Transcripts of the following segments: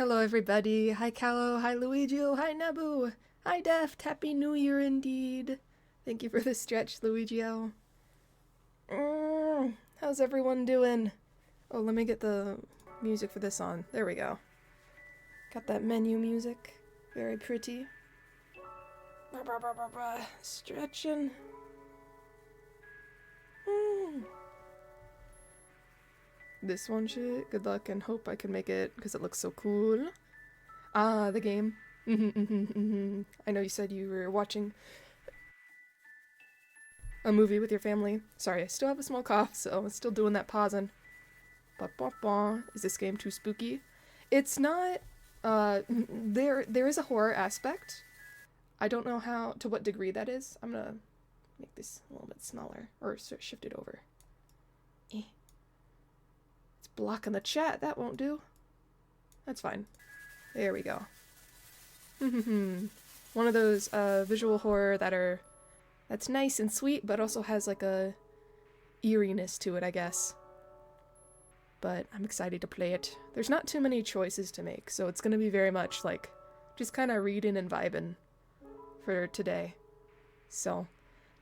Hello everybody. Hi Callo, hi Luigio, hi Nabu, hi Deft, Happy New Year indeed. Thank you for the stretch, Luigio. How's everyone doing? Oh, let me get the music for this on. There we go. Got that menu music. Very pretty. Stretching. This one shit. Good luck and hope I can make it because it looks so cool. Ah, the game. I know you said you were watching a movie with your family. Sorry, I still have a small cough, so I'm still doing that pausing. Is this game too spooky? It's not. There is a horror aspect. I don't know to what degree that is. I'm gonna make this a little bit smaller or shift it over. It's blocking the chat. That won't do. That's fine. There we go. One of those visual horror that's nice and sweet, but also has like a eeriness to it, I guess. But I'm excited to play it. There's not too many choices to make, so it's gonna be very much like just kind of reading and vibing for today. So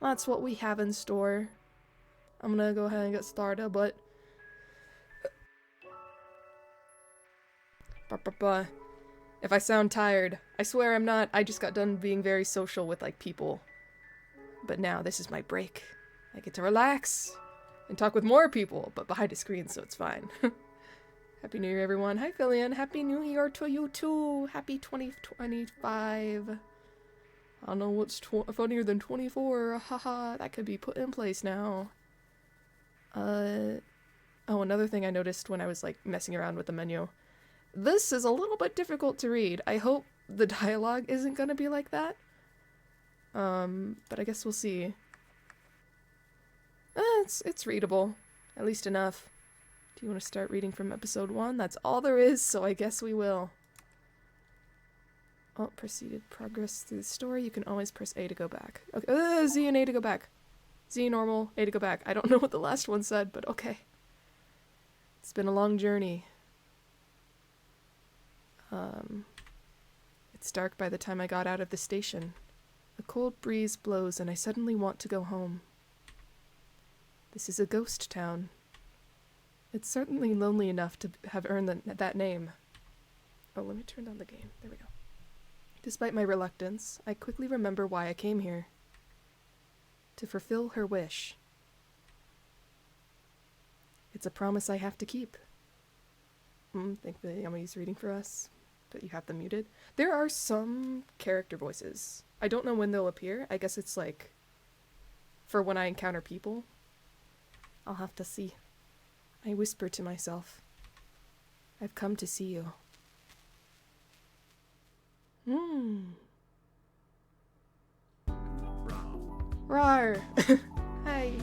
that's what we have in store. I'm gonna go ahead and get started, but if I sound tired, I swear I'm not. I just got done being very social with like people. But now this is my break. I get to relax and talk with more people, but behind a screen, so it's fine. Happy New Year, everyone. Hi, Phillian. Happy New Year to you, too. Happy 2025. I don't know what's funnier than 24. Haha, that could be put in place now. Oh, another thing I noticed when I was, like, messing around with the menu. This is a little bit difficult to read. I hope the dialogue isn't gonna be like that. But I guess we'll see. It's readable. At least enough. Do you want to start reading from episode 1? That's all there is, so I guess we will. Oh, proceeded progress through the story. You can always press A to go back. Okay, Z and A to go back. Z normal, A to go back. I don't know what the last one said, but okay. It's been a long journey. It's dark by the time I got out of the station. A cold breeze blows and I suddenly want to go home. This is a ghost town. It's certainly lonely enough to have earned that name. Oh, let me turn down the game. There we go. Despite my reluctance, I quickly remember why I came here. To fulfill her wish. It's a promise I have to keep. Think the Yami's reading for us, but you have them muted. There are some character voices. I don't know when they'll appear. I guess it's like for when I encounter people. I'll have to see. I whisper to myself. I've come to see you. Rawr. Hi.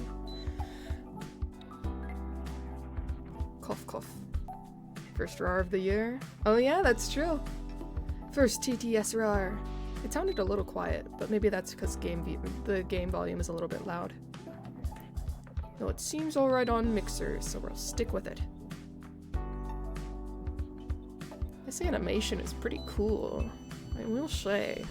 Cough, cough. First rawr of the year. Oh yeah, that's true. First TTS rawr. It sounded a little quiet, but maybe that's because the game volume is a little bit loud. No, it seems alright on Mixer, so we'll stick with it. This animation is pretty cool, I will say.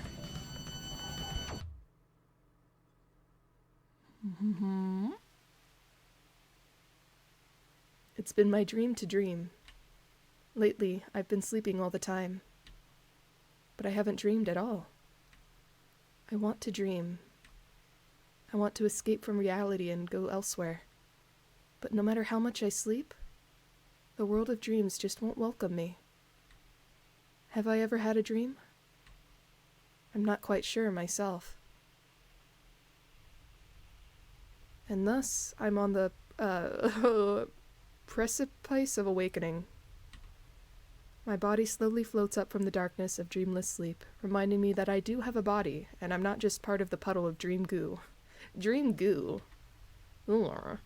It's been my dream to dream. Lately, I've been sleeping all the time. But I haven't dreamed at all. I want to dream. I want to escape from reality and go elsewhere. But no matter how much I sleep, the world of dreams just won't welcome me. Have I ever had a dream? I'm not quite sure myself. And thus, I'm on the precipice of awakening. My body slowly floats up from the darkness of dreamless sleep, reminding me that I do have a body, and I'm not just part of the puddle of dream goo. Dream goo. Ugh.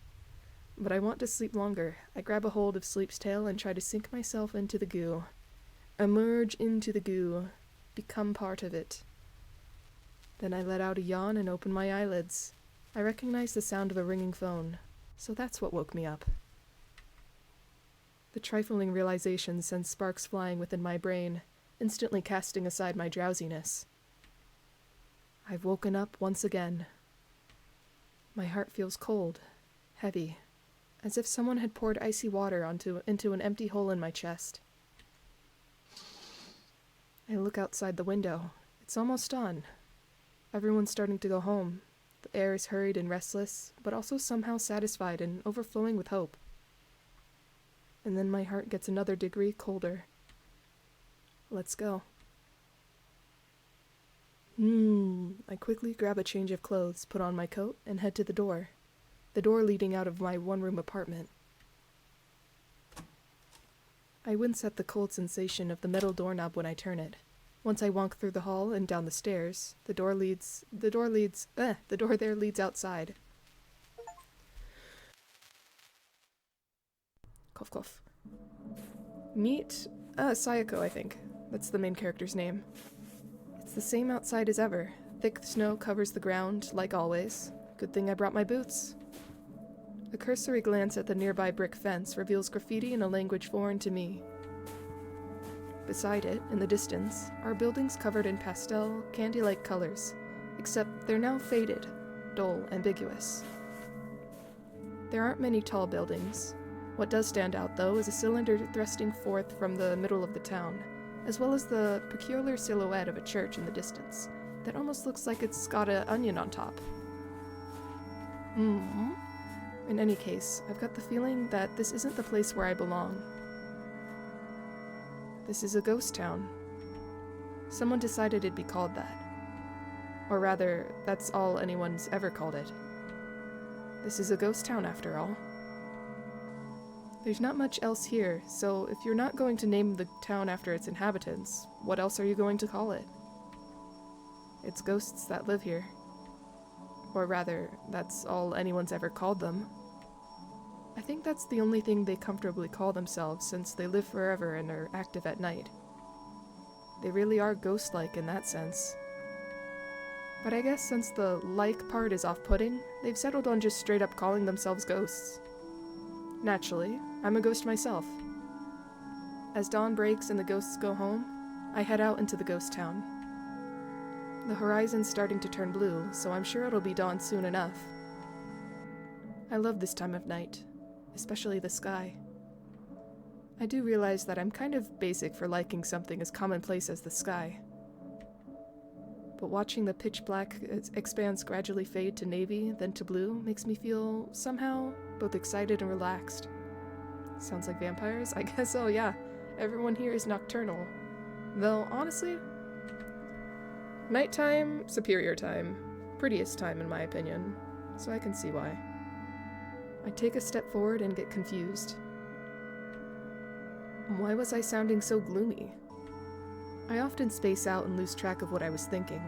But I want to sleep longer. I grab a hold of sleep's tail and try to sink myself into the goo. Emerge into the goo. Become part of it. Then I let out a yawn and open my eyelids. I recognize the sound of a ringing phone, so that's what woke me up. The trifling realization sends sparks flying within my brain, instantly casting aside my drowsiness. I've woken up once again. My heart feels cold, heavy, as if someone had poured icy water into an empty hole in my chest. I look outside the window. It's almost dawn. Everyone's starting to go home. The air is hurried and restless, but also somehow satisfied and overflowing with hope. And then my heart gets another degree colder. Let's go. I quickly grab a change of clothes, put on my coat, and head to the door leading out of my one-room apartment. I wince at the cold sensation of the metal doorknob when I turn it. Once I walk through the hall and down the stairs, the door there leads outside. Cough, cough. Meet, Sayako, I think. That's the main character's name. It's the same outside as ever. Thick snow covers the ground, like always. Good thing I brought my boots. A cursory glance at the nearby brick fence reveals graffiti in a language foreign to me. Beside it, in the distance, are buildings covered in pastel, candy-like colors, except they're now faded, dull, ambiguous. There aren't many tall buildings. What does stand out, though, is a cylinder thrusting forth from the middle of the town, as well as the peculiar silhouette of a church in the distance, that almost looks like it's got an onion on top. In any case, I've got the feeling that this isn't the place where I belong. This is a ghost town. Someone decided it'd be called that. Or rather, that's all anyone's ever called it. This is a ghost town, after all. There's not much else here, so if you're not going to name the town after its inhabitants, what else are you going to call it? It's ghosts that live here. Or rather, that's all anyone's ever called them. I think that's the only thing they comfortably call themselves, since they live forever and are active at night. They really are ghost-like in that sense. But I guess since the like part is off-putting, they've settled on just straight up calling themselves ghosts. Naturally, I'm a ghost myself. As dawn breaks and the ghosts go home, I head out into the ghost town. The horizon's starting to turn blue, so I'm sure it'll be dawn soon enough. I love this time of night, especially the sky. I do realize that I'm kind of basic for liking something as commonplace as the sky. But watching the pitch black expanse gradually fade to navy, then to blue, makes me feel, somehow, both excited and relaxed. Sounds like vampires? I guess so, yeah. Everyone here is nocturnal. Though, honestly, nighttime, superior time. Prettiest time, in my opinion. So I can see why. I take a step forward and get confused. Why was I sounding so gloomy? I often space out and lose track of what I was thinking.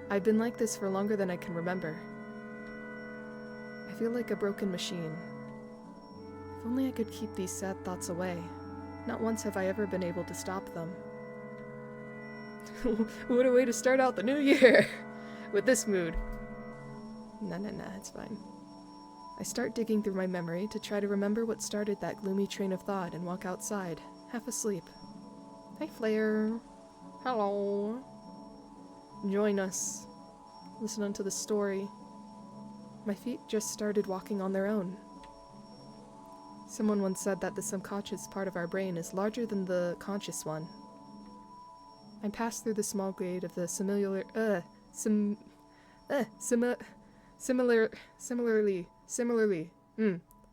I've been like this for longer than I can remember. I feel like a broken machine. If only I could keep these sad thoughts away. Not once have I ever been able to stop them. What a way to start out the new year! With this mood. Nah, it's fine. I start digging through my memory to try to remember what started that gloomy train of thought and walk outside, half asleep. Hi, Flair. Hello. Join us. Listen unto the story. My feet just started walking on their own. Someone once said that the subconscious part of our brain is larger than the conscious one. I passed through the small grade of the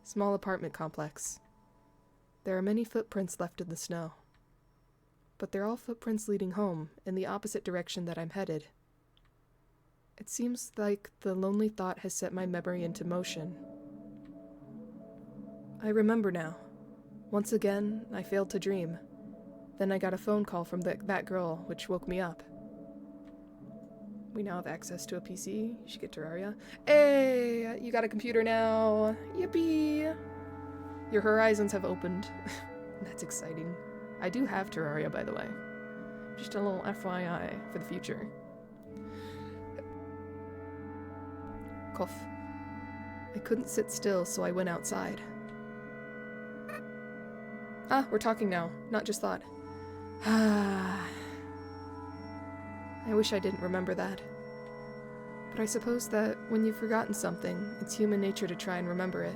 small apartment complex. There are many footprints left in the snow. But they're all footprints leading home, in the opposite direction that I'm headed. It seems like the lonely thought has set my memory into motion. I remember now. Once again, I failed to dream. Then I got a phone call from that girl, which woke me up. We now have access to a PC. You should get Terraria. Hey! You got a computer now! Yippee! Your horizons have opened. That's exciting. I do have Terraria, by the way. Just a little FYI for the future. Cough. I couldn't sit still, so I went outside. Ah, we're talking now, not just thought. I wish I didn't remember that. But I suppose that when you've forgotten something, it's human nature to try and remember it.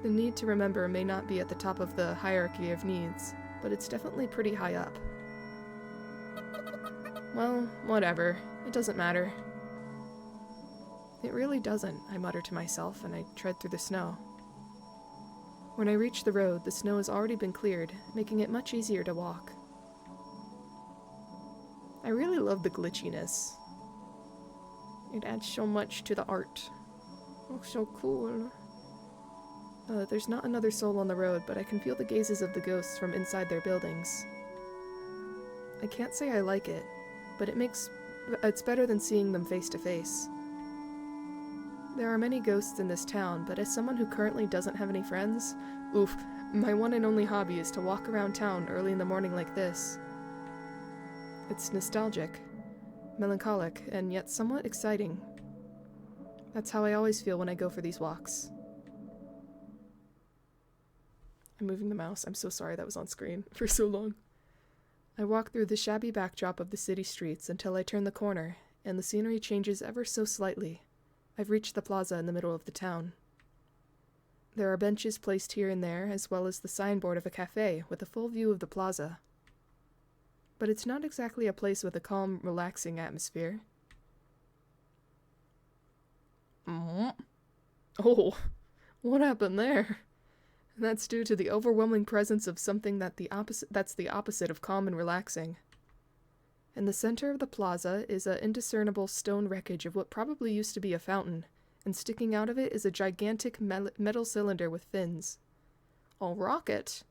The need to remember may not be at the top of the hierarchy of needs, but it's definitely pretty high up. Well, whatever. It doesn't matter. It really doesn't, I mutter to myself, and I tread through the snow. When I reach the road, the snow has already been cleared, making it much easier to walk. I really love the glitchiness. It adds so much to the art. Oh, so cool. There's not another soul on the road, but I can feel the gazes of the ghosts from inside their buildings. I can't say I like it, but it's better than seeing them face to face. There are many ghosts in this town, but as someone who currently doesn't have any friends, oof, my one and only hobby is to walk around town early in the morning like this. It's nostalgic, melancholic, and yet somewhat exciting. That's how I always feel when I go for these walks. I'm moving the mouse. I'm so sorry that was on screen for so long. I walk through the shabby backdrop of the city streets until I turn the corner, and the scenery changes ever so slightly. I've reached the plaza in the middle of the town. There are benches placed here and there, as well as the signboard of a cafe with a full view of the plaza. But it's not exactly a place with a calm, relaxing atmosphere. Oh, what happened there? That's due to the overwhelming presence of something that's the opposite of calm and relaxing. In the center of the plaza is an indiscernible stone wreckage of what probably used to be a fountain, and sticking out of it is a gigantic metal cylinder with fins. A rocket?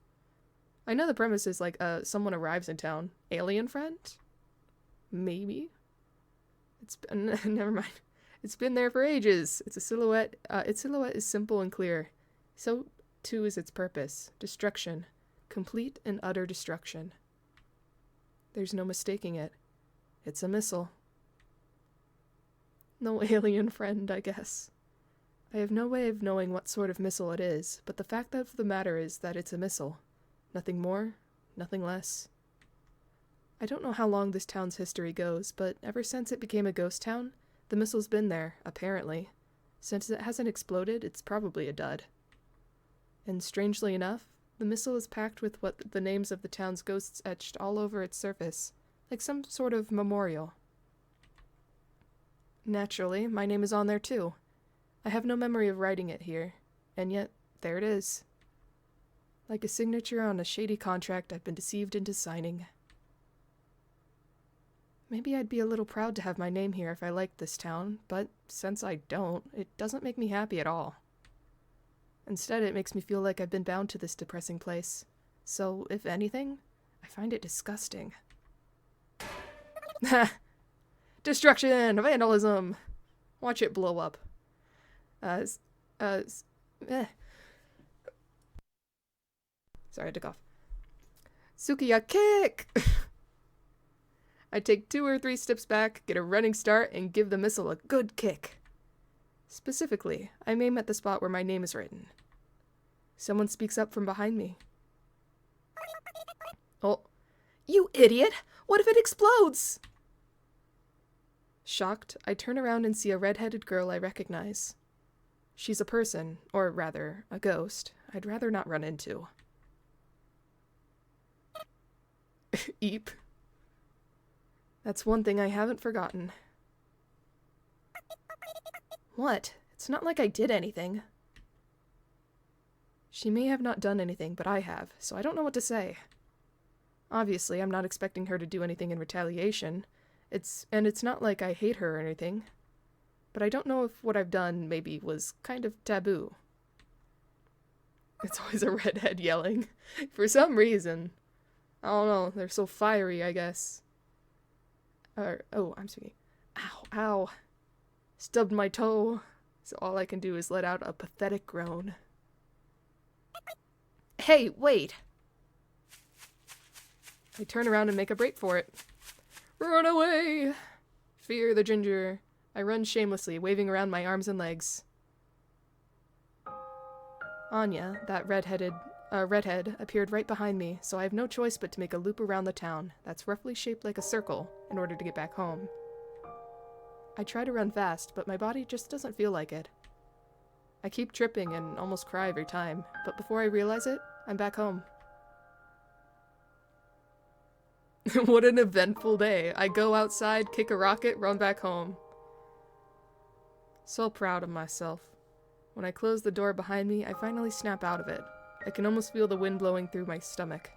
I know the premise is like someone arrives in town. Alien friend? Maybe? Never mind. It's been there for ages. It's a silhouette. Its silhouette is simple and clear. So too is its purpose. Destruction. Complete and utter destruction. There's no mistaking it. It's a missile. No alien friend, I guess. I have no way of knowing what sort of missile it is, but the fact of the matter is that it's a missile. Nothing more, nothing less. I don't know how long this town's history goes, but ever since it became a ghost town, the missile's been there, apparently. Since it hasn't exploded, it's probably a dud. And strangely enough, the missile is packed with what the names of the town's ghosts etched all over its surface, like some sort of memorial. Naturally, my name is on there too. I have no memory of writing it here, and yet, there it is. Like a signature on a shady contract I've been deceived into signing. Maybe I'd be a little proud to have my name here if I liked this town, but since I don't, it doesn't make me happy at all. Instead, it makes me feel like I've been bound to this depressing place. So, if anything, I find it disgusting. Destruction! Vandalism! Watch it blow up. Sorry, I took off. Sukiya kick! I take 2 or 3 steps back, get a running start, and give the missile a good kick. Specifically, I aim at the spot where my name is written. Someone speaks up from behind me. Oh, you idiot! What if it explodes? Shocked, I turn around and see a red-headed girl I recognize. She's a person, or rather, a ghost, I'd rather not run into. Eep. That's one thing I haven't forgotten. What? It's not like I did anything. She may have not done anything, but I have, so I don't know what to say. Obviously, I'm not expecting her to do anything in retaliation. It's not like I hate her or anything. But I don't know if what I've done maybe was kind of taboo. It's always a redhead yelling. For some reason. I don't know, they're so fiery, I guess. Oh, I'm speaking. Ow, ow. Stubbed my toe. So all I can do is let out a pathetic groan. Hey, wait! I turn around and make a break for it. Run away! Fear the ginger. I run shamelessly, waving around my arms and legs. Anya, that red-headed redhead appeared right behind me, so I have no choice but to make a loop around the town that's roughly shaped like a circle in order to get back home. I try to run fast, but my body just doesn't feel like it. I keep tripping and almost cry every time, but before I realize it, I'm back home. What an eventful day. I go outside, kick a rocket, run back home. So proud of myself. When I close the door behind me, I finally snap out of it. I can almost feel the wind blowing through my stomach.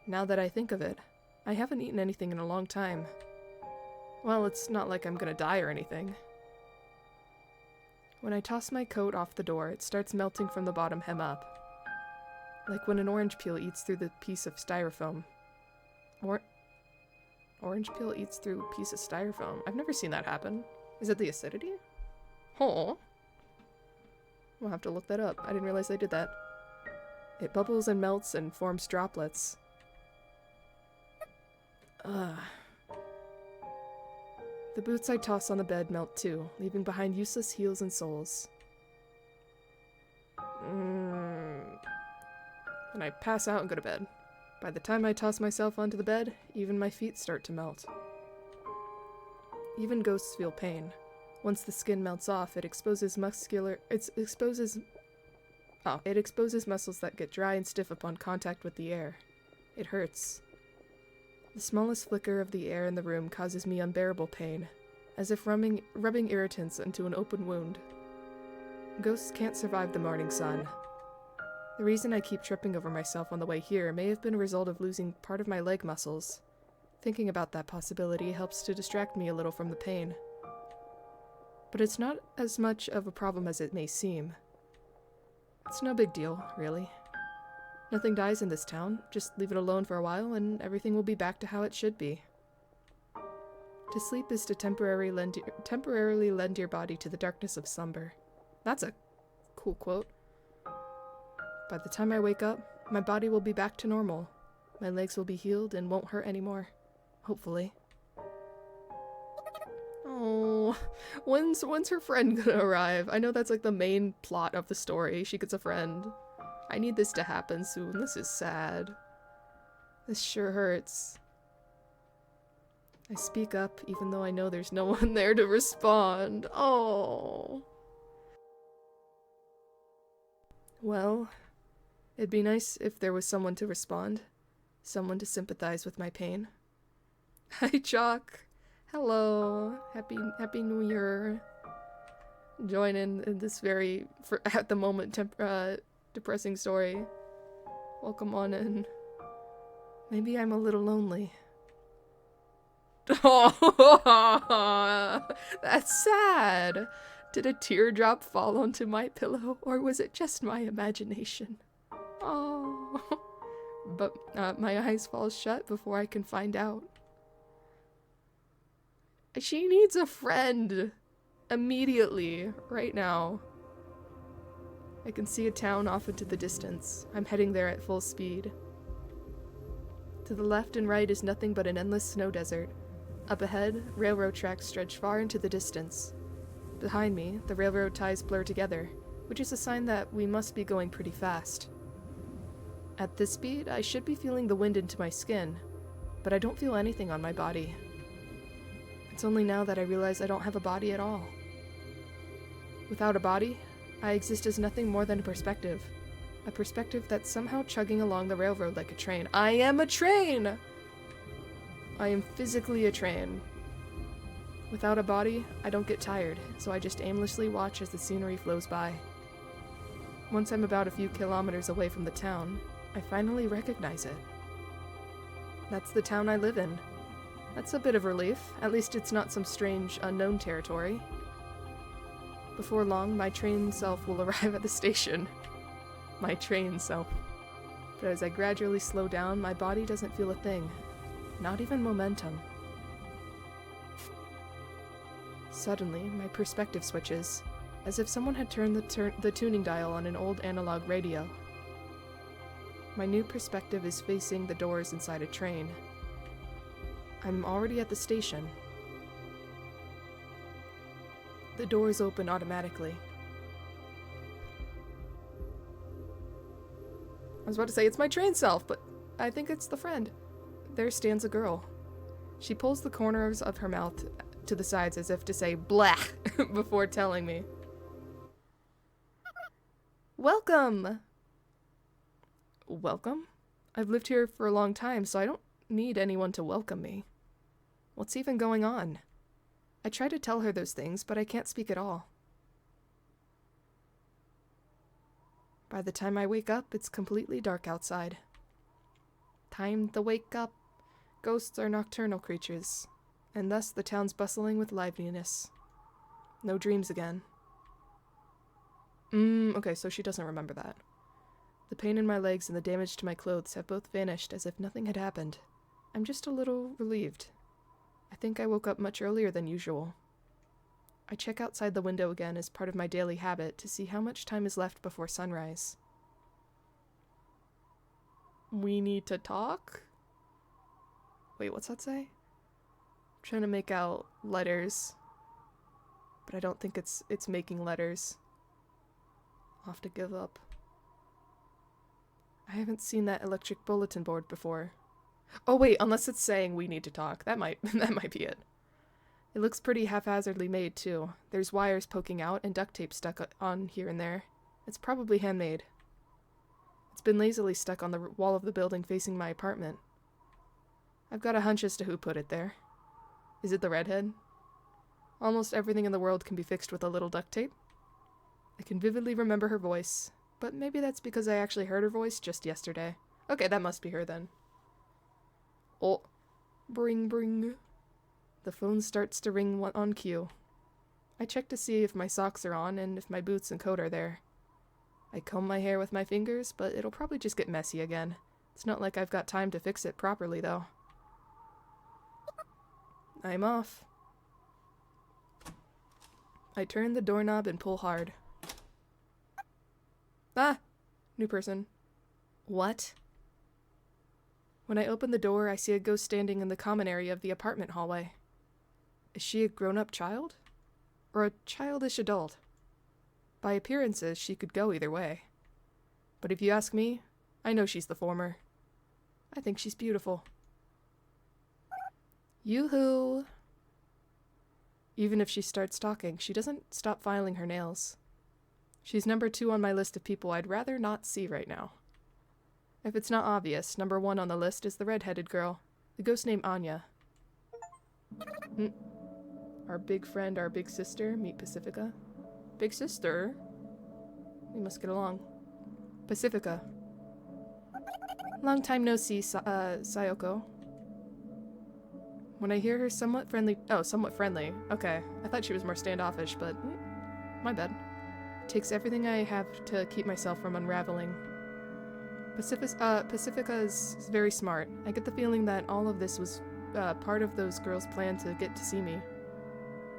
Now that I think of it, I haven't eaten anything in a long time. Well, it's not like I'm gonna die or anything. When I toss my coat off the door, it starts melting from the bottom hem up. Like when an orange peel eats through the piece of styrofoam. Orange peel eats through a piece of styrofoam. I've never seen that happen. Is it the acidity? Oh. We'll have to look that up. I didn't realize they did that. It bubbles and melts and forms droplets. Ugh. The boots I toss on the bed melt too, leaving behind useless heels and soles. And I pass out and go to bed. By the time I toss myself onto the bed, even my feet start to melt. Even ghosts feel pain. Once the skin melts off, it exposes muscles that get dry and stiff upon contact with the air. It hurts. The smallest flicker of the air in the room causes me unbearable pain, as if rubbing irritants into an open wound. Ghosts can't survive the morning sun. The reason I keep tripping over myself on the way here may have been a result of losing part of my leg muscles. Thinking about that possibility helps to distract me a little from the pain. But it's not as much of a problem as it may seem. It's no big deal, really. Nothing dies in this town. Just leave it alone for a while and everything will be back to how it should be. To sleep is to temporarily lend your body to the darkness of slumber. That's a cool quote. By the time I wake up, my body will be back to normal. My legs will be healed and won't hurt anymore. Hopefully. Oh, when's her friend gonna arrive? I know that's like the main plot of the story. She gets a friend. I need this to happen soon. This is sad. This sure hurts. I speak up even though I know there's no one there to respond. Oh. Well, it'd be nice if there was someone to respond. Someone to sympathize with my pain. Hi, Chalk. Hello. Happy New Year. Join in this very, at the moment, depressing story. Welcome on in. Maybe I'm a little lonely. Oh, that's sad. Did a teardrop fall onto my pillow, or was it just my imagination? Oh. But my eyes fall shut before I can find out. She needs a friend. Immediately. Right now. I can see a town off into the distance. I'm heading there at full speed. To the left and right is nothing but an endless snow desert. Up ahead, railroad tracks stretch far into the distance. Behind me, the railroad ties blur together, which is a sign that we must be going pretty fast. At this speed, I should be feeling the wind into my skin, but I don't feel anything on my body. It's only now that I realize I don't have a body at all. Without a body, I exist as nothing more than a perspective that's somehow chugging along the railroad like a train. I am a train! I am physically a train. Without a body, I don't get tired, so I just aimlessly watch as the scenery flows by. Once I'm about a few kilometers away from the town, I finally recognize it. That's the town I live in. That's a bit of relief. At least it's not some strange, unknown territory. Before long, my train self will arrive at the station. My train self. But as I gradually slow down, my body doesn't feel a thing. Not even momentum. Suddenly, my perspective switches, as if someone had turned the tuning dial on an old analog radio. My new perspective is facing the doors inside a train. I'm already at the station. The doors open automatically. I was about to say it's my trained self, but I think it's the friend. There stands a girl. She pulls the corners of her mouth to the sides as if to say blah before telling me. Welcome! Welcome? I've lived here for a long time, so I don't need anyone to welcome me. What's even going on? I try to tell her those things, but I can't speak at all. By the time I wake up, it's completely dark outside. Time to wake up. Ghosts are nocturnal creatures, and thus the town's bustling with liveliness. No dreams again. Okay, so she doesn't remember that. The pain in my legs and the damage to my clothes have both vanished as if nothing had happened. I'm just a little relieved. I think I woke up much earlier than usual. I check outside the window again as part of my daily habit to see how much time is left before sunrise. We need to talk? Wait, what's that say? I'm trying to make out letters, but I don't think it's making letters. I'll have to give up. I haven't seen that electric bulletin board before. Oh wait, unless it's saying we need to talk. That might be it. It looks pretty haphazardly made too. There's wires poking out and duct tape stuck on here and there. It's probably handmade. It's been lazily stuck on the wall of the building facing my apartment. I've got a hunch as to who put it there. Is it the redhead? Almost everything in the world can be fixed with a little duct tape. I can vividly remember her voice, but maybe that's because I actually heard her voice just yesterday. Okay, that must be her then. Oh, bring. The phone starts to ring on cue. I check to see if my socks are on and if my boots and coat are there. I comb my hair with my fingers, but it'll probably just get messy again. It's not like I've got time to fix it properly, though. I'm off. I turn the doorknob and pull hard. Ah! New person. What? When I open the door, I see a ghost standing in the common area of the apartment hallway. Is she a grown-up child? Or a childish adult? By appearances, she could go either way. But if you ask me, I know she's the former. I think she's beautiful. Yoo-hoo! Even if she starts talking, she doesn't stop filing her nails. She's number 2 on my list of people I'd rather not see right now. If it's not obvious, number 1 on the list is the red-headed girl, the ghost named Anya. Our big friend, our big sister, meet Pacifica. Big sister? We must get along. Pacifica. Long time no see, Sayoko. When I hear her somewhat friendly... Oh, somewhat friendly. Okay. I thought she was more standoffish, but... my bad. It takes everything I have to keep myself from unraveling. Pacifica is very smart. I get the feeling that all of this was part of those girls' plan to get to see me.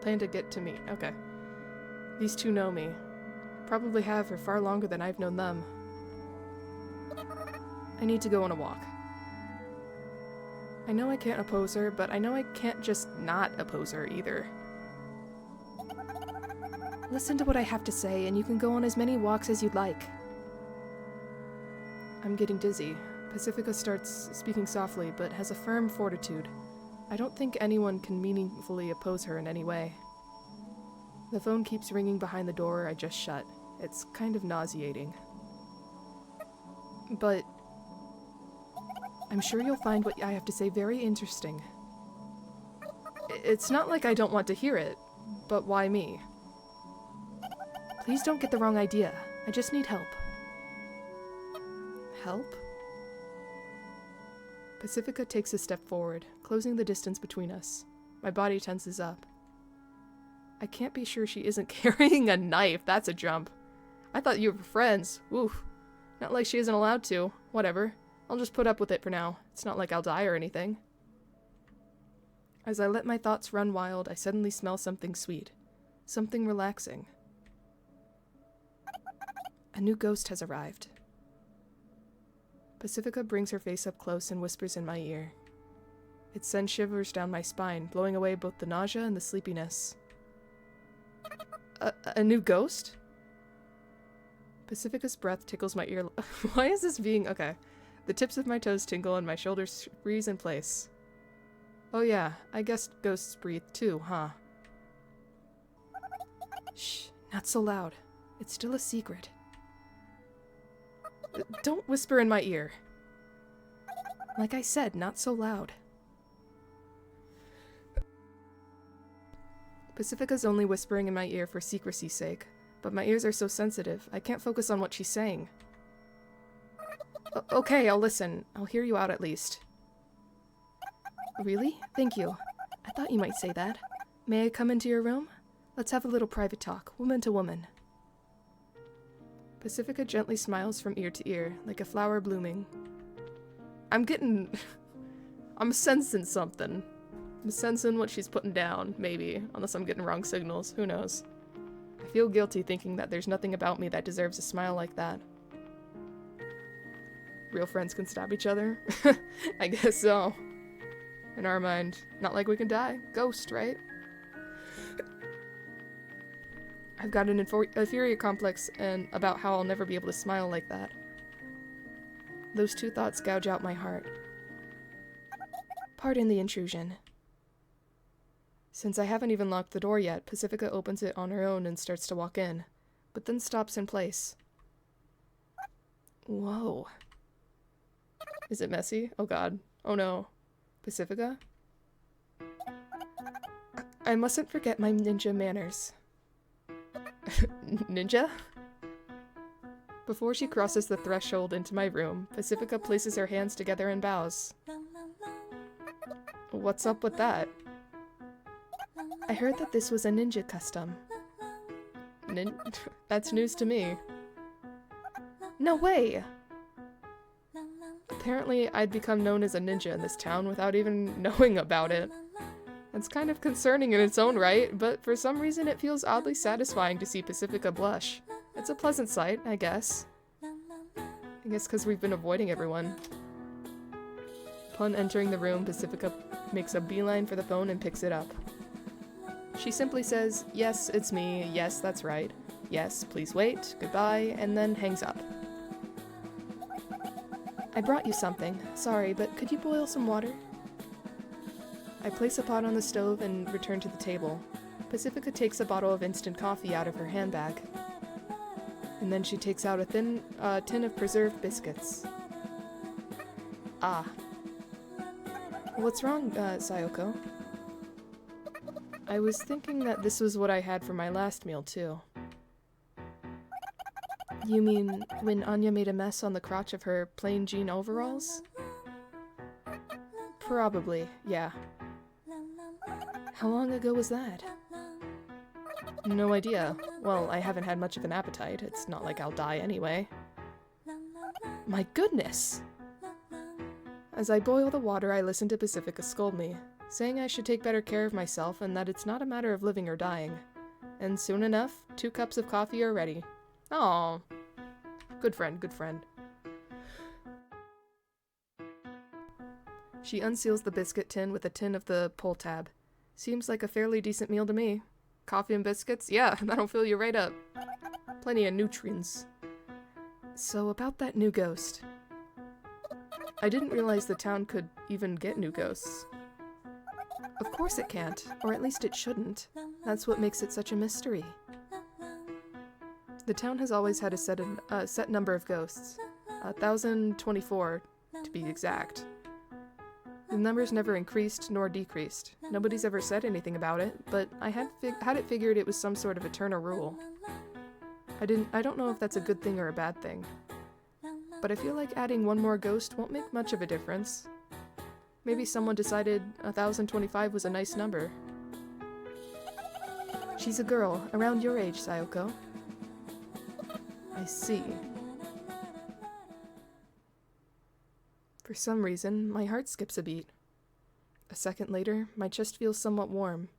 Plan to get to me. Okay. These two know me. Probably have for far longer than I've known them. I need to go on a walk. I know I can't oppose her, but I know I can't just not oppose her either. Listen to what I have to say, and you can go on as many walks as you'd like. I'm getting dizzy. Pacifica starts speaking softly, but has a firm fortitude. I don't think anyone can meaningfully oppose her in any way. The phone keeps ringing behind the door I just shut. It's kind of nauseating. But I'm sure you'll find what I have to say very interesting. It's not like I don't want to hear it, but why me? Please don't get the wrong idea. I just need help. Help? Pacifica takes a step forward, closing the distance between us. My body tenses up. I can't be sure she isn't carrying a knife. That's a jump. I thought you were friends. Oof. Not like she isn't allowed to. Whatever. I'll just put up with it for now. It's not like I'll die or anything. As I let my thoughts run wild, I suddenly smell something sweet. Something relaxing. A new ghost has arrived. Pacifica brings her face up close and whispers in my ear. It sends shivers down my spine, blowing away both the nausea and the sleepiness. A new ghost? Pacifica's breath tickles my ear. Why is this being... Okay. The tips of my toes tingle and my shoulders freeze in place. Oh yeah, I guess ghosts breathe too, huh? Shh, not so loud. It's still a secret. Don't whisper in my ear. Like I said, not so loud. Pacifica's only whispering in my ear for secrecy's sake, but my ears are so sensitive, I can't focus on what she's saying. Okay, I'll listen. I'll hear you out at least. Really? Thank you. I thought you might say that. May I come into your room? Let's have a little private talk, woman to woman. Pacifica gently smiles from ear to ear, like a flower blooming. I'm sensing something. I'm sensing what she's putting down, maybe, unless I'm getting wrong signals, who knows. I feel guilty thinking that there's nothing about me that deserves a smile like that. Real friends can stab each other? I guess so. In our mind. Not like we can die. Ghost, right? I've got an inferior complex and about how I'll never be able to smile like that. Those two thoughts gouge out my heart. Pardon the intrusion. Since I haven't even locked the door yet, Pacifica opens it on her own and starts to walk in, but then stops in place. Whoa. Is it messy? Oh god. Oh no. Pacifica? I mustn't forget my ninja manners. Ninja? Before she crosses the threshold into my room, Pacifica places her hands together and bows. What's up with that? I heard that this was a ninja custom. That's news to me. No way! Apparently, I'd become known as a ninja in this town without even knowing about it. It's kind of concerning in its own right, but for some reason it feels oddly satisfying to see Pacifica blush. It's a pleasant sight, I guess. I guess because we've been avoiding everyone. Upon entering the room, Pacifica makes a beeline for the phone and picks it up. She simply says, "Yes, it's me. Yes, that's right. Yes, please wait. Goodbye," and then hangs up. I brought you something. Sorry, but could you boil some water? I place a pot on the stove and return to the table. Pacifica takes a bottle of instant coffee out of her handbag. And then she takes out a tin of preserved biscuits. Ah. What's wrong, Sayoko? I was thinking that this was what I had for my last meal, too. You mean when Anya made a mess on the crotch of her plain jean overalls? Probably, yeah. How long ago was that? No idea. Well, I haven't had much of an appetite. It's not like I'll die anyway. My goodness! As I boil the water, I listen to Pacifica scold me, saying I should take better care of myself and that it's not a matter of living or dying. And soon enough, 2 cups of coffee are ready. Aww. Good friend, good friend. She unseals the biscuit tin with a tin of the pull tab. Seems like a fairly decent meal to me. Coffee and biscuits? Yeah, that'll fill you right up. Plenty of nutrients. So about that new ghost. I didn't realize the town could even get new ghosts. Of course it can't, or at least it shouldn't. That's what makes it such a mystery. The town has always had a set number of ghosts. 1,024, to be exact. The numbers never increased nor decreased. Nobody's ever said anything about it, but I had it figured it was some sort of eternal rule. I don't know if that's a good thing or a bad thing. But I feel like adding one more ghost won't make much of a difference. Maybe someone decided 1,025 was a nice number. She's a girl, around your age, Sayoko. I see. For some reason, my heart skips a beat. A second later, my chest feels somewhat warm,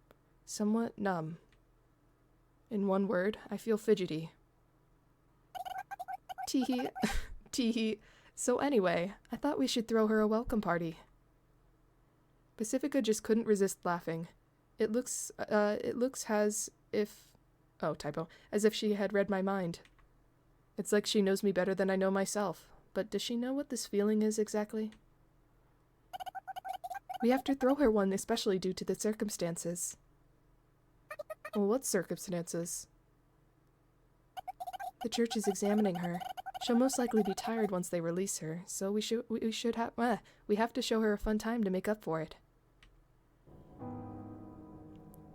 somewhat numb. In one word, I feel fidgety. Teehee. Teehee. So anyway, I thought we should throw her a welcome party. Pacifica just couldn't resist laughing. It looks as if... Oh, typo. As if she had read my mind. It's like she knows me better than I know myself. But does she know what this feeling is exactly? We have to throw her one, especially due to the circumstances. Well, what circumstances? The church is examining her. She'll most likely be tired once they release her, so we have to show her a fun time to make up for it.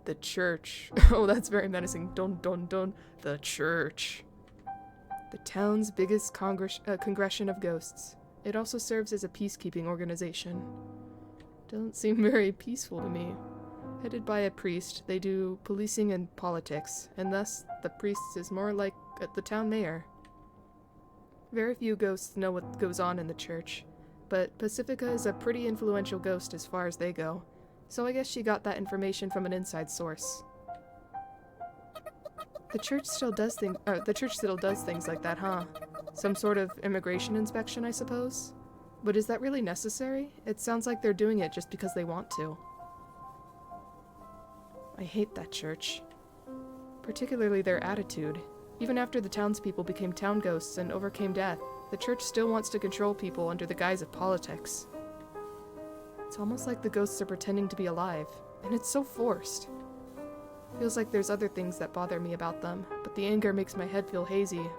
The church. Oh, that's very menacing. Dun dun dun. The church. The town's biggest congregation of ghosts. It also serves as a peacekeeping organization. Doesn't seem very peaceful to me. Headed by a priest, they do policing and politics, and thus the priest is more like the town mayor. Very few ghosts know what goes on in the church, but Pacifica is a pretty influential ghost as far as they go, so I guess she got that information from an inside source. The church still does things like that, huh? Some sort of immigration inspection, I suppose? But is that really necessary? It sounds like they're doing it just because they want to. I hate that church. Particularly their attitude. Even after the townspeople became town ghosts and overcame death, the church still wants to control people under the guise of politics. It's almost like the ghosts are pretending to be alive, and it's so forced. Feels like there's other things that bother me about them, but the anger makes my head feel hazy.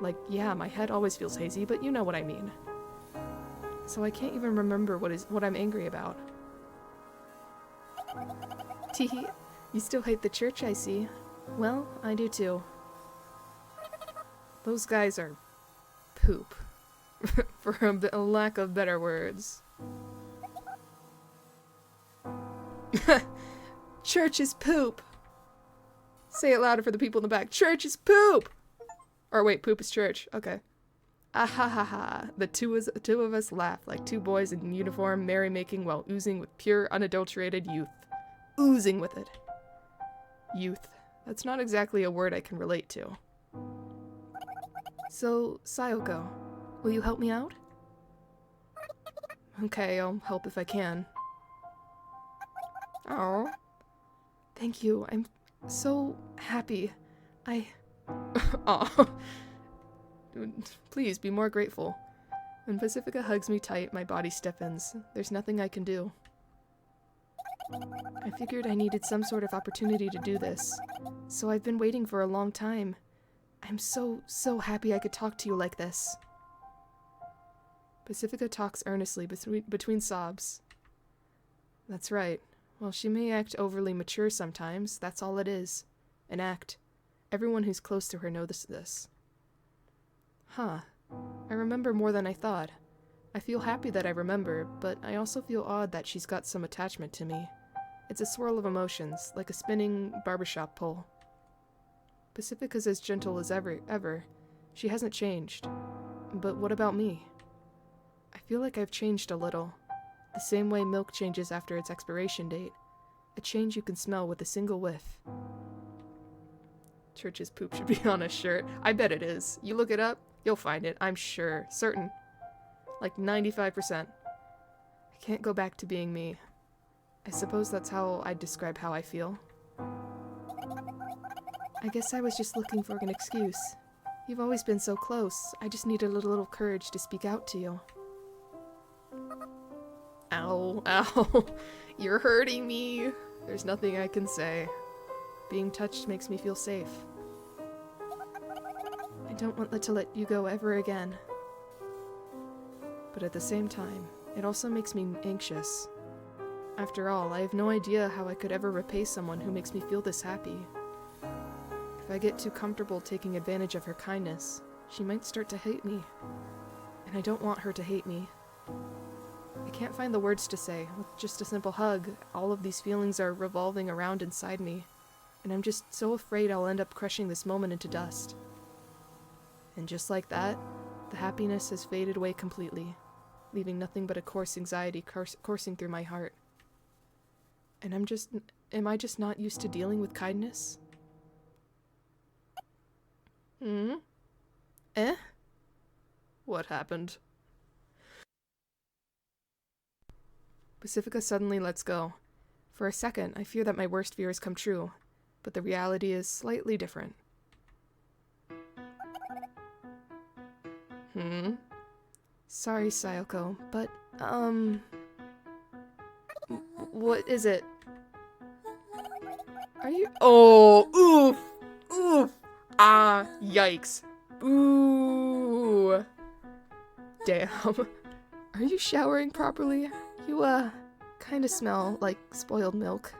Like, yeah, my head always feels hazy, but you know what I mean. So I can't even remember what I'm angry about. Teehee, you still hate the church, I see. Well, I do too. Those guys are poop. For a lack of better words. Church is poop! Say it louder for the people in the back. Church is poop! Or wait, poop is church. Okay. Ah ha ha ha. The two of us laugh like two boys in uniform, merrymaking while oozing with pure, unadulterated youth. Oozing with it. Youth. That's not exactly a word I can relate to. So, Sayoko, will you help me out? Okay, I'll help if I can. Oh. Thank you. I'm so happy. Aw. Please, be more grateful. When Pacifica hugs me tight, my body stiffens. There's nothing I can do. I figured I needed some sort of opportunity to do this, so I've been waiting for a long time. I'm so happy I could talk to you like this. Pacifica talks earnestly between sobs. That's right. While she may act overly mature sometimes, that's all it is. An act. Everyone who's close to her knows this. Huh. I remember more than I thought. I feel happy that I remember, but I also feel odd that she's got some attachment to me. It's a swirl of emotions, like a spinning barbershop pole. Pacifica's as gentle as ever. She hasn't changed. But what about me? I feel like I've changed a little. The same way milk changes after its expiration date. A change you can smell with a single whiff. Church's poop should be on a shirt. I bet it is. You look it up, you'll find it. I'm sure. Certain. Like 95%. I can't go back to being me. I suppose that's how I'd describe how I feel. I guess I was just looking for an excuse. You've always been so close. I just needed a little courage to speak out to you. Ow, ow. You're hurting me. There's nothing I can say. Being touched makes me feel safe. I don't want to let you go ever again. But at the same time, it also makes me anxious. After all, I have no idea how I could ever repay someone who makes me feel this happy. If I get too comfortable taking advantage of her kindness, she might start to hate me. And I don't want her to hate me. I can't find the words to say. With just a simple hug, all of these feelings are revolving around inside me. And I'm just so afraid I'll end up crushing this moment into dust. And just like that, the happiness has faded away completely, leaving nothing but a coarse anxiety coursing through my heart. And am I just not used to dealing with kindness? Eh? What happened? Pacifica suddenly lets go. For a second, I fear that my worst fears come true, but the reality is slightly different. Sorry, Sayoko, but, what is it? Are you— Oh, oof, ah, yikes. Ooh. Damn. Are you showering properly? You, kinda smell like spoiled milk.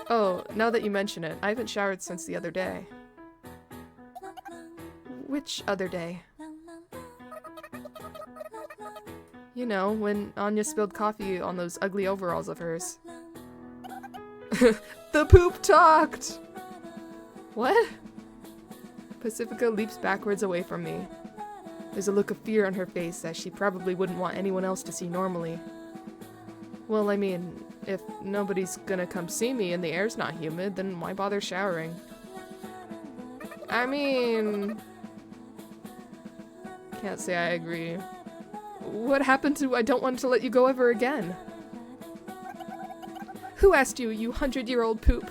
Oh, now that you mention it, I haven't showered since the other day. Which other day? You know, when Anya spilled coffee on those ugly overalls of hers. The poop talked! What? Pacifica leaps backwards away from me. There's a look of fear on her face that she probably wouldn't want anyone else to see normally. Well, I mean, if nobody's gonna come see me and the air's not humid, then why bother showering? I mean... Can't say I agree. What happened to I don't want to let you go ever again? Who asked you, you 100-year-old poop?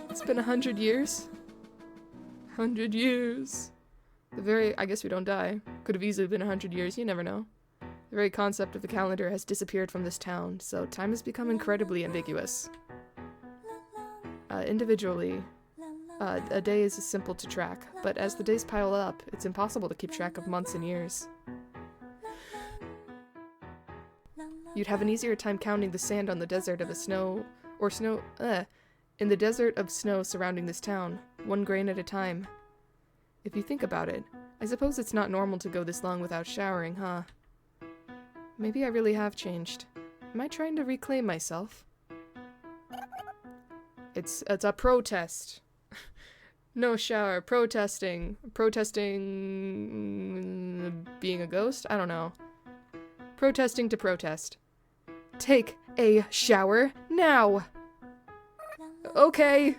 It's been 100 years? 100 years. I guess we don't die. Could have easily been 100 years, you never know. The very concept of the calendar has disappeared from this town, so time has become incredibly ambiguous. Individually, a day is simple to track, but as the days pile up, it's impossible to keep track of months and years. You'd have an easier time counting the sand on the desert of in the desert of snow surrounding this town, one grain at a time. If you think about it, I suppose it's not normal to go this long without showering, huh? Maybe I really have changed. Am I trying to reclaim myself? It's a protest. No shower, protesting. Protesting... being a ghost? I don't know. Protesting to protest. Take a shower now! Okay!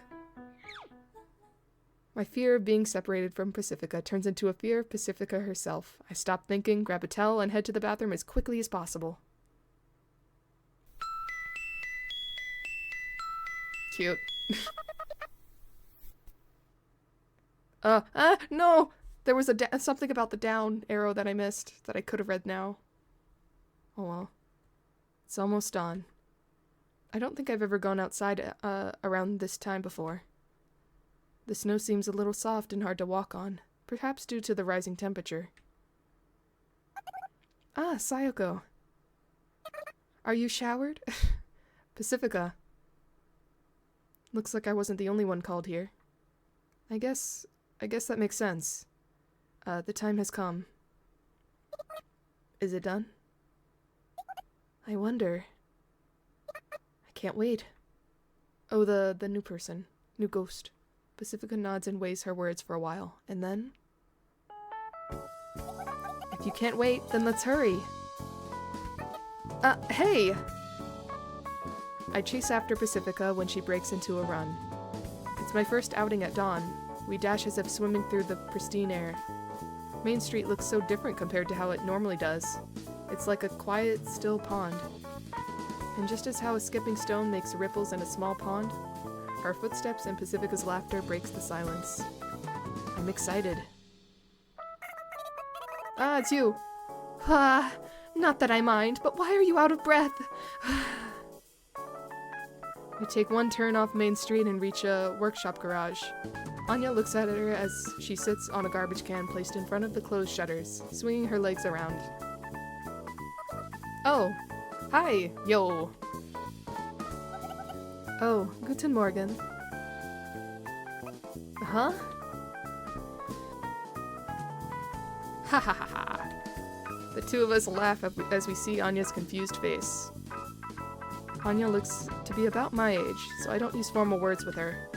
My fear of being separated from Pacifica turns into a fear of Pacifica herself. I stop thinking, grab a towel, and head to the bathroom as quickly as possible. Cute. No! There was something about the down arrow that I missed that I could have read now. Oh well. It's almost dawn. I don't think I've ever gone outside around this time before. The snow seems a little soft and hard to walk on, perhaps due to the rising temperature. Ah, Sayoko. Are you showered? Pacifica. Looks like I wasn't the only one called here. I guess that makes sense. The time has come. Is it done? I wonder. I can't wait. Oh, the new person. New ghost. Pacifica nods and weighs her words for a while, and then... If you can't wait, then let's hurry. Hey! I chase after Pacifica when she breaks into a run. It's my first outing at dawn. We dash as if swimming through the pristine air. Main Street looks so different compared to how it normally does. It's like a quiet, still pond. And just as how a skipping stone makes ripples in a small pond, our footsteps and Pacifica's laughter breaks the silence. I'm excited. Ah, it's you! Not that I mind, but why are you out of breath? We take one turn off Main Street and reach a workshop garage. Anya looks at her as she sits on a garbage can placed in front of the closed shutters, swinging her legs around. Oh, hi, yo. Oh, guten Morgen. Huh? Ha ha ha ha. The two of us laugh as we see Anya's confused face. Anya looks to be about my age, so I don't use formal words with her.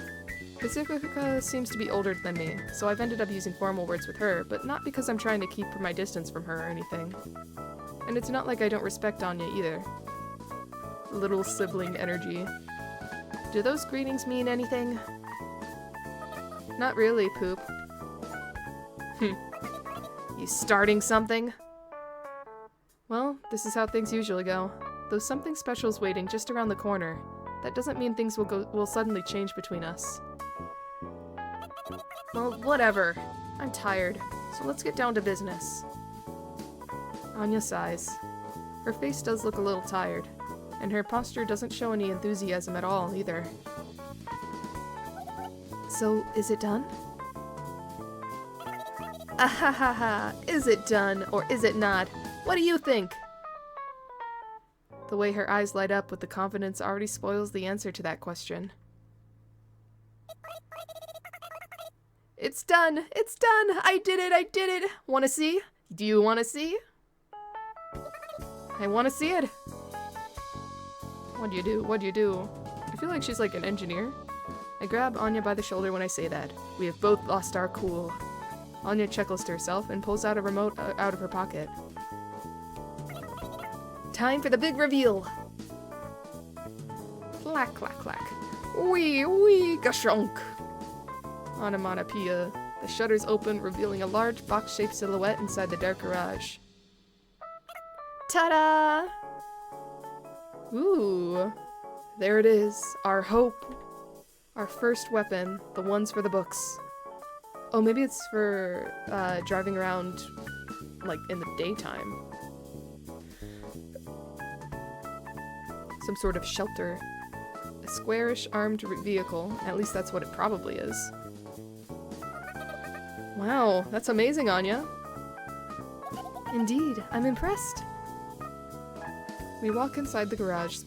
Pacifica seems to be older than me, so I've ended up using formal words with her, but not because I'm trying to keep my distance from her or anything. And it's not like I don't respect Anya either. Little sibling energy. Do those greetings mean anything? Not really, Poop. You starting something? Well, this is how things usually go. Though something special is waiting just around the corner, that doesn't mean things will suddenly change between us. Well, whatever. I'm tired, so let's get down to business. Anya sighs. Her face does look a little tired, and her posture doesn't show any enthusiasm at all, either. So, is it done? Ahahaha, is it done, or is it not? What do you think? The way her eyes light up with the confidence already spoils the answer to that question. It's done! It's done! I did it! I did it! Wanna see? Do you wanna see? I wanna see it! What'd you do? What'd you do? I feel like she's like an engineer. I grab Anya by the shoulder when I say that. We have both lost our cool. Anya chuckles to herself and pulls out a remote out of her pocket. Time for the big reveal! Clack, clack, clack. Wee, wee, gashunk! Onomatopoeia. The shutters open, revealing a large box-shaped silhouette inside the dark garage. Ta-da! Ooh. There it is. Our hope. Our first weapon. The ones for the books. Oh, maybe it's for driving around, like, in the daytime. Some sort of shelter. A squarish armed vehicle. At least that's what it probably is. Wow, that's amazing, Anya. Indeed, I'm impressed. We walk inside the garage,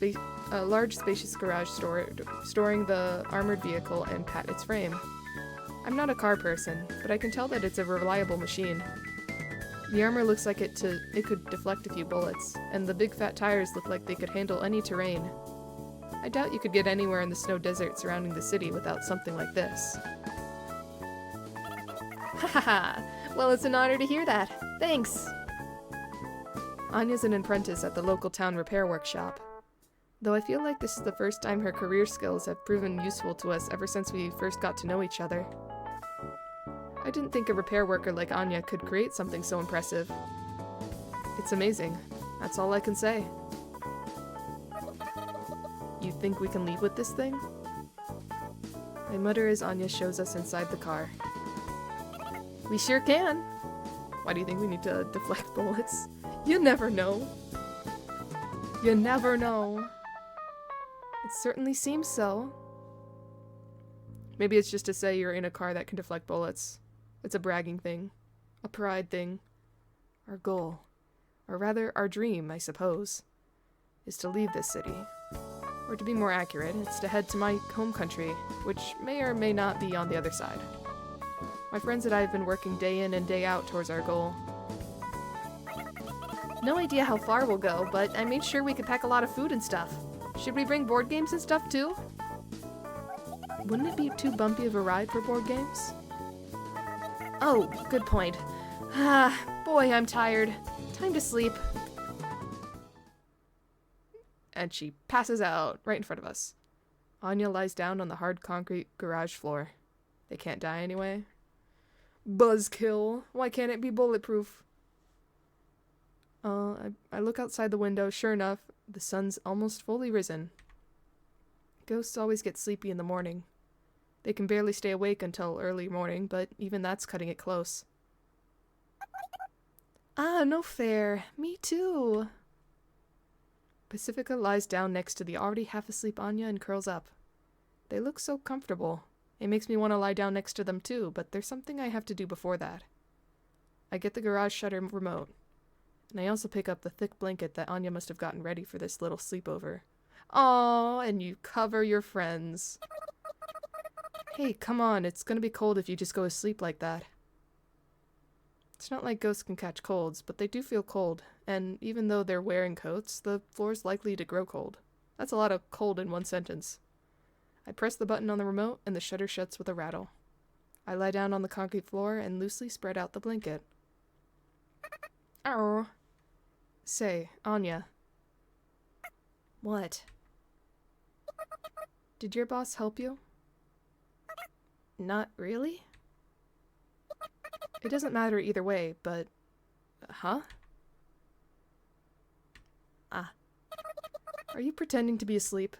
a large spacious garage storing the armored vehicle, and pat its frame. I'm not a car person, but I can tell that it's a reliable machine. The armor looks like it could deflect a few bullets, and the big fat tires look like they could handle any terrain. I doubt you could get anywhere in the snow desert surrounding the city without something like this. Hahaha! Well, it's an honor to hear that. Thanks! Anya's an apprentice at the local town repair workshop. Though I feel like this is the first time her career skills have proven useful to us ever since we first got to know each other. I didn't think a repair worker like Anya could create something so impressive. It's amazing. That's all I can say. You think we can leave with this thing? I mutter as Anya shows us inside the car. We sure can! Why do you think we need to deflect bullets? You never know. You never know. It certainly seems so. Maybe it's just to say you're in a car that can deflect bullets. It's a bragging thing. A pride thing. Our goal. Or rather, our dream, I suppose, is to leave this city. Or to be more accurate, it's to head to my home country, which may or may not be on the other side. My friends and I have been working day in and day out towards our goal. No idea how far we'll go, but I made sure we could pack a lot of food and stuff. Should we bring board games and stuff too? Wouldn't it be too bumpy of a ride for board games? Oh, good point. Ah, boy, I'm tired. Time to sleep. And she passes out right in front of us. Anya lies down on the hard concrete garage floor. They can't die anyway. Buzzkill. Why can't it be bulletproof? I look outside the window. Sure enough, the sun's almost fully risen. Ghosts always get sleepy in the morning. They can barely stay awake until early morning, but even that's cutting it close. Ah, no fair. Me too. Pacifica lies down next to the already half-asleep Anya and curls up. They look so comfortable. It makes me want to lie down next to them too, but there's something I have to do before that. I get the garage shutter remote, and I also pick up the thick blanket that Anya must have gotten ready for this little sleepover. Aww, and you cover your friends. Hey, come on, it's gonna be cold if you just go to sleep like that. It's not like ghosts can catch colds, but they do feel cold, and even though they're wearing coats, the floor's likely to grow cold. That's a lot of cold in one sentence. I press the button on the remote, and the shutter shuts with a rattle. I lie down on the concrete floor and loosely spread out the blanket. Ow. Say, Anya. What? Did your boss help you? Not really? It doesn't matter either way, but... Huh? Ah. Are you pretending to be asleep?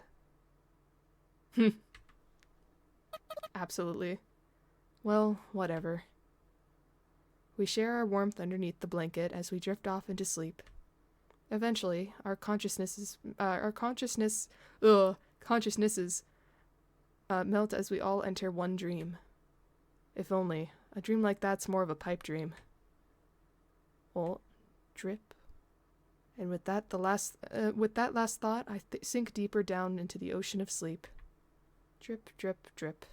Absolutely. Well, whatever. We share our warmth underneath the blanket as we drift off into sleep. Eventually, our consciousnesses melt as we all enter one dream. If only, a dream like that's more of a pipe dream. Well, drip. And with that last thought, I sink deeper down into the ocean of sleep. Drip, drip, drip.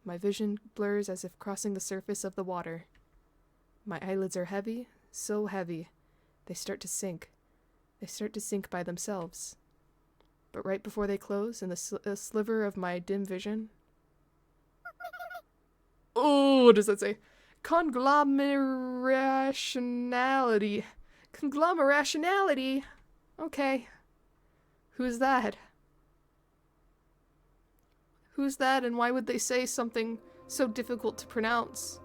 My vision blurs as if crossing the surface of the water. My eyelids are heavy, so heavy. They start to sink. They start to sink by themselves. But right before they close, in the sliver of my dim vision... Oh, what does that say? Conglomerationality. Conglomerationality. Okay. Who's that? Who's that, and why would they say something so difficult to pronounce?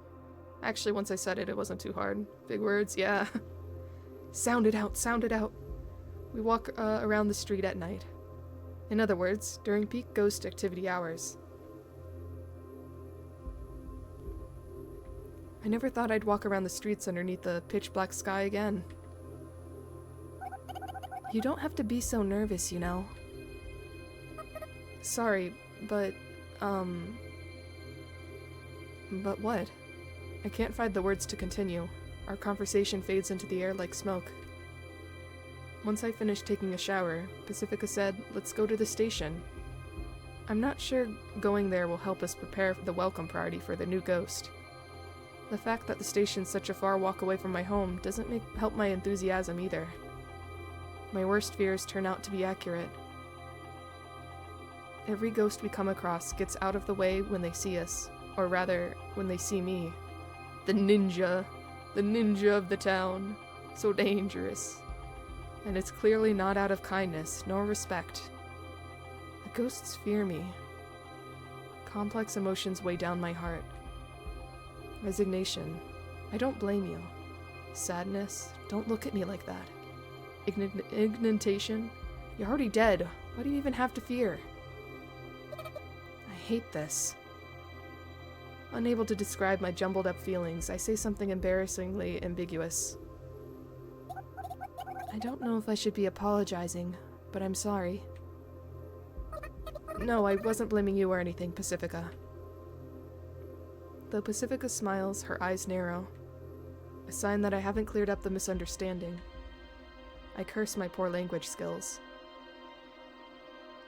Actually, once I said it, it wasn't too hard. Big words, yeah. Sound it out, sound it out. We walk around the street at night. In other words, during peak ghost activity hours. I never thought I'd walk around the streets underneath the pitch black sky again. You don't have to be so nervous, you know. Sorry, but what? I can't find the words to continue. Our conversation fades into the air like smoke. Once I finished taking a shower, Pacifica said, "Let's go to the station." I'm not sure going there will help us prepare the welcome party for the new ghost. The fact that the station's such a far walk away from my home doesn't help my enthusiasm either. My worst fears turn out to be accurate. Every ghost we come across gets out of the way when they see us, or rather, when they see me. The ninja of the town, so dangerous. And it's clearly not out of kindness, nor respect. The ghosts fear me. Complex emotions weigh down my heart. Resignation. I don't blame you. Sadness. Don't look at me like that. Ignitation. You're already dead. Why do you even have to fear? I hate this. Unable to describe my jumbled up feelings, I say something embarrassingly ambiguous. I don't know if I should be apologizing, but I'm sorry. No, I wasn't blaming you or anything, Pacifica. Though Pacifica smiles, her eyes narrow. A sign that I haven't cleared up the misunderstanding. I curse my poor language skills.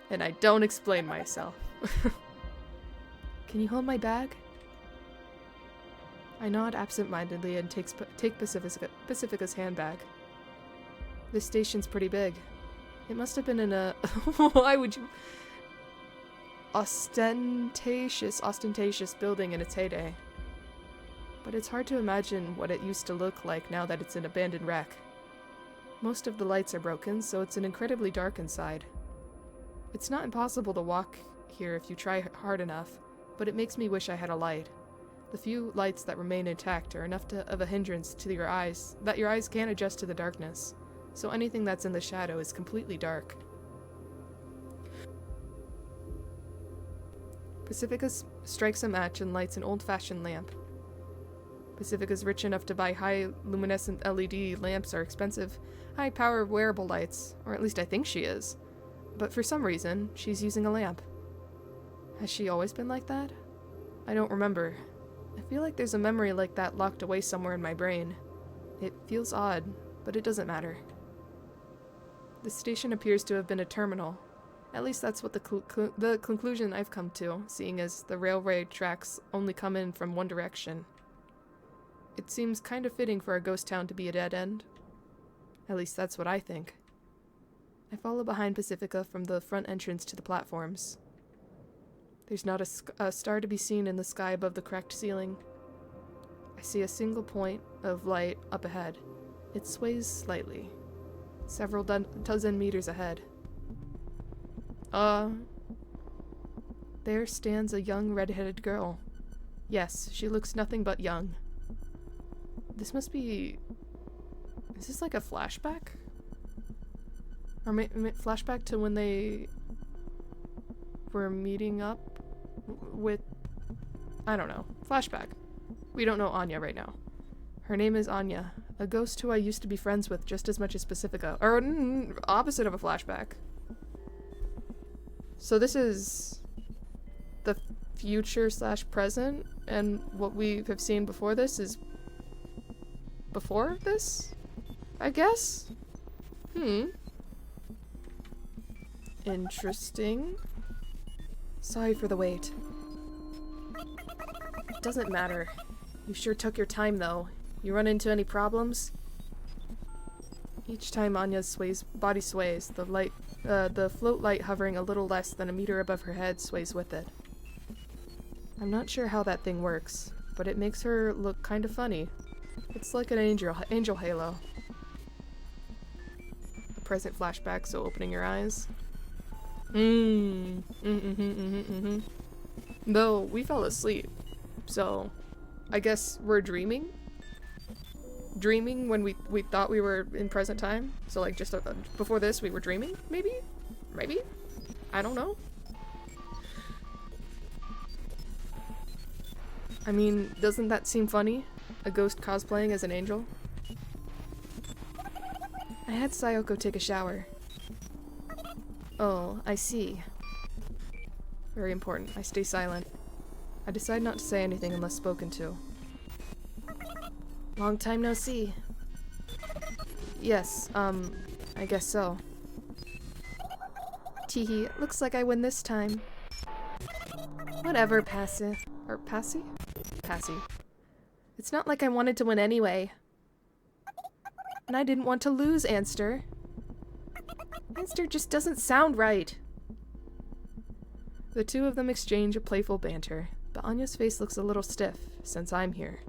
And I don't explain myself. Can you hold my bag? I nod absent-mindedly and take Pacifica's handbag. This station's pretty big. It must have been in a... Why would you... Ostentatious building in its heyday. But it's hard to imagine what it used to look like now that it's an abandoned wreck. Most of the lights are broken, so it's an incredibly dark inside. It's not impossible to walk here if you try hard enough, but it makes me wish I had a light. The few lights that remain intact are enough of a hindrance to your eyes that your eyes can't adjust to the darkness, so anything that's in the shadow is completely dark. Pacifica strikes a match and lights an old-fashioned lamp. Pacifica's rich enough to buy high-luminescent LED lamps are expensive, high-power wearable lights, or at least I think she is. But for some reason, she's using a lamp. Has she always been like that? I don't remember. I feel like there's a memory like that locked away somewhere in my brain. It feels odd, but it doesn't matter. The station appears to have been a terminal. At least that's what the conclusion I've come to, seeing as the railway tracks only come in from one direction. It seems kind of fitting for a ghost town to be a dead end. At least that's what I think. I follow behind Pacifica from the front entrance to the platforms. There's not a star to be seen in the sky above the cracked ceiling. I see a single point of light up ahead. It sways slightly, several dozen meters ahead. There stands a young red-headed girl. Yes, she looks nothing but young. This must be... Is this like a flashback? Or flashback to when they were meeting up with... I don't know. Flashback. We don't know Anya right now. Her name is Anya, a ghost who I used to be friends with just as much as Pacifica. Or, opposite of a flashback. So this is the future / present, and what we have seen before this is before this, I guess? Interesting. Sorry for the wait. It doesn't matter. You sure took your time, though. You run into any problems? Each time Anya's body sways, the float light hovering a little less than a meter above her head sways with it. I'm not sure how that thing works, but it makes her look kind of funny. It's like an angel halo. A present flashback, so opening your eyes. Though we fell asleep, so I guess we're dreaming? Dreaming when we thought we were in present time? So like just before this we were dreaming? Maybe? Maybe? I don't know. I mean, doesn't that seem funny? A ghost cosplaying as an angel? I had Sayoko take a shower. Oh, I see. Very important. I stay silent. I decide not to say anything unless spoken to. Long time no see. Yes, I guess so. Teehee, looks like I win this time. Whatever, Passy. Or Passy? Passy. It's not like I wanted to win anyway. And I didn't want to lose, Anster. Anster just doesn't sound right. The two of them exchange a playful banter, but Anya's face looks a little stiff, since I'm here.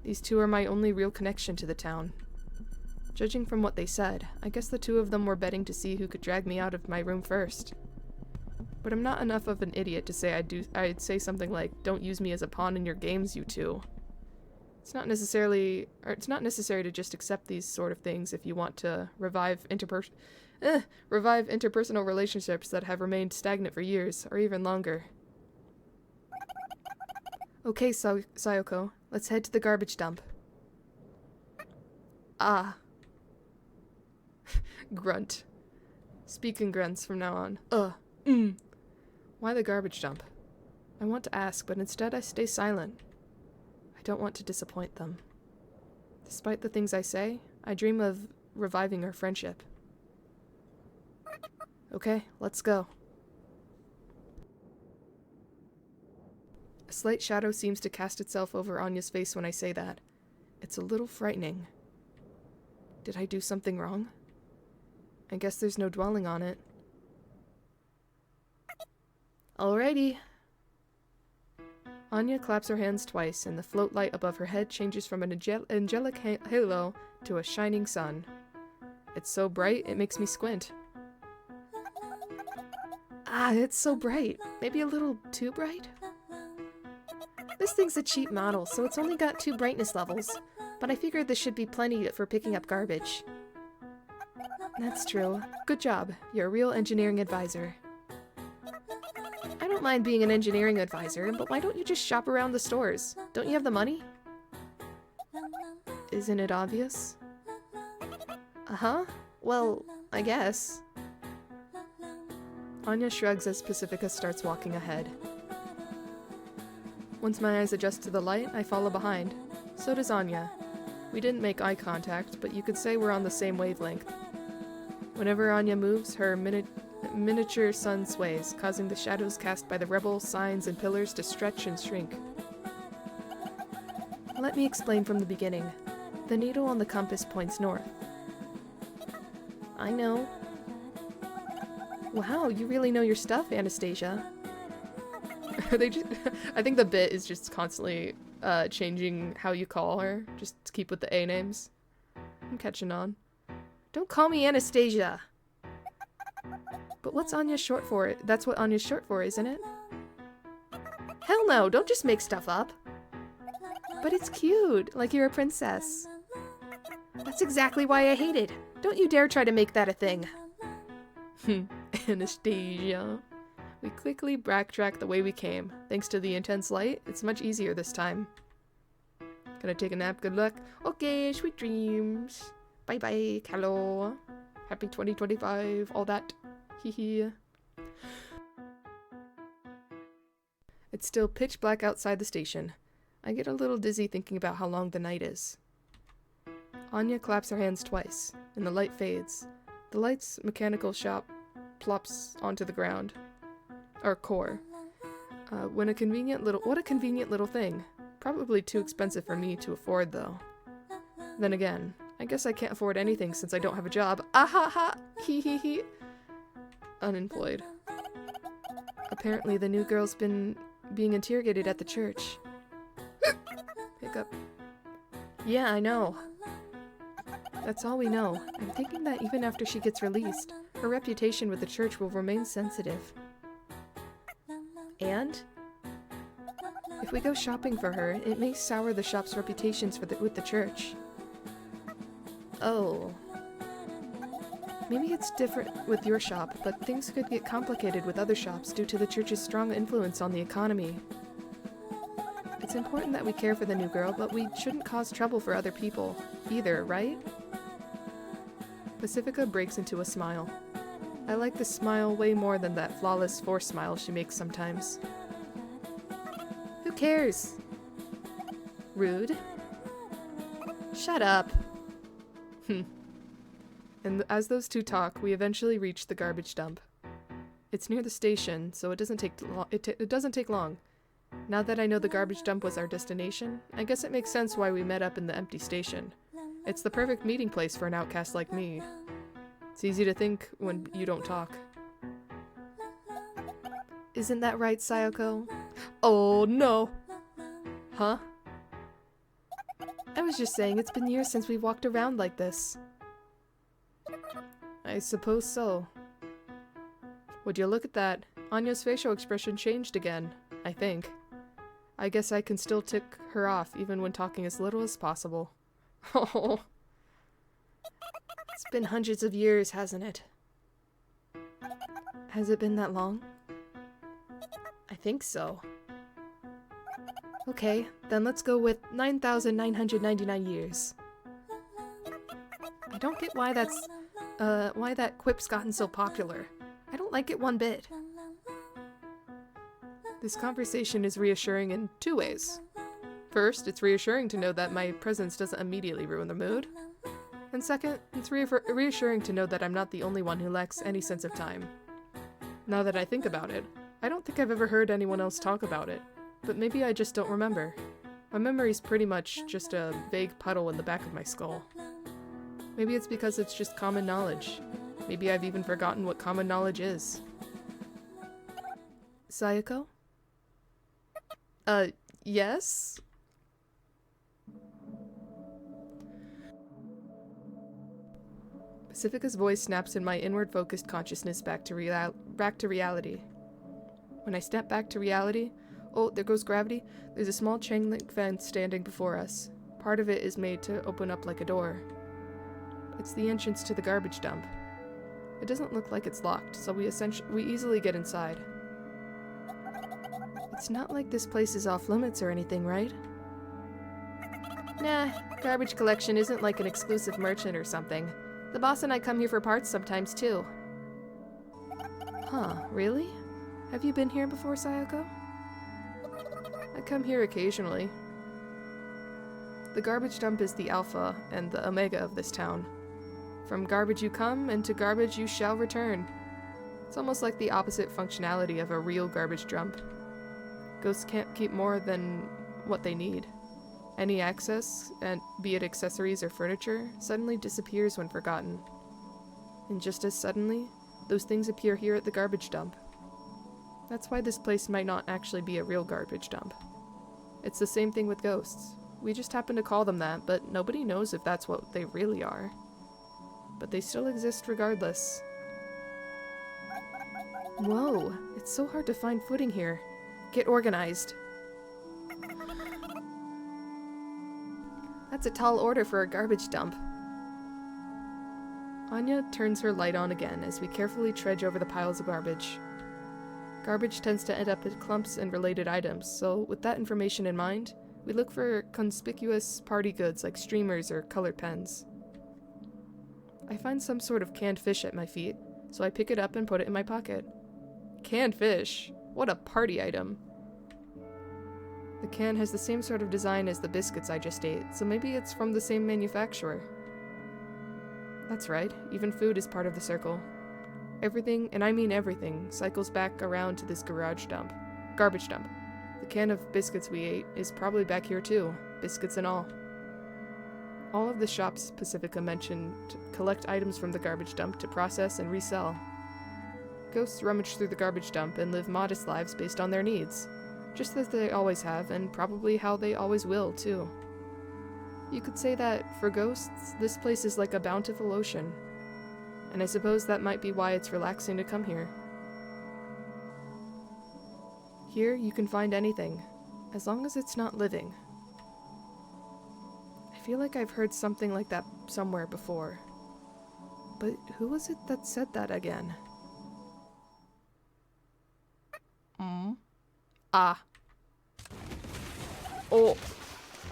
These two are my only real connection to the town. Judging from what they said, I guess the two of them were betting to see who could drag me out of my room first. But I'm not enough of an idiot to say I'd say something like, "Don't use me as a pawn in your games, you two." It's not necessary to just accept these sort of things if you want to revive interpersonal relationships that have remained stagnant for years, or even longer. Okay, Sayoko, let's head to the garbage dump. Ah. Grunt. Speak in grunts from now on. Why the garbage dump? I want to ask, but instead I stay silent. I don't want to disappoint them. Despite the things I say, I dream of reviving our friendship. Okay, let's go. A slight shadow seems to cast itself over Anya's face when I say that. It's a little frightening. Did I do something wrong? I guess there's no dwelling on it. Alrighty. Anya claps her hands twice, and the float light above her head changes from an angelic halo to a shining sun. It's so bright, it makes me squint. Ah, it's so bright. Maybe a little too bright? This thing's a cheap model, so it's only got 2 brightness levels, but I figured this should be plenty for picking up garbage. That's true. Good job. You're a real engineering advisor. I don't mind being an engineering advisor, but why don't you just shop around the stores? Don't you have the money? Isn't it obvious? Uh-huh. Well, I guess. Anya shrugs as Pacifica starts walking ahead. Once my eyes adjust to the light, I follow behind. So does Anya. We didn't make eye contact, but you could say we're on the same wavelength. Whenever Anya moves, her miniature sun sways, causing the shadows cast by the rebel signs and pillars to stretch and shrink. Let me explain from the beginning. The needle on the compass points north. I know. Wow, you really know your stuff, Anastasia. I think the bit is just constantly changing how you call her, just to keep with the A names. I'm catching on. Don't call me Anastasia! But what's Anya short for? That's what Anya's short for, isn't it? Hell no, don't just make stuff up. But it's cute, like you're a princess. That's exactly why I hate it. Don't you dare try to make that a thing. Anastasia. We quickly backtrack the way we came. Thanks to the intense light, it's much easier this time. Gonna take a nap, good luck. Okay, sweet dreams. Bye bye, hello. Happy 2025, all that. Hee hee. It's still pitch black outside the station. I get a little dizzy thinking about how long the night is. Anya claps her hands twice, and the light fades. The light's mechanical shop plops onto the ground. Or core. What a convenient little thing. Probably too expensive for me to afford, though. Then again, I guess I can't afford anything since I don't have a job. Ah ha ha! Hee hee hee! Unemployed. Apparently the new girl's been being interrogated at the church. Hiccup. Yeah, I know. That's all we know. I'm thinking that even after she gets released, her reputation with the church will remain sensitive. And? If we go shopping for her, it may sour the shop's reputations with the church. Oh. Maybe it's different with your shop, but things could get complicated with other shops due to the church's strong influence on the economy. It's important that we care for the new girl, but we shouldn't cause trouble for other people, either, right? Pacifica breaks into a smile. I like this smile way more than that flawless forced smile she makes sometimes. Who cares? Rude. Shut up. And as those two talk, we eventually reach the garbage dump. It's near the station, so it doesn't take long. Now that I know the garbage dump was our destination, I guess it makes sense why we met up in the empty station. It's the perfect meeting place for an outcast like me. It's easy to think when you don't talk. Isn't that right, Sayoko? Oh, no! Huh? I was just saying it's been years since we walked around like this. I suppose so. Would you look at that? Anya's facial expression changed again, I think. I guess I can still tick her off even when talking as little as possible. Oh. It's been hundreds of years, hasn't it? Has it been that long? I think so. Okay, then let's go with 9,999 years. I don't get why that quip's gotten so popular. I don't like it one bit. This conversation is reassuring in two ways. First, it's reassuring to know that my presence doesn't immediately ruin the mood. And second, it's reassuring to know that I'm not the only one who lacks any sense of time. Now that I think about it, I don't think I've ever heard anyone else talk about it, but maybe I just don't remember. My memory's pretty much just a vague puddle in the back of my skull. Maybe it's because it's just common knowledge. Maybe I've even forgotten what common knowledge is. Sayoko? Yes? Pacifica's voice snaps in my inward-focused consciousness back to reality. When I step back to reality, oh, there goes gravity, there's a small chain-link fence standing before us. Part of it is made to open up like a door. It's the entrance to the garbage dump. It doesn't look like it's locked, so we easily get inside. It's not like this place is off limits or anything, right? Nah, garbage collection isn't like an exclusive merchant or something. The boss and I come here for parts sometimes, too. Huh, really? Have you been here before, Sayoko? I come here occasionally. The garbage dump is the alpha and the omega of this town. From garbage you come, and to garbage you shall return. It's almost like the opposite functionality of a real garbage dump. Ghosts can't keep more than what they need. Any access, and be it accessories or furniture, suddenly disappears when forgotten. And just as suddenly, those things appear here at the garbage dump. That's why this place might not actually be a real garbage dump. It's the same thing with ghosts. We just happen to call them that, but nobody knows if that's what they really are. But they still exist regardless. Whoa, it's so hard to find footing here. Get organized. That's a tall order for a garbage dump. Anya turns her light on again as we carefully trudge over the piles of garbage. Garbage tends to end up in clumps and related items, so with that information in mind, We look for conspicuous party goods like streamers or colored pens. I find some sort of canned fish at my feet, so I pick it up and put it in my pocket. Canned fish? What a party item. The can has the same sort of design as the biscuits I just ate, so maybe it's from the same manufacturer. That's right, even food is part of the circle. Everything, and I mean everything, cycles back around to this garbage dump. The can of biscuits we ate is probably back here too, biscuits and all. All of the shops Pacifica mentioned collect items from the garbage dump to process and resell. Ghosts rummage through the garbage dump and live modest lives based on their needs, just as they always have, and probably how they always will, too. You could say that, for ghosts, this place is like a bountiful ocean, and I suppose that might be why it's relaxing to come here. Here, you can find anything, as long as it's not living. I feel like I've heard something like that somewhere before. But who was it that said that again? Ah. Oh.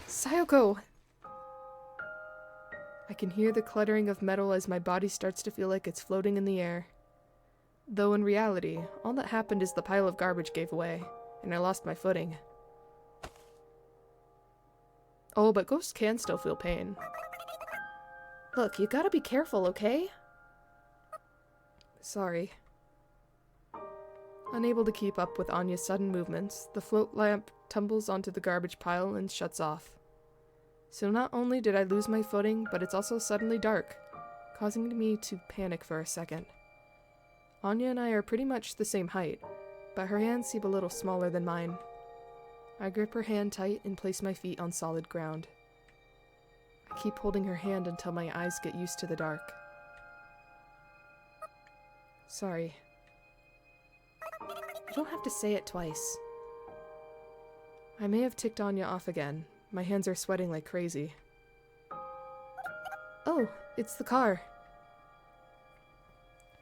Sayoko! I can hear the cluttering of metal as my body starts to feel like it's floating in the air. Though in reality, all that happened is the pile of garbage gave way, and I lost my footing. Oh, but ghosts can still feel pain. Look, you gotta be careful, okay? Sorry. Unable to keep up with Anya's sudden movements, the float lamp tumbles onto the garbage pile and shuts off. So not only did I lose my footing, but it's also suddenly dark, causing me to panic for a second. Anya and I are pretty much the same height, but her hands seem a little smaller than mine. I grip her hand tight and place my feet on solid ground. I keep holding her hand until my eyes get used to the dark. Sorry. You don't have to say it twice. I may have ticked Anya off again. My hands are sweating like crazy. Oh, it's the car.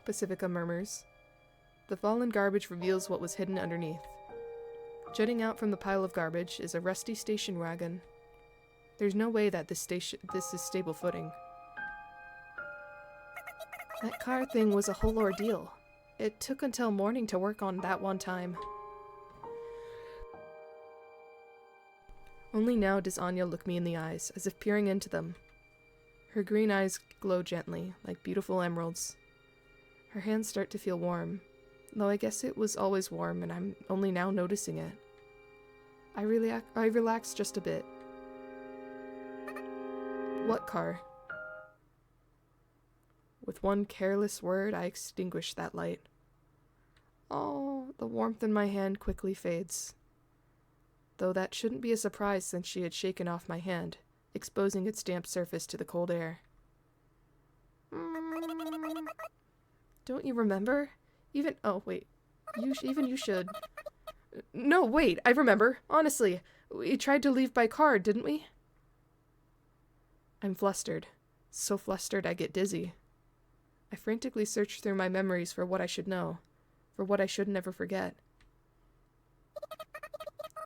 Pacifica murmurs. The fallen garbage reveals what was hidden underneath. Jutting out from the pile of garbage is a rusty station wagon. There's no way that this is stable footing. That car thing was a whole ordeal. It took until morning to work on that one time. Only now does Anya look me in the eyes, as if peering into them. Her green eyes glow gently, like beautiful emeralds. Her hands start to feel warm, though I guess it was always warm and I'm only now noticing it. I relax just a bit. What car? With one careless word, I extinguish that light. Oh, the warmth in my hand quickly fades. Though that shouldn't be a surprise since she had shaken off my hand, exposing its damp surface to the cold air. Don't you remember? Even you should. No, wait, I remember. Honestly, we tried to leave by car, didn't we? I'm flustered. So flustered I get dizzy. I frantically search through my memories for what I should know, for what I should never forget.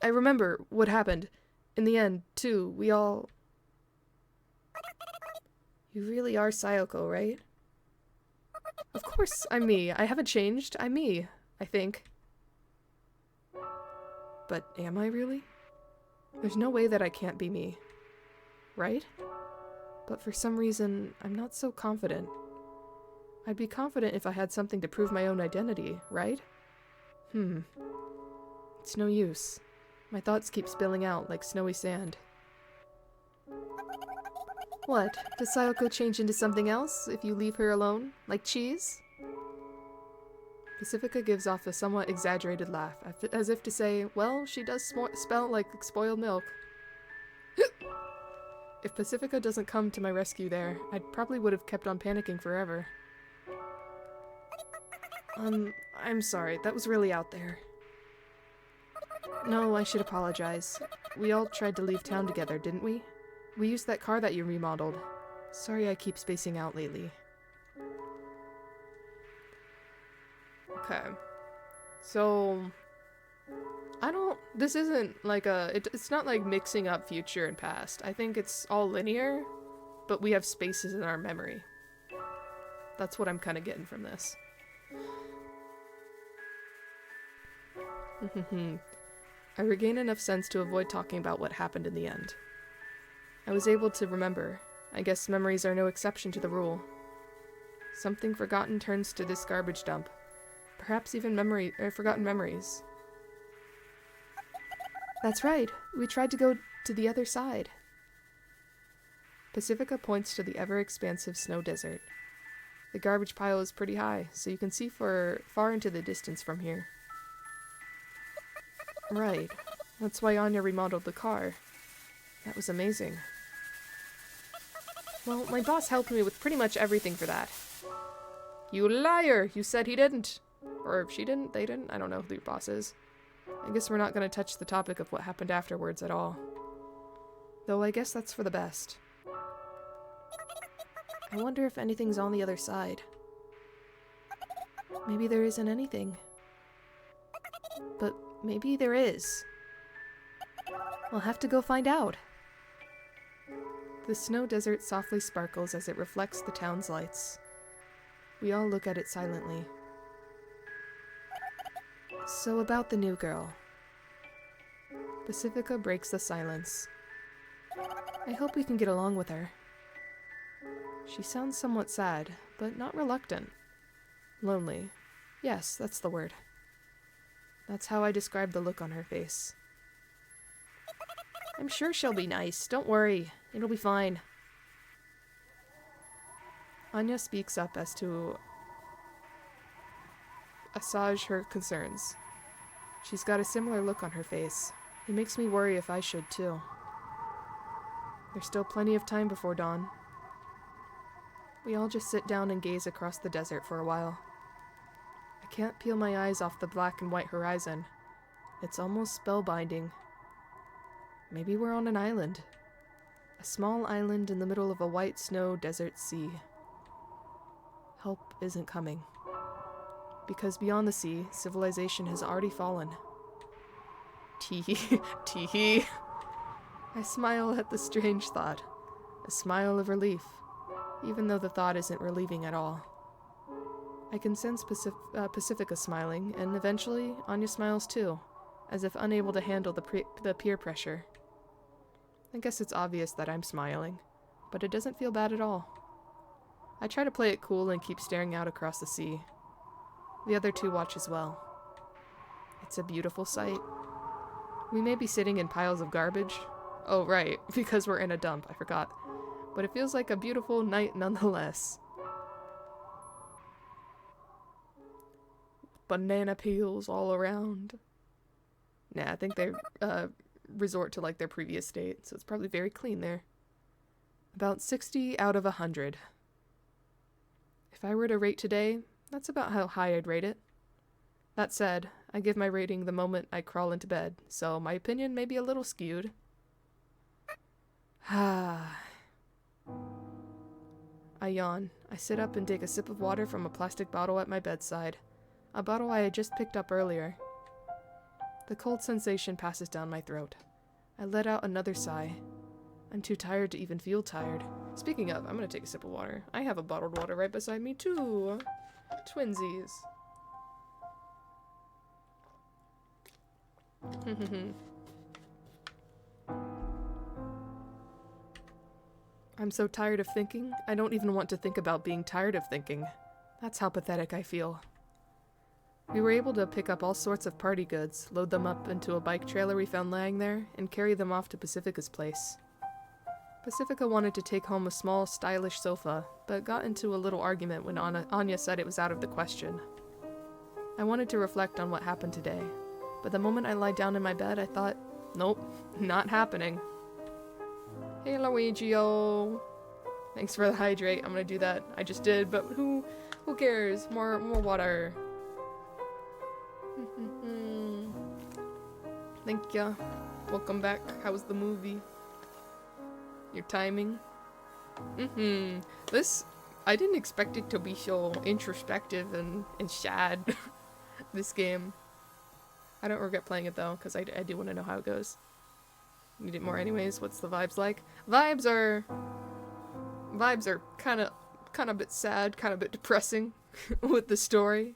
I remember what happened. In the end, too, we all... You really are Sayoko, right? Of course, I'm me. I haven't changed. I'm me, I think. But am I really? There's no way that I can't be me. Right? But for some reason, I'm not so confident. I'd be confident if I had something to prove my own identity, right? It's no use. My thoughts keep spilling out like snowy sand. What? Does Sayoko change into something else if you leave her alone? Like cheese? Pacifica gives off a somewhat exaggerated laugh, as if to say, well, she does smell like spoiled milk. If Pacifica doesn't come to my rescue there, I probably would have kept on panicking forever. I'm sorry, that was really out there. No, I should apologize. We all tried to leave town together, didn't we? We used that car that you remodeled. Sorry I keep spacing out lately. Okay. So, This isn't like it's not like mixing up future and past. I think it's all linear, but we have spaces in our memory. That's what I'm kind of getting from this. I regained enough sense to avoid talking about what happened in the end. I was able to remember. I guess memories are no exception to the rule. Something forgotten turns to this garbage dump. Perhaps even forgotten memories. That's right. We tried to go to the other side. Pacifica points to the ever-expansive snow desert. The garbage pile is pretty high, so you can see far into the distance from here. Right. That's why Anya remodeled the car. That was amazing. Well, my boss helped me with pretty much everything for that. You liar! You said he didn't. Or if she didn't, they didn't. I don't know who your boss is. I guess we're not going to touch the topic of what happened afterwards at all. Though I guess that's for the best. I wonder if anything's on the other side. Maybe there isn't anything. But maybe there is. We'll have to go find out. The snow desert softly sparkles as it reflects the town's lights. We all look at it silently. So about the new girl. Pacifica breaks the silence. I hope we can get along with her. She sounds somewhat sad, but not reluctant. Lonely. Yes, that's the word. That's how I describe the look on her face. I'm sure she'll be nice. Don't worry. It'll be fine. Anya speaks up as to assuage her concerns. She's got a similar look on her face. It makes me worry if I should too. There's still plenty of time before dawn. We all just sit down and gaze across the desert for a while. I can't peel my eyes off the black and white horizon. It's almost spellbinding. Maybe we're on an island. A small island in the middle of a white snow desert sea. Help isn't coming. Because beyond the sea, civilization has already fallen. Tee-hee, tee-hee. I smile at the strange thought. A smile of relief, even though the thought isn't relieving at all. I can sense Pacifica smiling, and eventually Anya smiles too, as if unable to handle the peer pressure. I guess it's obvious that I'm smiling, but it doesn't feel bad at all. I try to play it cool and keep staring out across the sea. The other two watch as well. It's a beautiful sight. We may be sitting in piles of garbage. Oh, right, because we're in a dump, I forgot. But it feels like a beautiful night nonetheless. Banana peels all around. Nah, I think they resort to like their previous state, so it's probably very clean there. About 60 out of 100. If I were to rate today, that's about how high I'd rate it. That said, I give my rating the moment I crawl into bed, so my opinion may be a little skewed. I yawn. I sit up and take a sip of water from a plastic bottle at my bedside. A bottle I had just picked up earlier. The cold sensation passes down my throat. I let out another sigh. I'm too tired to even feel tired. Speaking of, I'm gonna take a sip of water. I have a bottled water right beside me too. Twinsies. I'm so tired of thinking, I don't even want to think about being tired of thinking. That's how pathetic I feel. We were able to pick up all sorts of party goods, load them up into a bike trailer we found laying there, and carry them off to Pacifica's place. Pacifica wanted to take home a small, stylish sofa, but got into a little argument when Anya said it was out of the question. I wanted to reflect on what happened today, but the moment I lied down in my bed, I thought, nope, not happening. Hey, Luigio! Thanks for the hydrate. I'm gonna do that. I just did, but who cares? More water. Thank ya. Welcome back. How was the movie? Your timing? This, I didn't expect it to be so introspective and sad, this game. I don't regret playing it though, because I do want to know how it goes. Need it more anyways. What's the vibes like? Vibes are kind of a bit sad, kind of a bit depressing with the story,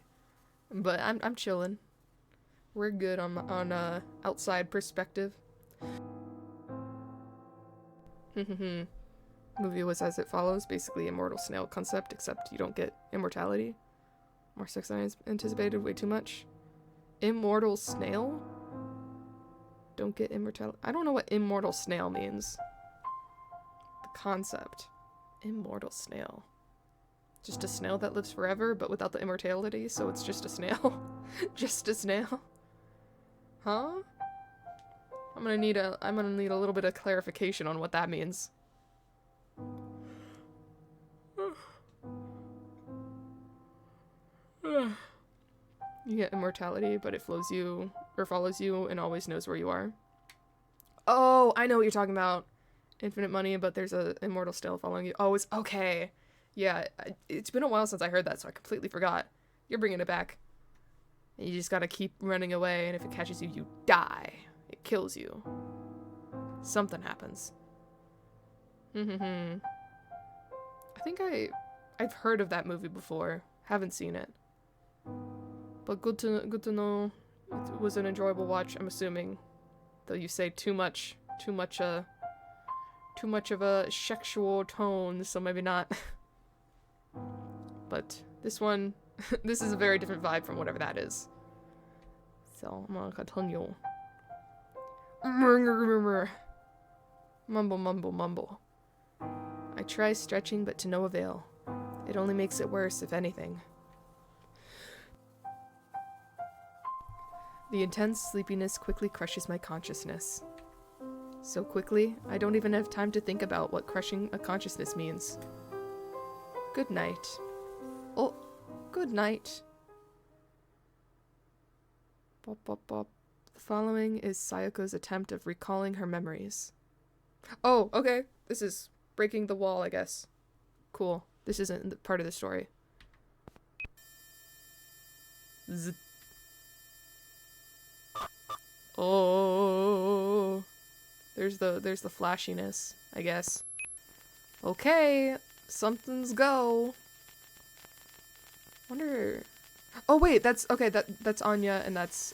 but I'm chilling. We're good on outside perspective. Movie was as it follows, basically immortal snail concept, except you don't get immortality. More sex than I anticipated, way too much. Immortal snail? Don't get immortality. I don't know what immortal snail means. The concept. Immortal snail. Just a snail that lives forever, but without the immortality, so it's just a snail. Just a snail. Huh? I'm gonna need a little bit of clarification on what that means. You get immortality, but it follows you and always knows where you are. Oh, I know what you're talking about. Infinite money, but there's a immortal snail following you. Oh, it's okay. Yeah, it's been a while since I heard that, so I completely forgot. You're bringing it back. And you just gotta keep running away, and if it catches you, you die. It kills you. Something happens. I think I've heard of that movie before. Haven't seen it. But good to know. It was an enjoyable watch, I'm assuming. Though you say too much of a sexual tone, so maybe not. But this one, this is a very different vibe from whatever that is. So I'm gonna continue. Mumble, mumble, mumble. I try stretching, but to no avail. It only makes it worse, if anything. The intense sleepiness quickly crushes my consciousness. So quickly, I don't even have time to think about what crushing a consciousness means. Good night. Oh, good night. Bop, bop, bop. The following is Sayoko's attempt of recalling her memories. Oh, okay. This is breaking the wall, I guess. Cool. This isn't part of the story. Zzz. Oh, there's the flashiness, I guess. Okay, something's go. Wonder. Oh wait, that's okay. That's Anya and that's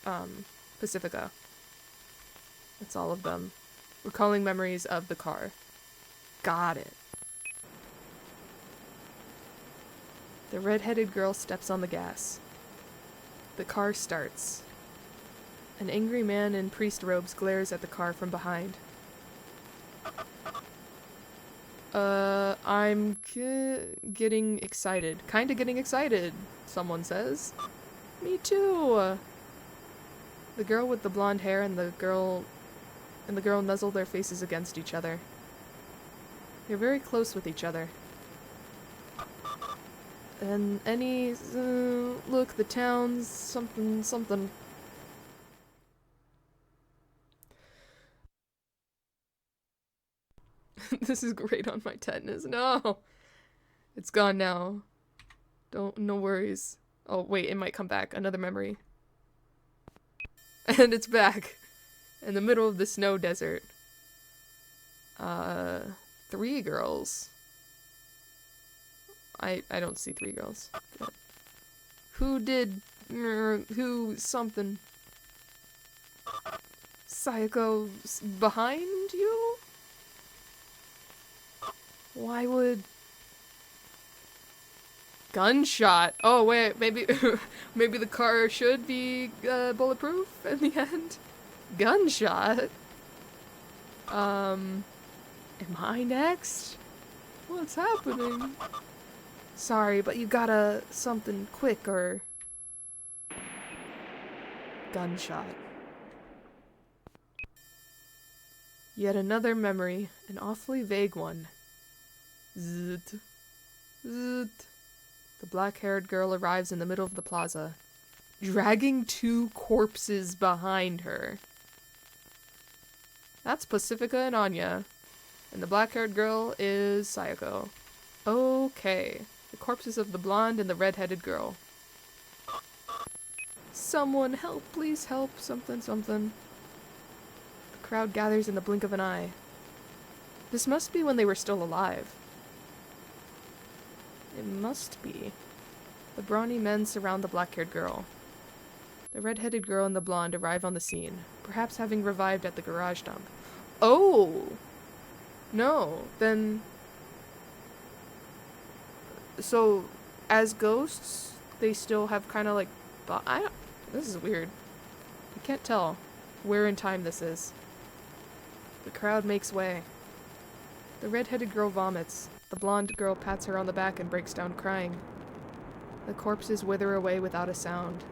Pacifica. That's all of them. Recalling memories of the car. Got it. The red-headed girl steps on the gas. The car starts. An angry man in priest robes glares at the car from behind. I'm getting excited. Kinda getting excited, someone says. Me too! The girl with the blonde hair and the girl nuzzle their faces against each other. They're very close with each other. And look, the town's something. This is great on my tetanus. No! It's gone now. No worries. Oh, wait, it might come back. Another memory. And it's back. In the middle of the snow desert. 3 girls. I don't see 3 girls. But who something? Sayoko's behind you? Why would... Gunshot! Oh wait, maybe maybe the car should be bulletproof in the end? Gunshot? Am I next? What's happening? Sorry, but you gotta something quick or... Gunshot. Yet another memory, an awfully vague one. Zzzt. Zzzt. The black-haired girl arrives in the middle of the plaza, dragging 2 corpses behind her. That's Pacifica and Anya. And the black-haired girl is Sayako. Okay. The corpses of the blonde and the red-headed girl. Someone help, please help, something, something. The crowd gathers in the blink of an eye. This must be when they were still alive. It must be. The brawny men surround the black-haired girl. The red-headed girl and the blonde arrive on the scene, perhaps having revived at the garage dump. Oh! No, then... So, as ghosts, they still have kind of like... This is weird. I can't tell where in time this is. The crowd makes way. The red-headed girl vomits. The blonde girl pats her on the back and breaks down crying. The corpses wither away without a sound.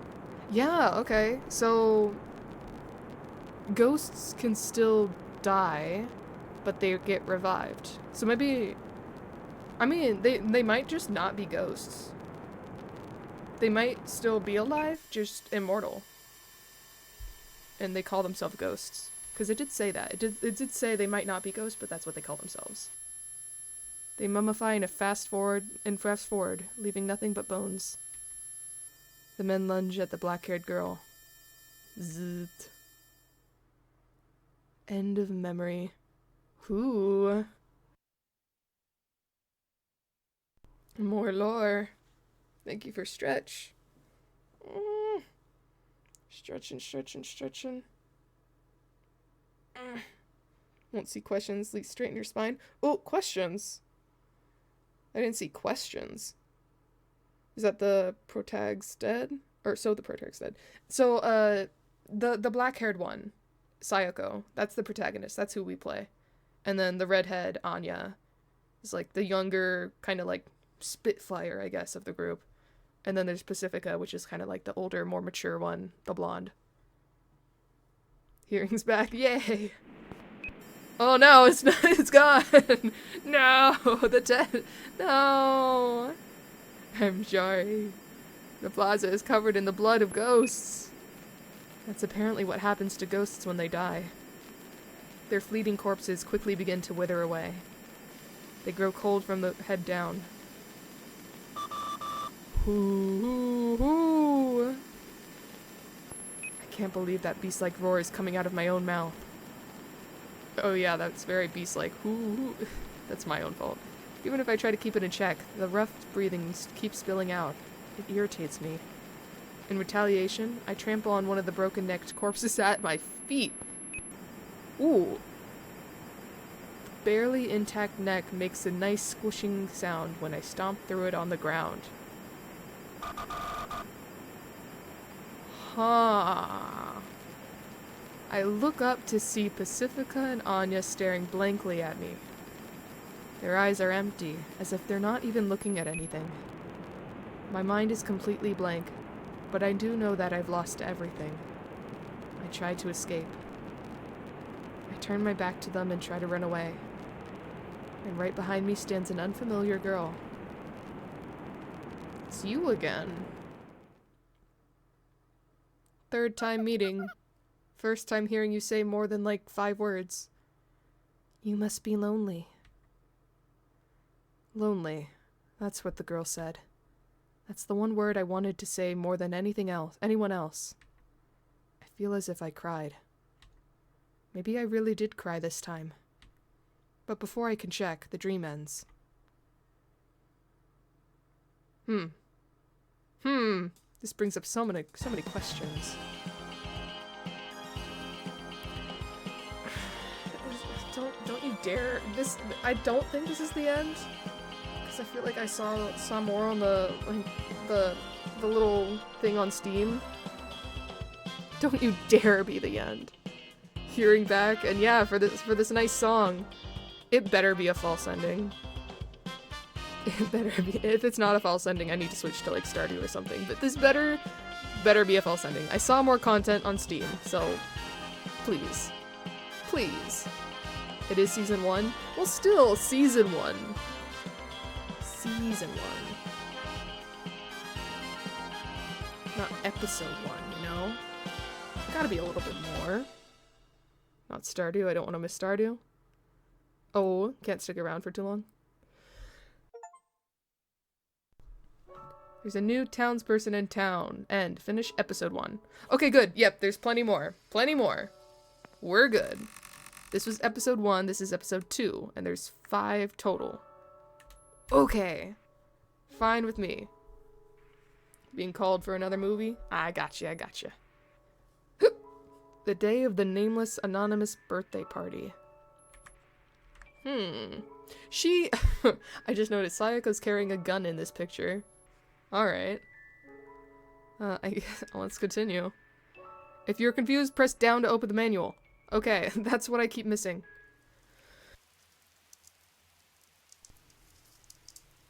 Yeah, okay. So ghosts can still die, but they get revived. So maybe, I mean, they might just not be ghosts. They might still be alive, just immortal. And they call themselves ghosts. Because it did say that. It did say they might not be ghosts, but that's what they call themselves. They mummify and fast forward, leaving nothing but bones. The men lunge at the black-haired girl. Zzzt. End of memory. Ooh. More lore. Thank you for stretch. Stretching, stretching, stretching. Won't see questions. Lead straighten your spine. Oh, questions. I didn't see questions. Is that the protag's dead? Or so the protag's dead. So, the black-haired one, Sayako, that's the protagonist. That's who we play. And then the redhead, Anya, is like the younger, kind of like Spitfire, I guess, of the group. And then there's Pacifica, which is kind of like the older, more mature one, the blonde. Hearing's back. Yay! Oh no, it's not, it's gone! No! No! I'm sorry. The plaza is covered in the blood of ghosts. That's apparently what happens to ghosts when they die. Their fleeting corpses quickly begin to wither away. They grow cold from the head down. I can't believe that beast-like roar is coming out of my own mouth. Oh yeah, that's very beast-like. That's my own fault. Even if I try to keep it in check, the rough breathing keeps spilling out. It irritates me. In retaliation, I trample on one of the broken-necked corpses at my feet. Ooh. The barely intact neck makes a nice squishing sound when I stomp through it on the ground. Huh. I look up to see Pacifica and Anya staring blankly at me. Their eyes are empty, as if they're not even looking at anything. My mind is completely blank, but I do know that I've lost everything. I try to escape. I turn my back to them and try to run away. And right behind me stands an unfamiliar girl. It's you again. Third time meeting. First time hearing you say more than like 5 words. You must be lonely. Lonely. That's what the girl said. That's the one word I wanted to say more than anyone else. I feel as if I cried. Maybe I really did cry this time. But before I can check, the dream ends. This brings up so many questions. Don't you dare. I don't think this is the end. Because I feel like I saw more on the little thing on Steam. Don't you dare be the end. Hearing back, and yeah, for this nice song, it better be a false ending. It better be. If it's not a false ending, I need to switch to like Stardew or something. But this better be a false ending. I saw more content on Steam, so please. It is season 1. Well, still season 1. Season 1. Not episode 1, you know? Gotta be a little bit more. Not Stardew. I don't want to miss Stardew. Oh, can't stick around for too long. There's a new townsperson in town. End. Finish episode 1. Okay, good. Yep, there's plenty more. Plenty more. We're good. This was episode 1. This is episode 2. And there's 5 total. Okay. Fine with me. Being called for another movie? I gotcha, I gotcha. The day of the nameless anonymous birthday party. She... I just noticed Sayako's carrying a gun in this picture. Alright. Let's continue. If you're confused, press down to open the manual. Okay, that's what I keep missing.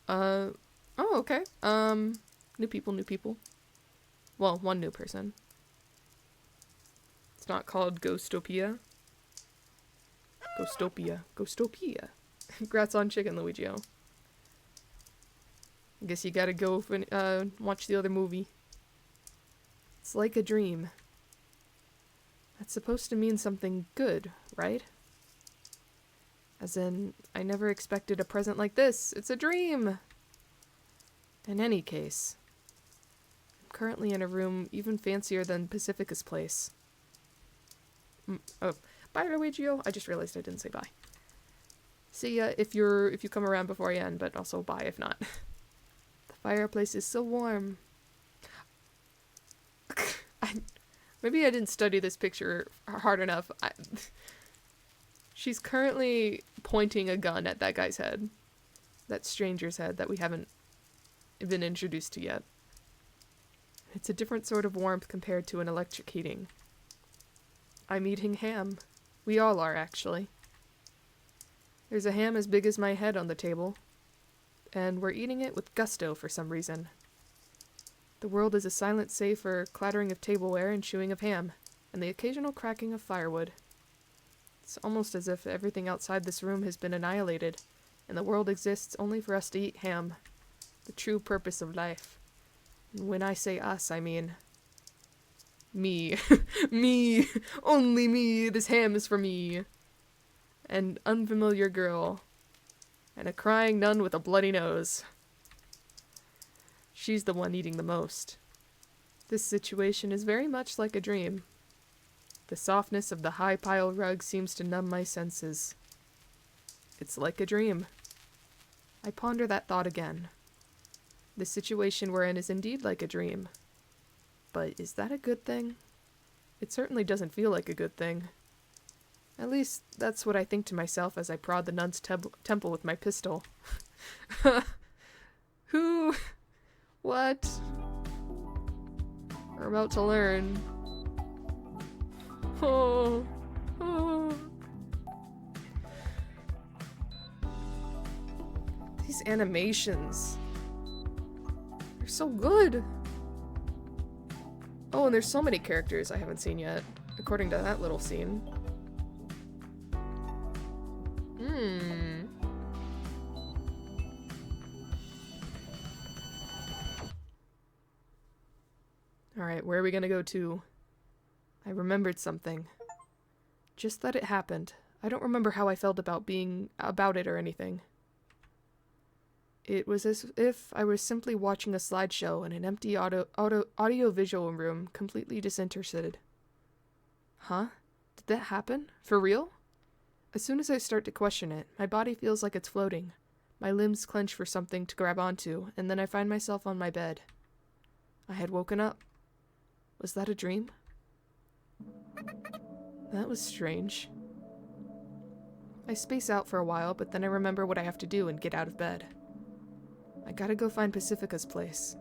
Oh, okay. New people. Well, one new person. It's not called ghostpia. Ghostpia. Congrats on chicken, Luigio. I guess you gotta go watch the other movie. It's like a dream. That's supposed to mean something good, right? As in, I never expected a present like this. It's a dream! In any case, I'm currently in a room even fancier than Pacifica's place. Oh, bye, Luigio. I just realized I didn't say bye. See ya if you come around before I end, but also bye if not. The fireplace is so warm. Maybe I didn't study this picture hard enough. She's currently pointing a gun at that guy's head. That stranger's head that we haven't been introduced to yet. It's a different sort of warmth compared to an electric heating. I'm eating ham. We all are, actually. There's a ham as big as my head on the table, and we're eating it with gusto for some reason. The world is a silent save for clattering of tableware and chewing of ham, and the occasional cracking of firewood. It's almost as if everything outside this room has been annihilated, and the world exists only for us to eat ham. The true purpose of life. And when I say us, I mean... me. Me. Only me. This ham is for me. An unfamiliar girl. And a crying nun with a bloody nose. She's the one eating the most. This situation is very much like a dream. The softness of the high pile rug seems to numb my senses. It's like a dream. I ponder that thought again. The situation we're in is indeed like a dream. But is that a good thing? It certainly doesn't feel like a good thing. At least, that's what I think to myself as I prod the nun's temple with my pistol. Who? What? We're about to learn. Oh. Oh. These animations. They're so good. Oh, and there's so many characters I haven't seen yet, according to that little scene. Alright, where are we gonna go to? I remembered something. Just that it happened. I don't remember how I felt about it or anything. It was as if I was simply watching a slideshow in an empty audio-visual room, completely disinterested. Huh? Did that happen? For real? As soon as I start to question it, my body feels like it's floating. My limbs clench for something to grab onto, and then I find myself on my bed. I had woken up. Was that a dream? That was strange. I space out for a while, but then I remember what I have to do and get out of bed. I gotta go find Pacifica's place.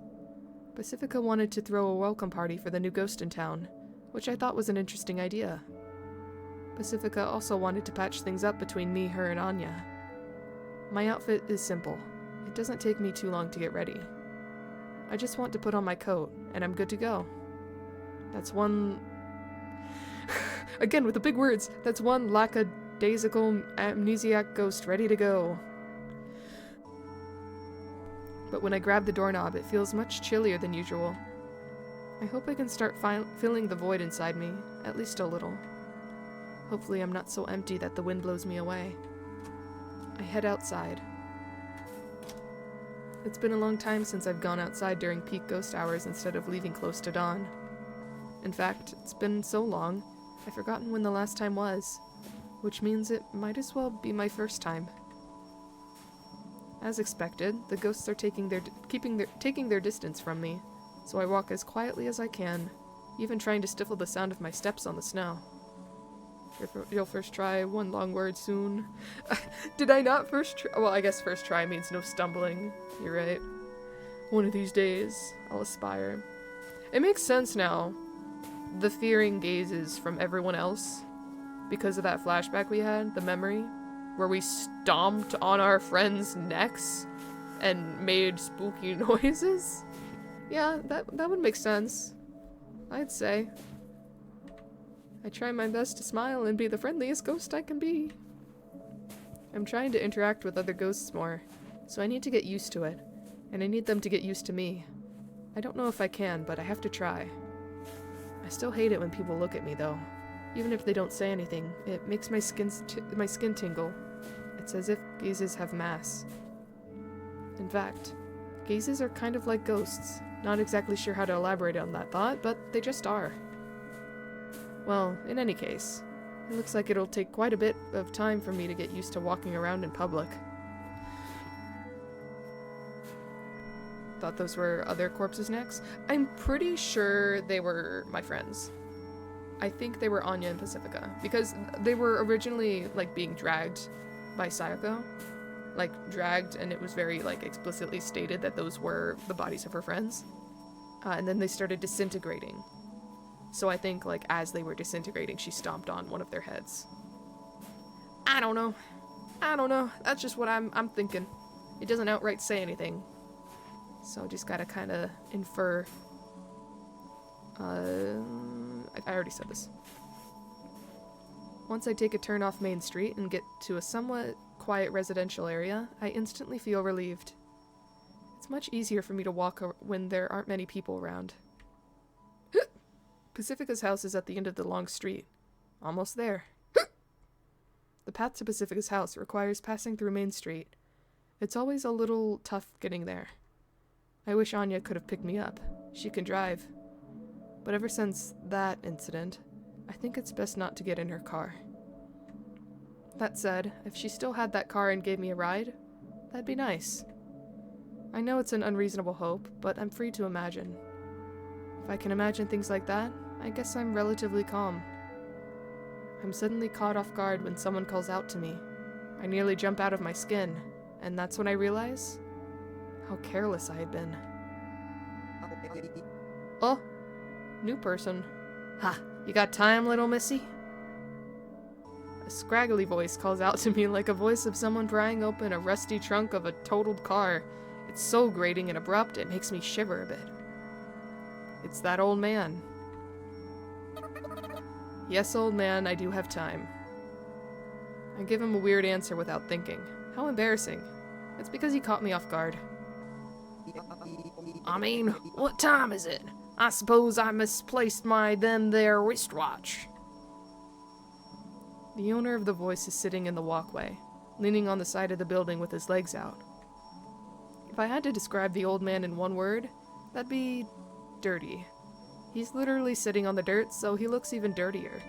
Pacifica wanted to throw a welcome party for the new ghost in town, which I thought was an interesting idea. Pacifica also wanted to patch things up between me, her, and Anya. My outfit is simple. It doesn't take me too long to get ready. I just want to put on my coat, and I'm good to go. That's one... Again, with the big words! That's one lackadaisical amnesiac ghost ready to go. But when I grab the doorknob, it feels much chillier than usual. I hope I can start filling the void inside me, at least a little. Hopefully I'm not so empty that the wind blows me away. I head outside. It's been a long time since I've gone outside during peak ghost hours instead of leaving close to dawn. In fact, it's been so long, I've forgotten when the last time was, which means it might as well be my first time. As expected, the ghosts are taking their distance from me, so I walk as quietly as I can, even trying to stifle the sound of my steps on the snow. You'll first try one long word soon. Did I not first try? Well, I guess first try means no stumbling. You're right. One of these days, I'll aspire. It makes sense now. The fearing gazes from everyone else. Because of that flashback we had, the memory, where we stomped on our friends' necks and made spooky noises. Yeah, that would make sense. I'd say. I try my best to smile and be the friendliest ghost I can be. I'm trying to interact with other ghosts more, so I need to get used to it, and I need them to get used to me. I don't know if I can, but I have to try. I still hate it when people look at me, though. Even if they don't say anything, it makes my skin tingle. It's as if gazes have mass. In fact, gazes are kind of like ghosts. Not exactly sure how to elaborate on that thought, but they just are. Well, in any case, it looks like it'll take quite a bit of time for me to get used to walking around in public. Thought those were other corpses' necks? I'm pretty sure they were my friends. I think they were Anya and Pacifica, because they were originally, like, being dragged by Sayako. Like, dragged, and it was very, like, explicitly stated that those were the bodies of her friends. And then they started disintegrating. So I think, like, as they were disintegrating, she stomped on one of their heads. I don't know. That's just what I'm thinking. It doesn't outright say anything. So just gotta kind of infer. I already said this. Once I take a turn off Main Street and get to a somewhat quiet residential area, I instantly feel relieved. It's much easier for me to walk when there aren't many people around. Pacifica's house is at the end of the long street. Almost there. The path to Pacifica's house requires passing through Main Street. It's always a little tough getting there. I wish Anya could have picked me up. She can drive. But ever since that incident, I think it's best not to get in her car. That said, if she still had that car and gave me a ride, that'd be nice. I know it's an unreasonable hope, but I'm free to imagine. If I can imagine things like that, I guess I'm relatively calm. I'm suddenly caught off guard when someone calls out to me. I nearly jump out of my skin, and that's when I realize how careless I had been. Oh, new person. Ha, you got time, little missy? A scraggly voice calls out to me like a voice of someone prying open a rusty trunk of a totaled car. It's so grating and abrupt, it makes me shiver a bit. It's that old man. Yes, old man, I do have time. I give him a weird answer without thinking. How embarrassing. It's because he caught me off guard. I mean, what time is it? I suppose I misplaced my them there wristwatch. The owner of the voice is sitting in the walkway, leaning on the side of the building with his legs out. If I had to describe the old man in one word, that'd be dirty. He's literally sitting on the dirt, so he looks even dirtier.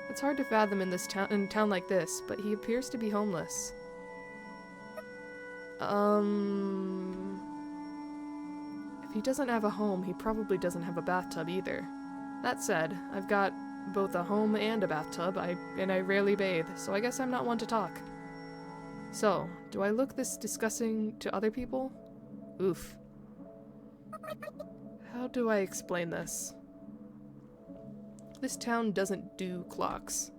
It's hard to fathom in a town like this, but he appears to be homeless. If he doesn't have a home, he probably doesn't have a bathtub either. That said, I've got both a home and a bathtub, and I rarely bathe, so I guess I'm not one to talk. So, do I look this disgusting to other people? Oof. How do I explain this? This town doesn't do clocks.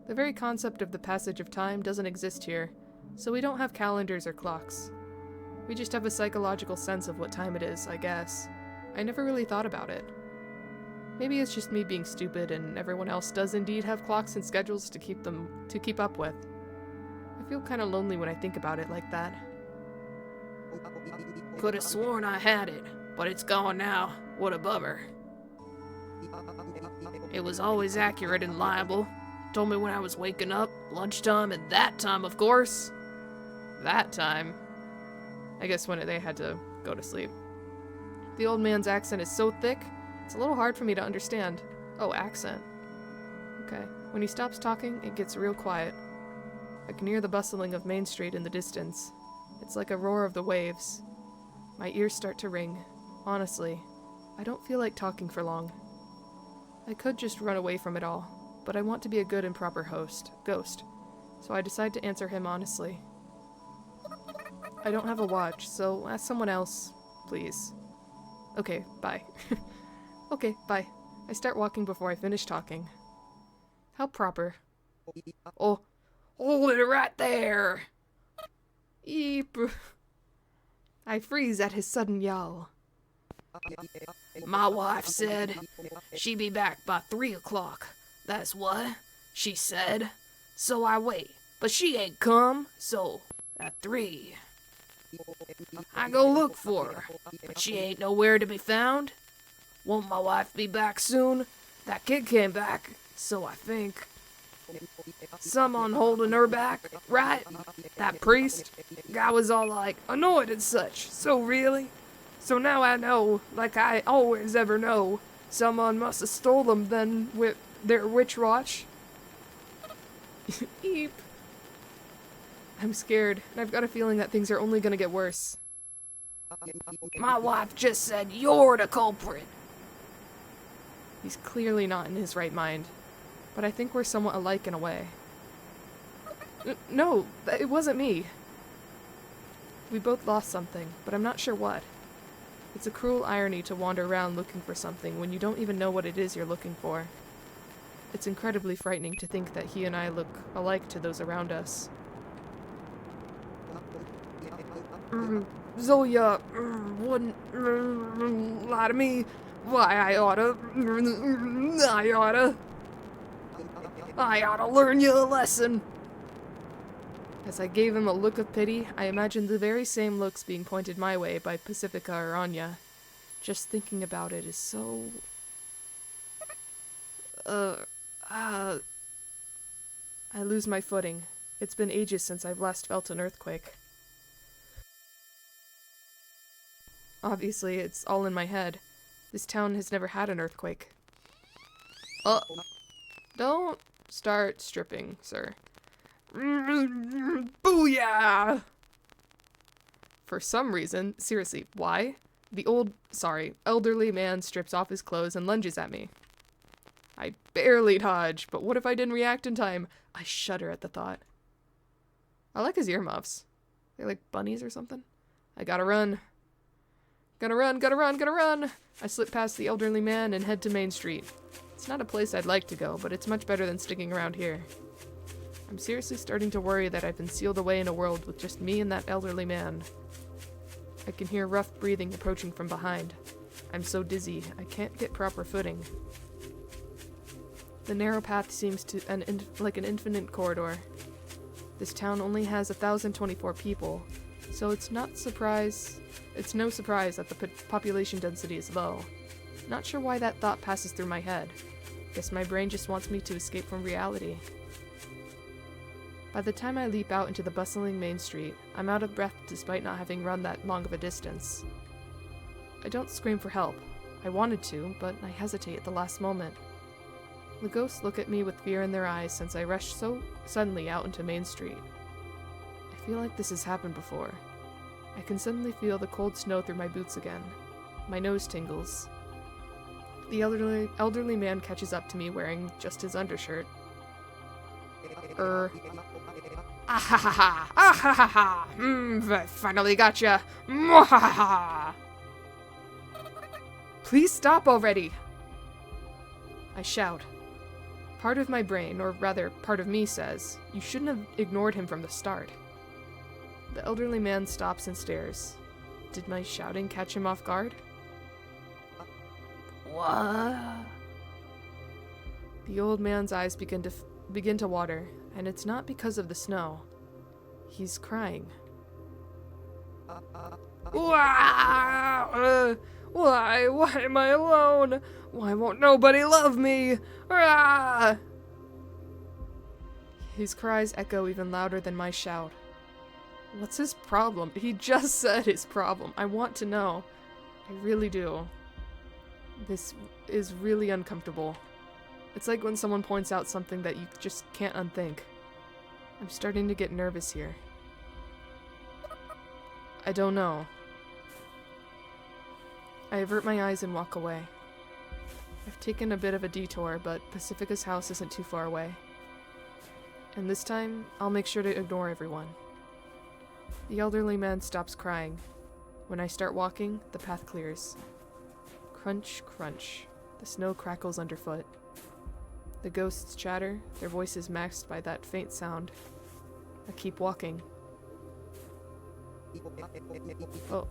The very concept of the passage of time doesn't exist here, so we don't have calendars or clocks. We just have a psychological sense of what time it is, I guess. I never really thought about it. Maybe it's just me being stupid and everyone else does indeed have clocks and schedules to keep up with. I feel kind of lonely when I think about it like that. Could have sworn I had it, but it's gone now. What a bummer. It was always accurate and reliable. Told me when I was waking up, lunchtime, and that time, of course. That time. I guess when they had to go to sleep. The old man's accent is so thick, it's a little hard for me to understand. Oh, accent. Okay. When he stops talking, it gets real quiet. I can hear the bustling of Main Street in the distance. It's like a roar of the waves. My ears start to ring. Honestly, I don't feel like talking for long. I could just run away from it all, but I want to be a good and proper ghost, so I decide to answer him honestly. I don't have a watch, so ask someone else, please. Okay, bye. Okay, bye. I start walking before I finish talking. How proper. Oh, hold it right there! Eep. I freeze at his sudden yell. My wife said she'd be back by 3 o'clock. That's what she said. So I wait, but she ain't come, so at 3. I go look for her, but she ain't nowhere to be found. Won't my wife be back soon? That kid came back, so I think. Someone holding her back, right? That priest? Guy was all like, annoyed and such, so really? So now I know, like I always ever know, someone must have stole them then with their witch watch. Eep. I'm scared, and I've got a feeling that things are only gonna get worse. My wife just said you're the culprit. He's clearly not in his right mind, but I think we're somewhat alike in a way. No, it wasn't me. We both lost something, but I'm not sure what. It's a cruel irony to wander around looking for something when you don't even know what it is you're looking for. It's incredibly frightening to think that he and I look alike to those around us. Zoya wouldn't lie to me. Why, I oughta learn you a lesson. As I gave him a look of pity, I imagined the very same looks being pointed my way by Pacifica or Anya. Just thinking about it is so... I lose my footing. It's been ages since I've last felt an earthquake. Obviously, it's all in my head. This town has never had an earthquake. Don't start stripping, sir. Booyah! For some reason, seriously, why? The elderly man strips off his clothes and lunges at me. I barely dodge, but what if I didn't react in time? I shudder at the thought. I like his earmuffs. They're like bunnies or something. I gotta run. Gotta run! I slip past the elderly man and head to Main Street. It's not a place I'd like to go, but it's much better than sticking around here. I'm seriously starting to worry that I've been sealed away in a world with just me and that elderly man. I can hear rough breathing approaching from behind. I'm so dizzy, I can't get proper footing. The narrow path seems like an infinite corridor. This town only has 1,024 people, so it's no surprise that the population density is low. Not sure why that thought passes through my head. Guess my brain just wants me to escape from reality. By the time I leap out into the bustling Main Street, I'm out of breath despite not having run that long of a distance. I don't scream for help. I wanted to, but I hesitate at the last moment. The ghosts look at me with fear in their eyes since I rushed so suddenly out into Main Street. I feel like this has happened before. I can suddenly feel the cold snow through my boots again. My nose tingles. The elderly man catches up to me wearing just his undershirt. Ah-ha-ha-ha! I finally gotcha! Mwahaha! Please stop already! I shout. Part of my brain, or rather, part of me says, you shouldn't have ignored him from the start. The elderly man stops and stares. Did my shouting catch him off guard? What? The old man's eyes begin to water, and it's not because of the snow. He's crying. Why? Why am I alone? Why won't nobody love me? Ah! His cries echo even louder than my shout. What's his problem? He just said his problem. I want to know. I really do. This is really uncomfortable. It's like when someone points out something that you just can't unthink. I'm starting to get nervous here. I don't know. I avert my eyes and walk away. I've taken a bit of a detour, but Pacifica's house isn't too far away. And this time, I'll make sure to ignore everyone. The elderly man stops crying. When I start walking, the path clears. Crunch, crunch. The snow crackles underfoot. The ghosts chatter, their voices masked by that faint sound. I keep walking. Oh,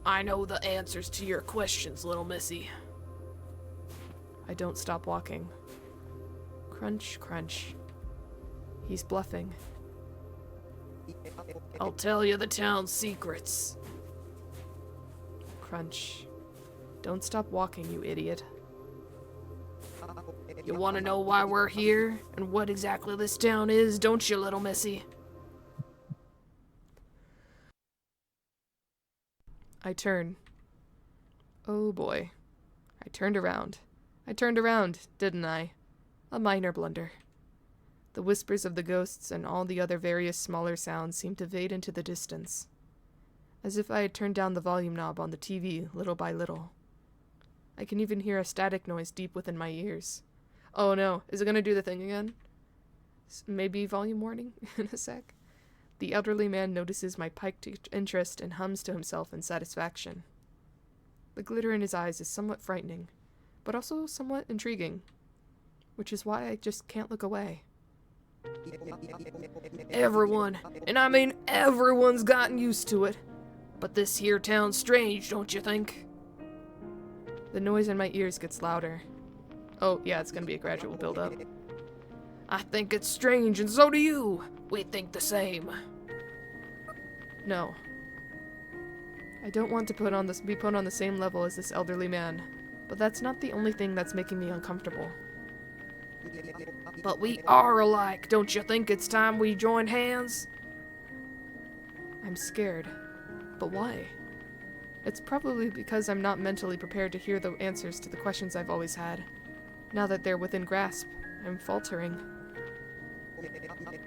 I know the answers to your questions, little missy. I don't stop walking. Crunch, crunch. He's bluffing. I'll tell you the town's secrets. Crunch. Don't stop walking, you idiot. You want to know why we're here and what exactly this town is, don't you, little missy? I turn. Oh boy. I turned around. I turned around, didn't I? A minor blunder. The whispers of the ghosts and all the other various smaller sounds seemed to fade into the distance, as if I had turned down the volume knob on the TV little by little. I can even hear a static noise deep within my ears. Oh no, is it gonna do the thing again? Maybe volume warning in a sec? The elderly man notices my piqued interest and hums to himself in satisfaction. The glitter in his eyes is somewhat frightening, but also somewhat intriguing, which is why I just can't look away. Everyone, and I mean everyone's gotten used to it, but this here town's strange, don't you think? The noise in my ears gets louder. Oh, yeah, it's gonna be a gradual build-up. I think it's strange, and so do you. We think the same. No. I don't want to be put on the same level as this elderly man, but that's not the only thing that's making me uncomfortable. But we are alike, don't you think it's time we joined hands? I'm scared. But why? It's probably because I'm not mentally prepared to hear the answers to the questions I've always had. Now that they're within grasp, I'm faltering.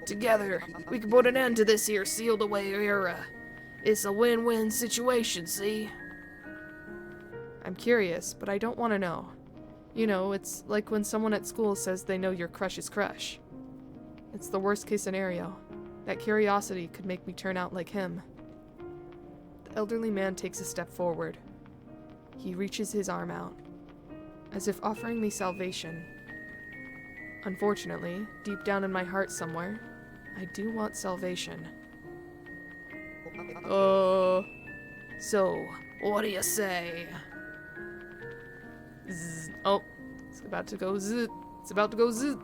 Together, we can put an end to this here sealed away era. It's a win-win situation, see? I'm curious, but I don't want to know. You know, it's like when someone at school says they know your crush's crush. It's the worst case scenario. That curiosity could make me turn out like him. The elderly man takes a step forward. He reaches his arm out, as if offering me salvation. Unfortunately, deep down in my heart somewhere, I do want salvation. So, what do you say? Zzz. Oh, it's about to go zzz. It's about to go zzz.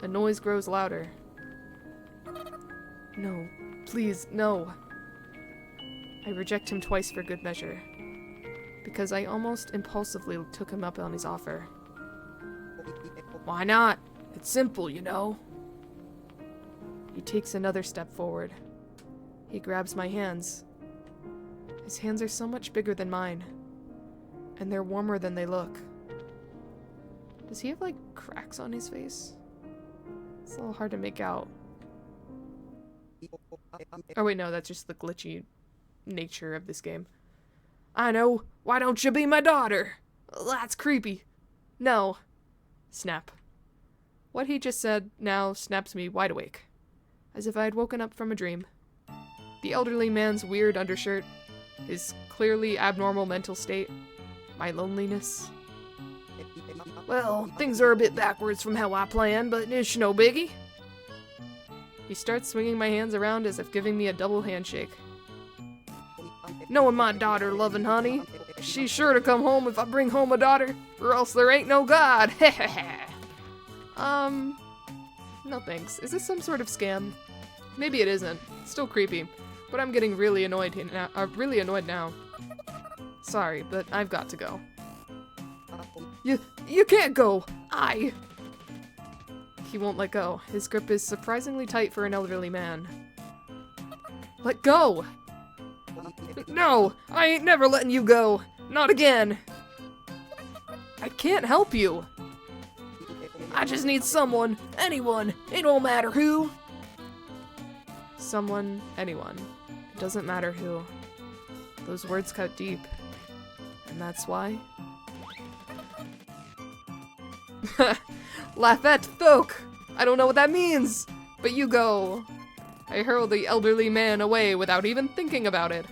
A noise grows louder. No, please, no. I reject him twice for good measure, because I almost impulsively took him up on his offer. Why not? It's simple, you know. He takes another step forward. He grabs my hands. His hands are so much bigger than mine, and they're warmer than they look. Does he have, like, cracks on his face? It's a little hard to make out. Oh wait, no, that's just the glitchy nature of this game. I know. Why don't you be my daughter? That's creepy. No. Snap. What he just said now snaps me wide awake, as if I had woken up from a dream. The elderly man's weird undershirt, his clearly abnormal mental state, my loneliness. Well, things are a bit backwards from how I planned, but it's no biggie. He starts swinging my hands around as if giving me a double handshake. Knowing my daughter loving honey, she's sure to come home if I bring home a daughter, or else there ain't no God. No thanks. Is this some sort of scam? Maybe it isn't. It's still creepy, but I'm getting really annoyed now. Sorry, but I've got to go. You can't go! He won't let go. His grip is surprisingly tight for an elderly man. Let go! No! I ain't never letting you go! Not again! I can't help you! I just need someone, anyone, it don't matter who! Someone, anyone. It doesn't matter who. Those words cut deep. And that's why? Lafette Thoque! I don't know what that means! But you go! I hurl the elderly man away without even thinking about it.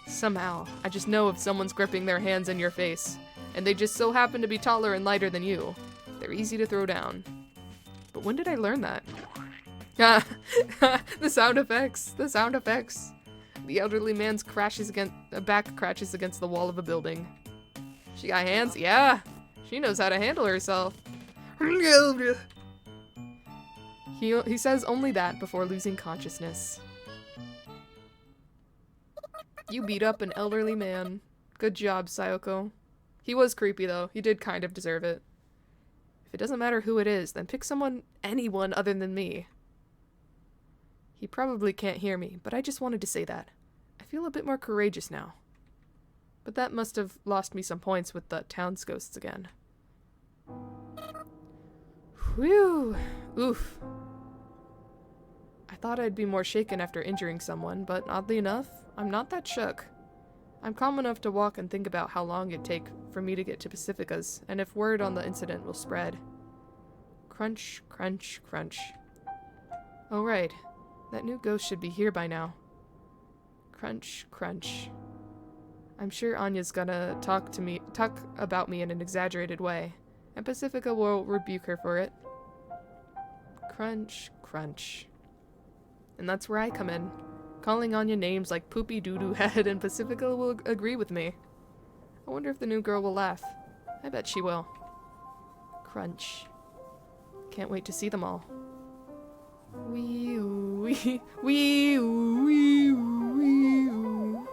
Somehow, I just know if someone's gripping their hands in your face, and they just so happen to be taller and lighter than you, they're easy to throw down. But when did I learn that? The sound effects! The sound effects! The elderly man's back crashes against the wall of a building. She got hands? Yeah! She knows how to handle herself. He says only that before losing consciousness. You beat up an elderly man. Good job, Sayoko. He was creepy, though. He did kind of deserve it. If it doesn't matter who it is, then pick anyone other than me. He probably can't hear me, but I just wanted to say that. I feel a bit more courageous now. But that must have lost me some points with the town's ghosts again. Whew. Oof. I thought I'd be more shaken after injuring someone, but oddly enough, I'm not that shook. I'm calm enough to walk and think about how long it'd take for me to get to Pacifica's, and if word on the incident will spread. Crunch, crunch, crunch. Oh right, that new ghost should be here by now. Crunch, crunch. I'm sure Anya's gonna talk about me in an exaggerated way, and Pacifica will rebuke her for it. Crunch, crunch. And that's where I come in. Calling Anya names like Poopy Doo-Doo Head, and Pacifica will agree with me. I wonder if the new girl will laugh. I bet she will. Crunch. Can't wait to see them all. Wee-oo, wee, wee-oo, wee-oo, wee-oo.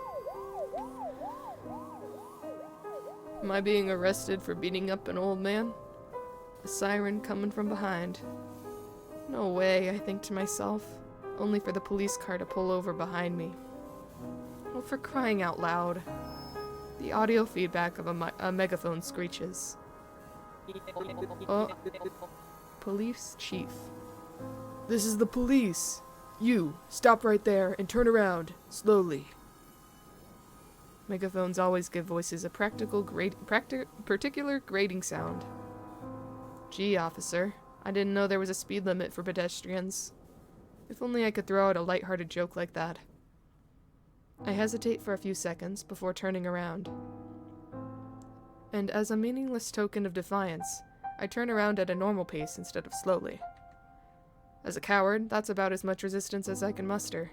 Am I being arrested for beating up an old man? A siren coming from behind. No way, I think to myself. Only for the police car to pull over behind me. Oh, for crying out loud. The audio feedback of a megaphone screeches. Oh. Police chief. This is the police. You, stop right there and turn around, slowly. Megaphones always give voices a particular grating sound. Gee, officer. I didn't know there was a speed limit for pedestrians. If only I could throw out a lighthearted joke like that. I hesitate for a few seconds before turning around. And as a meaningless token of defiance, I turn around at a normal pace instead of slowly. As a coward, that's about as much resistance as I can muster.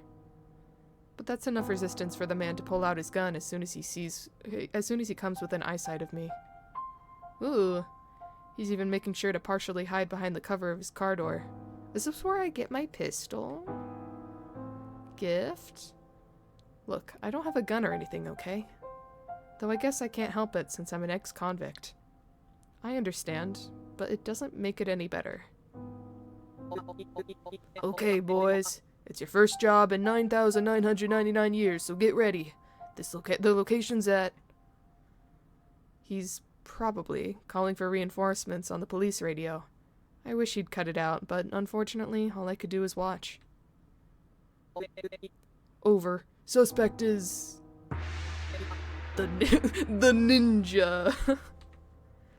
But that's enough resistance for the man to pull out his gun as soon as he comes within eyesight of me. Ooh, he's even making sure to partially hide behind the cover of his car door. Is this where I get my pistol? Gift? Look, I don't have a gun or anything, okay? Though I guess I can't help it since I'm an ex-convict. I understand, but it doesn't make it any better. Okay, boys. It's your first job in 9,999 years, so get ready. The location's at... He's probably calling for reinforcements on the police radio. I wish he'd cut it out, but unfortunately, all I could do is watch. Over. Suspect is... the ninja.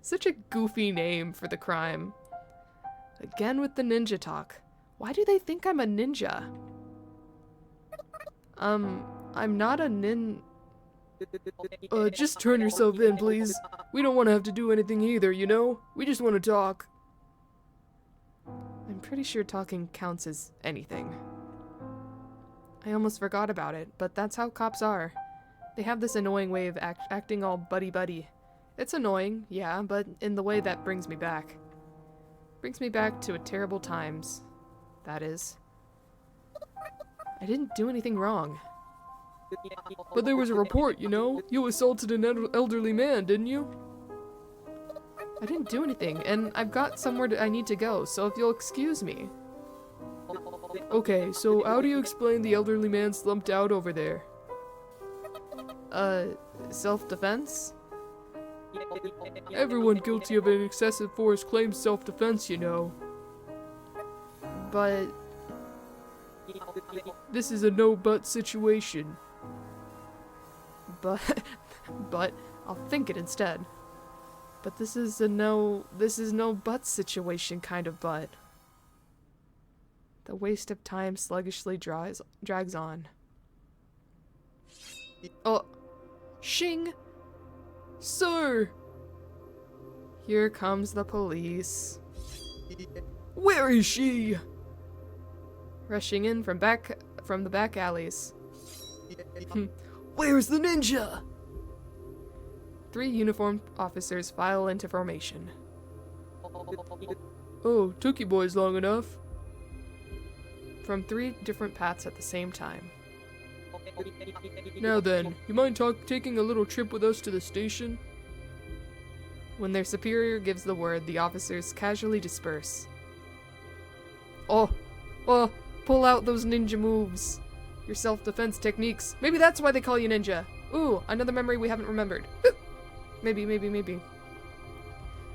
Such a goofy name for the crime. Again with the ninja talk. Why do they think I'm a ninja? I'm not a just turn yourself in, please. We don't want to have to do anything either, you know? We just want to talk. I'm pretty sure talking counts as anything. I almost forgot about it, but that's how cops are. They have this annoying way of acting all buddy-buddy. It's annoying, yeah, but in the way that brings me back. Brings me back to terrible times. That is. I didn't do anything wrong. But there was a report, you know? You assaulted an elderly man, didn't you? I didn't do anything, and I've got somewhere I need to go, so if you'll excuse me. Okay, so how do you explain the elderly man slumped out over there? Self-defense? Everyone guilty of an excessive force claims self-defense, you know. But this is a no-but situation. But I'll think it instead. But this is no but situation kind of but. The waste of time sluggishly drags on. Oh, Shing! Sir! Here comes the police. Where is she? Rushing in from the back alleys. Where's the ninja? 3 uniformed officers file into formation. Oh, took you boys long enough. From 3 different paths at the same time. Now then, you mind taking a little trip with us to the station? When their superior gives the word, the officers casually disperse. Oh, pull out those ninja moves. Your self-defense techniques. Maybe that's why they call you ninja. Ooh, another memory we haven't remembered. Maybe.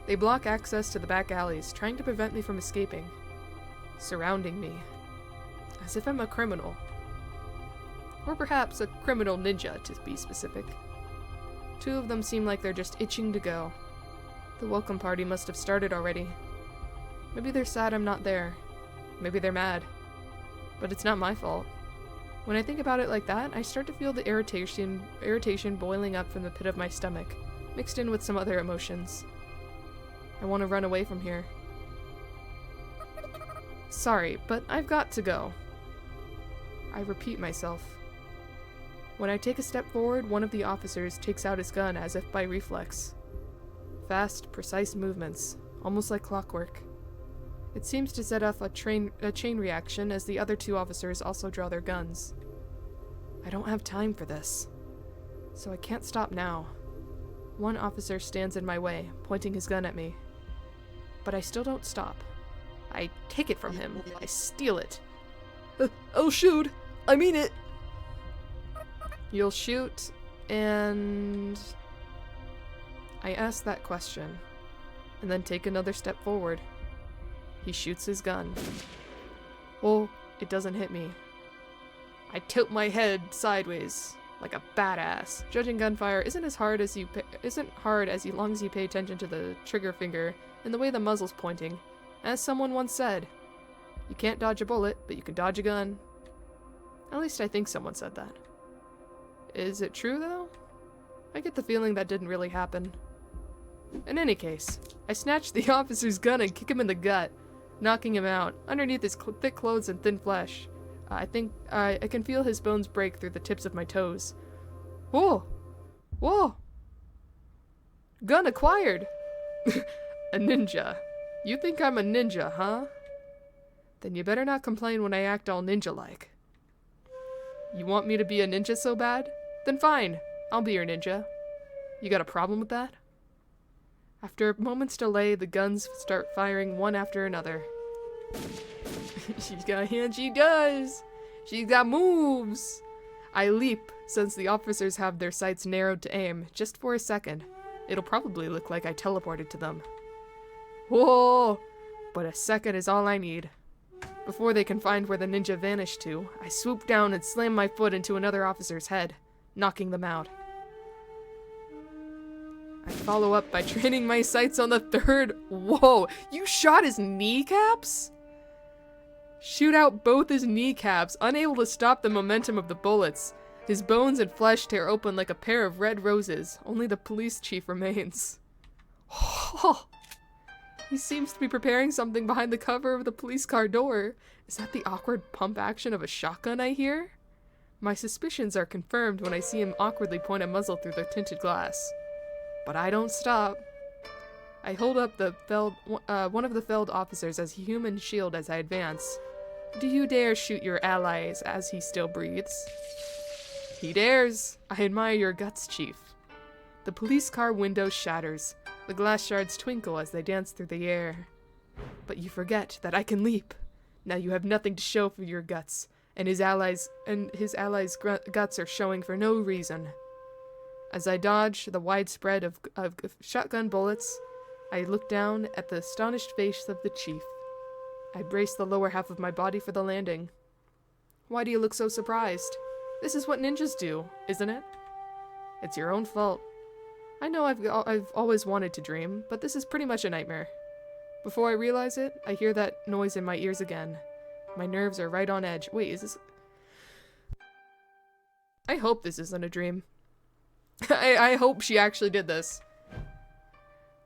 They block access to the back alleys, trying to prevent me from escaping. Surrounding me. As if I'm a criminal. Or perhaps a criminal ninja, to be specific. 2 of them seem like they're just itching to go. The welcome party must have started already. Maybe they're sad I'm not there. Maybe they're mad. But it's not my fault. When I think about it like that, I start to feel the irritation boiling up from the pit of my stomach, mixed in with some other emotions. I want to run away from here. Sorry, but I've got to go. I repeat myself. When I take a step forward, one of the officers takes out his gun as if by reflex. Fast, precise movements, almost like clockwork. It seems to set off a chain reaction as the other 2 officers also draw their guns. I don't have time for this, so I can't stop now. One officer stands in my way, pointing his gun at me. But I still don't stop. I take it from him. I steal it. I'll shoot. I mean it. You'll shoot, and I ask that question, and then take another step forward. He shoots his gun. Oh, it doesn't hit me. I tilt my head sideways, like a badass. Judging gunfire isn't hard as long as you pay attention to the trigger finger and the way the muzzle's pointing. As someone once said, you can't dodge a bullet, but you can dodge a gun. At least I think someone said that. Is it true, though? I get the feeling that didn't really happen. In any case, I snatch the officer's gun and kick him in the gut, knocking him out, underneath his thick clothes and thin flesh. I think I can feel his bones break through the tips of my toes. Whoa! Whoa! Gun acquired! A ninja. You think I'm a ninja, huh? Then you better not complain when I act all ninja-like. You want me to be a ninja so bad? Then fine, I'll be your ninja. You got a problem with that? After a moment's delay, the guns start firing one after another. She's got hands, she does! She's got moves! I leap, since the officers have their sights narrowed to aim, just for a second. It'll probably look like I teleported to them. Whoa! But a second is all I need. Before they can find where the ninja vanished to, I swoop down and slam my foot into another officer's head, knocking them out. I follow up by training my sights on the third. Whoa, you shot his kneecaps? Shoot out both his kneecaps, unable to stop the momentum of the bullets. His bones and flesh tear open like a pair of red roses. Only the police chief remains. Oh, he seems to be preparing something behind the cover of the police car door. Is that the awkward pump action of a shotgun I hear? My suspicions are confirmed when I see him awkwardly point a muzzle through the tinted glass. But I don't stop. I hold up one of the felled officers as a human shield as I advance. Do you dare shoot your allies as he still breathes? He dares. I admire your guts, Chief. The police car window shatters. The glass shards twinkle as they dance through the air. But you forget that I can leap. Now you have nothing to show for your guts, and his allies' guts are showing for no reason. As I dodge the wide spread of shotgun bullets, I look down at the astonished face of the chief. I brace the lower half of my body for the landing. Why do you look so surprised? This is what ninjas do, isn't it? It's your own fault. I know I've always wanted to dream, but this is pretty much a nightmare. Before I realize it, I hear that noise in my ears again. My nerves are right on edge. Wait, is this... I hope this isn't a dream. I hope she actually did this.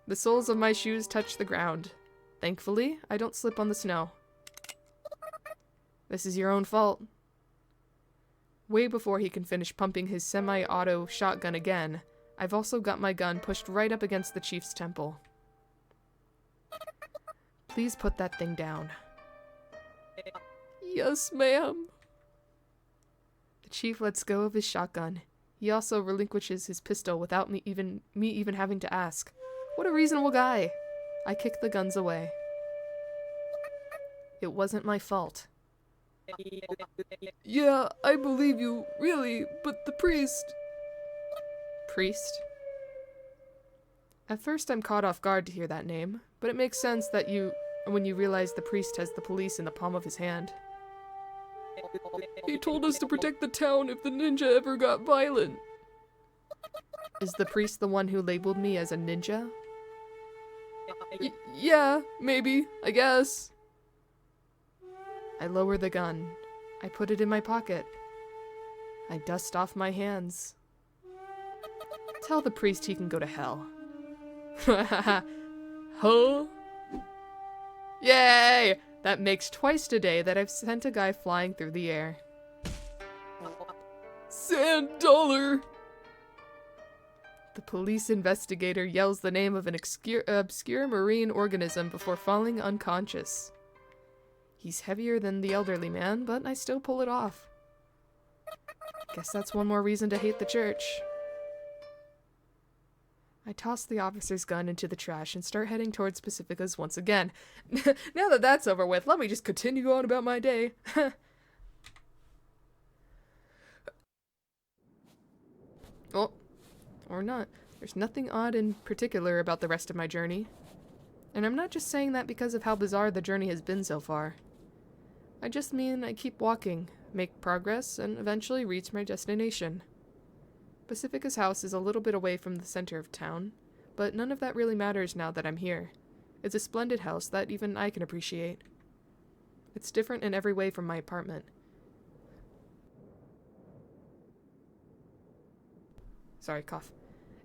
The soles of my shoes touch the ground. Thankfully, I don't slip on the snow. This is your own fault. Way before he can finish pumping his semi-auto shotgun again, I've also got my gun pushed right up against the chief's temple. Please put that thing down. Yes, ma'am. The chief lets go of his shotgun. He also relinquishes his pistol without me even having to ask. What a reasonable guy. I kick the guns away. It wasn't my fault. Yeah, I believe you, really, but the priest... Priest? At first I'm caught off guard to hear that name, but it makes sense that when you realize the priest has the police in the palm of his hand. He told us to protect the town if the ninja ever got violent. Is the priest the one who labeled me as a ninja? Yeah, maybe, I guess. I lower the gun. I put it in my pocket. I dust off my hands. Tell the priest he can go to hell. Huh? Yay! That makes twice today that I've sent a guy flying through the air. Sand dollar! The police investigator yells the name of an obscure marine organism before falling unconscious. He's heavier than the elderly man, but I still pull it off. Guess that's one more reason to hate the church. I toss the officer's gun into the trash and start heading towards Pacifica's once again. Now that that's over with, let me just continue on about my day. Oh, or not. There's nothing odd in particular about the rest of my journey. And I'm not just saying that because of how bizarre the journey has been so far. I just mean I keep walking, make progress, and eventually reach my destination. Pacifica's house is a little bit away from the center of town, but none of that really matters now that I'm here. It's a splendid house that even I can appreciate. It's different in every way from my apartment. Sorry, cough.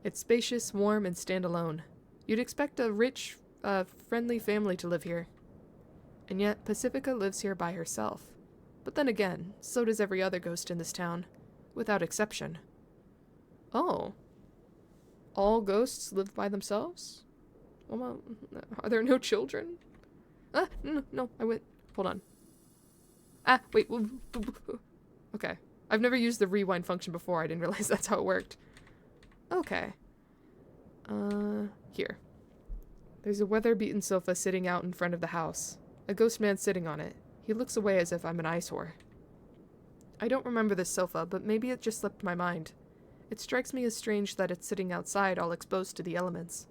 It's spacious, warm, and standalone. You'd expect a rich, friendly family to live here. And yet, Pacifica lives here by herself. But then again, so does every other ghost in this town, without exception. Oh. All ghosts live by themselves? Well, are there no children? No, I went... Hold on. Wait. Okay. I've never used the rewind function before. I didn't realize that's how it worked. Okay. Here. There's a weather-beaten sofa sitting out in front of the house. A ghost man sitting on it. He looks away as if I'm an eyesore. I don't remember this sofa, but maybe it just slipped my mind. It strikes me as strange that it's sitting outside all exposed to the elements.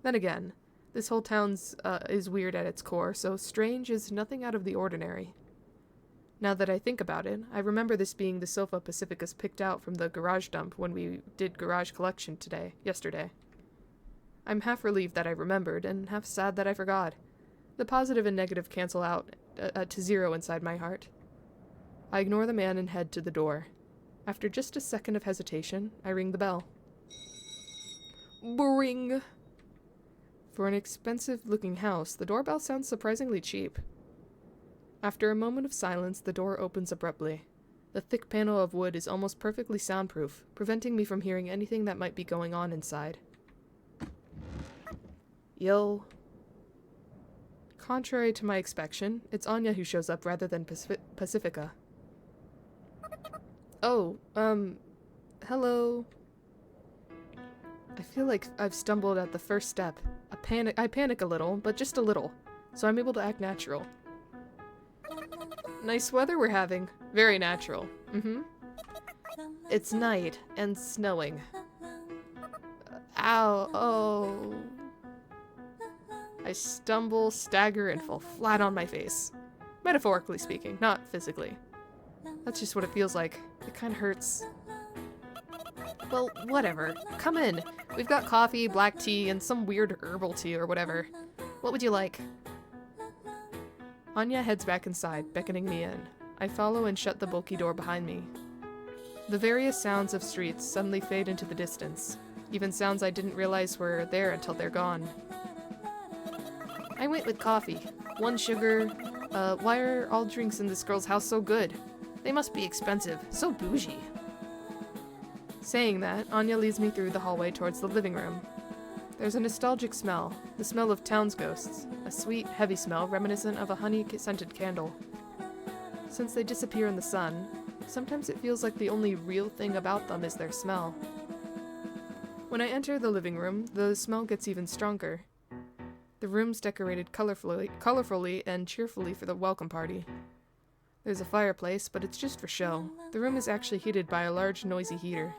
Then again, this whole town's is weird at its core, so strange is nothing out of the ordinary. Now that I think about it, I remember this being the sofa Pacifica's picked out from the garage dump when we did garage collection yesterday. I'm half relieved that I remembered, and half sad that I forgot. The positive and negative cancel out to zero inside my heart. I ignore the man and head to the door. After just a second of hesitation, I ring the bell. Bring! For an expensive-looking house, the doorbell sounds surprisingly cheap. After a moment of silence, the door opens abruptly. The thick panel of wood is almost perfectly soundproof, preventing me from hearing anything that might be going on inside. Yo. Contrary to my expectation, it's Anya who shows up rather than Pacifica. Oh, hello. I feel like I've stumbled at the first step. I panic a little, but just a little, so I'm able to act natural. Nice weather we're having. Very natural. It's night and snowing. Ow. Oh. I stumble, stagger, and fall flat on my face. Metaphorically speaking, not physically. That's just what it feels like. It kinda hurts. Well, whatever. Come in. We've got coffee, black tea, and some weird herbal tea or whatever. What would you like? Anya heads back inside, beckoning me in. I follow and shut the bulky door behind me. The various sounds of streets suddenly fade into the distance. Even sounds I didn't realize were there until they're gone. I went with coffee. 1 sugar. Why are all drinks in this girl's house so good? They must be expensive. So bougie. Saying that, Anya leads me through the hallway towards the living room. There's a nostalgic smell, the smell of town's ghosts, a sweet, heavy smell reminiscent of a honey-scented candle. Since they disappear in the sun, sometimes it feels like the only real thing about them is their smell. When I enter the living room, the smell gets even stronger. The room's decorated colorfully and cheerfully for the welcome party. There's a fireplace, but it's just for show. The room is actually heated by a large, noisy heater.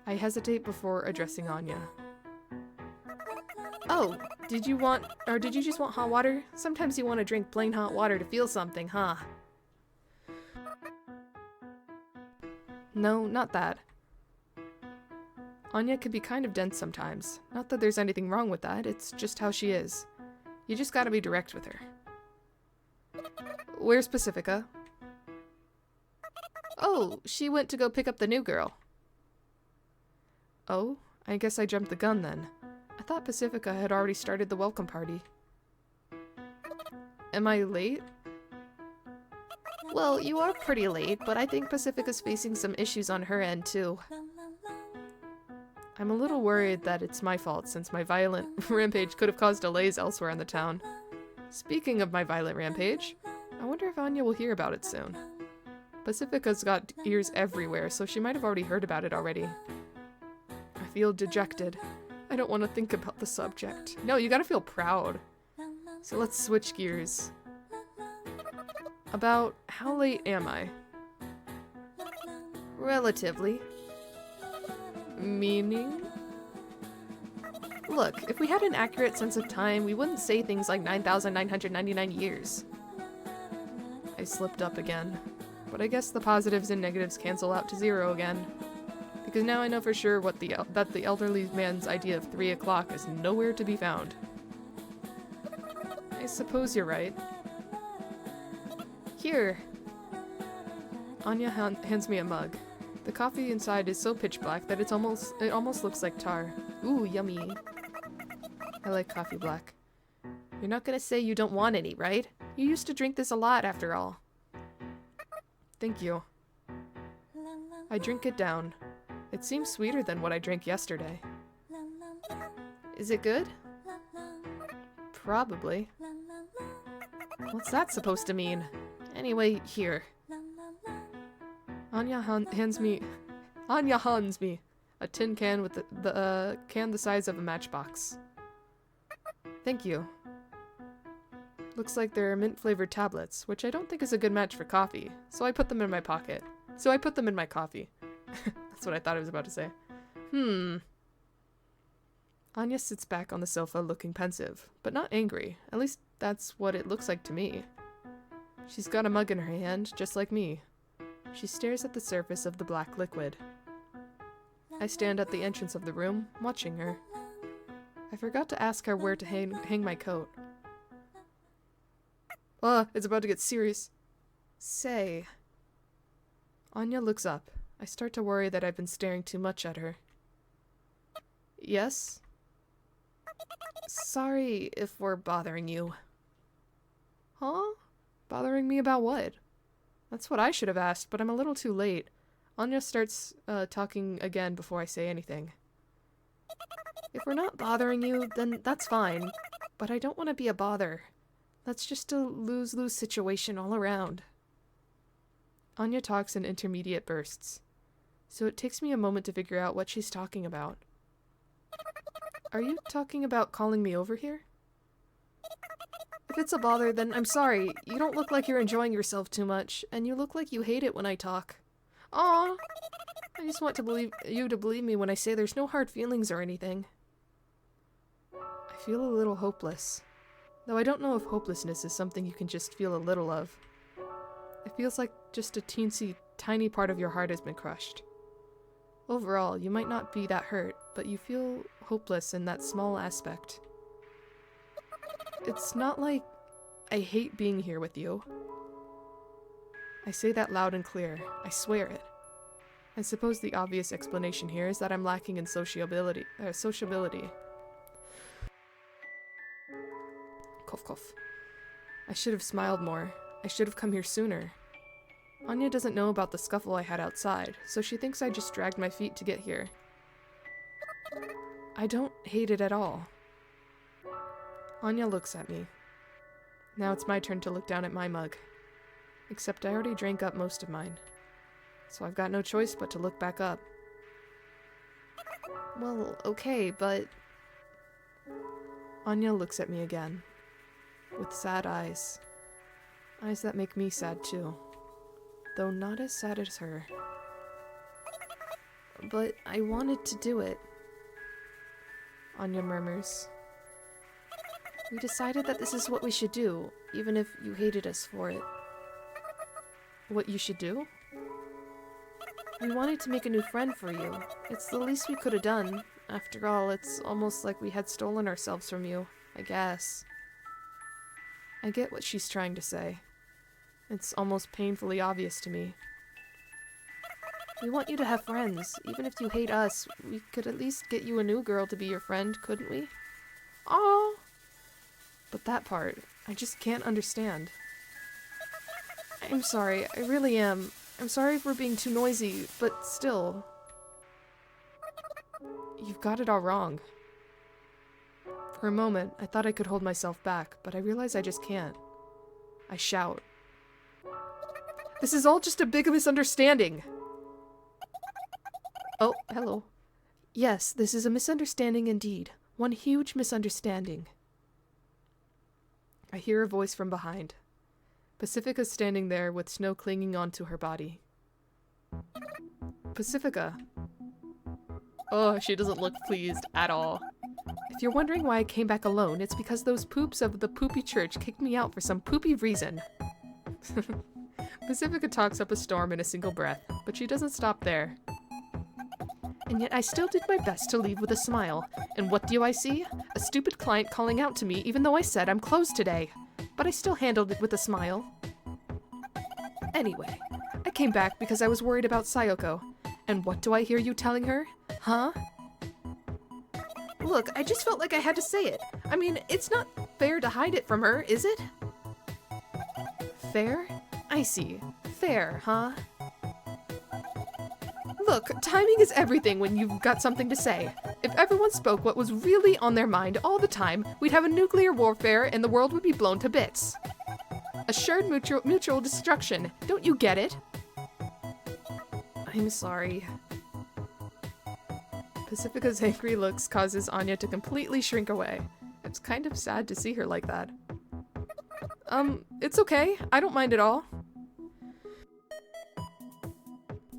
I hesitate before addressing Anya. Oh, did you just want hot water? Sometimes you want to drink plain hot water to feel something, huh? No, not that. Anya can be kind of dense sometimes. Not that there's anything wrong with that, it's just how she is. You just gotta be direct with her. Where's Pacifica? Oh, she went to go pick up the new girl. Oh, I guess I jumped the gun then. I thought Pacifica had already started the welcome party. Am I late? Well, you are pretty late, but I think Pacifica's facing some issues on her end too. I'm a little worried that it's my fault since my violent rampage could have caused delays elsewhere in the town. Speaking of my violent rampage, I wonder if Anya will hear about it soon. Pacifica's got ears everywhere, so she might have already heard about it already. I feel dejected. I don't want to think about the subject. No, you gotta feel proud. So let's switch gears. About how late am I? Relatively. Meaning? Look, if we had an accurate sense of time, we wouldn't say things like 9,999 years. I slipped up again. But I guess the positives and negatives cancel out to 0 again. Because now I know for sure that the elderly man's idea of 3 o'clock is nowhere to be found. I suppose you're right. Here. Anya hands me a mug. The coffee inside is so pitch black that it almost looks like tar. Ooh, yummy. I like coffee black. You're not gonna say you don't want any, right? You used to drink this a lot, after all. Thank you. I drink it down. It seems sweeter than what I drank yesterday. Is it good? Probably. What's that supposed to mean? Anyway, here. Anya hands me a tin can with the can the size of a matchbox. Thank you. Looks like they're mint-flavored tablets, which I don't think is a good match for coffee, so I put them in my pocket. So I put them in my coffee. That's what I thought I was about to say. Anya sits back on the sofa looking pensive, but not angry. At least that's what it looks like to me. She's got a mug in her hand, just like me. She stares at the surface of the black liquid. I stand at the entrance of the room, watching her. I forgot to ask her where to hang my coat. It's about to get serious. Say. Anya looks up. I start to worry that I've been staring too much at her. Yes? Sorry if we're bothering you. Huh? Bothering me about what? That's what I should have asked, but I'm a little too late. Anya starts talking again before I say anything. If we're not bothering you, then that's fine. But I don't want to be a bother. That's just a lose-lose situation all around. Anya talks in intermediate bursts, so it takes me a moment to figure out what she's talking about. Are you talking about calling me over here? If it's a bother, then I'm sorry. You don't look like you're enjoying yourself too much, and you look like you hate it when I talk. Aw! I just want to believe you to believe me when I say there's no hard feelings or anything. I feel a little hopeless. Though I don't know if hopelessness is something you can just feel a little of. It feels like just a teensy, tiny part of your heart has been crushed. Overall, you might not be that hurt, but you feel hopeless in that small aspect. It's not like I hate being here with you. I say that loud and clear. I swear it. I suppose the obvious explanation here is that I'm lacking in sociability. Cough, cough. I should have smiled more. I should have come here sooner. Anya doesn't know about the scuffle I had outside, so she thinks I just dragged my feet to get here. I don't hate it at all. Anya looks at me. Now it's my turn to look down at my mug. Except I already drank up most of mine. So I've got no choice but to look back up. Well, okay, but... Anya looks at me again. With sad eyes. Eyes that make me sad too. Though not as sad as her. But I wanted to do it. Anya murmurs. We decided that this is what we should do, even if you hated us for it. What you should do? We wanted to make a new friend for you. It's the least we could have done. After all, it's almost like we had stolen ourselves from you, I guess. I get what she's trying to say. It's almost painfully obvious to me. We want you to have friends. Even if you hate us, we could at least get you a new girl to be your friend, couldn't we? Aww! But that part, I just can't understand. I'm sorry, I really am. I'm sorry for being too noisy, but still. You've got it all wrong. For a moment, I thought I could hold myself back, but I realize I just can't. I shout. This is all just a big misunderstanding! Oh, hello. Yes, this is a misunderstanding indeed. One huge misunderstanding. I hear a voice from behind. Pacifica's standing there with snow clinging onto her body. Pacifica. Oh, she doesn't look pleased at all. If you're wondering why I came back alone, it's because those poops of the poopy church kicked me out for some poopy reason. Pacifica talks up a storm in a single breath, but she doesn't stop there. And yet I still did my best to leave with a smile. And what do I see? A stupid client calling out to me even though I said I'm closed today. But I still handled it with a smile. Anyway, I came back because I was worried about Sayoko. And what do I hear you telling her? Huh? Look, I just felt like I had to say it. I mean, it's not fair to hide it from her, is it? Fair? I see. Fair, huh? Look, timing is everything when you've got something to say. If everyone spoke what was really on their mind all the time, we'd have a nuclear warfare and the world would be blown to bits. Assured mutual destruction. Don't you get it? I'm sorry. Pacifica's angry looks causes Anya to completely shrink away. It's kind of sad to see her like that. It's okay. I don't mind at all.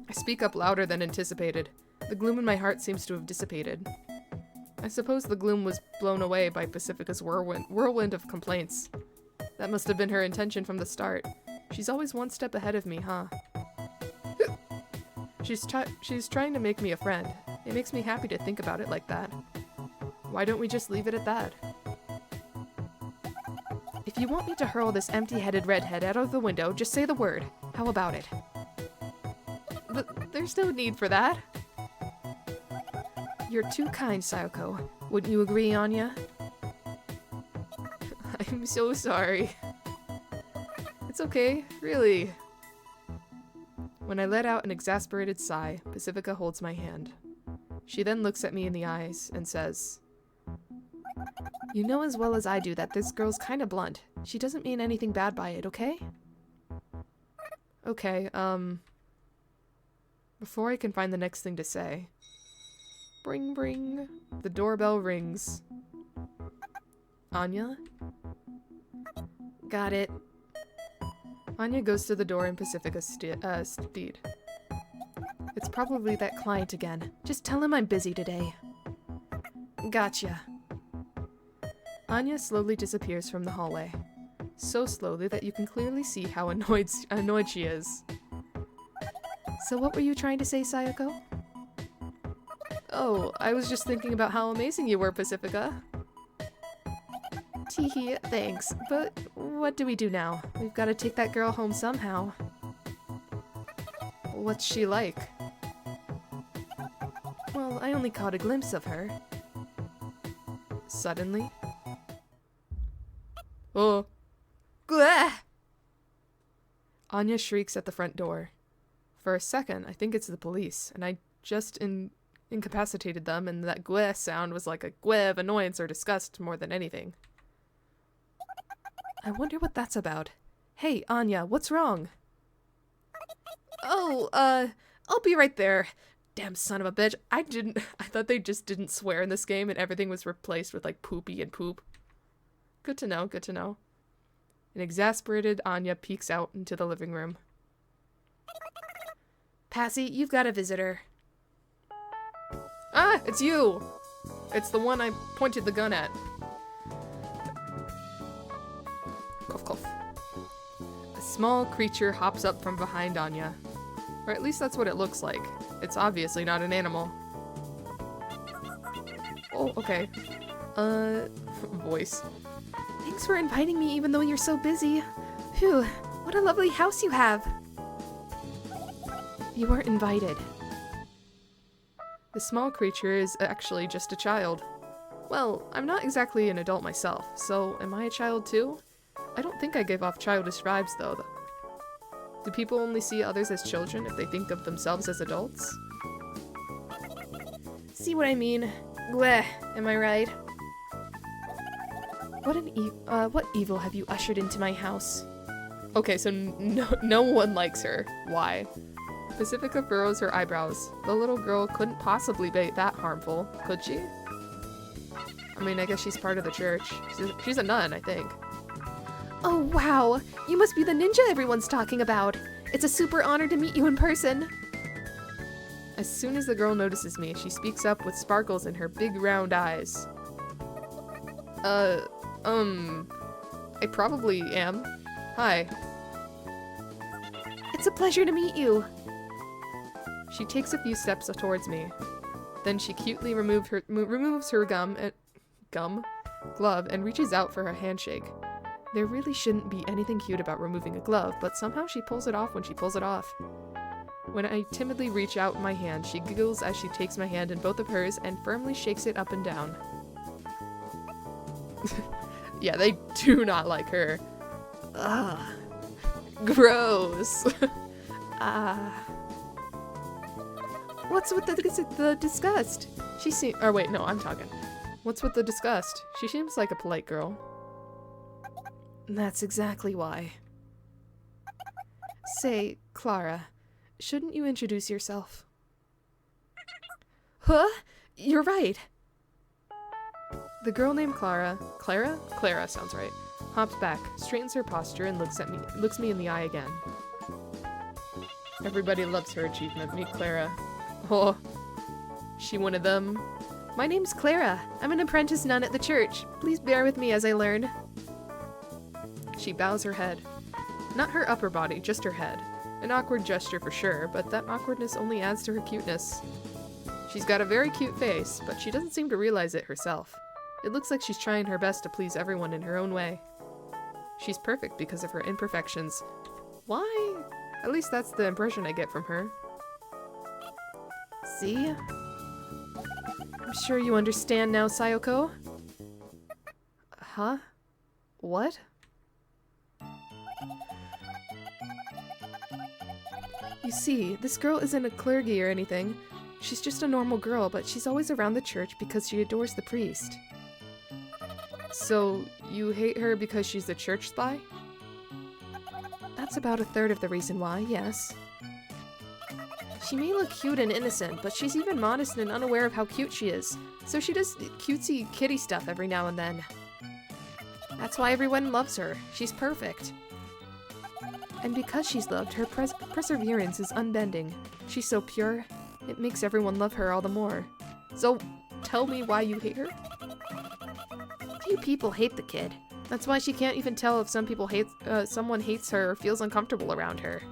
I speak up louder than anticipated. The gloom in my heart seems to have dissipated. I suppose the gloom was blown away by Pacifica's whirlwind of complaints. That must have been her intention from the start. She's always one step ahead of me, huh? She's trying to make me a friend. It makes me happy to think about it like that. Why don't we just leave it at that? If you want me to hurl this empty-headed redhead out of the window, just say the word. How about it? There's no need for that. You're too kind, Sayoko. Wouldn't you agree, Anya? I'm so sorry. It's okay, really. When I let out an exasperated sigh, Pacifica holds my hand. She then looks at me in the eyes and says, You know as well as I do that this girl's kinda blunt. She doesn't mean anything bad by it, okay? Okay, before I can find the next thing to say. Bring, bring. The doorbell rings. Anya? Got it. Anya goes to the door in Pacifica's speed. It's probably that client again. Just tell him I'm busy today. Gotcha. Anya slowly disappears from the hallway. So slowly that you can clearly see how annoyed she is. So what were you trying to say, Sayako? Oh, I was just thinking about how amazing you were, Pacifica. Teehee, thanks. But what do we do now? We've got to take that girl home somehow. What's she like? Well, I only caught a glimpse of her. Suddenly? Oh. Gah! Anya shrieks at the front door. For a second, I think it's the police, and I just incapacitated them, and that gweh sound was like a gweh of annoyance or disgust more than anything. I wonder what that's about. Hey, Anya, what's wrong? Oh, I'll be right there. Damn son of a bitch. I thought they just didn't swear in this game and everything was replaced with like poopy and poop. Good to know, good to know. An exasperated Anya peeks out into the living room. Passy, you've got a visitor. Ah, it's you! It's the one I pointed the gun at. Cough, cough. A small creature hops up from behind Anya. Or at least that's what it looks like. It's obviously not an animal. Oh, okay. Voice. Thanks for inviting me even though you're so busy. Phew, what a lovely house you have. You weren't invited. The small creature is actually just a child. Well, I'm not exactly an adult myself, so am I a child too? I don't think I give off childish vibes though. Do people only see others as children if they think of themselves as adults? See what I mean? Bleh, am I right? What evil have you ushered into my house? Okay, so no one likes her. Why? Pacifica furrows her eyebrows. The little girl couldn't possibly be that harmful, could she? I mean, I guess she's part of the church. She's a nun, I think. Oh wow! You must be the ninja everyone's talking about! It's a super honor to meet you in person! As soon as the girl notices me, she speaks up with sparkles in her big round eyes. I probably am. Hi. It's a pleasure to meet you! She takes a few steps towards me. Then she cutely removes her glove and reaches out for her handshake. There really shouldn't be anything cute about removing a glove, but somehow she pulls it off when she pulls it off. When I timidly reach out my hand, she giggles as she takes my hand in both of hers and firmly shakes it up and down. Yeah, they do not like her. Ugh. Gross. What's with the disgust? She seems- or wait, no, I'm talking. What's with the disgust? She seems like a polite girl. That's exactly why. Say, Clara, shouldn't you introduce yourself? Huh? You're right. The girl named Clara sounds right, hops back, straightens her posture, and looks me in the eye again. Everybody loves her achievement, meet Clara. Oh, she one of them. My name's Clara. I'm an apprentice nun at the church. Please bear with me as I learn. She bows her head. Not her upper body, just her head. An awkward gesture for sure, but that awkwardness only adds to her cuteness. She's got a very cute face, but she doesn't seem to realize it herself. It looks like she's trying her best to please everyone in her own way. She's perfect because of her imperfections. Why? At least that's the impression I get from her. See? I'm sure you understand now, Sayako. Huh? What? You see, this girl isn't a clergy or anything. She's just a normal girl, but she's always around the church because she adores the priest. So, you hate her because she's a church spy? That's about a third of the reason why, yes. She may look cute and innocent, but she's even modest and unaware of how cute she is. So she does cutesy kitty stuff every now and then. That's why everyone loves her. She's perfect. And because she's loved, her perseverance is unbending. She's so pure, it makes everyone love her all the more. So, tell me why you hate her? Few people hate the kid. That's why she can't even tell if someone hates her or feels uncomfortable around her.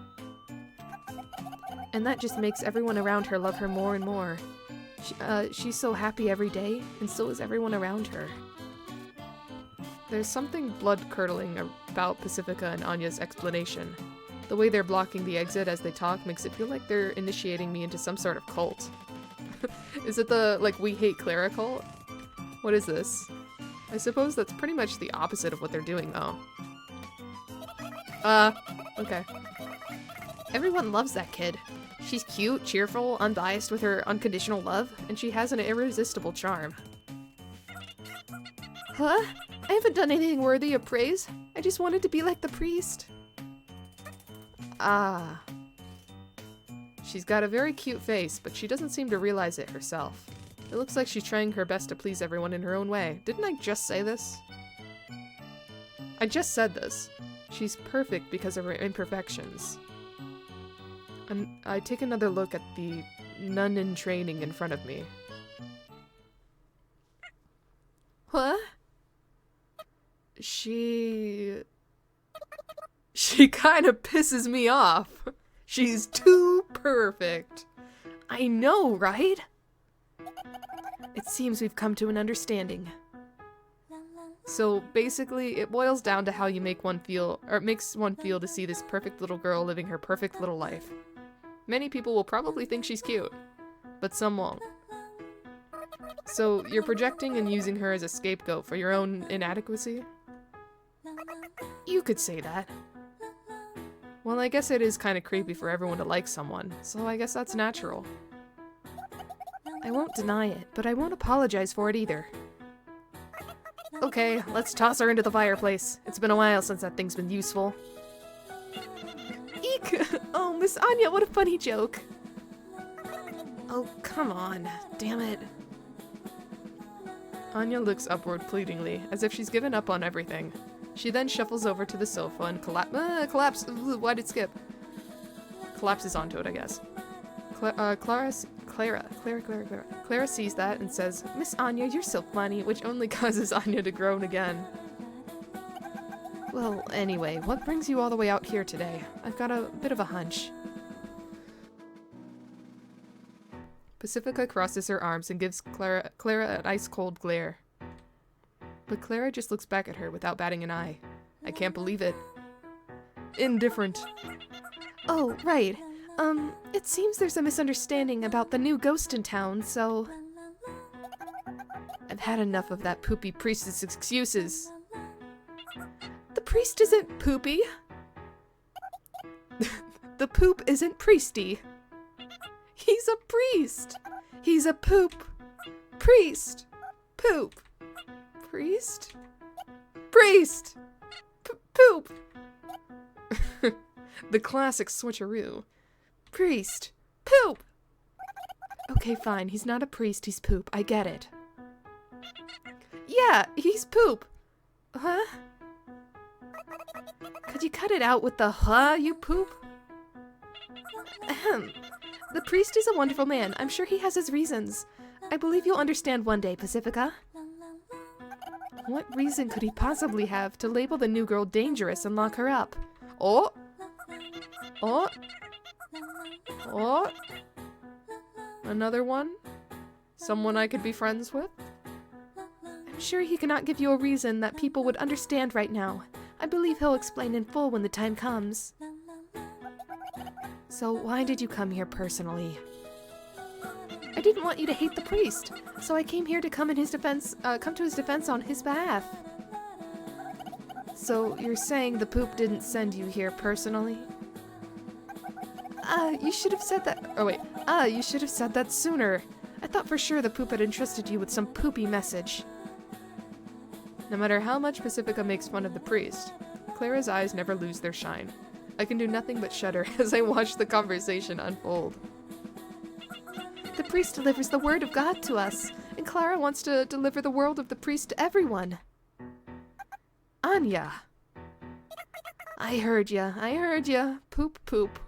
And that just makes everyone around her love her more and more. She's so happy every day, and so is everyone around her. There's something blood-curdling about Pacifica and Anya's explanation. The way they're blocking the exit as they talk makes it feel like they're initiating me into some sort of cult. Is it the, like, we hate Clara cult? What is this? I suppose that's pretty much the opposite of what they're doing, though. Okay. Everyone loves that kid. She's cute, cheerful, unbiased with her unconditional love, and she has an irresistible charm. Huh? I haven't done anything worthy of praise. I just wanted to be like the priest. Ah. She's got a very cute face, but she doesn't seem to realize it herself. It looks like she's trying her best to please everyone in her own way. Didn't I just say this? I just said this. She's perfect because of her imperfections. And I take another look at the nun in training in front of me. What? She kind of pisses me off. She's too perfect. I know, right? It seems we've come to an understanding. So basically, it boils down to how you make one feel, or it makes one feel to see this perfect little girl living her perfect little life. Many people will probably think she's cute, but some won't. So you're projecting and using her as a scapegoat for your own inadequacy? You could say that. Well, I guess it is kind of creepy for everyone to like someone, so I guess that's natural. I won't deny it, but I won't apologize for it either. Okay, let's toss her into the fireplace. It's been a while since that thing's been useful. Eek! Oh, Miss Anya, what a funny joke. Oh, come on. Damn it. Anya looks upward pleadingly, as if she's given up on everything. She then shuffles over to the sofa and collapses. Why'd it skip? Collapses onto it, I guess. Clara sees that and says, "Miss Anya, you're so funny," which only causes Anya to groan again. Well, anyway, what brings you all the way out here today? I've got a bit of a hunch. Pacifica crosses her arms and gives Clara an ice-cold glare. But Clara just looks back at her without batting an eye. I can't believe it. Indifferent. Oh, right. It seems there's a misunderstanding about the new ghost in town, so... I've had enough of that poopy priestess excuses. The priest isn't poopy. The poop isn't priesty. He's a priest. He's a poop. Priest. Poop. Priest? Priest! Poop! The classic switcheroo. Priest. Poop! Okay, fine. He's not a priest, he's poop. I get it. Yeah, he's poop. Huh? Could you cut it out with the huh, you poop? Ahem. The priest is a wonderful man. I'm sure he has his reasons. I believe you'll understand one day, Pacifica. What reason could he possibly have to label the new girl dangerous and lock her up? Oh! Oh! Oh! Another one? Someone I could be friends with? I'm sure he cannot give you a reason that people would understand right now. I believe he'll explain in full when the time comes. So why did you come here personally? I didn't want you to hate the priest, so I came here to come to his defense on his behalf. So you're saying the poop didn't send you here personally? You should have said that. Oh wait. You should have said that sooner. I thought for sure the poop had entrusted you with some poopy message. No matter how much Pacifica makes fun of the priest, Clara's eyes never lose their shine. I can do nothing but shudder as I watch the conversation unfold. The priest delivers the word of God to us, and Clara wants to deliver the word of the priest to everyone. Anya! I heard ya. Poop, poop.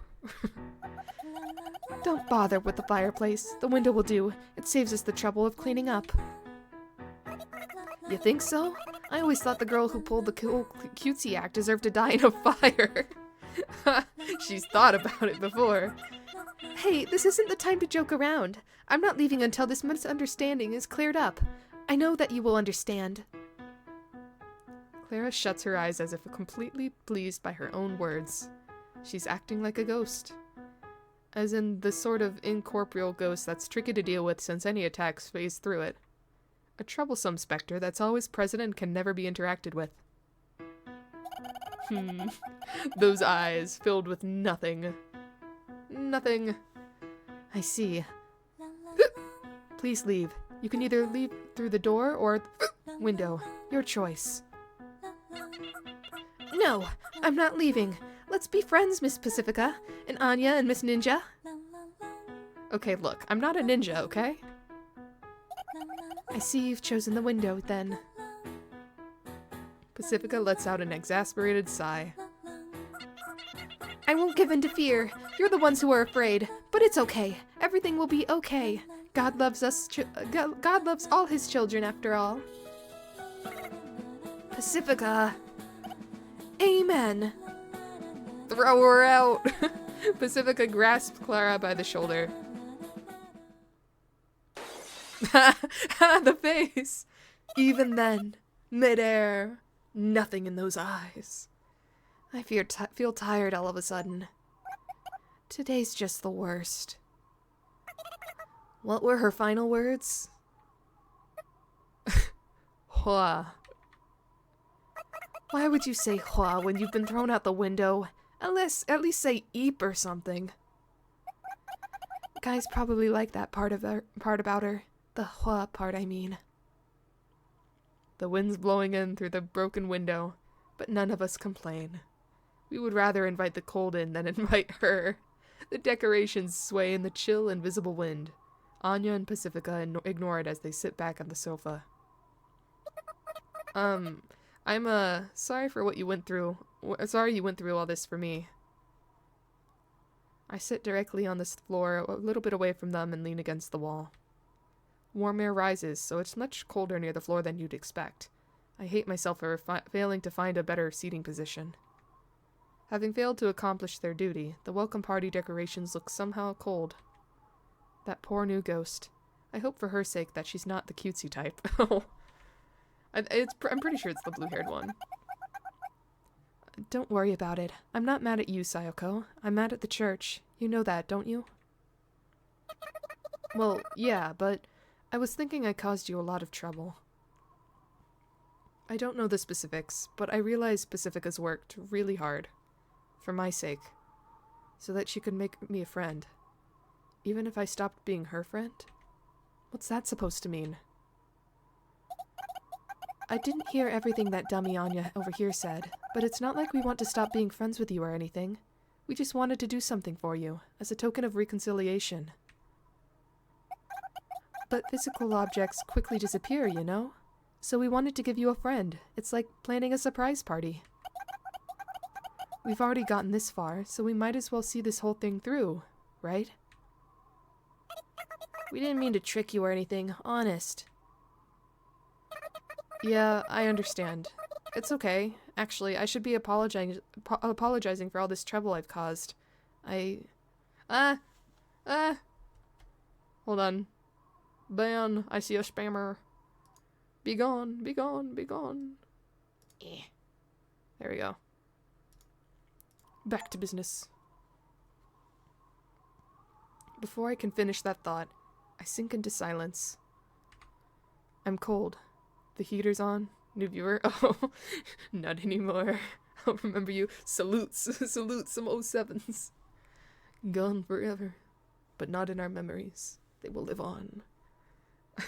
Don't bother with the fireplace. The window will do. It saves us the trouble of cleaning up. You think so? I always thought the girl who pulled the cutesy act deserved to die in a fire. She's thought about it before. Hey, this isn't the time to joke around. I'm not leaving until this misunderstanding is cleared up. I know that you will understand. Clara shuts her eyes as if completely pleased by her own words. She's acting like a ghost. As in the sort of incorporeal ghost that's tricky to deal with since any attacks phase through it. A troublesome specter that's always present and can never be interacted with. Those eyes filled with nothing. Nothing. I see. Please leave. You can either leave through the door or window. Your choice. No, I'm not leaving. Let's be friends, Miss Pacifica, and Anya and Miss Ninja. Okay, look, I'm not a ninja, okay? I see you've chosen the window, then. Pacifica lets out an exasperated sigh. I won't give in to fear. You're the ones who are afraid, but it's okay. Everything will be okay. God loves us. God loves all his children, after all. Pacifica. Amen. Throw her out. Pacifica grasps Clara by the shoulder. The face. Even then, midair, nothing in those eyes. I feel tired all of a sudden. Today's just the worst. What were her final words? Hua. Why would you say hua when you've been thrown out the window? At least say eep or something. Guys probably like that part about her. The hua part, I mean. The wind's blowing in through the broken window, but none of us complain. We would rather invite the cold in than invite her. The decorations sway in the chill, invisible wind. Anya and Pacifica ignore it as they sit back on the sofa. I'm sorry for what you went through. Sorry you went through all this for me. I sit directly on this floor, a little bit away from them, and lean against the wall. Warm air rises, so it's much colder near the floor than you'd expect. I hate myself for failing to find a better seating position. Having failed to accomplish their duty, the welcome party decorations look somehow cold. That poor new ghost. I hope for her sake that she's not the cutesy type. I'm pretty sure it's the blue-haired one. Don't worry about it. I'm not mad at you, Sayoko. I'm mad at the church. You know that, don't you? Well, yeah, but I was thinking I caused you a lot of trouble. I don't know the specifics, but I realize Pacifica's worked really hard. For my sake. So that she could make me a friend. Even if I stopped being her friend? What's that supposed to mean? I didn't hear everything that dummy Anya over here said, but it's not like we want to stop being friends with you or anything. We just wanted to do something for you, as a token of reconciliation. But physical objects quickly disappear, you know? So we wanted to give you a friend. It's like planning a surprise party. We've already gotten this far, so we might as well see this whole thing through, right? We didn't mean to trick you or anything, honest. Yeah, I understand. It's okay. Actually, I should be apologizing for all this trouble I've caused. Hold on. Ban, I see a spammer. Be gone, be gone, be gone. There we go. Back to business. Before I can finish that thought, I sink into silence. I'm cold. The heater's on. New viewer? Oh, not anymore. I'll remember you. Salutes. Salute some 07s. Gone forever. But not in our memories. They will live on.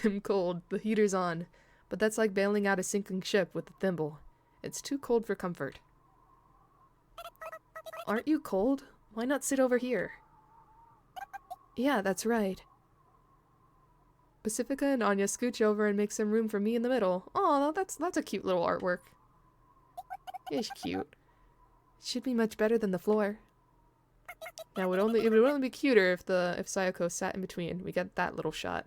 I'm cold. The heater's on. But that's like bailing out a sinking ship with a thimble. It's too cold for comfort. Aren't you cold? Why not sit over here? Yeah, that's right. Pacifica and Anya scooch over and make some room for me in the middle. Aw, that's a cute little artwork. It's cute. It should be much better than the floor. Now, it would only be cuter if Sayako sat in between. We get that little shot.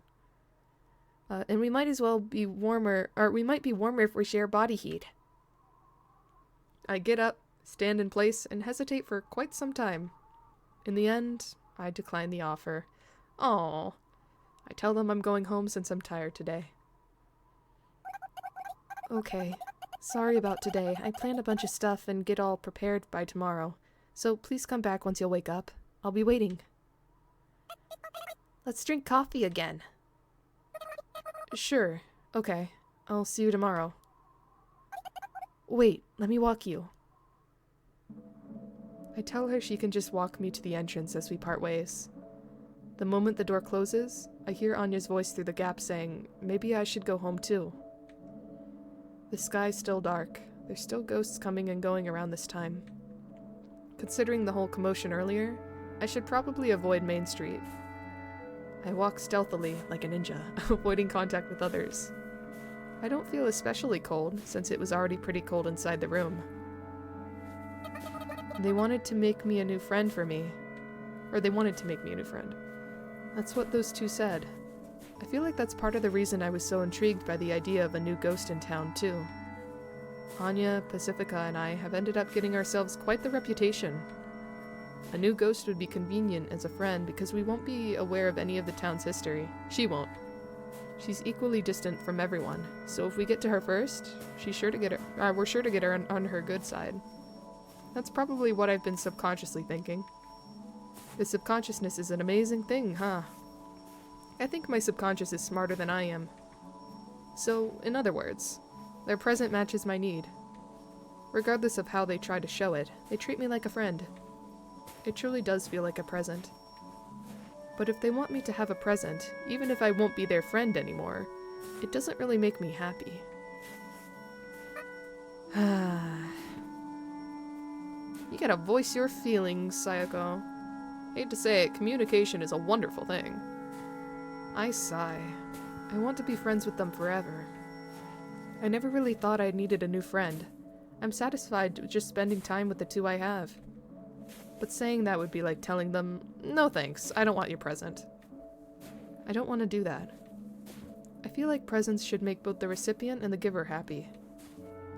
And we might as well be warmer, or we might be warmer if we share body heat. I get up, stand in place, and hesitate for quite some time. In the end, I decline the offer. Aww. I tell them I'm going home since I'm tired today. Okay. Sorry about today. I planned a bunch of stuff and get all prepared by tomorrow. So please come back once you'll wake up. I'll be waiting. Let's drink coffee again. Sure. Okay. I'll see you tomorrow. Wait, let me walk you. I tell her she can just walk me to the entrance as we part ways. The moment the door closes, I hear Anya's voice through the gap saying, maybe I should go home too. The sky's still dark. There's still ghosts coming and going around this time. Considering the whole commotion earlier, I should probably avoid Main Street. I walk stealthily, like a ninja, avoiding contact with others. I don't feel especially cold, since it was already pretty cold inside the room. They wanted to make me a new friend for me. Or they wanted to make me a new friend. That's what those two said. I feel like that's part of the reason I was so intrigued by the idea of a new ghost in town, too. Anya, Pacifica, and I have ended up getting ourselves quite the reputation. A new ghost would be convenient as a friend because we won't be aware of any of the town's history. She won't. She's equally distant from everyone, so if we get to her first, we're sure to get her on her good side. That's probably what I've been subconsciously thinking. The subconsciousness is an amazing thing, huh? I think my subconscious is smarter than I am. So, in other words, their present matches my need. Regardless of how they try to show it, they treat me like a friend. It truly does feel like a present. But if they want me to have a present, even if I won't be their friend anymore, it doesn't really make me happy. You gotta voice your feelings, Sayako. Hate to say it, communication is a wonderful thing. I sigh. I want to be friends with them forever. I never really thought I needed a new friend. I'm satisfied with just spending time with the two I have. But saying that would be like telling them, no thanks, I don't want your present. I don't want to do that. I feel like presents should make both the recipient and the giver happy.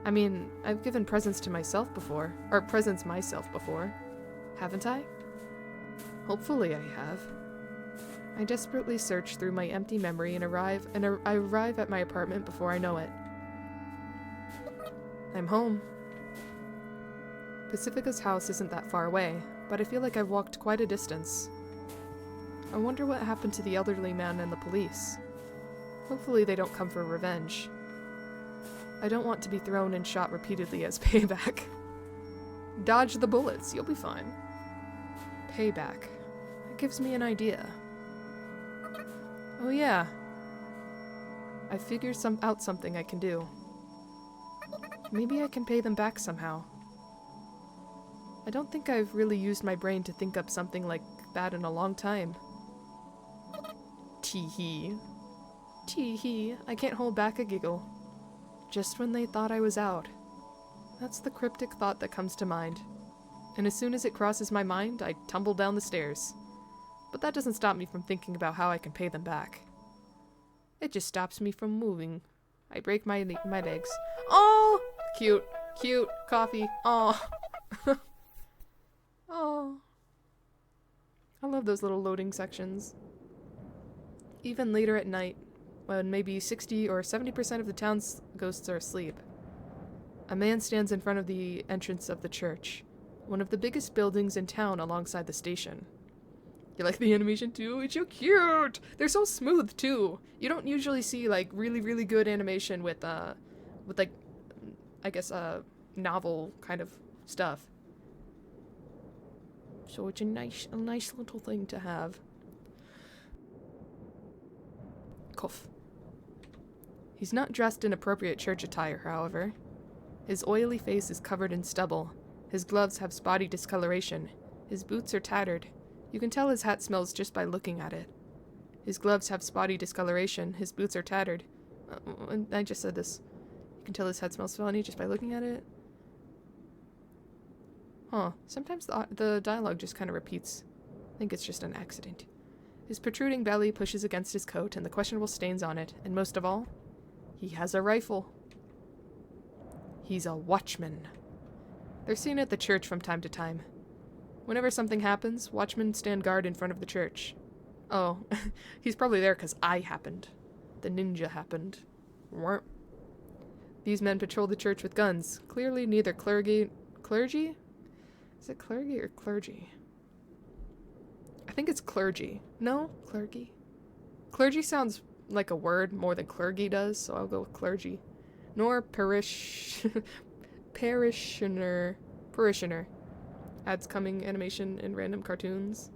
I mean, I've given presents to myself before, or presents myself before. Haven't I? Hopefully I have. I desperately search through my empty memory and I arrive at my apartment before I know it. I'm home. Pacifica's house isn't that far away, but I feel like I've walked quite a distance. I wonder what happened to the elderly man and the police. Hopefully they don't come for revenge. I don't want to be thrown and shot repeatedly as payback. Dodge the bullets, you'll be fine. Payback. It gives me an idea. Oh yeah. I figured out something I can do. Maybe I can pay them back somehow. I don't think I've really used my brain to think up something like that in a long time. Tee-hee. Tee-hee, I can't hold back a giggle. Just when they thought I was out. That's the cryptic thought that comes to mind. And as soon as it crosses my mind, I tumble down the stairs. But that doesn't stop me from thinking about how I can pay them back. It just stops me from moving. I break my legs. Oh! Cute. Cute. Coffee. Oh. Oh. I love those little loading sections. Even later at night, when maybe 60 or 70% of the town's ghosts are asleep, a man stands in front of the entrance of the church, one of the biggest buildings in town alongside the station. You like the animation too? It's so cute! They're so smooth too! You don't usually see like really, really good animation with like, I guess, novel kind of stuff. So it's a nice little thing to have. Cough. He's not dressed in appropriate church attire, however. His oily face is covered in stubble. His gloves have spotty discoloration. His boots are tattered. You can tell his hat smells just by looking at it. His gloves have spotty discoloration. His boots are tattered. I just said this. You can tell his hat smells funny just by looking at it. Huh. Sometimes the dialogue just kind of repeats. I think it's just an accident. His protruding belly pushes against his coat and the questionable stains on it, and most of all, he has a rifle. He's a watchman. They're seen at the church from time to time. Whenever something happens, watchmen stand guard in front of the church. Oh, he's probably there because I happened. The ninja happened. These men patrol the church with guns. Clearly neither clergy? Is it clergy or clergy? I think it's clergy. No? Clergy? Clergy sounds like a word more than clergy does, so I'll go with clergy. Nor parishioner. Ads coming animation in random cartoons.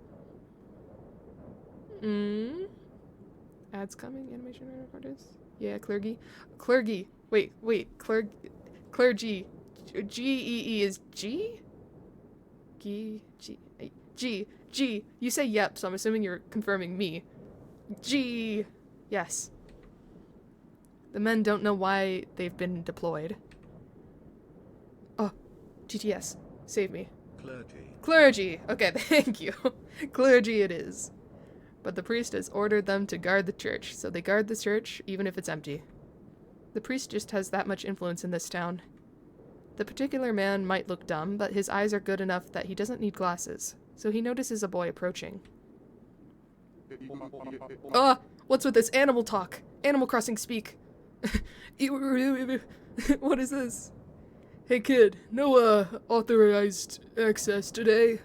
Ads coming animation in random cartoons? Yeah, clergy. Clergy. Wait. Clergy. G-E-E is G? G. You say yep, so I'm assuming you're confirming me. G. Yes. The men don't know why they've been deployed. Oh, GTS. Save me. Clergy. Okay, thank you. Clergy it is. But the priest has ordered them to guard the church, so they guard the church even if it's empty. The priest just has that much influence in this town. The particular man might look dumb, but his eyes are good enough that he doesn't need glasses, so he notices a boy approaching. What's with this animal talk? Animal Crossing speak. What is this? Hey kid, no authorized access today.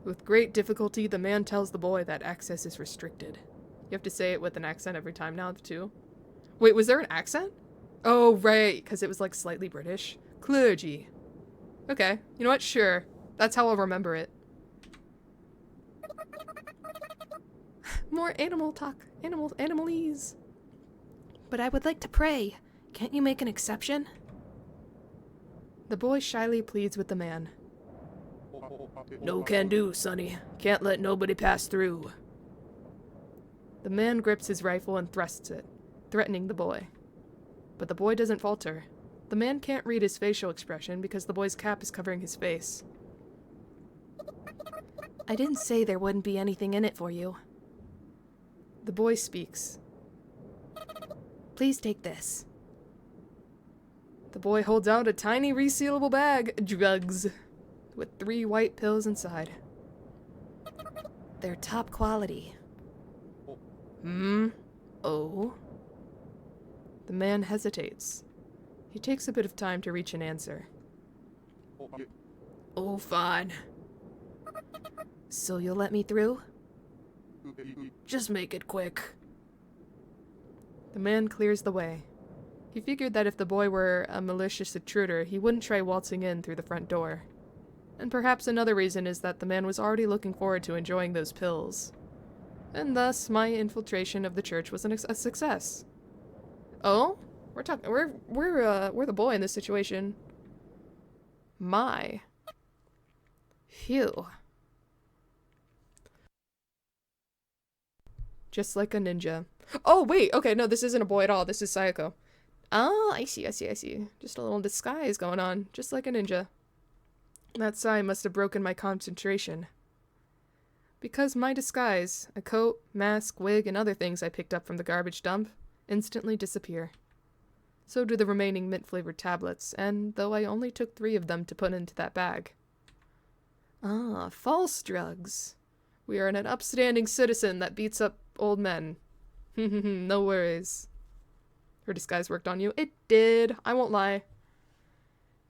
With great difficulty, the man tells the boy that access is restricted. You have to say it with an accent every time now, too. Wait, was there an accent? Oh, right, because it was like slightly British. Clergy. Okay, you know what? Sure. That's how I'll remember it. More animal talk. Animalese. But I would like to pray. Can't you make an exception? The boy shyly pleads with the man. No can do, sonny. Can't let nobody pass through. The man grips his rifle and thrusts it, threatening the boy. But the boy doesn't falter. The man can't read his facial expression because the boy's cap is covering his face. I didn't say there wouldn't be anything in it for you. The boy speaks. Please take this. The boy holds out a tiny resealable bag, drugs, with 3 white pills inside. They're top quality. Oh? The man hesitates. He takes a bit of time to reach an answer. Oh, fine. So you'll let me through? Just make it quick. The man clears the way. He figured that if the boy were a malicious intruder, he wouldn't try waltzing in through the front door. And perhaps another reason is that the man was already looking forward to enjoying those pills. And thus, my infiltration of the church was a success. Oh? We're the boy in this situation. My. Phew. Just like a ninja. Oh, wait, okay, no, this isn't a boy at all. This is Sayako. Oh, I see. Just a little disguise going on, just like a ninja. That sigh must have broken my concentration. Because my disguise, a coat, mask, wig, and other things I picked up from the garbage dump, instantly disappear. So do the remaining mint-flavored tablets, and though I only took 3 of them to put into that bag. Ah, false drugs. We are an upstanding citizen that beats up old men. No worries. Her disguise worked on you? It did. I won't lie.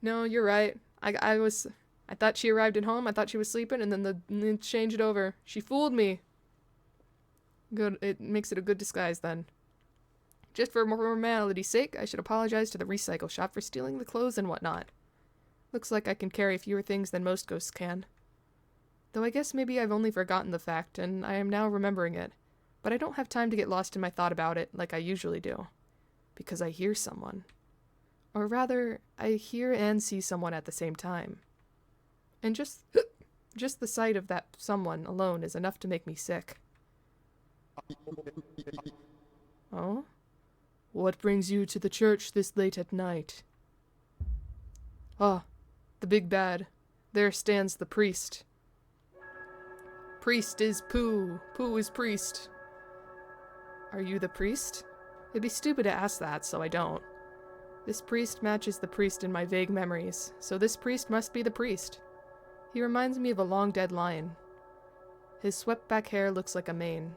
No, you're right. I thought she arrived at home, I thought she was sleeping, and then they changed it over. She fooled me. Good, it makes it a good disguise then. Just for formality's sake, I should apologize to the recycle shop for stealing the clothes and whatnot. Looks like I can carry fewer things than most ghosts can. Though I guess maybe I've only forgotten the fact, and I am now remembering it. But I don't have time to get lost in my thought about it like I usually do. Because I hear someone. Or rather, I hear and see someone at the same time. And just the sight of that someone alone is enough to make me sick. Oh? What brings you to the church this late at night? Ah, The big bad. There stands the priest. Priest is Pooh. Pooh is priest. Are you the priest? It'd be stupid to ask that, so I don't. This priest matches the priest in my vague memories, so this priest must be the priest. He reminds me of a long-dead lion. His swept-back hair looks like a mane.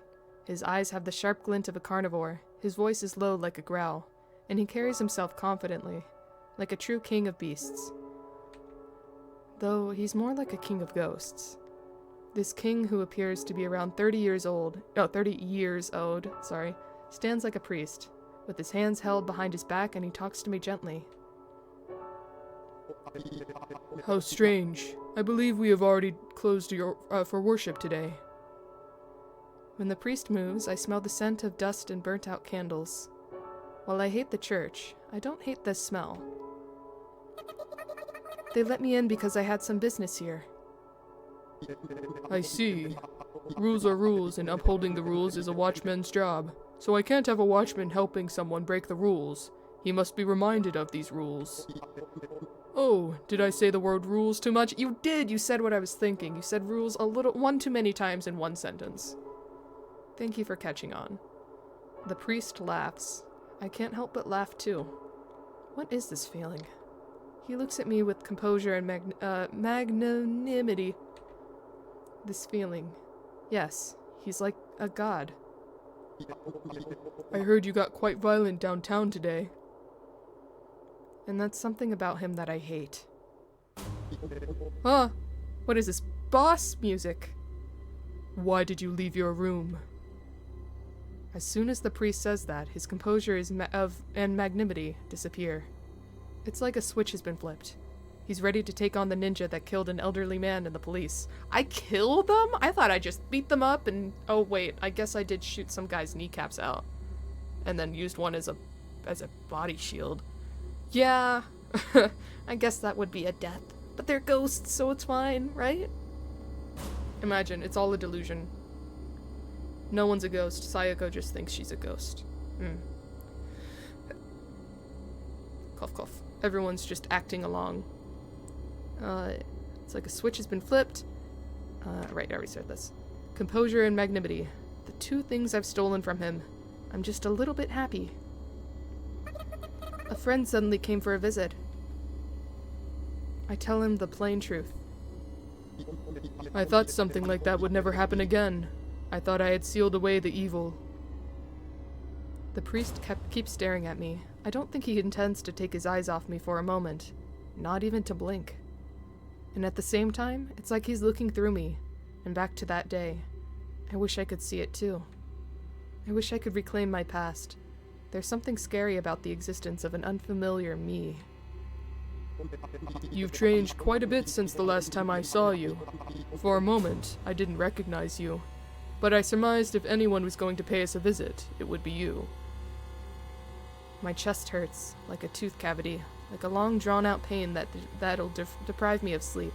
His eyes have the sharp glint of a carnivore. His voice is low like a growl, and he carries himself confidently, like a true king of beasts. Though he's more like a king of ghosts. This king, who appears to be around 30 years old, stands like a priest, with his hands held behind his back, and he talks to me gently. How strange. I believe we have already closed for worship today. When the priest moves, I smell the scent of dust and burnt-out candles. While I hate the church, I don't hate this smell. They let me in because I had some business here. I see. Rules are rules, and upholding the rules is a watchman's job. So I can't have a watchman helping someone break the rules. He must be reminded of these rules. Oh, did I say the word rules too much? You did! You said what I was thinking. You said rules one too many times in one sentence. Thank you for catching on. The priest laughs. I can't help but laugh too. What is this feeling? He looks at me with composure and magnanimity. This feeling. Yes, he's like a god. I heard you got quite violent downtown today. And that's something about him that I hate. Huh? What is this? Boss music? Why did you leave your room? As soon as the priest says that, his composure and magnanimity disappear. It's like a switch has been flipped. He's ready to take on the ninja that killed an elderly man and the police. I killed them? I thought I just beat them up and... Oh wait, I guess I did shoot some guy's kneecaps out. And then used one as a body shield. Yeah, I guess that would be a death. But they're ghosts, so it's fine, right? Imagine, it's all a delusion. No one's a ghost. Sayako just thinks she's a ghost. Cough, cough. Everyone's just acting along. It's like a switch has been flipped. Right, I already said this. Composure and magnanimity. The two things I've stolen from him. I'm just a little bit happy. A friend suddenly came for a visit. I tell him the plain truth. I thought something like that would never happen again. I thought I had sealed away the evil. The priest keeps staring at me. I don't think he intends to take his eyes off me for a moment. Not even to blink. And at the same time, it's like he's looking through me, and back to that day. I wish I could see it too. I wish I could reclaim my past. There's something scary about the existence of an unfamiliar me. You've changed quite a bit since the last time I saw you. For a moment, I didn't recognize you, but I surmised if anyone was going to pay us a visit, it would be you. My chest hurts, like a tooth cavity, like a long drawn-out pain that'll deprive me of sleep.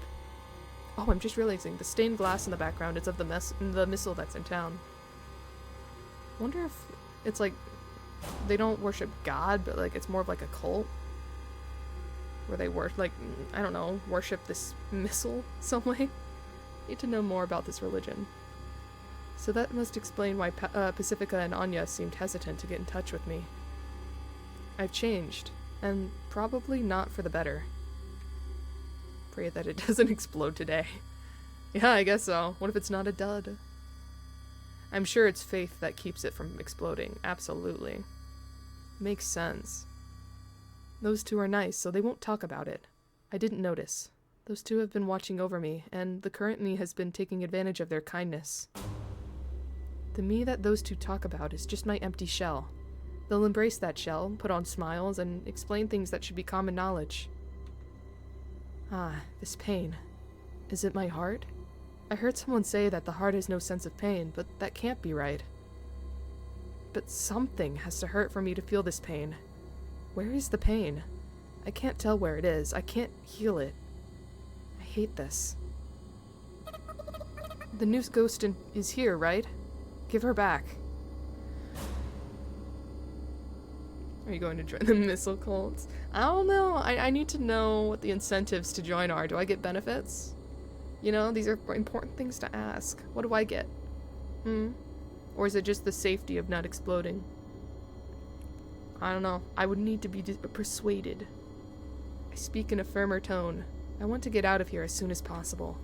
Oh, I'm just realizing, the stained glass in the background is of the missile that's in town. Wonder if it's like, they don't worship God, but like it's more of like a cult? Where they I don't know, worship this missile some way? Need to know more about this religion. So that must explain why Pacifica and Anya seemed hesitant to get in touch with me. I've changed, and probably not for the better. Pray that it doesn't explode today. Yeah, I guess so. What if it's not a dud? I'm sure it's faith that keeps it from exploding. Absolutely. Makes sense. Those two are nice, so they won't talk about it. I didn't notice. Those two have been watching over me, and the current me has been taking advantage of their kindness. The me that those two talk about is just my empty shell. They'll embrace that shell, put on smiles, and explain things that should be common knowledge. Ah, this pain. Is it my heart? I heard someone say that the heart has no sense of pain, but that can't be right. But something has to hurt for me to feel this pain. Where is the pain? I can't tell where it is. I can't heal it. I hate this. The new ghost is here, right? Give her back. Are you going to join the missile cults? I don't know. I need to know what the incentives to join are. Do I get benefits? You know, these are important things to ask. What do I get? Or is it just the safety of not exploding? I don't know. I would need to be persuaded. I speak in a firmer tone. I want to get out of here as soon as possible.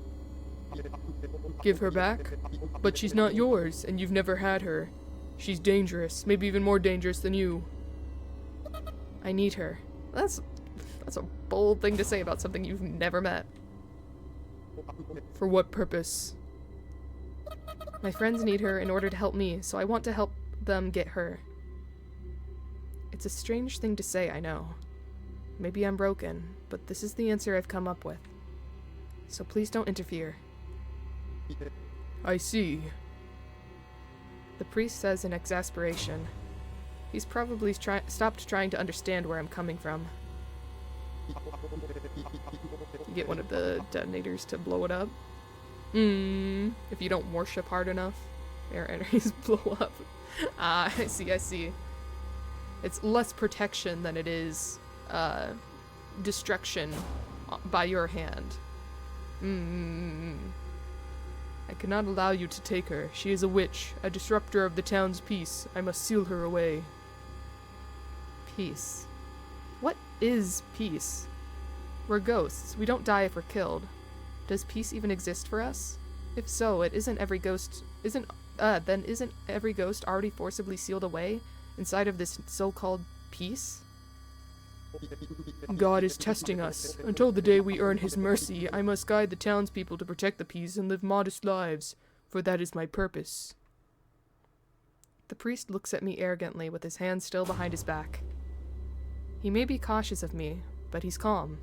Give her back? But she's not yours, and you've never had her. She's dangerous, maybe even more dangerous than you. I need her. That's a bold thing to say about something you've never met. For what purpose? My friends need her in order to help me, so I want to help them get her. It's a strange thing to say, I know. Maybe I'm broken, but this is the answer I've come up with. So please don't interfere. I see. The priest says in exasperation. He's probably stopped trying to understand where I'm coming from. You get one of the detonators to blow it up. If you don't worship hard enough, air energies blow up. I see. It's less protection than it is destruction by your hand. I cannot allow you to take her. She is a witch, a disruptor of the town's peace. I must seal her away. Peace. What is peace? We're ghosts. We don't die if we're killed. Does peace even exist for us? If so, then isn't every ghost already forcibly sealed away inside of this so-called peace? God is testing us. Until the day we earn his mercy, I must guide the townspeople to protect the peace and live modest lives, for that is my purpose. The priest looks at me arrogantly with his hands still behind his back. He may be cautious of me, but he's calm.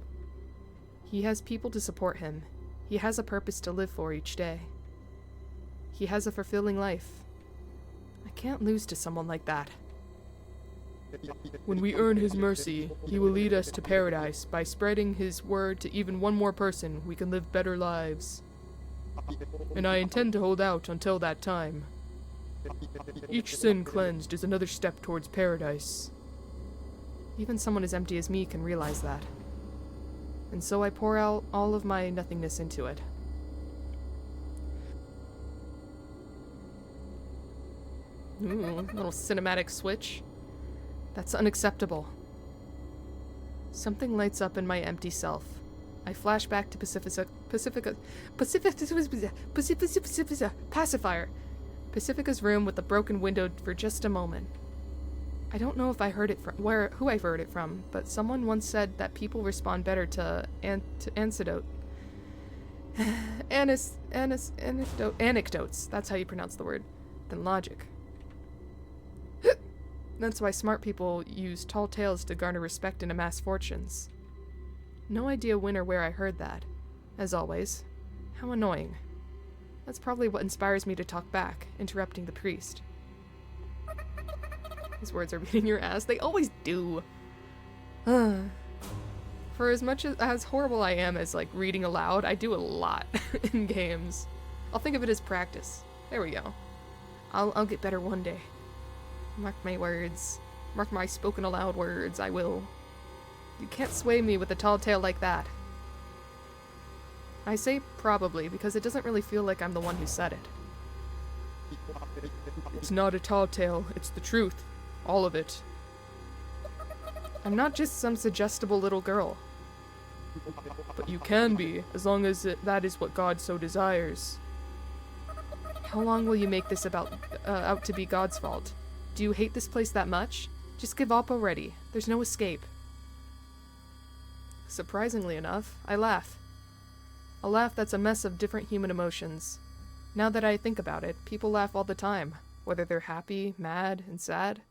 He has people to support him. He has a purpose to live for each day. He has a fulfilling life. I can't lose to someone like that. When we earn his mercy, he will lead us to paradise. By spreading his word to even one more person, we can live better lives. And I intend to hold out until that time. Each sin cleansed is another step towards paradise. Even someone as empty as me can realize that. And so I pour out all of my nothingness into it. Ooh, little cinematic switch. That's unacceptable. Something lights up in my empty self. I flash back to Pacifica's room with the broken window for just a moment. I don't know if I heard it from who I heard it from, but someone once said that people respond better to anecdotes, that's how you pronounce the word, than logic. That's why smart people use tall tales to garner respect and amass fortunes. No idea when or where I heard that. As always. How annoying. That's probably what inspires me to talk back, interrupting the priest. His words are beating your ass. They always do. For as much as horrible I am as, like, reading aloud, I do a lot in games. I'll think of it as practice. There we go. I'll get better one day. Mark my words. Mark my spoken aloud words, I will. You can't sway me with a tall tale like that. I say probably because it doesn't really feel like I'm the one who said it. It's not a tall tale, it's the truth. All of it. I'm not just some suggestible little girl. But you can be, as long as that is what God so desires. How long will you make this out to be God's fault? Do you hate this place that much? Just give up already. There's no escape. Surprisingly enough, I laugh. A laugh that's a mess of different human emotions. Now that I think about it, people laugh all the time, whether they're happy, mad, and sad.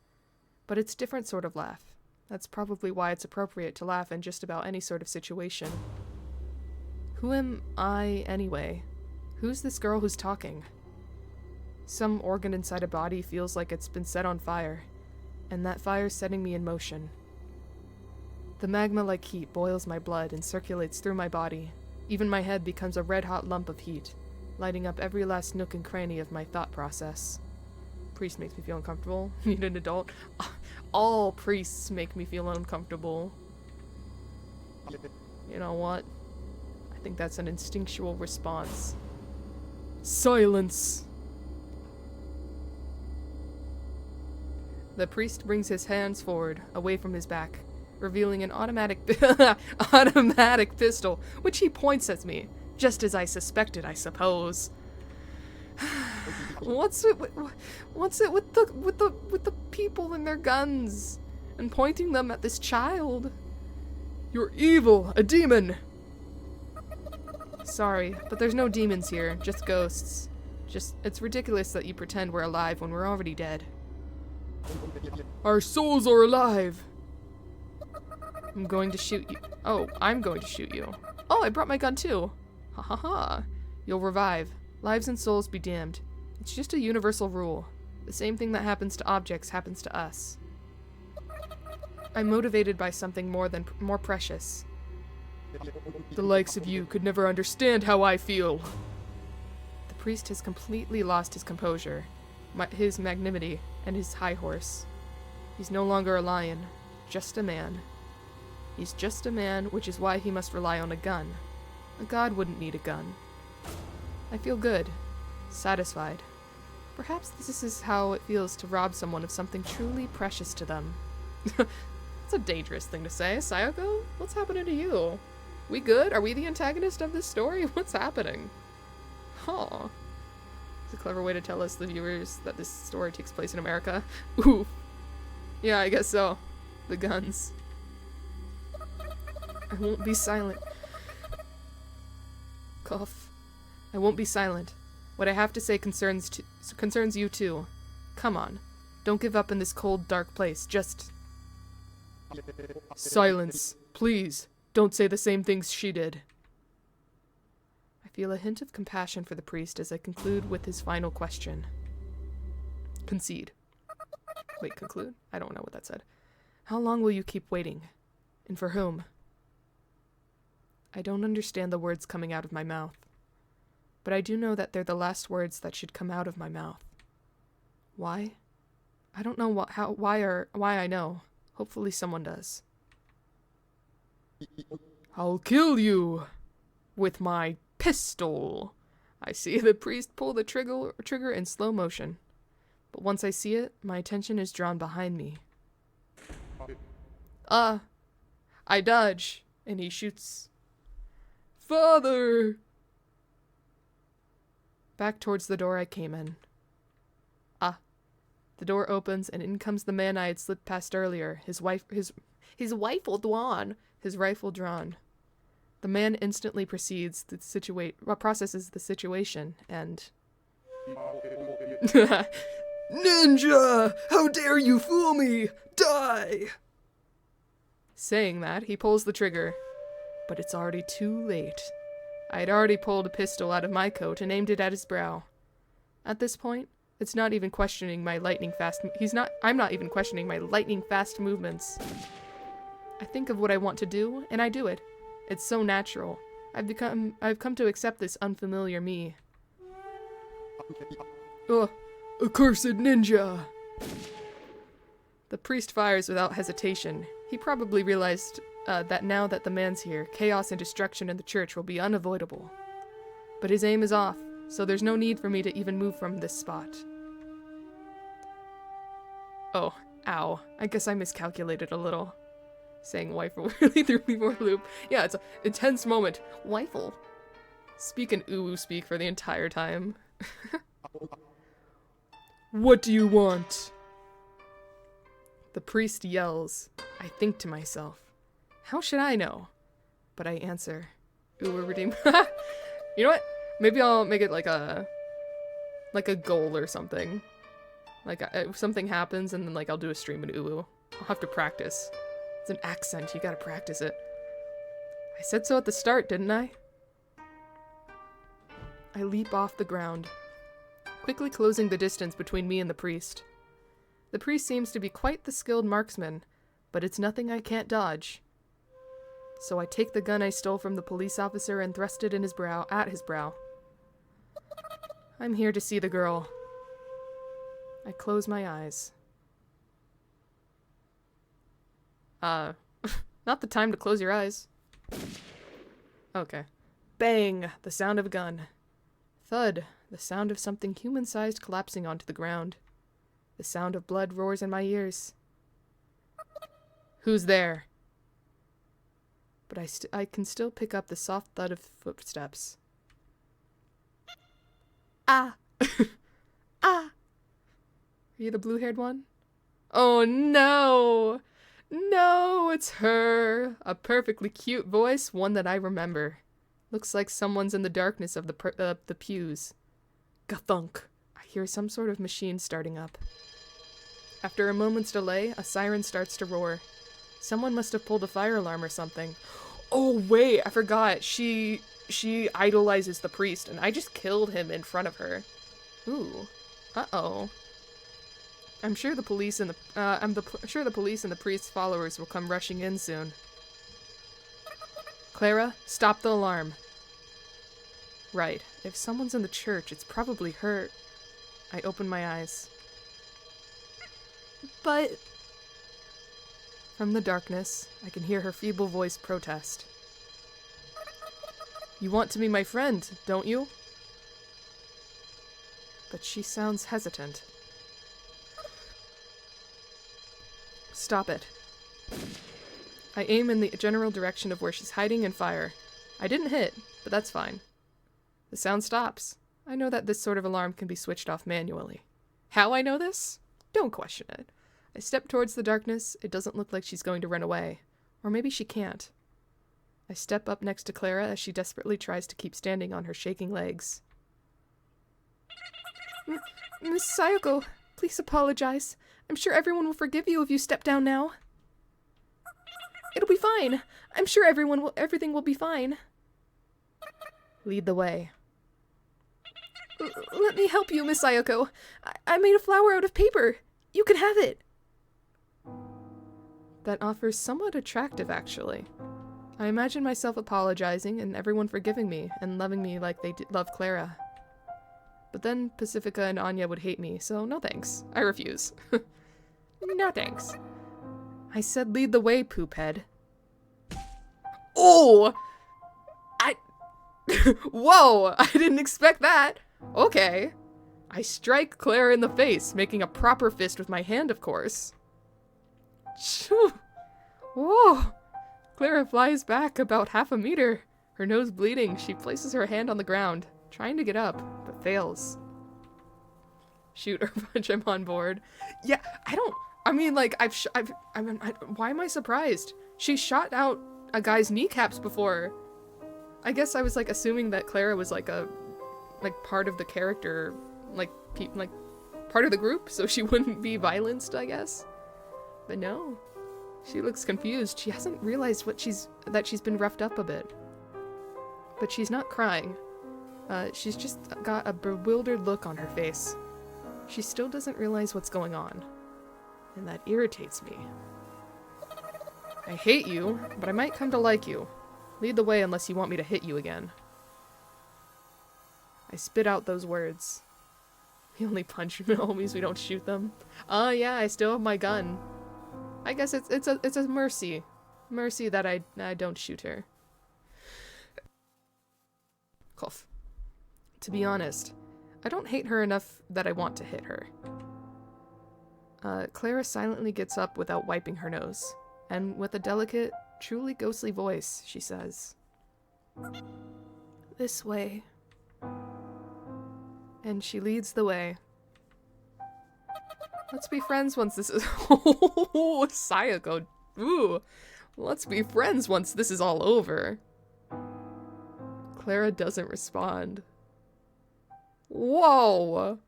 But it's a different sort of laugh. That's probably why it's appropriate to laugh in just about any sort of situation. Who am I, anyway? Who's this girl who's talking? Some organ inside a body feels like it's been set on fire, and that fire's setting me in motion. The magma-like heat boils my blood and circulates through my body. Even my head becomes a red-hot lump of heat, lighting up every last nook and cranny of my thought process. Priest makes me feel uncomfortable. Need an adult. All priests make me feel uncomfortable. You know what? I think that's an instinctual response. Silence! The priest brings his hands forward, away from his back, revealing an automatic pistol, which he points at me, just as I suspected, I suppose. What's it with the people and their guns, and pointing them at this child? You're evil, a demon. Sorry, but there's no demons here, just ghosts. It's ridiculous that you pretend we're alive when we're already dead. Our souls are alive. I'm going to shoot you. Oh, I'm going to shoot you. Oh, I brought my gun too. Ha ha ha. You'll revive. Lives and souls be damned. It's just a universal rule. The same thing that happens to objects happens to us. I'm motivated by something more precious. The likes of you could never understand how I feel. The priest has completely lost his composure, his magnanimity, and his high horse. He's no longer a lion, just a man. He's just a man, which is why he must rely on a gun. A god wouldn't need a gun. I feel good, satisfied. Perhaps this is how it feels to rob someone of something truly precious to them. It's a dangerous thing to say. Sayoko, what's happening to you? We good? Are we the antagonist of this story? What's happening? Huh. It's a clever way to tell us, the viewers, that this story takes place in America. Oof. Yeah, I guess so. The guns. I won't be silent. Cough. I won't be silent. What I have to say concerns you too. Come on. Don't give up in this cold, dark place. Just... Silence. Please. Don't say the same things she did. I feel a hint of compassion for the priest as I conclude with his final question. Concede. Wait, conclude? I don't know what that said. How long will you keep waiting? And for whom? I don't understand the words coming out of my mouth. But I do know that they're the last words that should come out of my mouth. Why? I don't know why I know. Hopefully someone does. I'll kill you with my pistol. I see the priest pull the trigger in slow motion. But once I see it, my attention is drawn behind me. I dodge, and he shoots. Father! Back towards the door I came in. The door opens, and in comes the man I had slipped past earlier, his rifle drawn. The man instantly processes the situation, and... Ninja! How dare you fool me! Die! Saying that, he pulls the trigger. But it's already too late. I had already pulled a pistol out of my coat and aimed it at his brow. At this point, it's not even questioning my I'm not even questioning my lightning fast movements. I think of what I want to do, and I do it. It's so natural. I've come to accept this unfamiliar me. Accursed ninja! The priest fires without hesitation. He probably realized that now that the man's here, chaos and destruction in the church will be unavoidable. But his aim is off, so there's no need for me to even move from this spot. Oh, ow. I guess I miscalculated a little. Saying wifle really threw me for a loop. Yeah, it's an intense moment. Wifle. Speak in uwu speak for the entire time. What do you want? The priest yells. I think to myself, how should I know? But I answer, uwu redeem. You know what? Maybe I'll make it like a goal or something. Like, if something happens and then, like, I'll do a stream in uwu. I'll have to practice. It's an accent, you gotta practice it. I said so at the start, didn't I? I leap off the ground, quickly closing the distance between me and the priest. The priest seems to be quite the skilled marksman, but it's nothing I can't dodge. So I take the gun I stole from the police officer and thrust it in his brow, at his brow. I'm here to see the girl. I close my eyes. Not the time to close your eyes. Okay. Bang! The sound of a gun. Thud! The sound of something human-sized collapsing onto the ground. The sound of blood roars in my ears. Who's there? But I can still pick up the soft thud of footsteps. Ah! Ah! Are you the blue-haired one? Oh no! No, it's her! A perfectly cute voice, one that I remember. Looks like someone's in the darkness of the pews. Gathunk! I hear some sort of machine starting up. After a moment's delay, a siren starts to roar. Someone must have pulled a fire alarm or something. Oh wait, I forgot. She idolizes the priest, and I just killed him in front of her. Ooh. Uh-oh. I'm sure the police and the police and the priest's followers will come rushing in soon. Clara, stop the alarm. Right. If someone's in the church, it's probably her. I open my eyes. But... From the darkness, I can hear her feeble voice protest. You want to be my friend, don't you? But she sounds hesitant. Stop it. I aim in the general direction of where she's hiding and fire. I didn't hit, but that's fine. The sound stops. I know that this sort of alarm can be switched off manually. How I know this? Don't question it. I step towards the darkness. It doesn't look like she's going to run away. Or maybe she can't. I step up next to Clara as she desperately tries to keep standing on her shaking legs. Miss Sayoko, please apologize. I'm sure everyone will forgive you if you step down now. It'll be fine. I'm sure everything will be fine. Lead the way. Let me help you, Miss Sayoko. I made a flower out of paper. You can have it. That offer's somewhat attractive, actually. I imagine myself apologizing and everyone forgiving me and loving me like they love Clara. But then Pacifica and Anya would hate me, so no thanks. I refuse. No thanks. I said lead the way, poophead. Oh! Whoa! I didn't expect that! Okay. I strike Clara in the face, making a proper fist with my hand, of course. Shoo! Whoa! Clara flies back about half a meter. Her nose bleeding, she places her hand on the ground, trying to get up, but fails. Shoot or punch, I'm on board. Yeah, why am I surprised? She shot out a guy's kneecaps before. I guess I was like assuming that Clara was like part of the character, like part of the group, so she wouldn't be violenced, I guess. But no. She looks confused. She hasn't realized that she's been roughed up a bit. But she's not crying. She's just got a bewildered look on her face. She still doesn't realize what's going on. And that irritates me. I hate you, but I might come to like you. Lead the way unless you want me to hit you again. I spit out those words. We only punch homies, we don't shoot them. Oh yeah, I still have my gun. I guess it's a mercy. Mercy that I don't shoot her. Cough. To be honest, I don't hate her enough that I want to hit her. Clara silently gets up without wiping her nose, and with a delicate, truly ghostly voice, she says, "This way." And she leads the way. Let's be friends once this is- Oh, Sayoko. Ooh. Let's be friends once this is all over. Clara doesn't respond. Whoa.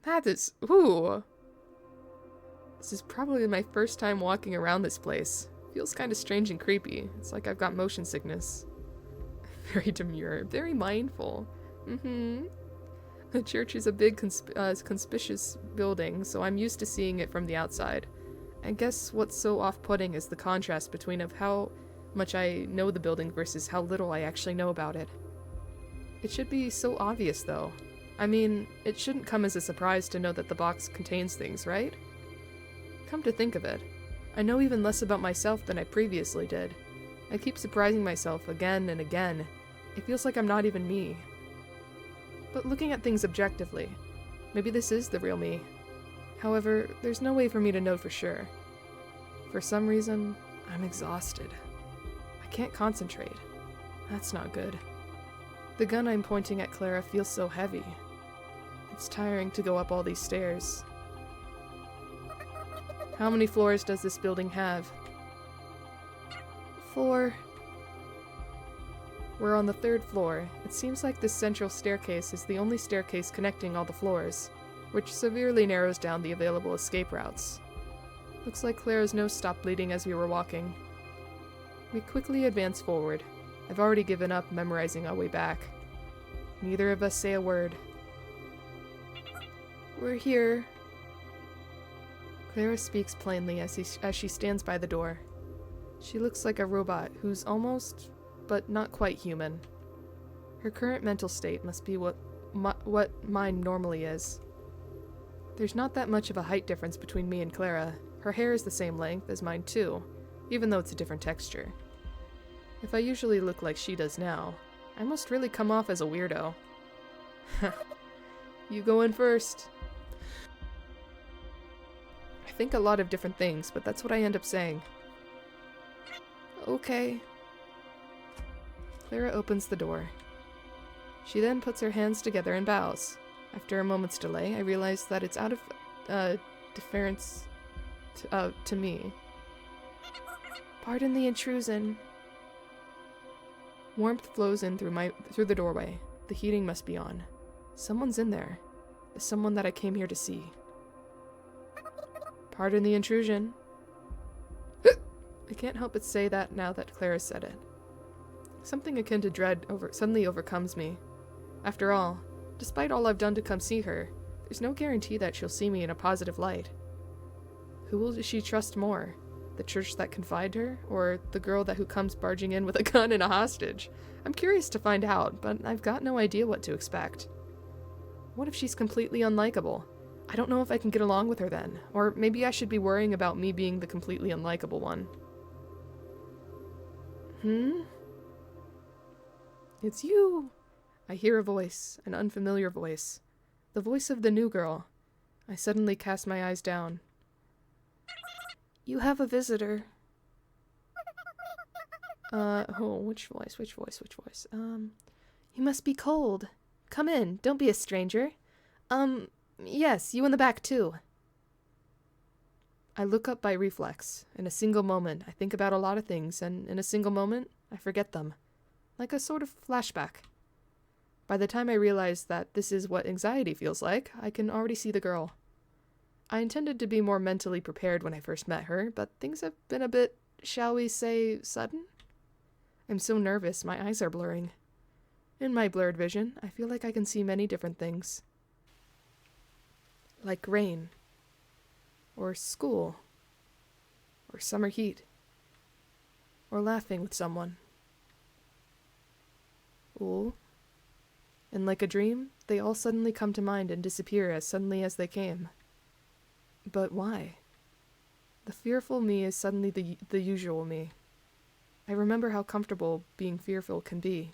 That is- ooh. This is probably my first time walking around this place. Feels kind of strange and creepy. It's like I've got motion sickness. Very demure. Very mindful. The church is a big conspicuous building, so I'm used to seeing it from the outside. I guess what's so off-putting is the contrast between of how much I know the building versus how little I actually know about it. It should be so obvious, though. I mean, it shouldn't come as a surprise to know that the box contains things, right? Come to think of it, I know even less about myself than I previously did. I keep surprising myself again and again. It feels like I'm not even me. But looking at things objectively, maybe this is the real me. However, there's no way for me to know for sure. For some reason, I'm exhausted. I can't concentrate. That's not good. The gun I'm pointing at Clara feels so heavy. It's tiring to go up all these stairs. How many floors does this building have? 4. We're on the 3rd floor. It seems like this central staircase is the only staircase connecting all the floors, which severely narrows down the available escape routes. Looks like Clara's nose stopped bleeding as we were walking. We quickly advance forward. I've already given up memorizing our way back. Neither of us say a word. We're here. Clara speaks plainly as she stands by the door. She looks like a robot who's almost, but not quite human. Her current mental state must be what mine normally is. There's not that much of a height difference between me and Clara. Her hair is the same length as mine too, even though it's a different texture. If I usually look like she does now, I must really come off as a weirdo. You go in first. I think a lot of different things, but that's what I end up saying. Okay. Clara opens the door. She then puts her hands together and bows. After a moment's delay, I realize that it's out of deference to me. Pardon the intrusion. Warmth flows in through the doorway. The heating must be on. Someone's in there. The someone that I came here to see. Pardon the intrusion. I can't help but say that now that Clara said it. Something akin to dread suddenly overcomes me. After all, despite all I've done to come see her, there's no guarantee that she'll see me in a positive light. Who will she trust more? The church that confide her, or the girl who comes barging in with a gun and a hostage? I'm curious to find out, but I've got no idea what to expect. What if she's completely unlikable? I don't know if I can get along with her then, or maybe I should be worrying about me being the completely unlikable one. It's you! I hear a voice, an unfamiliar voice. The voice of the new girl. I suddenly cast my eyes down. You have a visitor. Which voice? You must be cold. Come in, don't be a stranger. Yes, you in the back too. I look up by reflex. In a single moment, I think about a lot of things, and in a single moment, I forget them. Like a sort of flashback. By the time I realize that this is what anxiety feels like, I can already see the girl. I intended to be more mentally prepared when I first met her, but things have been a bit, shall we say, sudden? I'm so nervous, my eyes are blurring. In my blurred vision, I feel like I can see many different things. Like rain. Or school. Or summer heat. Or laughing with someone. Ooh. And like a dream, they all suddenly come to mind and disappear as suddenly as they came. But why? The fearful me is suddenly the usual me. I remember how comfortable being fearful can be.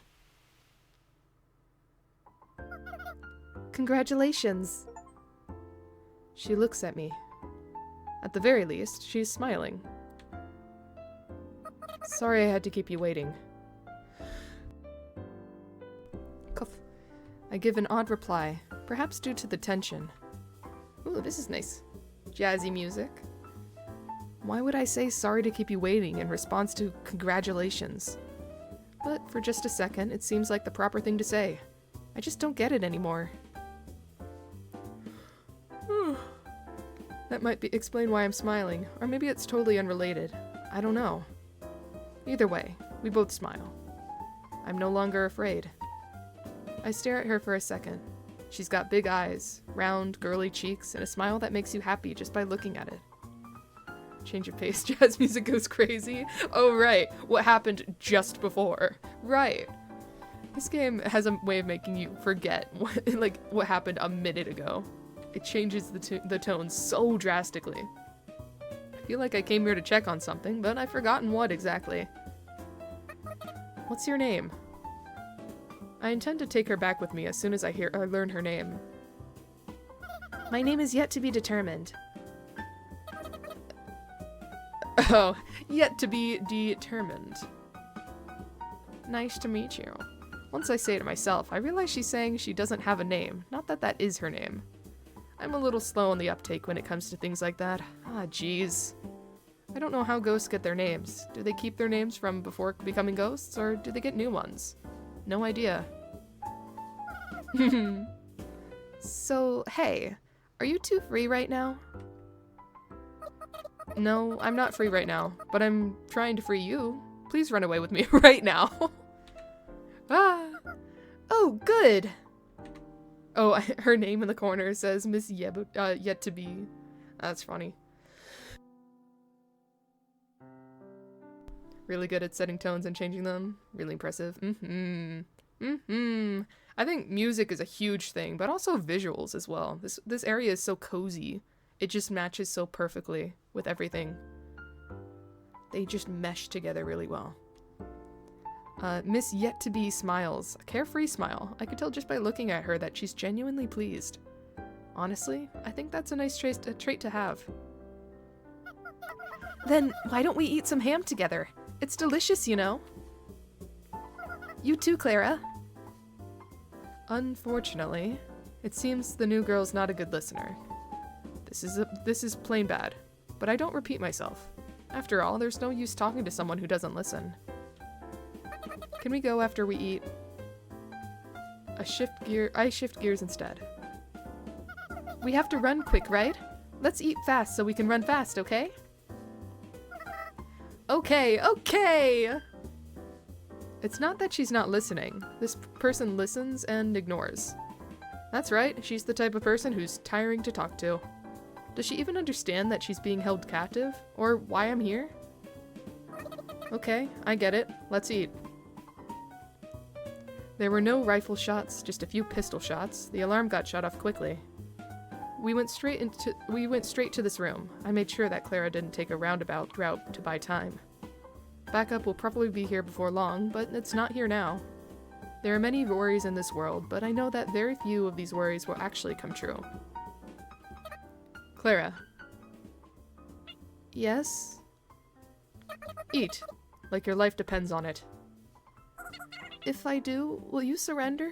Congratulations! She looks at me. At the very least, she's smiling. Sorry I had to keep you waiting. Cough. I give an odd reply, perhaps due to the tension. Ooh, this is nice. Jazzy music. Why would I say sorry to keep you waiting in response to congratulations? But for just a second, it seems like the proper thing to say. I just don't get it anymore. That might explain why I'm smiling, or maybe it's totally unrelated. I don't know. Either way, we both smile. I'm no longer afraid. I stare at her for a second. She's got big eyes, round, girly cheeks, and a smile that makes you happy just by looking at it. Change of pace, jazz music goes crazy. Oh right, what happened just before. Right. This game has a way of making you forget what happened a minute ago. It changes the tone so drastically. I feel like I came here to check on something, but I've forgotten what exactly. What's your name? I intend to take her back with me as soon as I learn her name. My name is yet to be determined. Oh, yet to be determined. Nice to meet you. Once I say to myself, I realize she's saying she doesn't have a name, not that that is her name. I'm a little slow on the uptake when it comes to things like that. Ah, jeez. I don't know how ghosts get their names. Do they keep their names from before becoming ghosts, or do they get new ones? No idea. So, hey, are you two free right now? No, I'm not free right now, but I'm trying to free you. Please run away with me right now. Ah. Oh, good. Oh, her name in the corner says Miss Yet to Be. That's funny. Really good at setting tones and changing them. Really impressive. I think music is a huge thing, but also visuals as well. This area is so cozy. It just matches so perfectly with everything. They just mesh together really well. Miss Yet to Be smiles. A carefree smile. I could tell just by looking at her that she's genuinely pleased. Honestly, I think that's a nice trait to have. Then why don't we eat some ham together? It's delicious, you know. You too, Clara. Unfortunately, it seems the new girl's not a good listener. This is plain bad, but I don't repeat myself. After all, there's no use talking to someone who doesn't listen. Can we go after we eat? I shift gears instead. We have to run quick, right? Let's eat fast so we can run fast, okay? Okay! It's not that she's not listening. This person listens and ignores. That's right, she's the type of person who's tiring to talk to. Does she even understand that she's being held captive? Or why I'm here? Okay, I get it. Let's eat. There were no rifle shots, just a few pistol shots. The alarm got shut off quickly. We went straight to this room. I made sure that Clara didn't take a roundabout route to buy time. Backup will probably be here before long, but it's not here now. There are many worries in this world, but I know that very few of these worries will actually come true. Clara. Yes? Eat, like your life depends on it. If I do, will you surrender?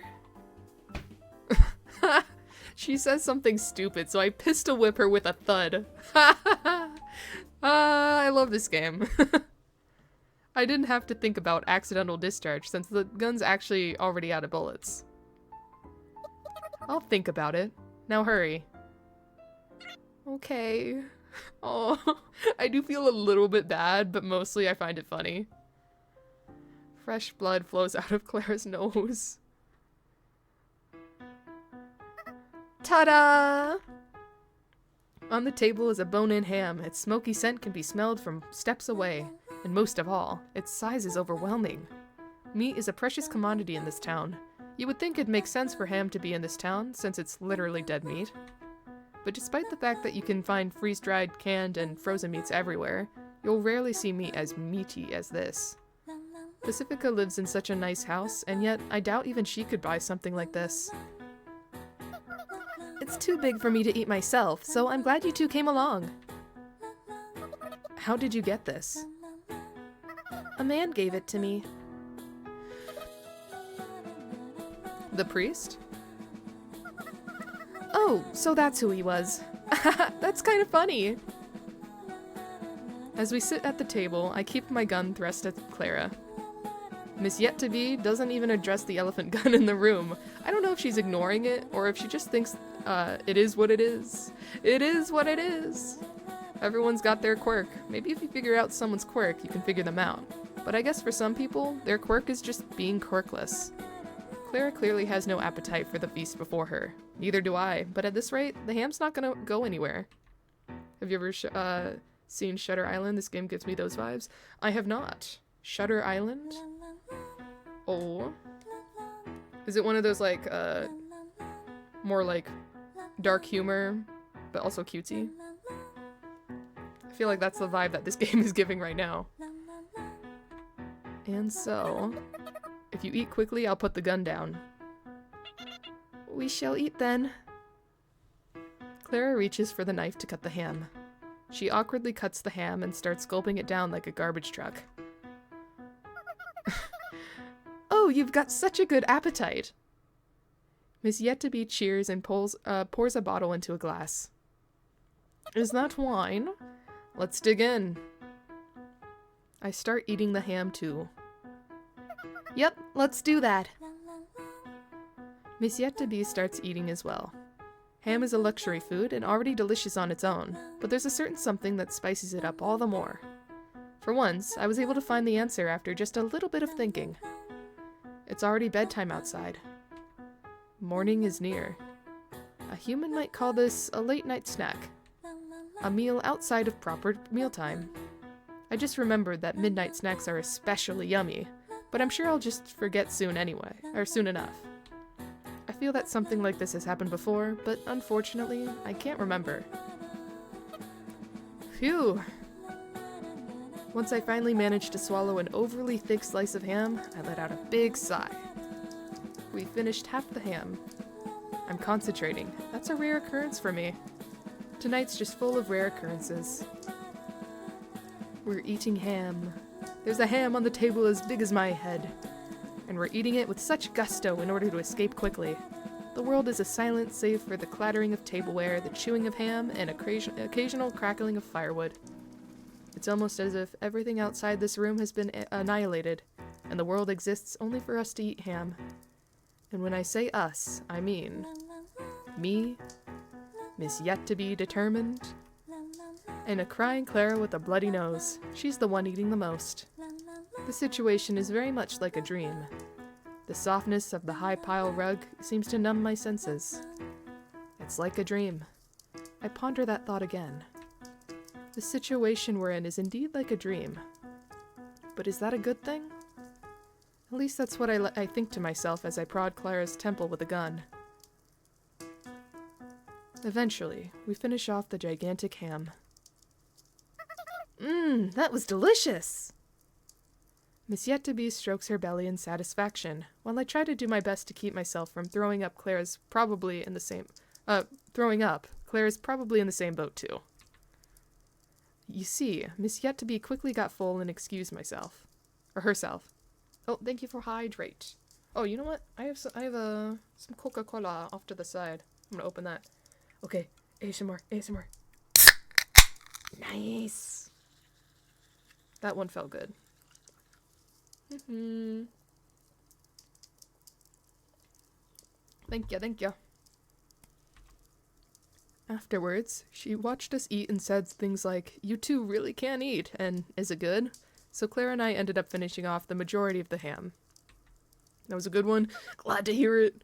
She says something stupid, so I pistol whip her with a thud. I love this game. I didn't have to think about accidental discharge since the gun's actually already out of bullets. I'll think about it. Now hurry. Okay. Oh, I do feel a little bit bad, but mostly I find it funny. Fresh blood flows out of Clara's nose. Ta-da! On the table is a bone-in ham. Its smoky scent can be smelled from steps away. And most of all, its size is overwhelming. Meat is a precious commodity in this town. You would think it'd make sense for ham to be in this town, since it's literally dead meat. But despite the fact that you can find freeze-dried, canned, and frozen meats everywhere, you'll rarely see meat as meaty as this. Pacifica lives in such a nice house, and yet I doubt even she could buy something like this. It's too big for me to eat myself, so I'm glad you two came along. How did you get this? A man gave it to me. The priest? Oh, so that's who he was. That's kind of funny. As we sit at the table, I keep my gun thrust at Clara. Miss Yet to Be doesn't even address the elephant gun in the room. I don't know if she's ignoring it, or if she just thinks, it is what it is. It is what it is. Everyone's got their quirk. Maybe if you figure out someone's quirk, you can figure them out. But I guess for some people, their quirk is just being quirkless. Clara clearly has no appetite for the feast before her. Neither do I, but at this rate, the ham's not gonna go anywhere. Have you ever seen Shutter Island? This game gives me those vibes. I have not. Shutter Island? Oh. Is it one of those, like, more like dark humor, but also cutesy? feel like that's the vibe that this game is giving right now. And so, if you eat quickly, I'll put the gun down. We shall eat then. Clara reaches for the knife to cut the ham. She awkwardly cuts the ham and starts gulping it down like a garbage truck. Oh, you've got such a good appetite! Miss Yet-to-Be cheers and pours a bottle into a glass. Is that wine? Let's dig in. I start eating the ham too. Yep, let's do that. Miss Yet-to-Be starts eating as well. Ham is a luxury food and already delicious on its own, but there's a certain something that spices it up all the more. For once, I was able to find the answer after just a little bit of thinking. It's already bedtime outside. Morning is near. A human might call this a late-night snack. A meal outside of proper mealtime. I just remembered that midnight snacks are especially yummy, but I'm sure I'll just forget soon anyway, or soon enough. I feel that something like this has happened before, but unfortunately, I can't remember. Phew! Once I finally managed to swallow an overly thick slice of ham, I let out a big sigh. We finished half the ham. I'm concentrating. That's a rare occurrence for me. Tonight's just full of rare occurrences. We're eating ham. There's a ham on the table as big as my head. And we're eating it with such gusto in order to escape quickly. The world is a silence save for the clattering of tableware, the chewing of ham, and occasional crackling of firewood. It's almost as if everything outside this room has been annihilated, and the world exists only for us to eat ham. And when I say us, I mean me, Miss Yet-to-Be Determined, and a crying Clara with a bloody nose. She's the one eating the most. The situation is very much like a dream. The softness of the high pile rug seems to numb my senses. It's like a dream. I ponder that thought again. The situation we're in is indeed like a dream. But is that a good thing? At least that's what I think to myself as I prod Clara's temple with a gun. Eventually, we finish off the gigantic ham. That was delicious! Miss Yet-to-Be strokes her belly in satisfaction, while I try to do my best to keep myself from throwing up. Clara's probably in the same boat too. You see, Miss Yet-to-Be quickly got full and excused herself. Oh, thank you for hydrate. Oh, you know what? I have some Coca-Cola off to the side. I'm gonna open that. Okay, ASMR. Nice. That one felt good. Thank you. Afterwards, she watched us eat and said things like, "You two really can eat," and "Is it good?" So Clara and I ended up finishing off the majority of the ham. That was a good one. Glad to hear it.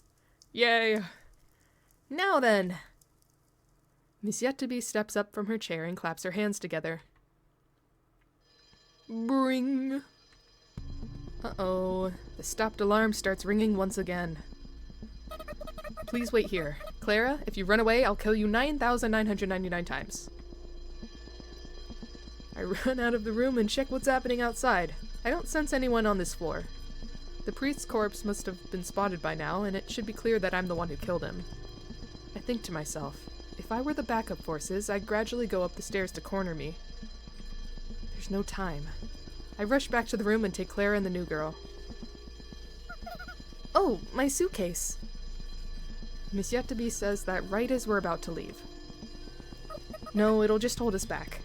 Yay. Now then. Miss Yet-to-Be steps up from her chair and claps her hands together. Bring. Uh-oh. The stopped alarm starts ringing once again. Please wait here. Clara, if you run away, I'll kill you 9,999 times. I run out of the room and check what's happening outside. I don't sense anyone on this floor. The priest's corpse must have been spotted by now, and it should be clear that I'm the one who killed him. I think to myself, if I were the backup forces, I'd gradually go up the stairs to corner me. There's no time. I rush back to the room and take Clara and the new girl. Oh, my suitcase! Miss Yet-to-Be says that right as we're about to leave. No, it'll just hold us back.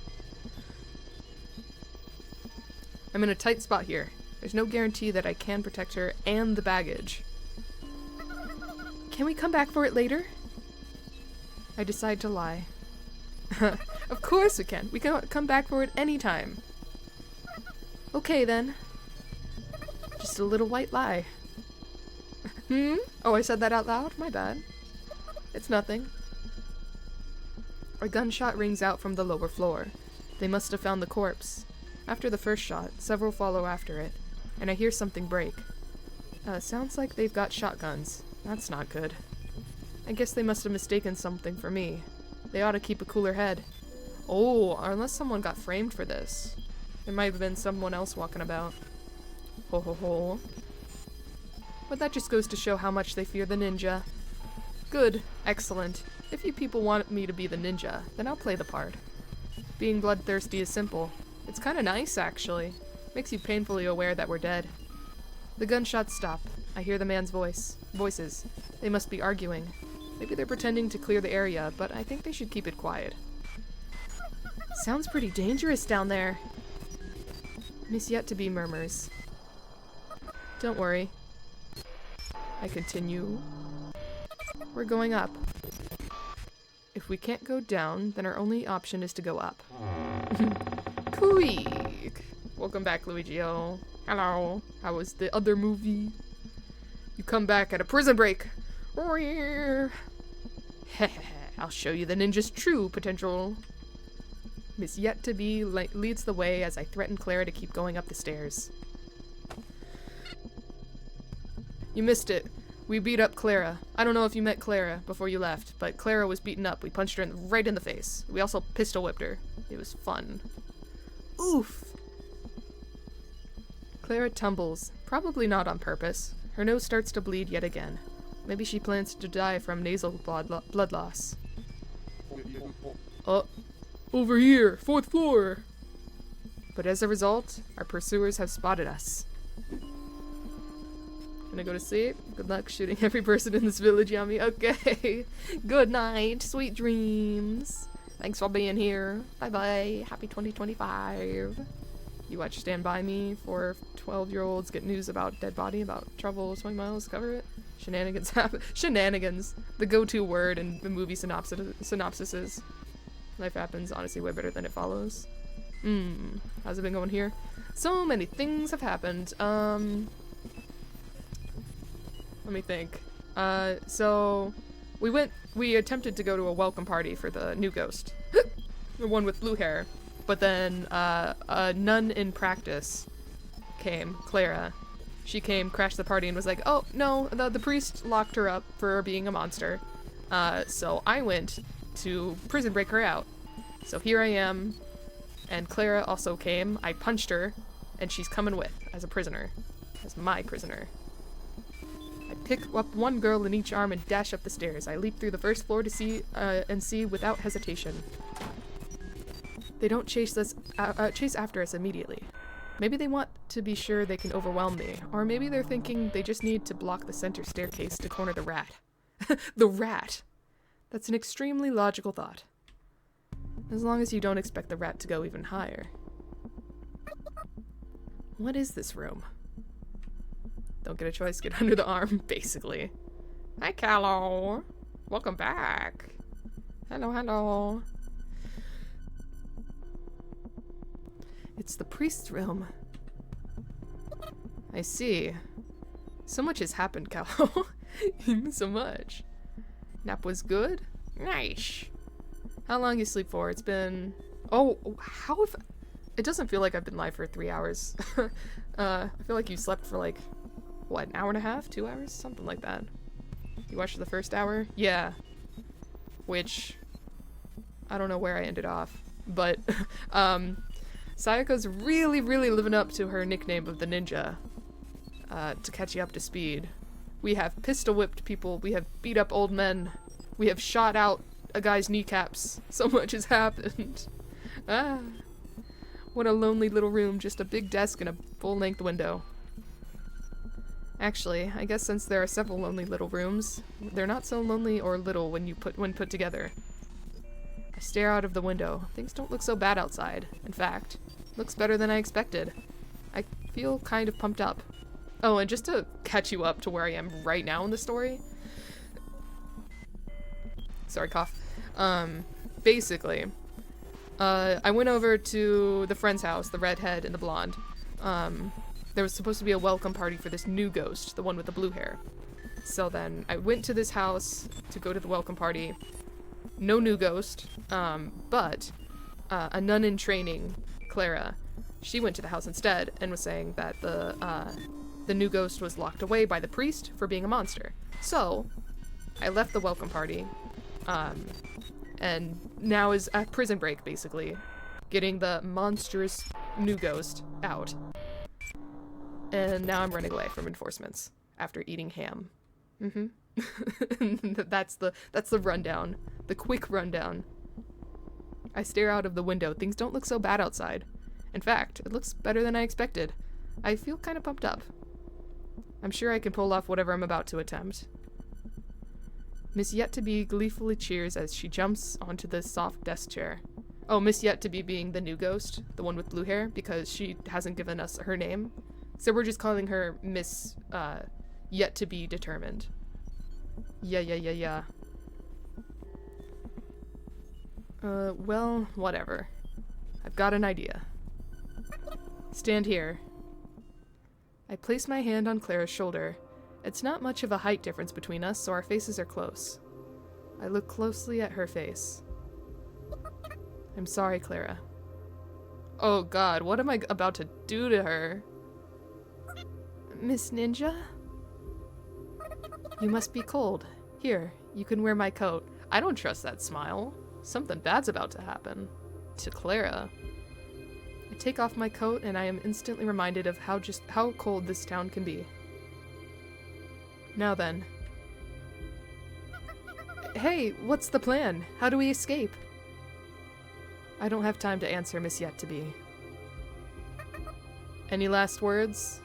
I'm in a tight spot here. There's no guarantee that I can protect her and the baggage. Can we come back for it later? I decide to lie. Of course we can. We can come back for it anytime. Okay then. Just a little white lie. Oh, I said that out loud? My bad. It's nothing. A gunshot rings out from the lower floor. They must have found the corpse. After the first shot, several follow after it, and I hear something break. Sounds like they've got shotguns. That's not good. I guess they must have mistaken something for me. They ought to keep a cooler head. Oh, or unless someone got framed for this. There might have been someone else walking about. Ho ho ho. But that just goes to show how much they fear the ninja. Good. Excellent. If you people want me to be the ninja, then I'll play the part. Being bloodthirsty is simple. It's kinda nice, actually. Makes you painfully aware that we're dead. The gunshots stop. I hear the man's voices. They must be arguing. Maybe they're pretending to clear the area, but I think they should keep it quiet. Sounds pretty dangerous down there. Miss Yet-to-be murmurs. Don't worry. I continue. We're going up. If we can't go down, then our only option is to go up. Quick! Welcome back, Luigi-o. Hello. How was the other movie? You come back at a prison break. I'll show you the ninja's true potential. Miss Yet-to-be leads the way as I threaten Clara to keep going up the stairs. You missed it. We beat up Clara. I don't know if you met Clara before you left, but Clara was beaten up. We punched her right in the face. We also pistol whipped her. It was fun. Oof. Clara tumbles, probably not on purpose. Her nose starts to bleed yet again. Maybe she plans to die from nasal blood loss. Oh, over here, 4th floor! But as a result, our pursuers have spotted us. Gonna go to sleep. Good luck shooting every person in this village, Yummy. Okay. Good night. Sweet dreams. Thanks for being here. Bye-bye. Happy 2025. You watch Stand By Me for 12-year-olds get news about dead body, about travel 20 miles, cover it. Shenanigans happen. Shenanigans. The go-to word in the movie synopsises. Life happens, honestly, way better than it follows. How's it been going here? So many things have happened. Let me think. So we attempted to go to a welcome party for the new ghost. The one with blue hair. But then, a nun in practice came, Clara. She came, crashed the party, and was like, oh, no, the priest locked her up for being a monster. So I went to prison break her out. So here I am, and Clara also came. I punched her, and she's coming with, as a prisoner. As my prisoner. I pick up one girl in each arm and dash up the stairs. I leap through the 1st floor to see without hesitation. They don't chase after us immediately. Maybe they want to be sure they can overwhelm me, or maybe they're thinking they just need to block the center staircase to corner the rat. The rat! That's an extremely logical thought. As long as you don't expect the rat to go even higher. What is this room? Don't get a choice, get under the arm, basically. Hi, Callow. Welcome back. Hello, hello. It's the priest's room. I see. So much has happened, Callow. So much. Nap was good? Nice. How long you sleep for? It's been... Oh, how if... It doesn't feel like I've been live for 3 hours. I feel like you slept for like... What, an hour and a half? 2 hours? Something like that. You watched the first hour? Yeah. Which... I don't know where I ended off. But, Sayako's really, really living up to her nickname of the ninja. To catch you up to speed. We have pistol whipped people. We have beat up old men. We have shot out a guy's kneecaps. So much has happened. Ah. What a lonely little room. Just a big desk and a full-length window. Actually, I guess since there are several lonely little rooms, they're not so lonely or little when put together. I stare out of the window. Things don't look so bad outside. In fact, looks better than I expected. I feel kind of pumped up. Oh, and just to catch you up to where I am right now in the story. Sorry, cough. Basically, I went over to the friend's house, the redhead and the blonde. There was supposed to be a welcome party for this new ghost, the one with the blue hair. So then I went to this house to go to the welcome party. No new ghost, but a nun in training, Clara, she went to the house instead and was saying that the new ghost was locked away by the priest for being a monster. So I left the welcome party and now is at prison break, basically. Getting the monstrous new ghost out. And now I'm running away from enforcements after eating ham. That's the rundown. The quick rundown. I stare out of the window. Things don't look so bad outside. In fact, it looks better than I expected. I feel kind of pumped up. I'm sure I can pull off whatever I'm about to attempt. Miss Yet-to-be gleefully cheers as she jumps onto the soft desk chair. Oh, Miss Yet-to-be being the new ghost, the one with blue hair, because she hasn't given us her name. So we're just calling her Miss, Yet-to-be determined. Yeah. Well, whatever. I've got an idea. Stand here. I place my hand on Clara's shoulder. It's not much of a height difference between us, so our faces are close. I look closely at her face. I'm sorry, Clara. Oh god, what am I about to do to her? Miss Ninja? You must be cold. Here, you can wear my coat. I don't trust that smile. Something bad's about to happen. To Clara. I take off my coat and I am instantly reminded of how cold this town can be. Now then. Hey, what's the plan? How do we escape? I don't have time to answer, Miss Yet-to-be. Any last words?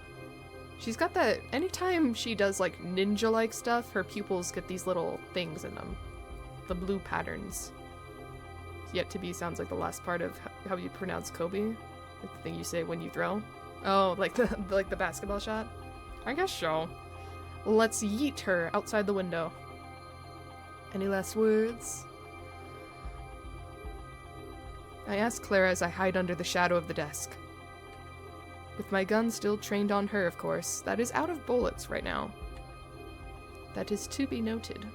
She's got that, anytime she does like ninja-like stuff, her pupils get these little things in them. The blue patterns. Yet-to-be sounds like the last part of how you pronounce Kobe. Like the thing you say when you throw. Oh, like the basketball shot? I guess so. Let's yeet her outside the window. Any last words? I ask Clara as I hide under the shadow of the desk. With my gun still trained on her, of course. That is out of bullets right now. That is to be noted.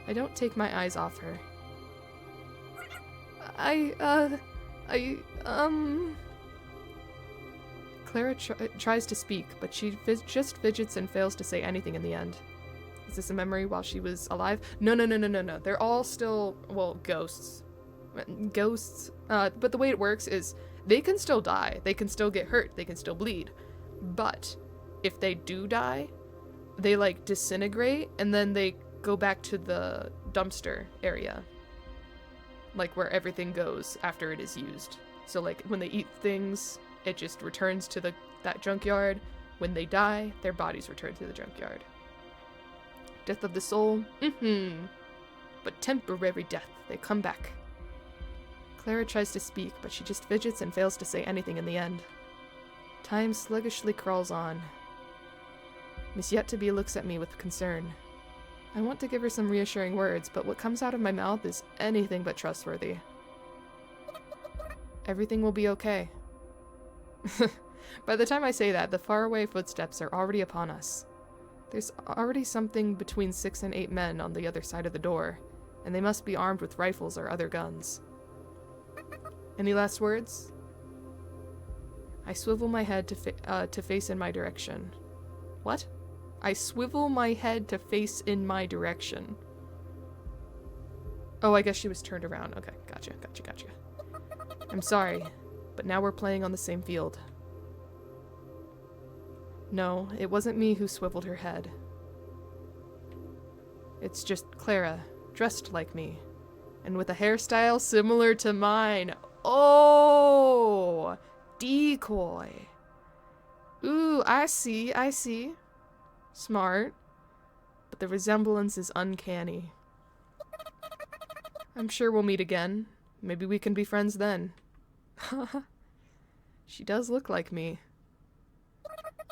I don't take my eyes off her. Clara tries to speak, but she just fidgets and fails to say anything in the end. Is this a memory while she was alive? No. They're all still, well, ghosts. Ghosts. But the way it works is they can still die. They can still get hurt. They can still bleed. But if they do die, they, like, disintegrate, and then they go back to the dumpster area. Like, where everything goes after it is used. So, like, when they eat things, it just returns to that junkyard. When they die, their bodies return to the junkyard. Death of the soul? But temporary death. They come back. Clara tries to speak, but she just fidgets and fails to say anything in the end. Time sluggishly crawls on. Miss Yet-to-be looks at me with concern. I want to give her some reassuring words, but what comes out of my mouth is anything but trustworthy. Everything will be okay. By the time I say that, the faraway footsteps are already upon us. There's already something between 6 and 8 men on the other side of the door, and they must be armed with rifles or other guns. Any last words? I swivel my head to face in my direction. What? I swivel my head to face in my direction. Oh, I guess she was turned around. Okay, gotcha. I'm sorry, but now we're playing on the same field. No, it wasn't me who swiveled her head. It's just Clara, dressed like me, and with a hairstyle similar to mine. Oh! Decoy. Ooh, I see. Smart. But the resemblance is uncanny. I'm sure we'll meet again. Maybe we can be friends then. She does look like me.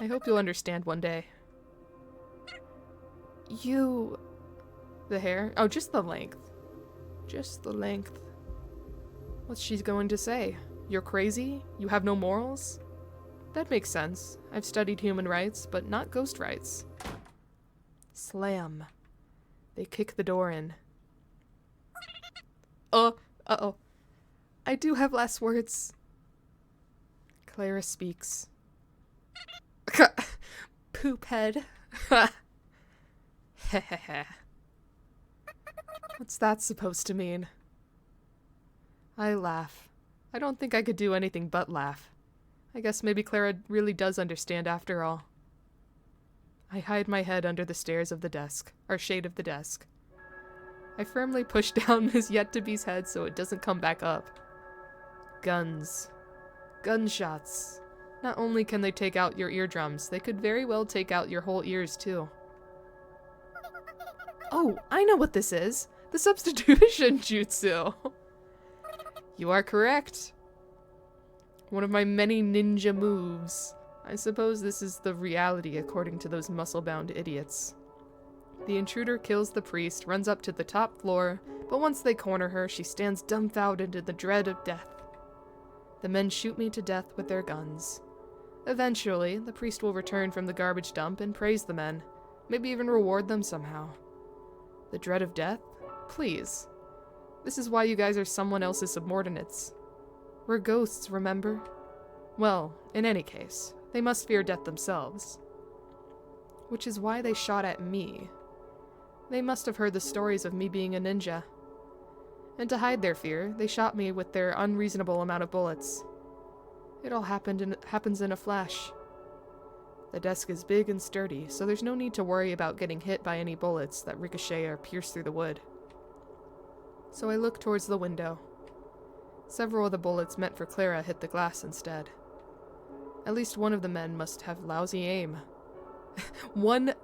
I hope you'll understand one day. The hair? Oh, just the length. Just the length. What's she going to say? You're crazy? You have no morals? That makes sense. I've studied human rights, but not ghost rights. Slam. They kick the door in. Uh-oh. I do have last words. Clara speaks. Poop head. What's that supposed to mean? I laugh. I don't think I could do anything but laugh. I guess maybe Clara really does understand after all. I hide my head under the stairs of the desk, or shade of the desk. I firmly push down Miss Yet-to-Be's head so it doesn't come back up. Guns. Gunshots. Not only can they take out your eardrums, they could very well take out your whole ears too. Oh, I know what this is! The substitution jutsu! You are correct. One of my many ninja moves. I suppose this is the reality according to those muscle-bound idiots. The intruder kills the priest, runs up to the top floor, but once they corner her, she stands dumbfounded in the dread of death. The men shoot me to death with their guns. Eventually, the priest will return from the garbage dump and praise the men, maybe even reward them somehow. The dread of death? Please. This is why you guys are someone else's subordinates. We're ghosts, remember? Well, in any case, they must fear death themselves. Which is why they shot at me. They must have heard the stories of me being a ninja. And to hide their fear, they shot me with their unreasonable amount of bullets. It all happens in a flash. The desk is big and sturdy, so there's no need to worry about getting hit by any bullets that ricochet or pierce through the wood. So I look towards the window. Several of the bullets meant for Clara hit the glass instead. At least one of the men must have lousy aim. One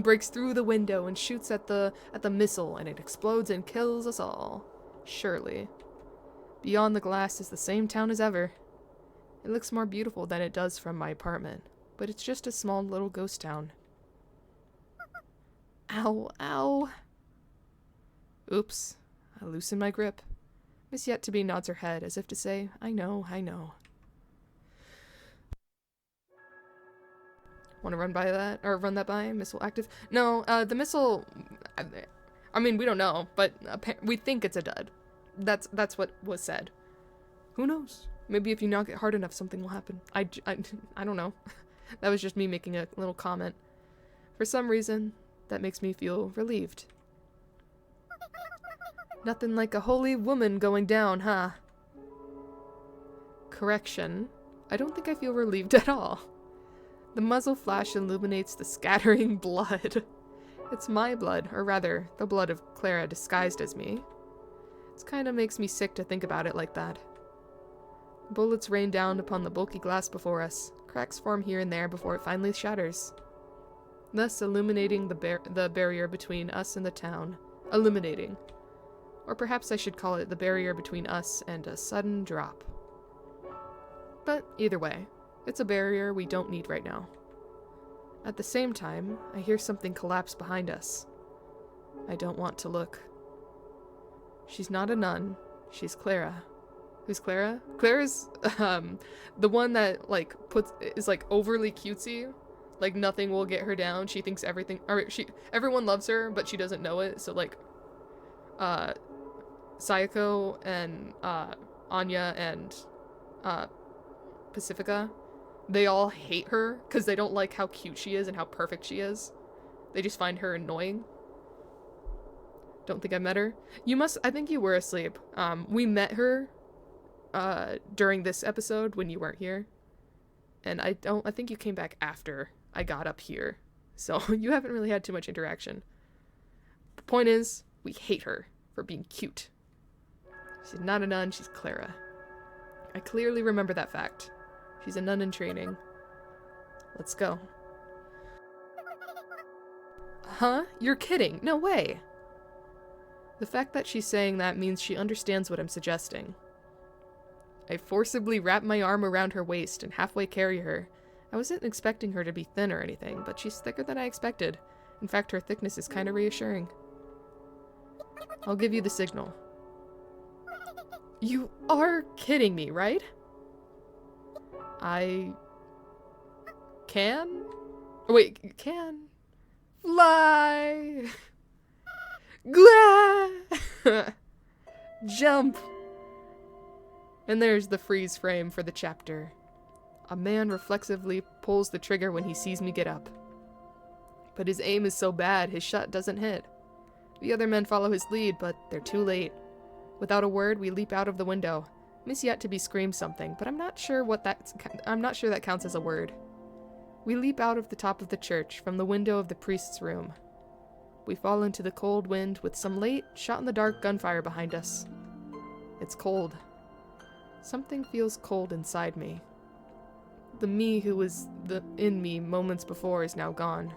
breaks through the window and shoots at the missile, and it explodes and kills us all. Surely. Beyond the glass is the same town as ever. It looks more beautiful than it does from my apartment, but it's just a small little ghost town. Ow, ow. Oops. I loosen my grip. Miss Yet-to-Be nods her head as if to say, I know, I know. Want to run by that? Or run that by? Missile active? No, the missile... I mean, we don't know, but we think it's a dud. That's what was said. Who knows? Maybe if you knock it hard enough, something will happen. I don't know. That was just me making a little comment. For some reason, that makes me feel relieved. Nothing like a holy woman going down, huh? Correction. I don't think I feel relieved at all. The muzzle flash illuminates the scattering blood. It's my blood, or rather, the blood of Clara disguised as me. It kind of makes me sick to think about it like that. Bullets rain down upon the bulky glass before us. Cracks form here and there before it finally shatters, thus illuminating the barrier between us and the town. Illuminating. Or perhaps I should call it the barrier between us and a sudden drop. But either way, it's a barrier we don't need right now. At the same time, I hear something collapse behind us. I don't want to look. She's not a nun. She's Clara. Who's Clara? Clara's, the one that, is, overly cutesy. Like, nothing will get her down. She thinks everyone loves her, but she doesn't know it. So, Sayako and, Anya and, Pacifica, they all hate her because they don't like how cute she is and how perfect she is. They just find her annoying. Don't think I met her. I think you were asleep. We met her during this episode when you weren't here. And I think you came back after I got up here. So you haven't really had too much interaction. The point is, we hate her for being cute. She's not a nun, she's Clara. I clearly remember that fact. She's a nun in training. Let's go. Huh? You're kidding. No way. The fact that she's saying that means she understands what I'm suggesting. I forcibly wrap my arm around her waist and halfway carry her. I wasn't expecting her to be thin or anything, but she's thicker than I expected. In fact, her thickness is kind of reassuring. I'll give you the signal. You are kidding me, right? I can? Wait, can? Fly! Glah! Jump! And there's the freeze frame for the chapter. A man reflexively pulls the trigger when he sees me get up. But his aim is so bad, his shot doesn't hit. The other men follow his lead, but they're too late. Without a word, we leap out of the window. Miss Yet-to-be screams something, but I'm not sure that counts as a word. We leap out of the top of the church, from the window of the priest's room. We fall into the cold wind with some late, shot-in-the-dark gunfire behind us. It's cold. Something feels cold inside me. The me who was in me moments before is now gone.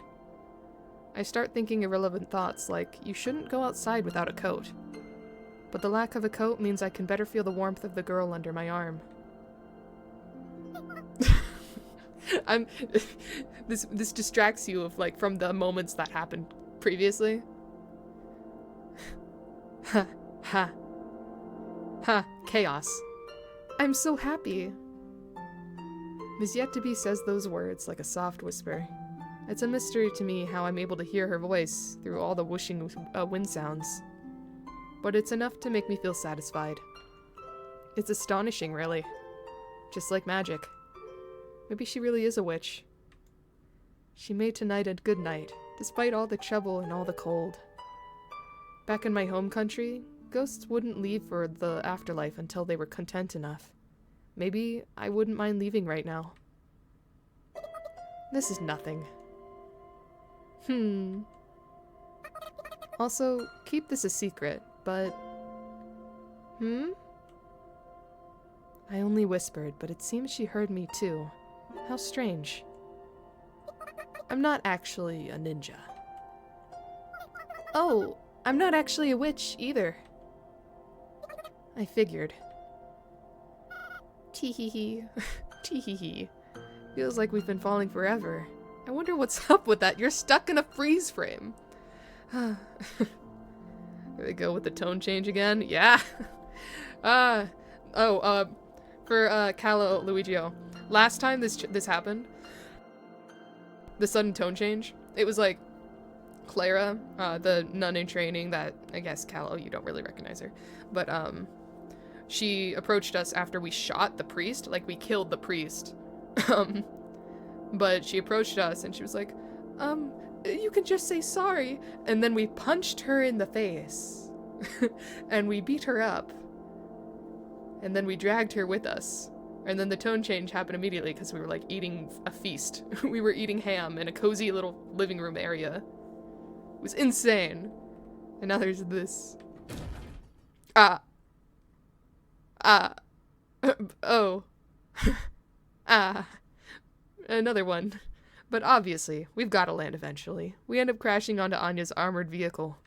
I start thinking irrelevant thoughts like, you shouldn't go outside without a coat. But the lack of a coat means I can better feel the warmth of the girl under my arm. This distracts you of from the moments that happened previously. Ha, ha. Ha, chaos. I'm so happy. Miss Yet-to-be says those words like a soft whisper. It's a mystery to me how I'm able to hear her voice through all the whooshing wind sounds. But it's enough to make me feel satisfied. It's astonishing, really. Just like magic. Maybe she really is a witch. She made tonight a good night, despite all the trouble and all the cold. Back in my home country, ghosts wouldn't leave for the afterlife until they were content enough. Maybe I wouldn't mind leaving right now. This is nothing. Also, keep this a secret, but... I only whispered, but it seems she heard me too. How strange. I'm not actually a ninja. Oh, I'm not actually a witch either. I figured. Tee-hee-hee. Tee-hee-hee. Feels like we've been falling forever. I wonder what's up with that. You're stuck in a freeze frame. Here we go with the tone change again. Yeah. For Calo Luigio. Last time this happened, the sudden tone change, it was like Clara, the nun in training that, I guess, Calo, you don't really recognize her, but she approached us after we shot the priest, like we killed the priest. But she approached us and she was like, you can just say sorry. And then we punched her in the face and we beat her up. And then we dragged her with us. And then the tone change happened immediately because we were like eating a feast. We were eating ham in a cozy little living room area. It was insane. And now there's this. Oh. Another one. But obviously, we've got to land eventually. We end up crashing onto Anya's armored vehicle.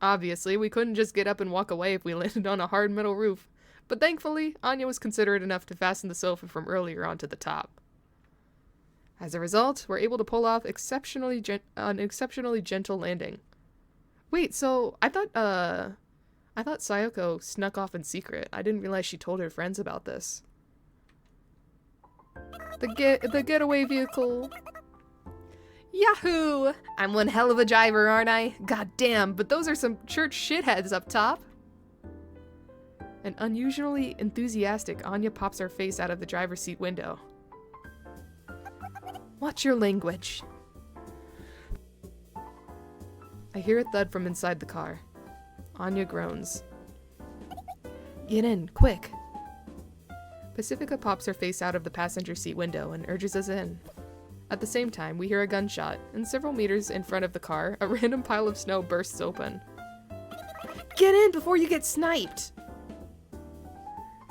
Obviously, we couldn't just get up and walk away if we landed on a hard metal roof. But thankfully, Anya was considerate enough to fasten the sofa from earlier onto the top. As a result, we're able to pull off an exceptionally gentle landing. Wait, so I thought Sayoko snuck off in secret. I didn't realize she told her friends about this. The getaway vehicle. Yahoo! I'm one hell of a driver, aren't I? God damn, but those are some church shitheads up top. And unusually enthusiastic, Anya pops her face out of the driver's seat window. Watch your language. I hear a thud from inside the car. Anya groans. Get in, quick. Pacifica pops her face out of the passenger seat window and urges us in. At the same time, we hear a gunshot, and several meters in front of the car, a random pile of snow bursts open. Get in before you get sniped!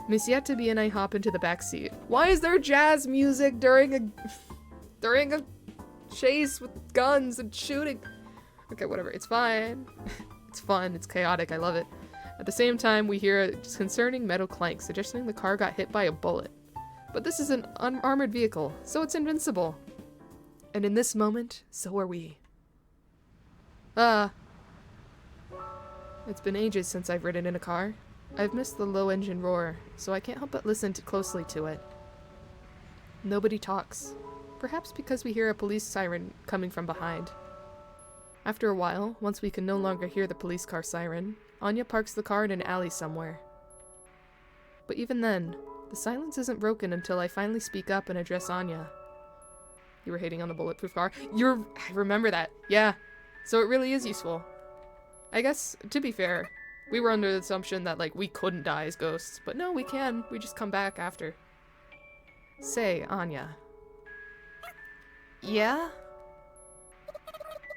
Miss Yet-to-be and I hop into the back seat. Why is there jazz music during a chase with guns and shooting? Okay, whatever, it's fine. It's fun, it's chaotic, I love it. At the same time, we hear a disconcerting metal clank, suggesting the car got hit by a bullet. But this is an unarmored vehicle, so it's invincible. And in this moment, so are we. It's been ages since I've ridden in a car. I've missed the low engine roar, so I can't help but listen closely to it. Nobody talks. Perhaps because we hear a police siren coming from behind. After a while, once we can no longer hear the police car siren, Anya parks the car in an alley somewhere. But even then, the silence isn't broken until I finally speak up and address Anya. You were hating on the bulletproof car? I remember that. Yeah. So it really is useful. I guess, to be fair, We were under the assumption that, like, we couldn't die as ghosts. But no, we can. We just come back after. Say, Anya. Yeah?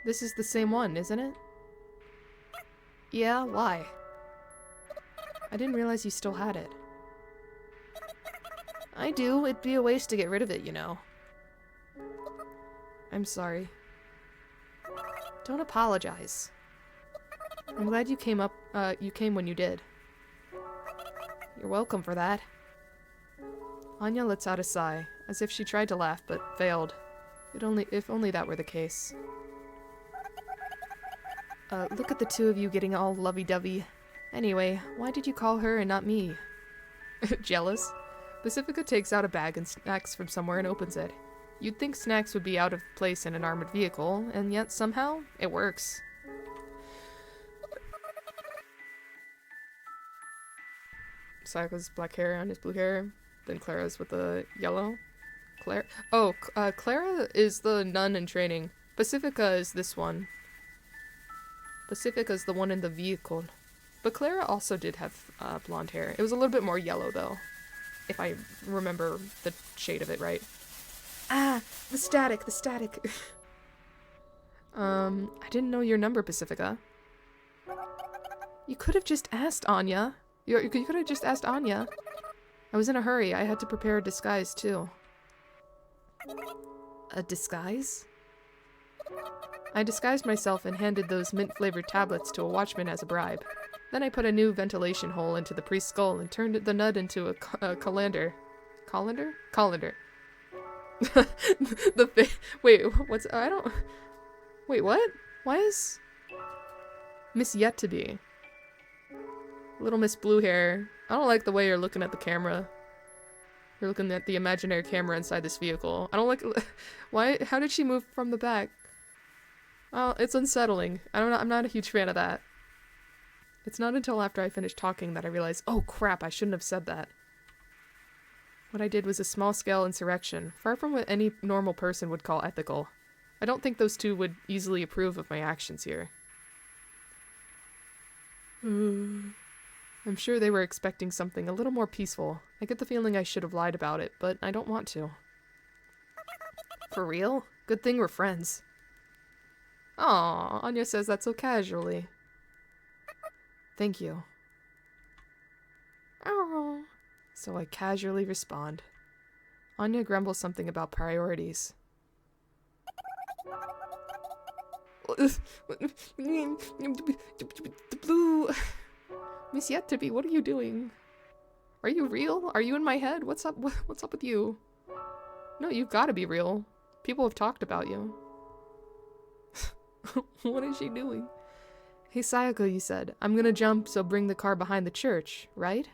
This is the same one, isn't it? Yeah, why? I didn't realize you still had it. I do. It'd be a waste to get rid of it, you know. I'm sorry. Don't apologize. I'm glad you came when you did. You're welcome for that. Anya lets out a sigh, as if she tried to laugh but failed. If only that were the case. Look at the two of you getting all lovey-dovey. Anyway, why did you call her and not me? Jealous? Pacifica takes out a bag and snacks from somewhere and opens it. You'd think snacks would be out of place in an armored vehicle, and yet somehow, it works. Sayaka's black hair and his blue hair, then Clara's with the yellow. Clara is the nun in training. Pacifica is this one. Pacifica's the one in the vehicle. But Clara also did have blonde hair. It was a little bit more yellow, though. If I remember the shade of it right. Ah, the static. I didn't know your number, Pacifica. You could have just asked Anya. You could have just asked Anya. I was in a hurry. I had to prepare a disguise, too. A disguise? I disguised myself and handed those mint-flavored tablets to a watchman as a bribe. Then I put a new ventilation hole into the priest's skull and turned the nut into a colander. Colander? Colander. Wait, what's... I don't... Wait, what? Why is... Miss Yet to Be? Little Miss Blue Hair. I don't like the way you're looking at the camera. You're looking at the imaginary camera inside this vehicle. I don't like... Why? How did she move from the back? Oh, it's unsettling. I'm not a huge fan of that. It's not until after I finished talking that I realized, oh crap, I shouldn't have said that. What I did was a small-scale insurrection, far from what any normal person would call ethical. I don't think those two would easily approve of my actions here. I'm sure they were expecting something a little more peaceful. I get the feeling I should have lied about it, but I don't want to. For real? Good thing we're friends. Aw, Anya says that so casually. Thank you. Oh. So I casually respond. Anya grumbles something about priorities. The blue... Miss Yet to Be, what are you doing? Are you real? Are you in my head? What's up with you? No, you've got to be real. People have talked about you. What is she doing? Hey Sayaka, you said. I'm gonna jump, so bring the car behind the church, right?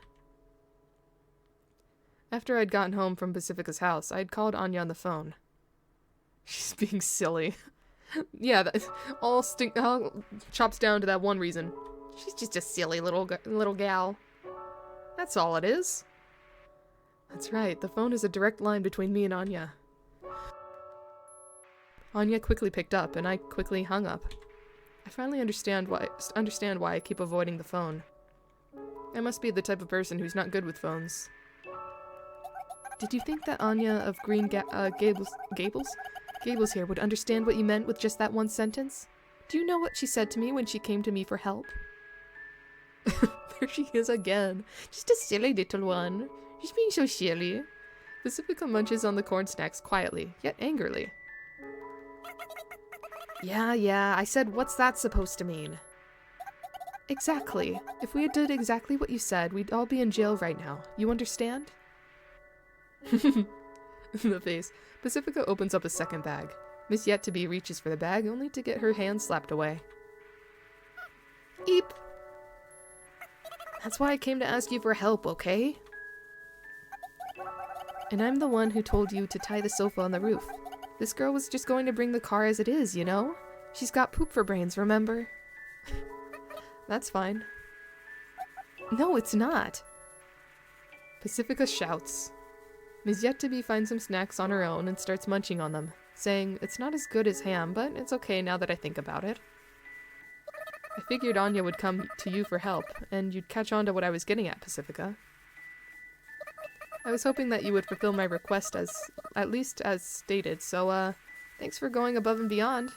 After I'd gotten home from Pacifica's house, I'd called Anya on the phone. She's being silly. Yeah, that all chops down to that one reason. She's just a silly little gal. That's all it is. That's right, the phone is a direct line between me and Anya. Anya quickly picked up, and I quickly hung up. I finally understand why I keep avoiding the phone. I must be the type of person who's not good with phones. Did you think that Anya of Green Gables here would understand what you meant with just that one sentence? Do you know what she said to me when she came to me for help? There she is again. Just a silly little one. She's being so silly. Pacifica munches on the corn snacks quietly, yet angrily. Yeah, I said, what's that supposed to mean? Exactly. If we had did exactly what you said, we'd all be in jail right now. You understand? The face. Pacifica opens up a second bag. Miss Yet to Be reaches for the bag, only to get her hand slapped away. Eep! That's why I came to ask you for help, okay? And I'm the one who told you to tie the sofa on the roof. This girl was just going to bring the car as it is, you know? She's got poop for brains, remember? That's fine. No, it's not. Pacifica shouts. Miss Yet to Be finds some snacks on her own and starts munching on them, saying, it's not as good as ham, but it's okay now that I think about it. I figured Anya would come to you for help, and you'd catch on to what I was getting at, Pacifica. I was hoping that you would fulfill my request at least as stated, so, thanks for going above and beyond.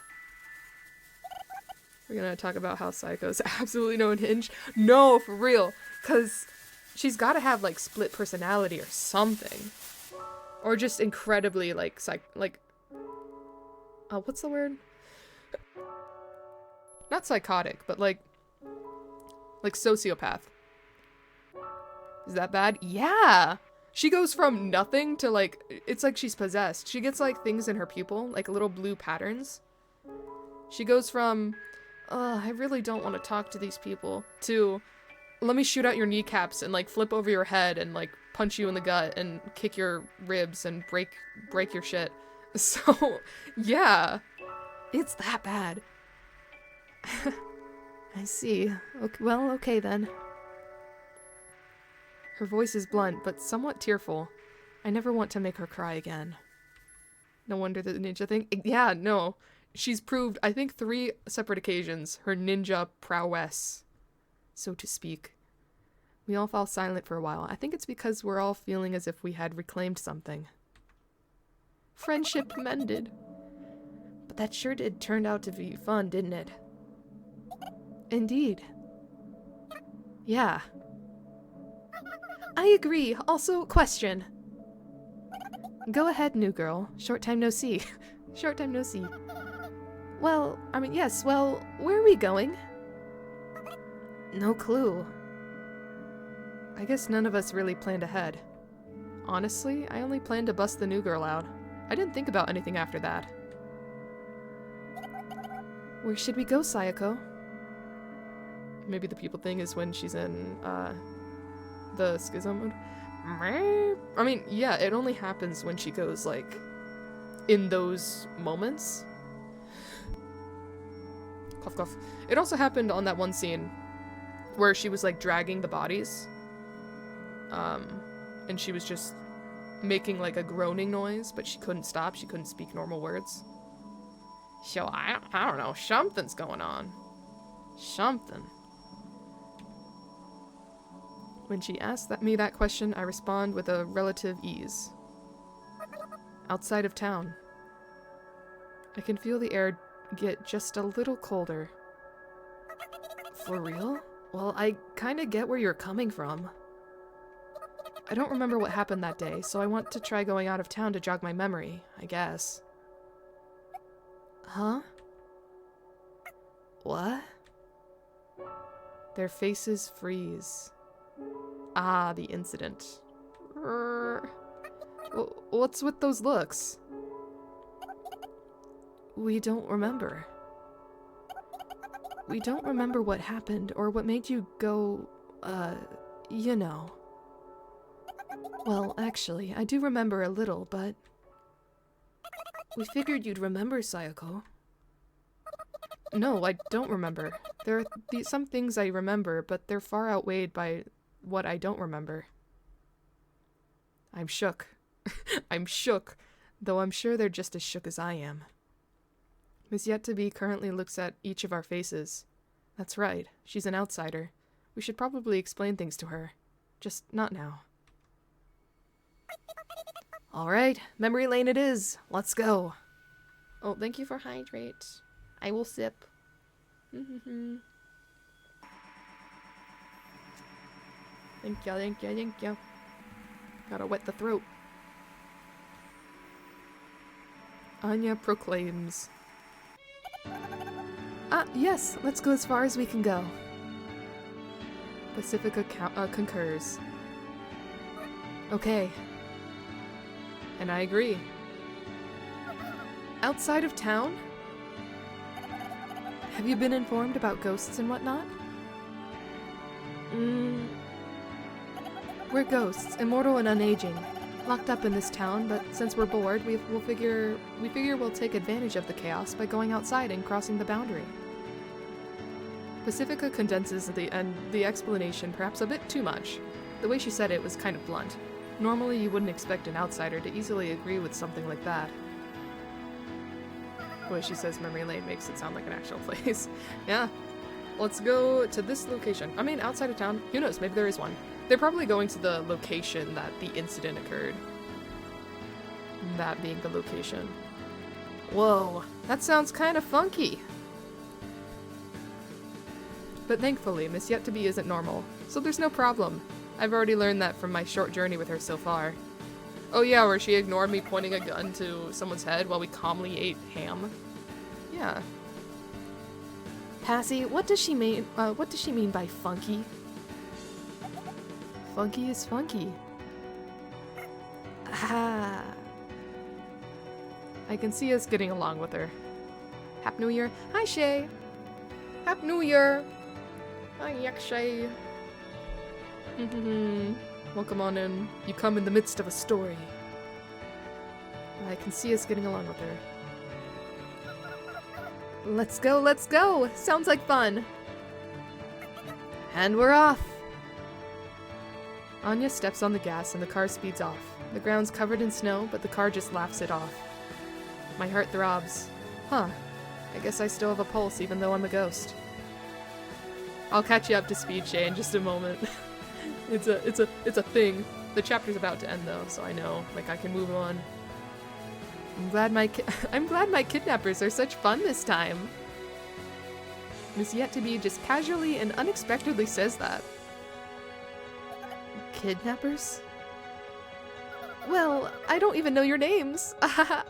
We're gonna talk about how Psycho's absolutely no hinge. No, for real. Because she's gotta have, like, split personality or something. Or just incredibly, like, what's the word? Not psychotic, but, like sociopath. Is that bad? Yeah! She goes from nothing to, like, it's like she's possessed. She gets, like, things in her pupil, like little blue patterns. She goes from, I really don't want to talk to these people, to, let me shoot out your kneecaps and, like, flip over your head and, like, punch you in the gut and kick your ribs and break your shit. So, yeah. It's that bad. I see. Okay, well, okay then. Her voice is blunt, but somewhat tearful. I never want to make her cry again. No wonder the ninja thing. Yeah, no. She's proved, I think, 3 separate occasions, her ninja prowess, so to speak. We all fall silent for a while. I think it's because we're all feeling as if we had reclaimed something. Friendship mended. But that sure did turn out to be fun, didn't it? Indeed. Yeah. I agree. Also, question. Go ahead, new girl. Short time no see. Short time no see. Well, I mean, yes, well, where are we going? No clue. I guess none of us really planned ahead. Honestly, I only planned to bust the new girl out. I didn't think about anything after that. Where should we go, Sayako? Maybe the people thing is when she's in, the schism mode. I mean, yeah, it only happens when she goes, like, in those moments. Cough, cough. It also happened on that one scene where she was, like, dragging the bodies. And she was just making, like, a groaning noise, but she couldn't stop. She couldn't speak normal words. So, I don't know. Something's going on. Something. When she asked me that question, I respond with a relative ease. Outside of town. I can feel the air get just a little colder. For real? Well, I kinda get where you're coming from. I don't remember what happened that day, so I want to try going out of town to jog my memory, I guess. Huh? What? Their faces freeze. Ah, the incident. What's with those looks? We don't remember. We don't remember what happened or what made you go, you know. Well, actually, I do remember a little, but we figured you'd remember, Sayako. No, I don't remember. There are some things I remember, but they're far outweighed by what I don't remember. I'm shook. I'm shook, though I'm sure they're just as shook as I am. Miss Yet-to-Be currently looks at each of our faces. That's right, she's an outsider. We should probably explain things to her. Just not now. Alright, memory lane it is. Let's go. Oh, thank you for hydrate. I will sip. Thank you, thank you, thank you. Gotta wet the throat. Anya proclaims. Yes, let's go as far as we can go. Pacifica concurs. Okay. And I agree. Outside of town? Have you been informed about ghosts and whatnot? We're ghosts, immortal and unaging. Locked up in this town, but since we're bored, we figure we'll take advantage of the chaos by going outside and crossing the boundary. Pacifica condenses the explanation perhaps a bit too much. The way she said it was kind of blunt. Normally, you wouldn't expect an outsider to easily agree with something like that. The way she says memory lane makes it sound like an actual place. Yeah. let's go to this location. I mean, outside of town. Who knows? Maybe there is one. They're probably going to the location that the incident occurred. That being the location. Whoa, that sounds kind of funky. But thankfully, Miss Yet-to-Be isn't normal, so there's no problem. I've already learned that from my short journey with her so far. Oh yeah, where she ignored me pointing a gun to someone's head while we calmly ate ham. Yeah. Passy, what does she mean by funky? Funky is funky. Ah. I can see us getting along with her. Happy New Year. Hi, Shay. Happy New Year. Hi, Yak Shay. Welcome on in. You come in the midst of a story. I can see us getting along with her. Let's go, let's go! Sounds like fun! And we're off! Anya steps on the gas and the car speeds off. The ground's covered in snow, but the car just laughs it off. My heart throbs. Huh. I guess I still have a pulse even though I'm a ghost. I'll catch you up to speed, Shay, in just a moment. It's a thing. The chapter's about to end though, so I know. Like, I can move on. I'm glad my kidnappers are such fun this time. Miss Yet-to-Be just casually and unexpectedly says that. Kidnappers? Well, I don't even know your names. I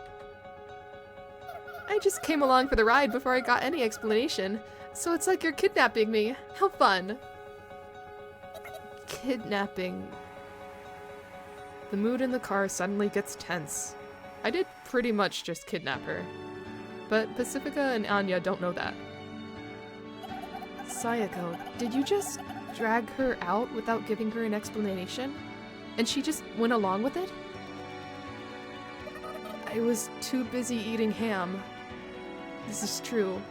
just came along for the ride before I got any explanation, so it's like you're kidnapping me. How fun. Kidnapping. The mood in the car suddenly gets tense. I did pretty much just kidnap her. But Pacifica and Anya don't know that. Sayako, did you just drag her out without giving her an explanation? And she just went along with it? I was too busy eating ham. This is true.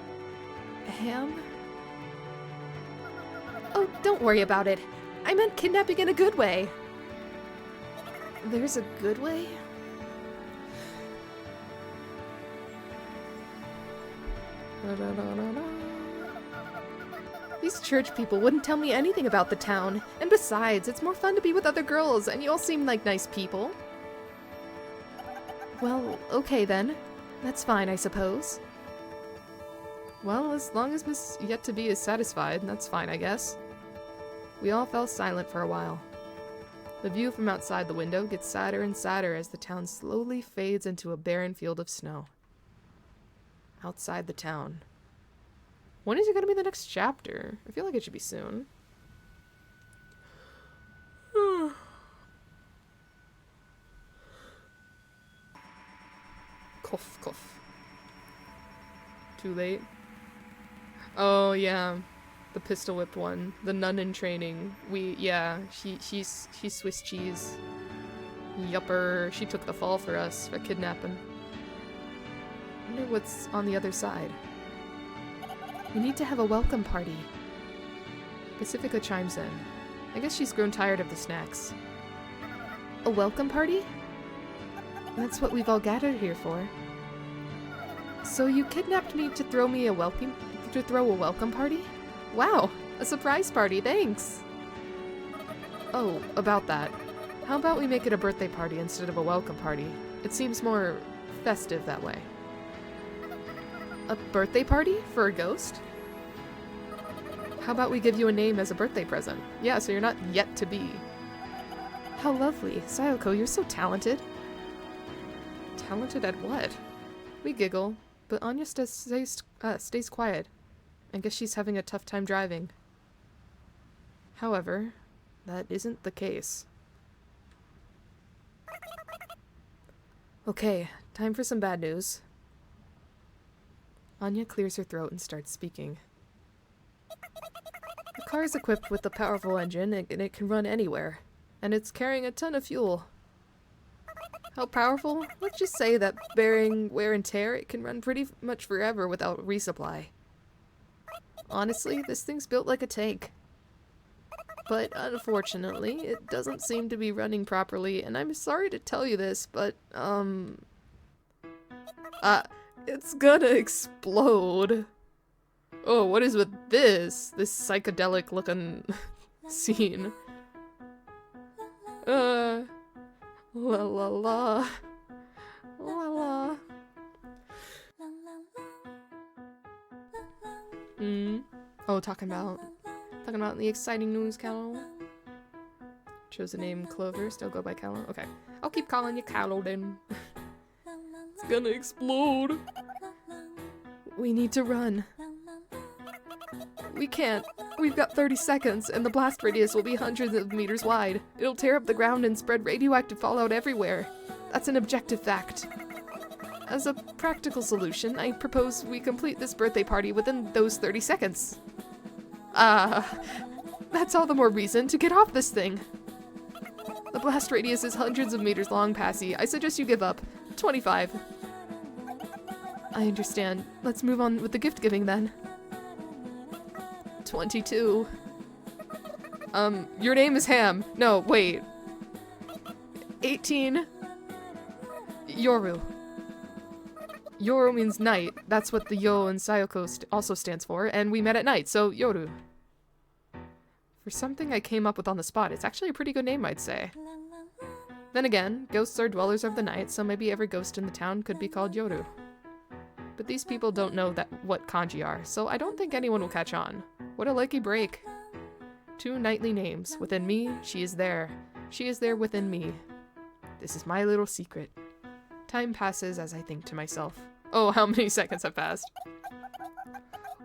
Ham? Oh, don't worry about it. I meant kidnapping in a good way. There's a good way? These church people wouldn't tell me anything about the town. And besides, it's more fun to be with other girls, and you all seem like nice people. Well, okay then. That's fine, I suppose. Well, as long as Miss Yet-to-Be is satisfied, that's fine, I guess. We all fell silent for a while. The view from outside the window gets sadder and sadder as the town slowly fades into a barren field of snow. Outside the town. When is it going to be the next chapter? I feel like it should be soon. Cough, cough. Too late. Oh, yeah. The pistol whipped one. The nun in training. She's Swiss cheese. Yupper. She took the fall for us for kidnapping. I wonder what's on the other side. We need to have a welcome party. Pacifica chimes in. I guess she's grown tired of the snacks. A welcome party? That's what we've all gathered here for. So you kidnapped me to throw a welcome party? Wow, a surprise party, thanks! Oh, about that. How about we make it a birthday party instead of a welcome party? It seems more festive that way. A birthday party? For a ghost? How about we give you a name as a birthday present? Yeah, so you're not yet to be. How lovely. Sayako, you're so talented. Talented at what? We giggle, but Anya stays quiet. I guess she's having a tough time driving. However, that isn't the case. Okay, time for some bad news. Anya clears her throat and starts speaking. The car is equipped with a powerful engine and it can run anywhere, and it's carrying a ton of fuel. How powerful? Let's just say that bearing wear and tear, it can run pretty much forever without resupply. Honestly, this thing's built like a tank. But unfortunately, it doesn't seem to be running properly, and I'm sorry to tell you this, but, it's gonna explode. Oh, what is with this? This psychedelic looking scene. La la la. La la. Oh, talking about the exciting news, Callow. Chose the name Clover, still go by Callow. Okay. I'll keep calling you Callow then. It's gonna explode. We need to run. We can't. We've got 30 seconds, and the blast radius will be hundreds of meters wide. It'll tear up the ground and spread radioactive fallout everywhere. That's an objective fact. As a practical solution, I propose we complete this birthday party within those 30 seconds. That's all the more reason to get off this thing. The blast radius is hundreds of meters long, Passy. I suggest you give up. 25. I understand. Let's move on with the gift giving then. 22. Your name is Ham. No, wait. 18. Yoru. Yoru means night. That's what the Yo in Sayoko also stands for, and we met at night, so Yoru. For something I came up with on the spot, it's actually a pretty good name, I'd say. Then again, ghosts are dwellers of the night, so maybe every ghost in the town could be called Yoru. But these people don't know what kanji are, so I don't think anyone will catch on. What a lucky break. 2 knightly names. Within me, she is there. She is there within me. This is my little secret. Time passes as I think to myself. Oh, how many seconds have passed?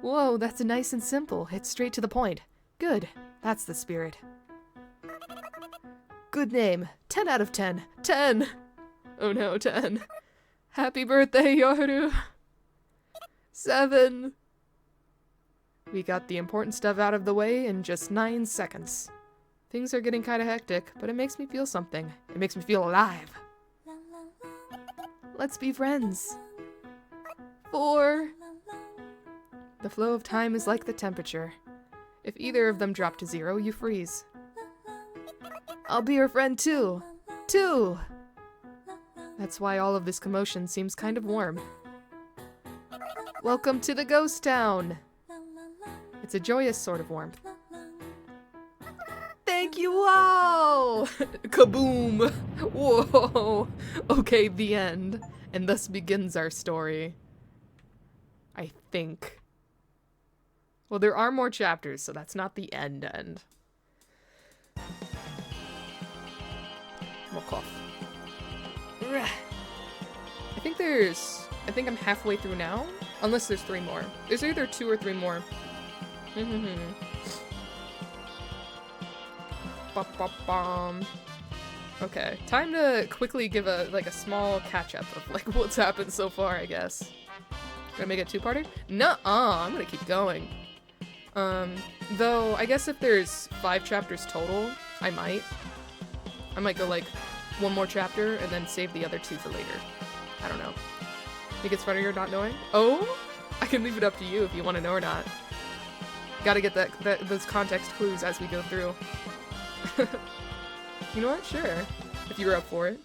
Whoa, that's nice and simple. It's straight to the point. Good. That's the spirit. Good name. 10 out of 10. 10! Oh no, 10. Happy birthday, Yoru! 7. We got the important stuff out of the way in just 9 seconds. Things are getting kinda hectic, but it makes me feel something. It makes me feel alive. Let's be friends. 4. The flow of time is like the temperature. If either of them drop to 0, you freeze. I'll be your friend too. 2. That's why all of this commotion seems kind of warm. Welcome to the ghost town. It's a joyous sort of warmth. Thank you all! Kaboom! Whoa! Okay, the end. And thus begins our story. I think. Well, there are more chapters, so that's not the end. More cough. I think I'm halfway through now. Unless there's 3 more. There's either 2 or 3 more. Okay, time to quickly give a small catch-up of what's happened so far, I guess. Gonna make it a 2-parter? Nuh-uh, I'm gonna keep going. Though, I guess if there's 5 chapters total, I might go 1 more chapter and then save the other 2 for later. I don't know. Think it's funnier not knowing? Oh? I can leave it up to you if you want to know or not. Gotta get those context clues as we go through. You know what? Sure. If you were up for it.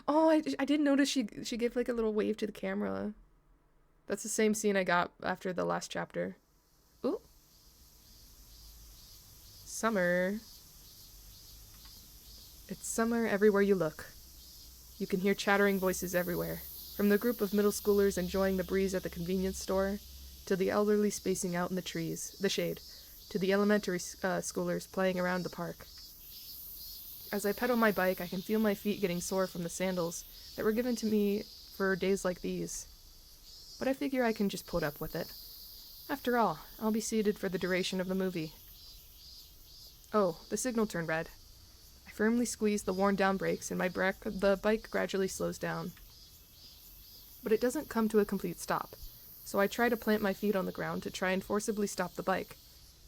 Oh, I did notice she gave a little wave to the camera. That's the same scene I got after the last chapter. Ooh. Summer. It's summer everywhere you look. You can hear chattering voices everywhere. From the group of middle schoolers enjoying the breeze at the convenience store, to the elderly spacing out in the shade, to the elementary schoolers playing around the park. As I pedal my bike, I can feel my feet getting sore from the sandals that were given to me for days like these. But I figure I can just put up with it. After all, I'll be seated for the duration of the movie. Oh, the signal turned red. I firmly squeeze the worn-down brakes, and the bike gradually slows down. But it doesn't come to a complete stop, so I try to plant my feet on the ground to try and forcibly stop the bike,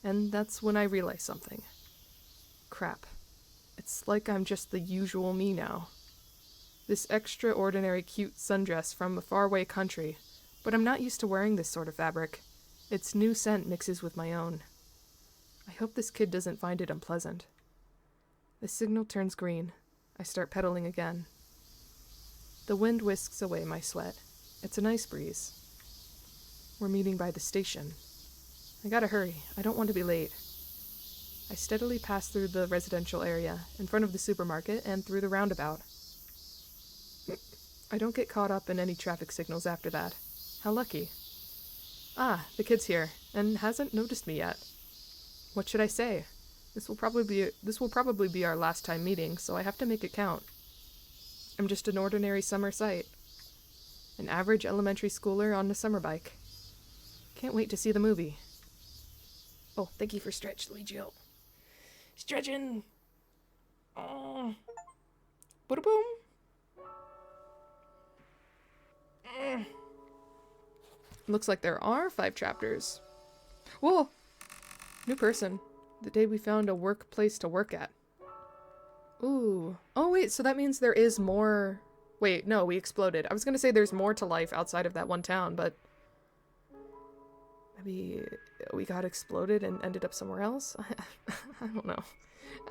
and that's when I realize something. Crap. It's like I'm just the usual me now. This extraordinary cute sundress from a faraway country, but I'm not used to wearing this sort of fabric. Its new scent mixes with my own. I hope this kid doesn't find it unpleasant. The signal turns green. I start pedaling again. The wind whisks away my sweat. It's a nice breeze. We're meeting by the station. I gotta hurry. I don't want to be late. I steadily pass through the residential area, in front of the supermarket, and through the roundabout. I don't get caught up in any traffic signals after that. How lucky. Ah, the kid's here, and hasn't noticed me yet. What should I say? This will probably be our last time meeting, so I have to make it count. I'm just an ordinary summer sight. An average elementary schooler on a summer bike. Can't wait to see the movie. Oh, thank you for stretch, Legio. Stretching! Oh. Bada-boom! Looks like there are 5 chapters. Whoa! New person. The day we found a workplace to work at. Ooh. Oh wait, so that means there is more... Wait, no, we exploded. I was gonna say there's more to life outside of that one town, but... Maybe we got exploded and ended up somewhere else? I don't know.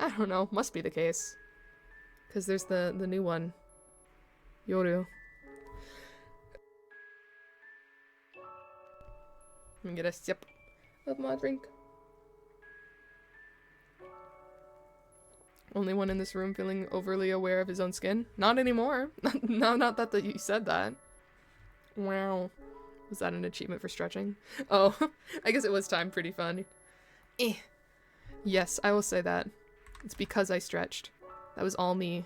I don't know. Must be the case. Because there's the new one. Yoru. Let me get a sip of my drink. Only one in this room feeling overly aware of his own skin? Not anymore. No, not that you said that. Wow. Was that an achievement for stretching? Oh, I guess it was timed pretty fun. Eh. Yes, I will say that. It's because I stretched. That was all me.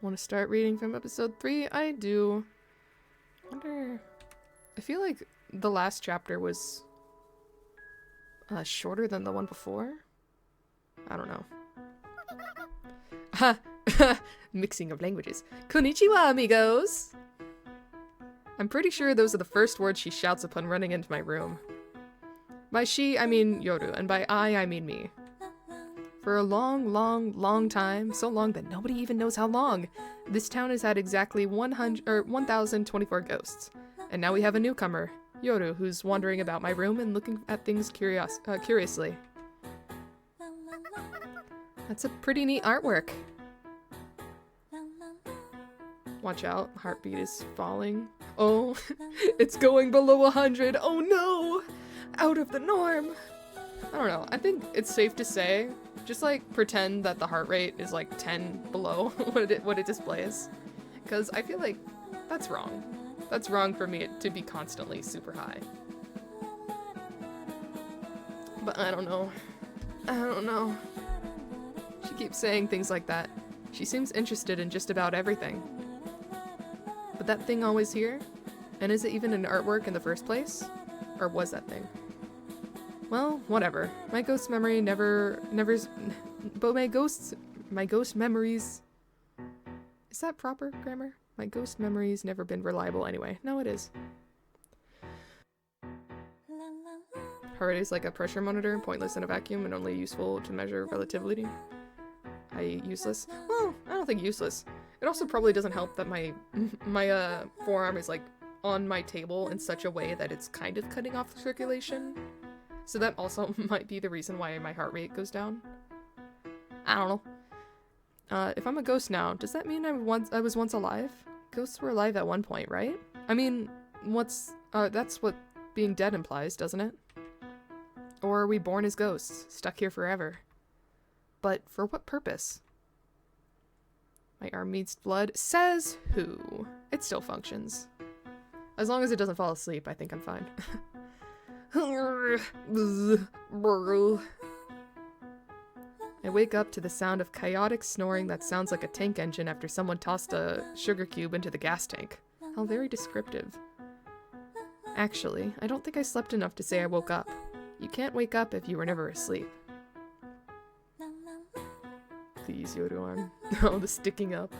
Want to start reading from episode 3? I do. Wonder... I feel like the last chapter was shorter than the one before? I don't know. Ha! Mixing of languages. Konnichiwa, amigos! I'm pretty sure those are the first words she shouts upon running into my room. By she, I mean Yoru, and by I mean me. For a long time, so long that nobody even knows how long, this town has had exactly 1,024 ghosts. And now we have a newcomer, Yoru, who's wandering about my room and looking at things curiously. That's a pretty neat artwork. Watch out, heartbeat is falling. Oh, it's going below 100. Oh no! Out of the norm! I don't know, I think it's safe to say, just like pretend that the heart rate is like 10 below what it displays. Because I feel like that's wrong. That's wrong for me to be constantly super high. But I don't know. I don't know. She keeps saying things like that. She seems interested in just about everything. But that thing always here? And is it even an artwork in the first place? Or was that thing? Well, whatever. My ghost memory but my ghost memories... Is that proper grammar? My ghost memory's never been reliable anyway. No, it is. Heart is like a pressure monitor, pointless in a vacuum and only useful to measure relativity. Useless? Well, I don't think useless. It also probably doesn't help that my forearm is like on my table in such a way that it's kind of cutting off the circulation. So that also might be the reason why my heart rate goes down. I don't know. If I'm a ghost now, does that mean I was once alive? Ghosts were alive at one point, right? I mean, that's what being dead implies, doesn't it? Or are we born as ghosts, stuck here forever? But for what purpose? My arm needs blood. Says who? It still functions. As long as it doesn't fall asleep, I think I'm fine. I wake up to the sound of chaotic snoring that sounds like a tank engine after someone tossed a sugar cube into the gas tank. How very descriptive. Actually, I don't think I slept enough to say I woke up. You can't wake up if you were never asleep. Please, Yoru-an. Oh, the sticking up.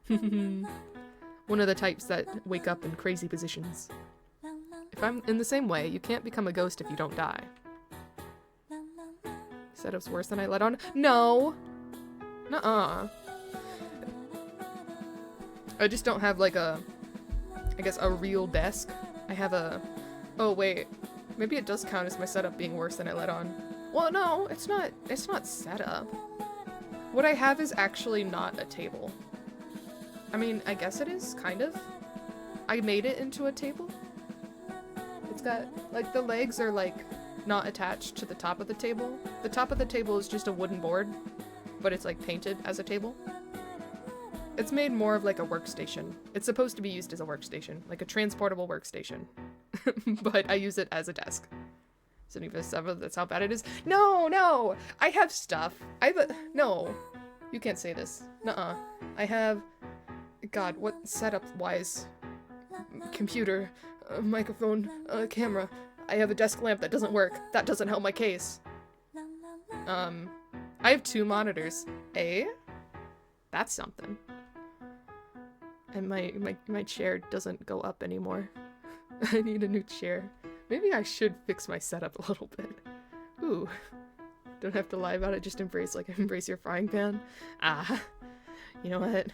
One of the types that wake up in crazy positions. If I'm in the same way, you can't become a ghost if you don't die. Said it was worse than I let on. No! Nuh-uh. I just don't have like I guess a real desk. I have a... Oh wait, maybe it does count as my setup being worse than I let on. Well, no, it's not setup. What I have is actually not a table. I mean, I guess it is, kind of. I made it into a table. It's got, like, the legs are, like, not attached to the top of the table. The top of the table is just a wooden board, but it's, like, painted as a table. It's made more of, like, a workstation. It's supposed to be used as a workstation, like a transportable workstation. But I use it as a desk. Sitting for 7, that's how bad it is. No, no! I have stuff. No. You can't say this. Nuh-uh. I have... God, what setup-wise? Computer, microphone, camera. I have a desk lamp that doesn't work. That doesn't help my case. I have 2 monitors. That's something. And my chair doesn't go up anymore. I need a new chair. Maybe I should fix my setup a little bit. Ooh. Don't have to lie about it, just embrace your frying pan. You know what?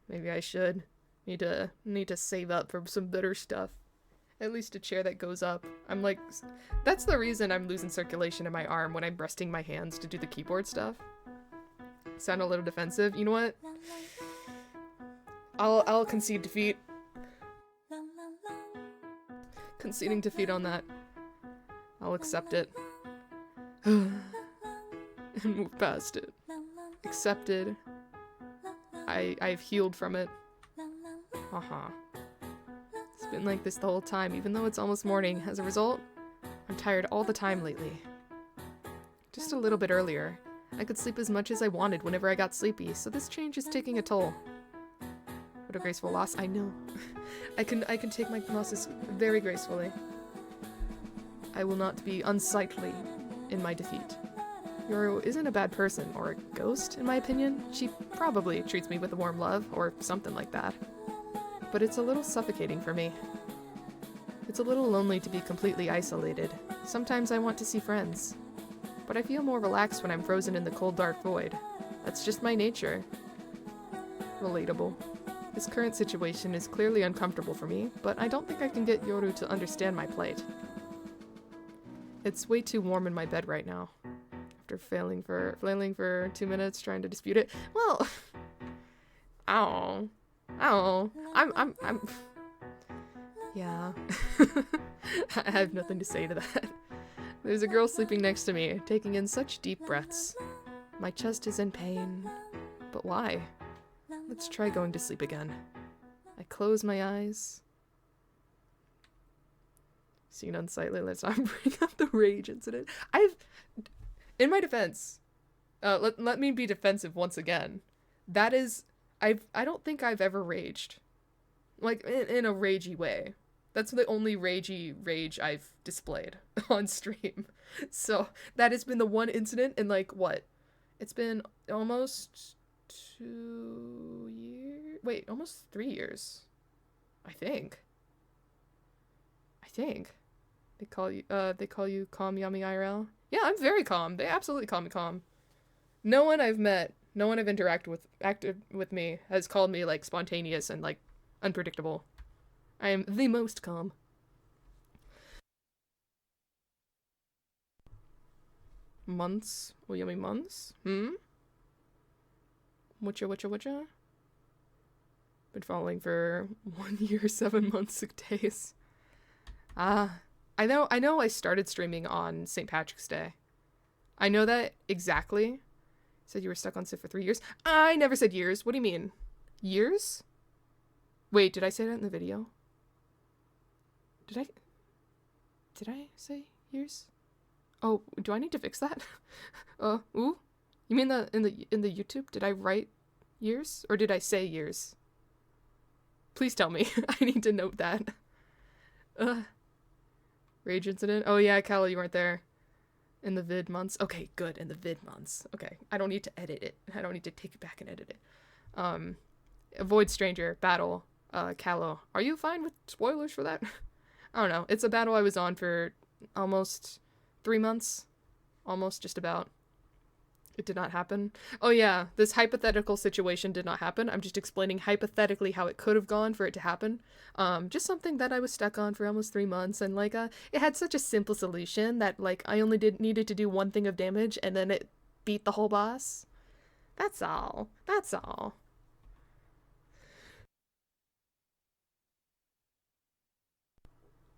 Maybe I should. Need to save up for some better stuff. At least a chair that goes up. I'm like, that's the reason I'm losing circulation in my arm when I'm resting my hands to do the keyboard stuff. Sound a little defensive. You know what? I'll concede defeat. Conceding defeat on that. I'll accept it. And move past it. Accepted. I've healed from it. It's been like this the whole time, even though it's almost morning. As a result, I'm tired all the time lately. Just a little bit earlier, I could sleep as much as I wanted whenever I got sleepy, so this change is taking a toll. What a graceful loss, I know. I can take my losses very gracefully. I will not be unsightly in my defeat. Yoru isn't a bad person, or a ghost, in my opinion. She probably treats me with a warm love, or something like that. But it's a little suffocating for me. It's a little lonely to be completely isolated. Sometimes I want to see friends. But I feel more relaxed when I'm frozen in the cold dark void. That's just my nature. Relatable. This current situation is clearly uncomfortable for me, but I don't think I can get Yoru to understand my plight. It's way too warm in my bed right now. After flailing for 2 minutes trying to dispute it. Well, I'm yeah. I have nothing to say to that. There's a girl sleeping next to me, taking in such deep breaths. My chest is in pain. But why? Let's try going to sleep again. I close my eyes. Seen unsightly, let's not bring up the rage incident. In my defense, let me be defensive once again. That is, I don't think I've ever raged. Like, in a ragey way. That's the only ragey rage I've displayed on stream. So, that has been the one incident in, like, what? It's been almost 2 years? Wait, almost 3 years. I think. They call you calm, yummy IRL? Yeah, I'm very calm. They absolutely call me calm. No one I've met, no one I've acted with me has called me, like, spontaneous and, like, unpredictable. I am the most calm. Months? Oh, yummy months? Whatcha? Been following for 1 year, 7 months, 6 days. I know I started streaming on St. Patrick's Day. I know that exactly. Said you were stuck on Civ for 3 years. I never said years. What do you mean? Years? Wait, did I say that in the video? Did I say years? Oh, do I need to fix that? Ooh? You mean in the YouTube? Did I write years? Or did I say years? Please tell me. I need to note that. Rage incident? Oh yeah, Callie, you weren't there. In the vid months? Okay, good, in the vid months. Okay, I don't need to edit it. I don't need to take it back and edit it. Avoid stranger, battle, Callow. Are you fine with spoilers for that? I don't know. It's a battle I was on for almost 3 months. Almost, just about. It did not happen. Oh yeah, this hypothetical situation did not happen. I'm just explaining hypothetically how it could have gone for it to happen. Just something that I was stuck on for almost 3 months, and like it had such a simple solution that like I only needed to do one thing of damage and then it beat the whole boss. That's all. That's all.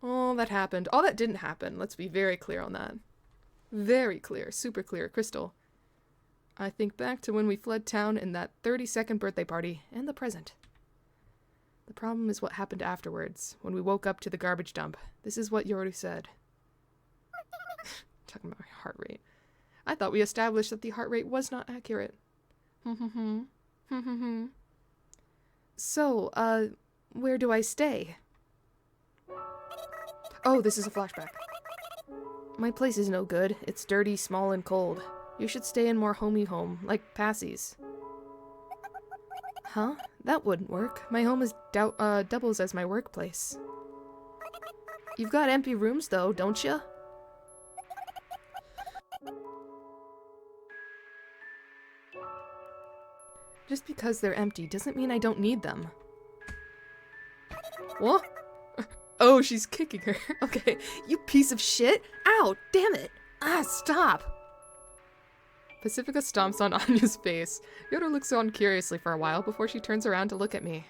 All that happened. All that didn't happen. Let's be very clear on that. Very clear. Super clear. Crystal. I think back to when we fled town in that 32nd birthday party, and the present. The problem is what happened afterwards, when we woke up to the garbage dump. This is what Yoru said. Talking about my heart rate. I thought we established that the heart rate was not accurate. So, where do I stay? Oh, this is a flashback. My place is no good. It's dirty, small, and cold. You should stay in more homey home, like Passy's. Huh? That wouldn't work. My home is doubles as my workplace. You've got empty rooms, though, don't you? Just because they're empty doesn't mean I don't need them. What? Oh, she's kicking her. Okay, you piece of shit! Ow! Damn it! Ah, stop! Pacifica stomps on Anya's face. Yoda looks on curiously for a while before she turns around to look at me.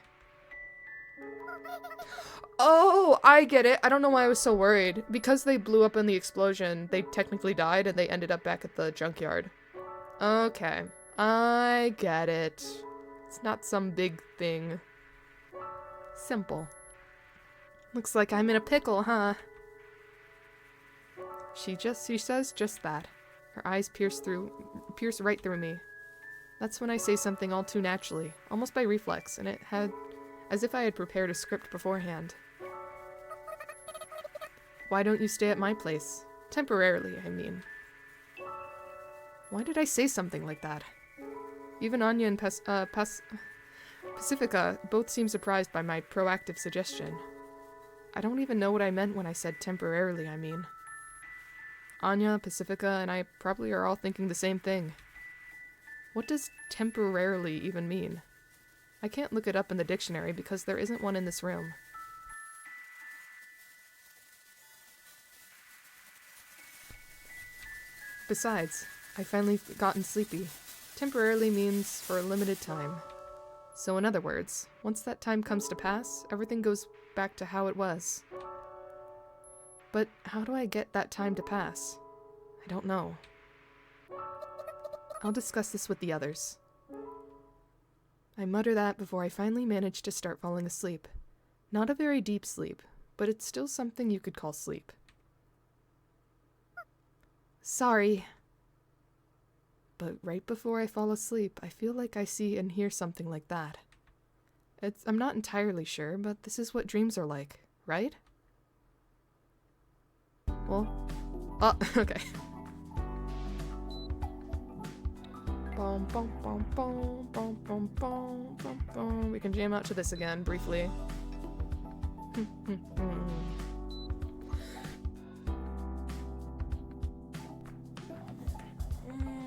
Oh, I get it. I don't know why I was so worried. Because they blew up in the explosion, they technically died and they ended up back at the junkyard. Okay. I get it. It's not some big thing. Simple. Looks like I'm in a pickle, huh? She says just that. Her eyes pierce right through me. That's when I say something all too naturally, almost by reflex, and as if I had prepared a script beforehand. Why don't you stay at my place? Temporarily, I mean. Why did I say something like that? Even Anya and Pacifica both seem surprised by my proactive suggestion. I don't even know what I meant when I said temporarily, I mean. Anya, Pacifica, and I probably are all thinking the same thing. What does temporarily even mean? I can't look it up in the dictionary because there isn't one in this room. Besides, I've finally gotten sleepy. Temporarily means for a limited time. So in other words, once that time comes to pass, everything goes back to how it was. But how do I get that time to pass? I don't know. I'll discuss this with the others. I mutter that before I finally manage to start falling asleep. Not a very deep sleep, but it's still something you could call sleep. Sorry. But right before I fall asleep, I feel like I see and hear something like that. I'm not entirely sure, but this is what dreams are like, right? Well, okay. We can jam out to this again, briefly.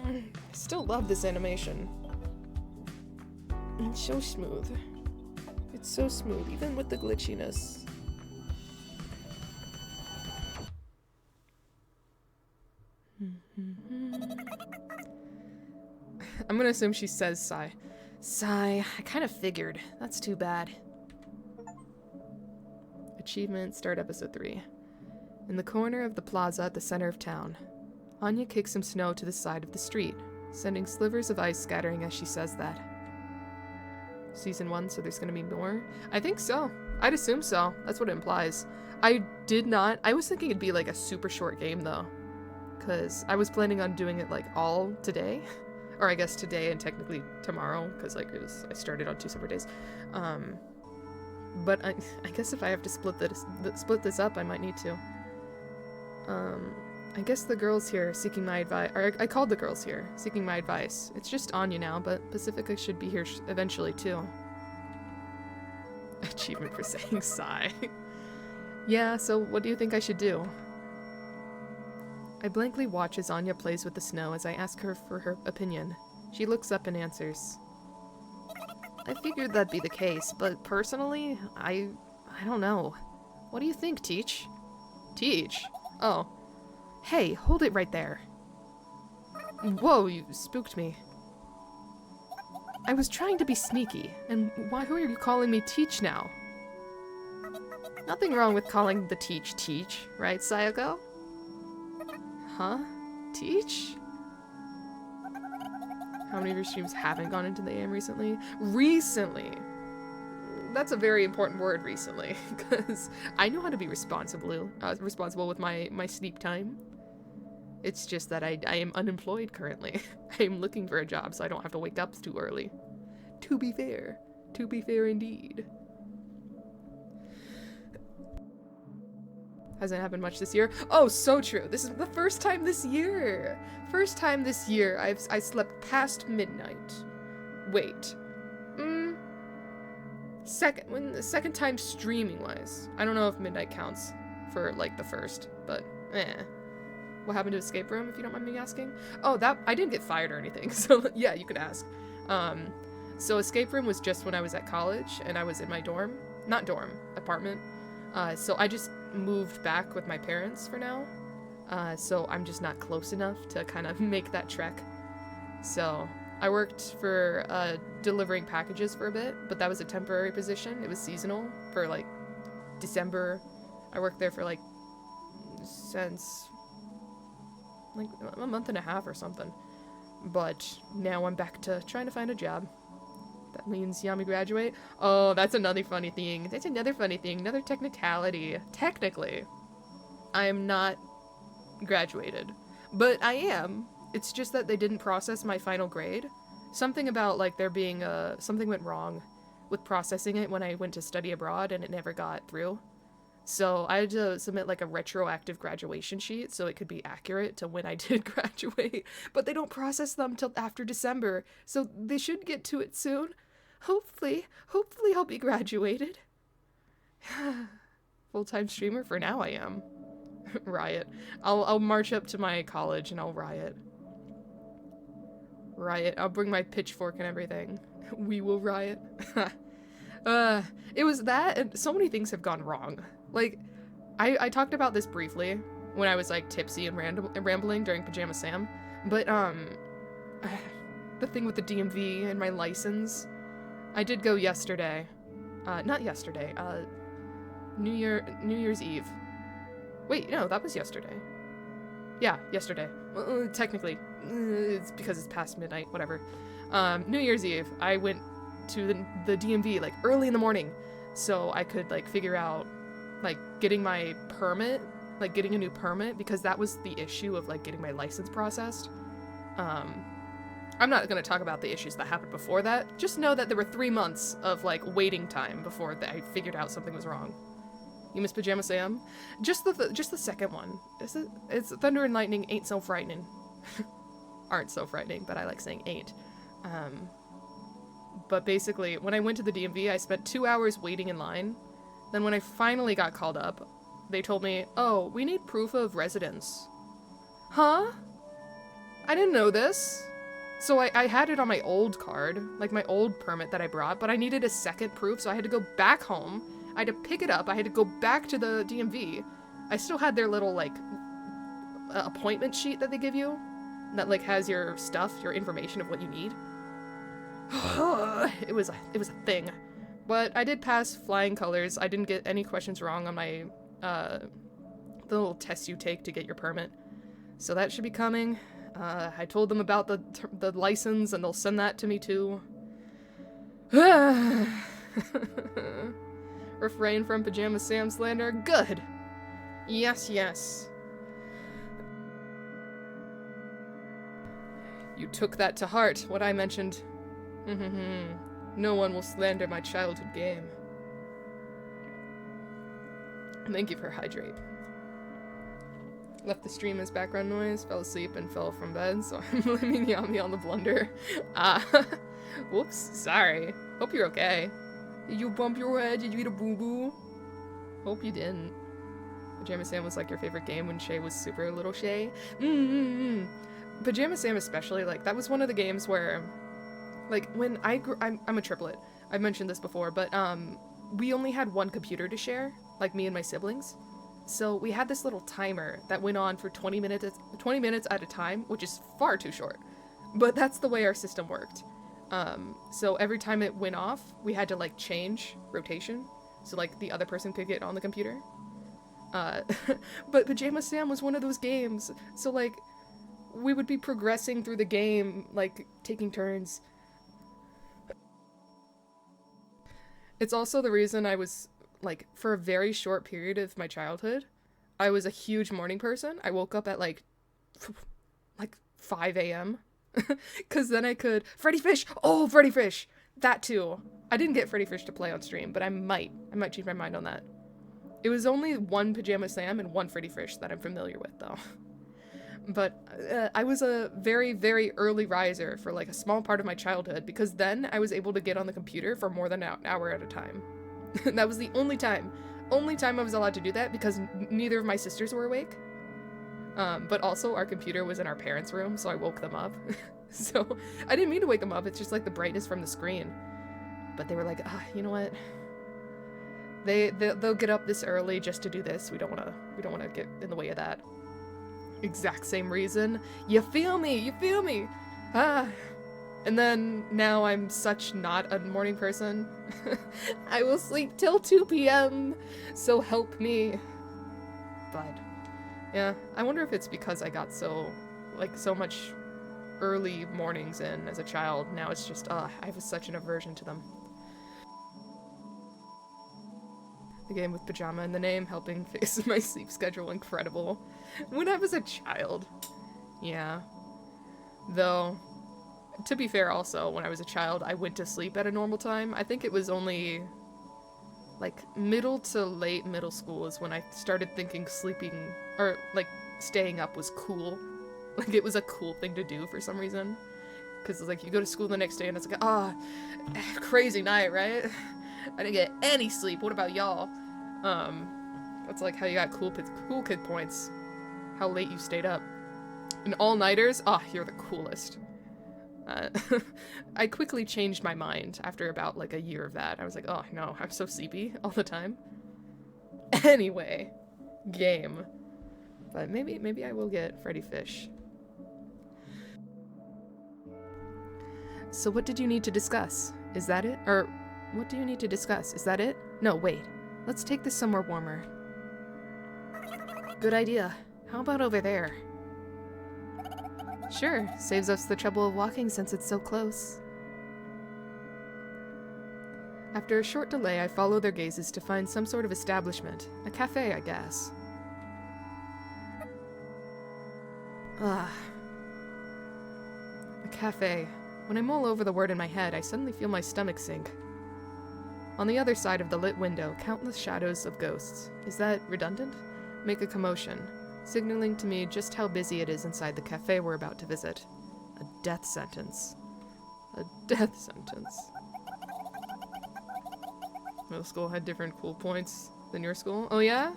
I still love this animation. It's so smooth. It's so smooth, even with the glitchiness. I'm gonna assume she says sigh. Sigh, I kind of figured. That's too bad. Achievement, start episode 3. In the corner of the plaza at the center of town, Anya kicks some snow to the side of the street, sending slivers of ice scattering as she says that. Season 1, so there's gonna be more? I think so. I'd assume so. That's what it implies. I was thinking it'd be like a super short game though. Because I was planning on doing it like all today. Or I guess today and technically tomorrow, because like I started on 2 separate days. But I guess if I have to split this up, I might need to. I guess the girls here seeking my advice, or I called the girls here seeking my advice. It's just Anya now, but Pacifica should be here eventually too. Achievement for saying sigh. Yeah, so what do you think I should do? I blankly watch as Anya plays with the snow as I ask her for her opinion. She looks up and answers. I figured that'd be the case, but personally, I don't know. What do you think, Teach? Teach? Oh. Hey, hold it right there. Whoa, you spooked me. I was trying to be sneaky, and who are you calling me Teach now? Nothing wrong with calling the teach, right, Sayako? Huh? Teach? How many of your streams haven't gone into the AM recently? Recently! That's a very important word, recently, because I know how to be responsible with my sleep time. It's just that I am unemployed currently. I am looking for a job, so I don't have to wake up too early. To be fair indeed. Hasn't happened much this year. Oh, so true. This is the first time this year. I slept past midnight. Wait. Second time streaming wise. I don't know if midnight counts for like the first, but What happened to Escape Room, if you don't mind me asking? Oh, I didn't get fired or anything, so yeah, you could ask. So Escape Room was just when I was at college and I was in my apartment. So I just moved back with my parents for now. So I'm just not close enough to kind of make that trek. So I worked for delivering packages for a bit, but that was a temporary position. It was seasonal for like December. I worked there for like since like a month and a half or something. But now I'm back to trying to find a job. That means Yami graduate. Oh, that's another funny thing. Another technicality. Technically, I am not graduated, but I am. It's just that they didn't process my final grade. Something about like there being something went wrong with processing it when I went to study abroad and it never got through. So I had to submit like a retroactive graduation sheet so it could be accurate to when I did graduate. But they don't process them till after December, so they should get to it soon. Hopefully I'll be graduated. Full-time streamer for now I am. Riot. I'll march up to my college and I'll riot. I'll bring my pitchfork and everything. We will riot. It was that, and so many things have gone wrong. Like, I talked about this briefly when I was like tipsy and rambling during Pajama Sam, but the thing with the DMV and my license, I did go yesterday. Not yesterday. New Year's Eve. Wait, no, that was yesterday. Yeah, yesterday. Well, technically, it's because it's past midnight, whatever. New Year's Eve, I went to the DMV, like, early in the morning, so I could, like, figure out, like, getting my permit, like, getting a new permit, because that was the issue of, like, getting my license processed. I'm not gonna talk about the issues that happened before that. Just know that there were 3 months of, like, waiting time before I figured out something was wrong. You miss Pajama Sam? Just the second one. It's Thunder and Lightning ain't so frightening. Aren't so frightening, but I like saying ain't. But basically, when I went to the DMV, I spent 2 hours waiting in line. Then when I finally got called up, they told me, oh, we need proof of residence. Huh? I didn't know this. So I had it on my old card, like my old permit that I brought, but I needed a second proof, so I had to go back home. I had to pick it up. I had to go back to the DMV. I still had their little, like, appointment sheet that they give you that, like, has your stuff, your information of what you need. It was a thing. But I did pass flying colors. I didn't get any questions wrong on my, the little test you take to get your permit. So that should be coming. I told them about the license, and they'll send that to me, too. Refrain from Pajama Sam slander. Good. Yes, yes. You took that to heart, what I mentioned. No one will slander my childhood game. Thank you for hydrate. Left the stream as background noise, fell asleep, and fell from bed, so I'm blaming Yami on the blunder. Whoops, sorry. Hope you're okay. Did you bump your head? Did you eat a boo-boo? Hope you didn't. Pajama Sam was like your favorite game when Shay was super little Shay. Pajama Sam especially, like, that was one of the games where, like, when I'm a triplet. I've mentioned this before, but, we only had one computer to share, like me and my siblings. So we had this little timer that went on for 20 minutes at a time, which is far too short. But that's the way our system worked. So every time it went off, we had to, like, change rotation. so like the other person could get on the computer. But Pajama Sam was one of those games, so like we would be progressing through the game, like taking turns. It's also the reason I was, like, for a very short period of my childhood, I was a huge morning person. I woke up at like 5 a.m. Because then I could... Freddy Fish! Oh, Freddy Fish! That too. I didn't get Freddy Fish to play on stream, but I might change my mind on that. It was only one Pajama Sam and one Freddy Fish that I'm familiar with, though. But I was a very, very early riser for like a small part of my childhood, because then I was able to get on the computer for more than an hour at a time. That was the only time I was allowed to do that, because neither of my sisters were awake. But also our computer was in our parents' room, so I woke them up. So I didn't mean to wake them up, it's just like the brightness from the screen. But they were like, you know what? They'll get up this early just to do this. We don't wanna get in the way of that. Exact same reason. You feel me? And then now I'm such not a morning person. I will sleep till 2 p.m. So help me. But yeah, I wonder if it's because I got so much early mornings in as a child. Now it's just, I have such an aversion to them. The game with pajama in the name, helping fix my sleep schedule, incredible. When I was a child. Yeah. Though, to be fair also, when I was a child, I went to sleep at a normal time. I think it was only, like, middle to late middle school is when I started thinking sleeping, or, like, staying up was cool. Like, it was a cool thing to do for some reason. Because, like, you go to school the next day and it's like, crazy night, right? I didn't get any sleep. What about y'all? That's like how you got cool kid points. How late you stayed up. And all-nighters? You're the coolest. I quickly changed my mind after about, like, a year of that. I was like, oh, no, I'm so sleepy all the time. Anyway. Game. But maybe I will get Freddy Fish. So what did you need to discuss? Is that it? Or... what do you need to discuss? Is that it? No, wait. Let's take this somewhere warmer. Good idea. How about over there? Sure, saves us the trouble of walking since it's so close. After a short delay, I follow their gazes to find some sort of establishment. A cafe, I guess. A cafe. When I mull over the word in my head, I suddenly feel my stomach sink. On the other side of the lit window, countless shadows of ghosts. Is that redundant? Make a commotion, signaling to me just how busy it is inside the cafe we're about to visit. A death sentence. A death sentence. Middle school had different cool points than your school? Oh yeah?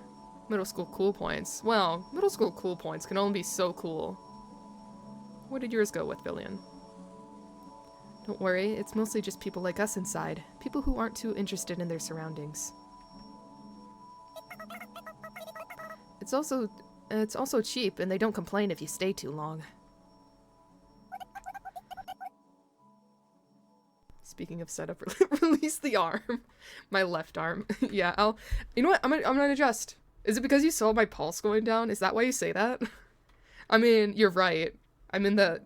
Middle school cool points. Well, middle school cool points can only be so cool. Where did yours go with, Villian? Don't worry, it's mostly just people like us inside. People who aren't too interested in their surroundings. It's also cheap, and they don't complain if you stay too long. Speaking of setup, release the arm. My left arm. Yeah, you know what? I'm gonna adjust. Is it because you saw my pulse going down? Is that why you say that? I mean, you're right. I'm in the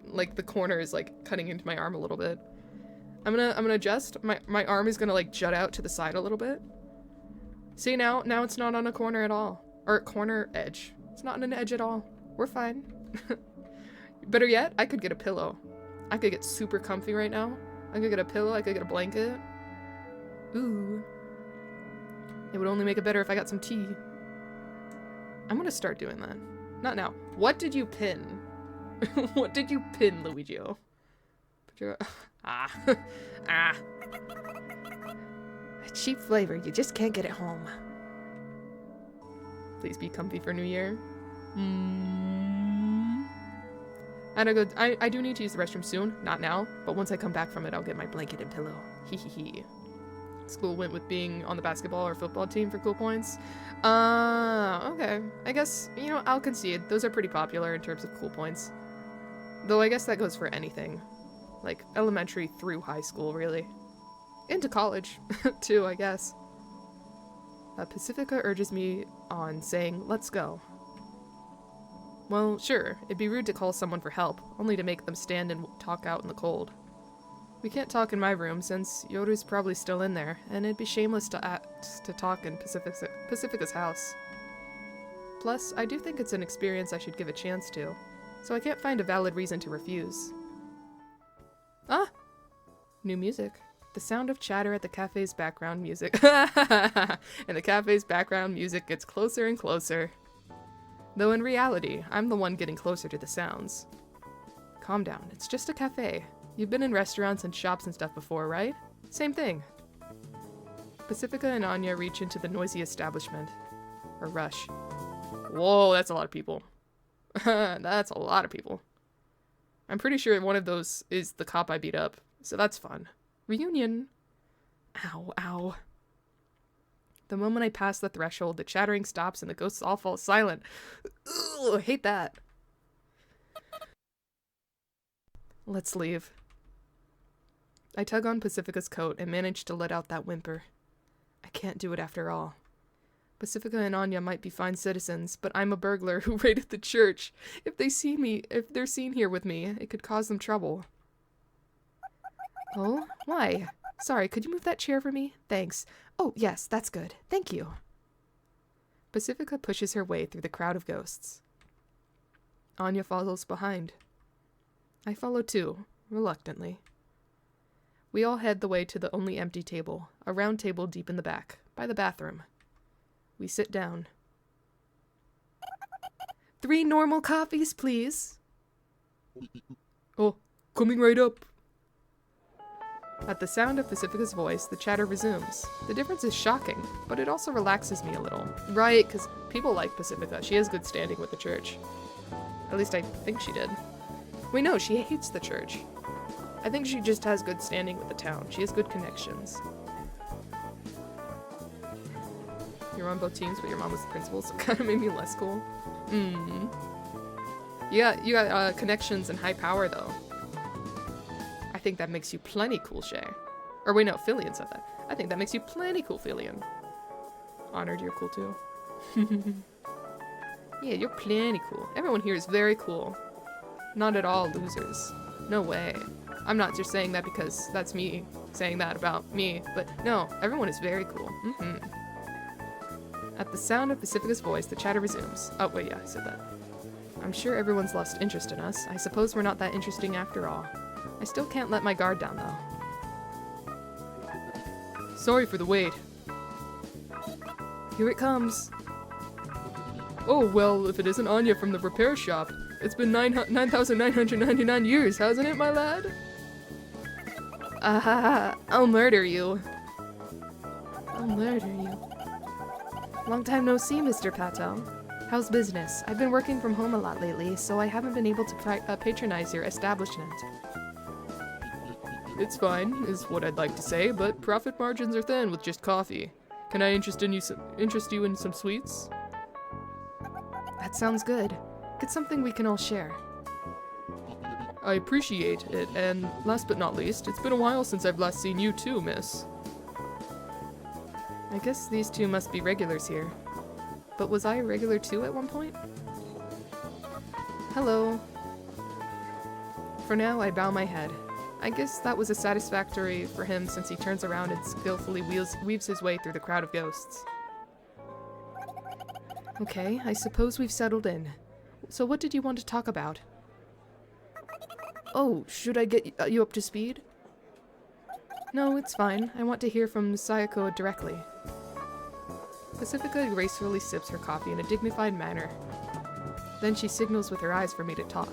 corner is, like, cutting into my arm a little bit. I'm gonna adjust. My arm is gonna, like, jut out to the side a little bit. See, now it's not on a corner at all. Or corner edge. It's not on an edge at all. We're fine. Better yet, I could get a pillow. I could get super comfy right now. I could get a pillow, I could get a blanket. Ooh. It would only make it better if I got some tea. I'm gonna start doing that. Not now. What did you pin? What did you pin, Luigio? A cheap flavor, you just can't get it home. Please be comfy for New Year. I do need to use the restroom soon. Not now, but once I come back from it, I'll get my blanket and pillow. Hee hee hee. School went with being on the basketball or football team for cool points. Okay. I guess, you know, I'll concede. Those are pretty popular in terms of cool points. Though I guess that goes for anything. Like, elementary through high school, really. Into college, too, I guess. Pacifica urges me on, saying, let's go. Well, sure, it'd be rude to call someone for help, only to make them stand and talk out in the cold. We can't talk in my room, since Yoru's probably still in there, and it'd be shameless to talk in Pacifica's house. Plus, I do think it's an experience I should give a chance to, so I can't find a valid reason to refuse. Ah! New music. The sound of chatter at the cafe's background music. And the cafe's background music gets closer and closer. Though in reality, I'm the one getting closer to the sounds. Calm down, it's just a cafe. You've been in restaurants and shops and stuff before, right? Same thing. Pacifica and Anya reach into the noisy establishment. Or rush. Whoa, that's a lot of people. That's a lot of people. I'm pretty sure one of those is the cop I beat up, so that's fun. Reunion. Ow, ow. The moment I pass the threshold, the chattering stops and the ghosts all fall silent. Ugh, I hate that. Let's leave. I tug on Pacifica's coat and manage to let out that whimper. I can't do it after all. Pacifica and Anya might be fine citizens, but I'm a burglar who raided the church. If they're seen here with me, it could cause them trouble. Oh, why? Sorry, could you move that chair for me? Thanks. Oh, yes, that's good. Thank you. Pacifica pushes her way through the crowd of ghosts. Anya follows behind. I follow too, reluctantly. We all head the way to the only empty table, a round table deep in the back, by the bathroom. We sit down. 3 normal coffees, please. Oh, coming right up. At the sound of Pacifica's voice, the chatter resumes. The difference is shocking, but it also relaxes me a little. Right, because people like Pacifica. She has good standing with the church. At least I think she did. Wait, no, she hates the church. I think she just has good standing with the town. She has good connections. You're on both teams, but your mom was the principal, so it kind of made me less cool. You got connections and high power, though. I think that makes you plenty cool, Shay. Or wait, no, Filian said that. I think that makes you plenty cool, Filian. Honored, you're cool too. Yeah, you're plenty cool. Everyone here is very cool. Not at all losers. No way. I'm not just saying that because that's me saying that about me, but no, everyone is very cool. At the sound of Pacifica's voice, the chatter resumes. Oh, wait, yeah, I said that. I'm sure everyone's lost interest in us. I suppose we're not that interesting after all. I still can't let my guard down, though. Sorry for the wait. Here it comes. Oh, well, if it isn't Anya from the repair shop. It's been 9,999 years, hasn't it, my lad? I'll murder you. I'll murder you. Long time no see, Mr. Patel. How's business? I've been working from home a lot lately, so I haven't been able to patronize your establishment. It's fine, is what I'd like to say, but profit margins are thin with just coffee. Can I interest you in some sweets? That sounds good. Get something we can all share. I appreciate it, and last but not least, it's been a while since I've last seen you too, miss. I guess these two must be regulars here. But was I a regular too at one point? Hello. For now, I bow my head. I guess that was a satisfactory for him since he turns around and skillfully weaves his way through the crowd of ghosts. Okay, I suppose we've settled in. So what did you want to talk about? Oh, should I get you up to speed? No, it's fine. I want to hear from Sayako directly. Pacifica gracefully sips her coffee in a dignified manner. Then she signals with her eyes for me to talk.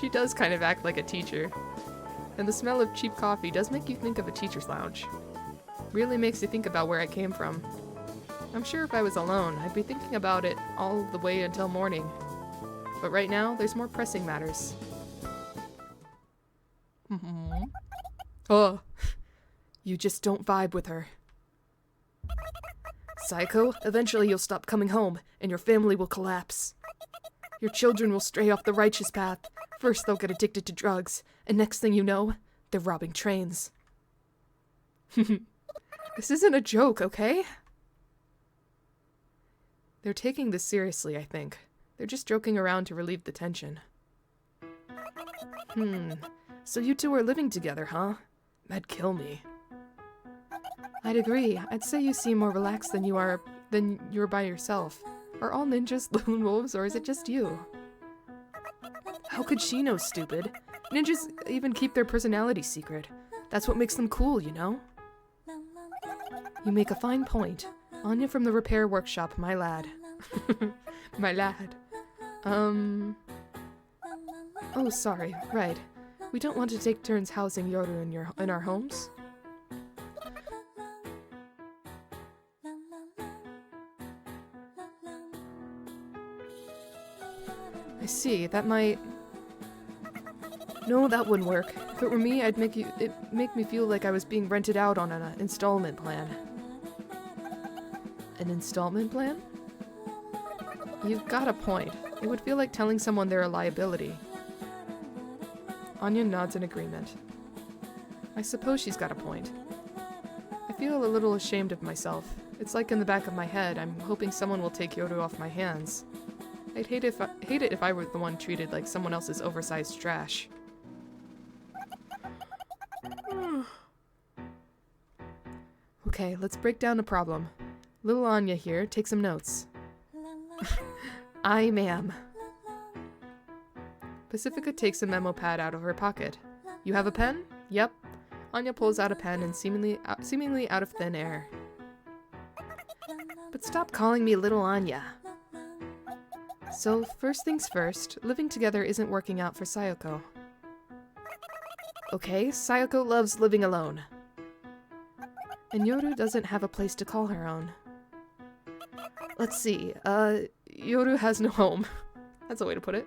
She does kind of act like a teacher. And the smell of cheap coffee does make you think of a teacher's lounge. Really makes you think about where I came from. I'm sure if I was alone, I'd be thinking about it all the way until morning. But right now, there's more pressing matters. Oh, you just don't vibe with her. Psycho, eventually you'll stop coming home, and your family will collapse. Your children will stray off the righteous path. First they'll get addicted to drugs, and next thing you know, they're robbing trains. This isn't a joke, okay? They're taking this seriously, I think. They're just joking around to relieve the tension. So you two are living together, huh? That'd kill me. I'd agree. I'd say you seem more relaxed than you're by yourself. Are all ninjas lone wolves, or is it just you? How could she know, stupid? Ninjas even keep their personality secret. That's what makes them cool, you know? You make a fine point. Anya from the repair workshop, my lad. My lad. Oh, sorry. Right. We don't want to take turns housing Yoru in our homes. I see. That might... No, that wouldn't work. If it were me, it'd make me feel like I was being rented out on an installment plan. An installment plan? You've got a point. It would feel like telling someone they're a liability. Anya nods in agreement. I suppose she's got a point. I feel a little ashamed of myself. It's like in the back of my head, I'm hoping someone will take Yoru off my hands. I'd hate it if I were the one treated like someone else's oversized trash. Okay, let's break down the problem. Little Anya here, take some notes. Aye, ma'am. Pacifica takes a memo pad out of her pocket. You have a pen? Yep. Anya pulls out a pen and seemingly out of thin air. But stop calling me Little Anya. So, first things first, living together isn't working out for Sayoko. Okay, Sayoko loves living alone. And Yoru doesn't have a place to call her own. Let's see, Yoru has no home. That's a way to put it.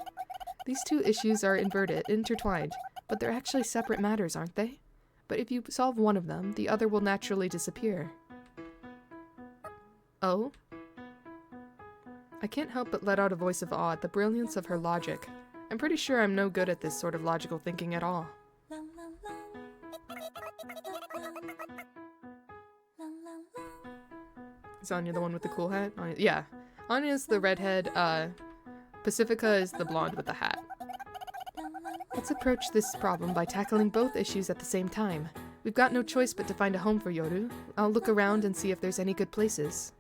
These two issues are intertwined, but they're actually separate matters, aren't they? But if you solve one of them, the other will naturally disappear. Oh? I can't help but let out a voice of awe at the brilliance of her logic. I'm pretty sure I'm no good at this sort of logical thinking at all. Is Anya the one with the cool hat? Yeah. Anya's the redhead, Pacifica is the blonde with the hat. Let's approach this problem by tackling both issues at the same time. We've got no choice but to find a home for Yoru. I'll look around and see if there's any good places.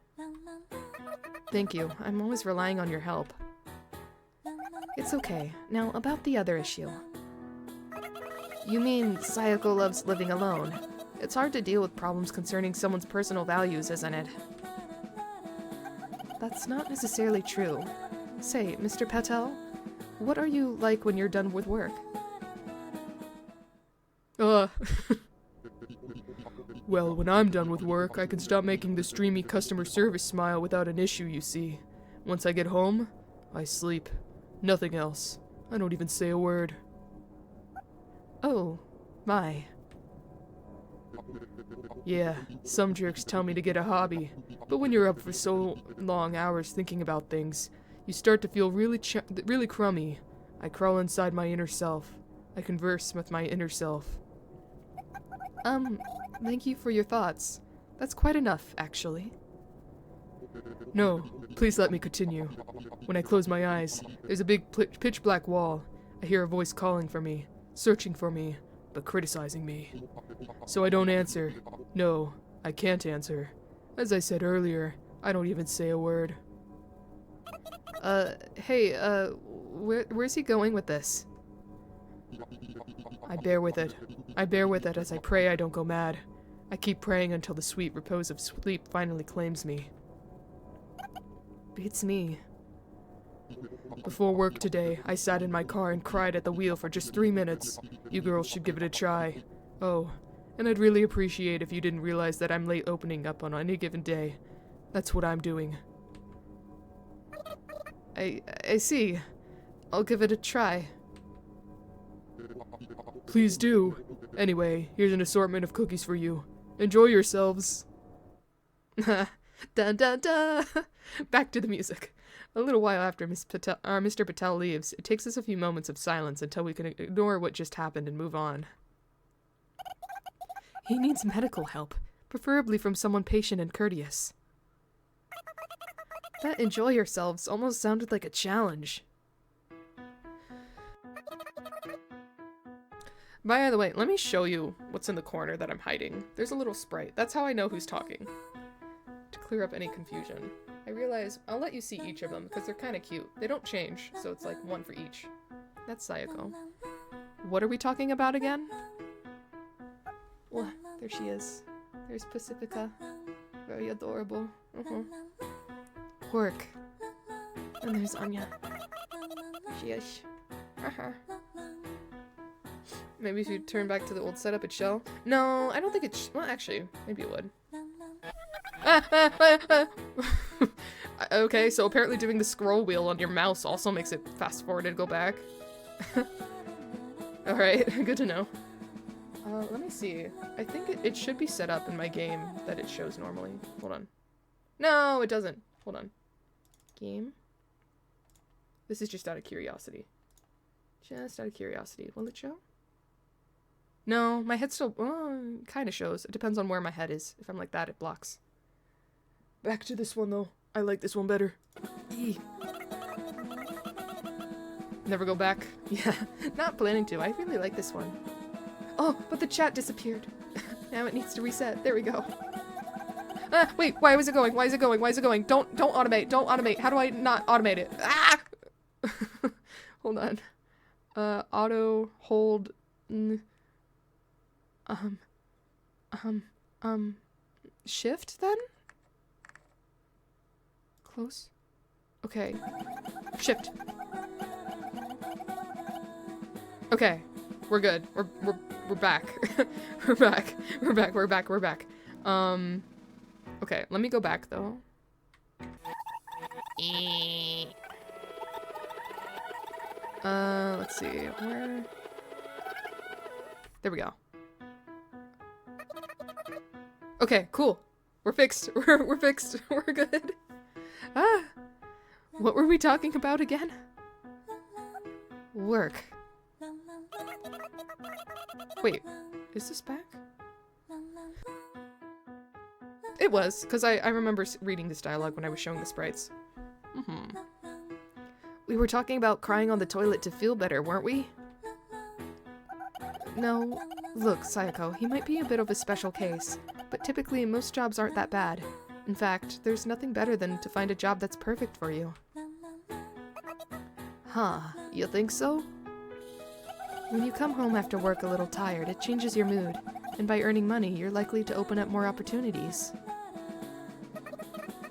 Thank you. I'm always relying on your help. It's okay. Now, about the other issue. You mean Sayoko loves living alone. It's hard to deal with problems concerning someone's personal values, isn't it? That's not necessarily true. Say, Mr. Patel, what are you like when you're done with work? Well, when I'm done with work, I can stop making this dreamy customer service smile without an issue, you see. Once I get home, I sleep. Nothing else. I don't even say a word. Oh, my. Yeah, some jerks tell me to get a hobby, but when you're up for so long hours thinking about things, you start to feel really crummy. I crawl inside my inner self. I converse with my inner self. Thank you for your thoughts. That's quite enough, actually. No, please let me continue. When I close my eyes, there's a big pitch-black wall. I hear a voice calling for me, searching for me, but criticizing me. So I don't answer. No, I can't answer. As I said earlier, I don't even say a word. Hey, where's he going with this? I bear with it. I bear with it as I pray I don't go mad. I keep praying until the sweet repose of sleep finally claims me. Beats me. Before work today, I sat in my car and cried at the wheel for just 3 minutes. You girls should give it a try. Oh, and I'd really appreciate if you didn't realize that I'm late opening up on any given day. That's what I'm doing. I see. I'll give it a try. Please do. Anyway, here's an assortment of cookies for you. Enjoy yourselves. Dun dun dun! Back to the music. A little while after Mr. Patel leaves, it takes us a few moments of silence until we can ignore what just happened and move on. He needs medical help, preferably from someone patient and courteous. That enjoy yourselves almost sounded like a challenge. By the way, let me show you what's in the corner that I'm hiding. There's a little sprite. That's how I know who's talking. To clear up any confusion. I realize I'll let you see each of them because they're kind of cute. They don't change, so it's like one for each. That's Sayako. What are we talking about again? Well, there she is. There's Pacifica. Very adorable. Pork. And there's Anya. There she is. Maybe if you turn back to the old setup, it'd show. No, I don't think it well, actually, maybe it would. Okay, so apparently doing the scroll wheel on your mouse also makes it fast forward and go back. Alright, good to know. Let me see. I think it should be set up in my game that it shows normally. Hold on. No, it doesn't. Hold on. Game. This is just out of curiosity. Just out of curiosity. Will it show? No, my head still kind of shows. It depends on where my head is. If I'm like that, it blocks. Back to this one, though. I like this one better. Eee. Never go back? Yeah, not planning to. I really like this one. Oh, but the chat disappeared. Now it needs to reset. There we go. Wait, why was it going? Why is it going? Why is it going? Don't automate. Don't automate. How do I not automate it? Ah! Hold on. Auto, hold, shift then? Close. Okay. Shift. Okay. We're good. We're back. We're back. We're back. We're back. We're back. Okay, let me go back though. Let's see. Where? There we go. Okay, cool. We're fixed. We're fixed. We're good. Ah. What were we talking about again? Work. Wait, is this back? It was, because I remember reading this dialogue when I was showing the sprites. We were talking about crying on the toilet to feel better, weren't we? No. Look, Sayako, he might be a bit of a special case, but typically most jobs aren't that bad. In fact, there's nothing better than to find a job that's perfect for you. Huh, you think so? When you come home after work a little tired, it changes your mood, and by earning money, you're likely to open up more opportunities.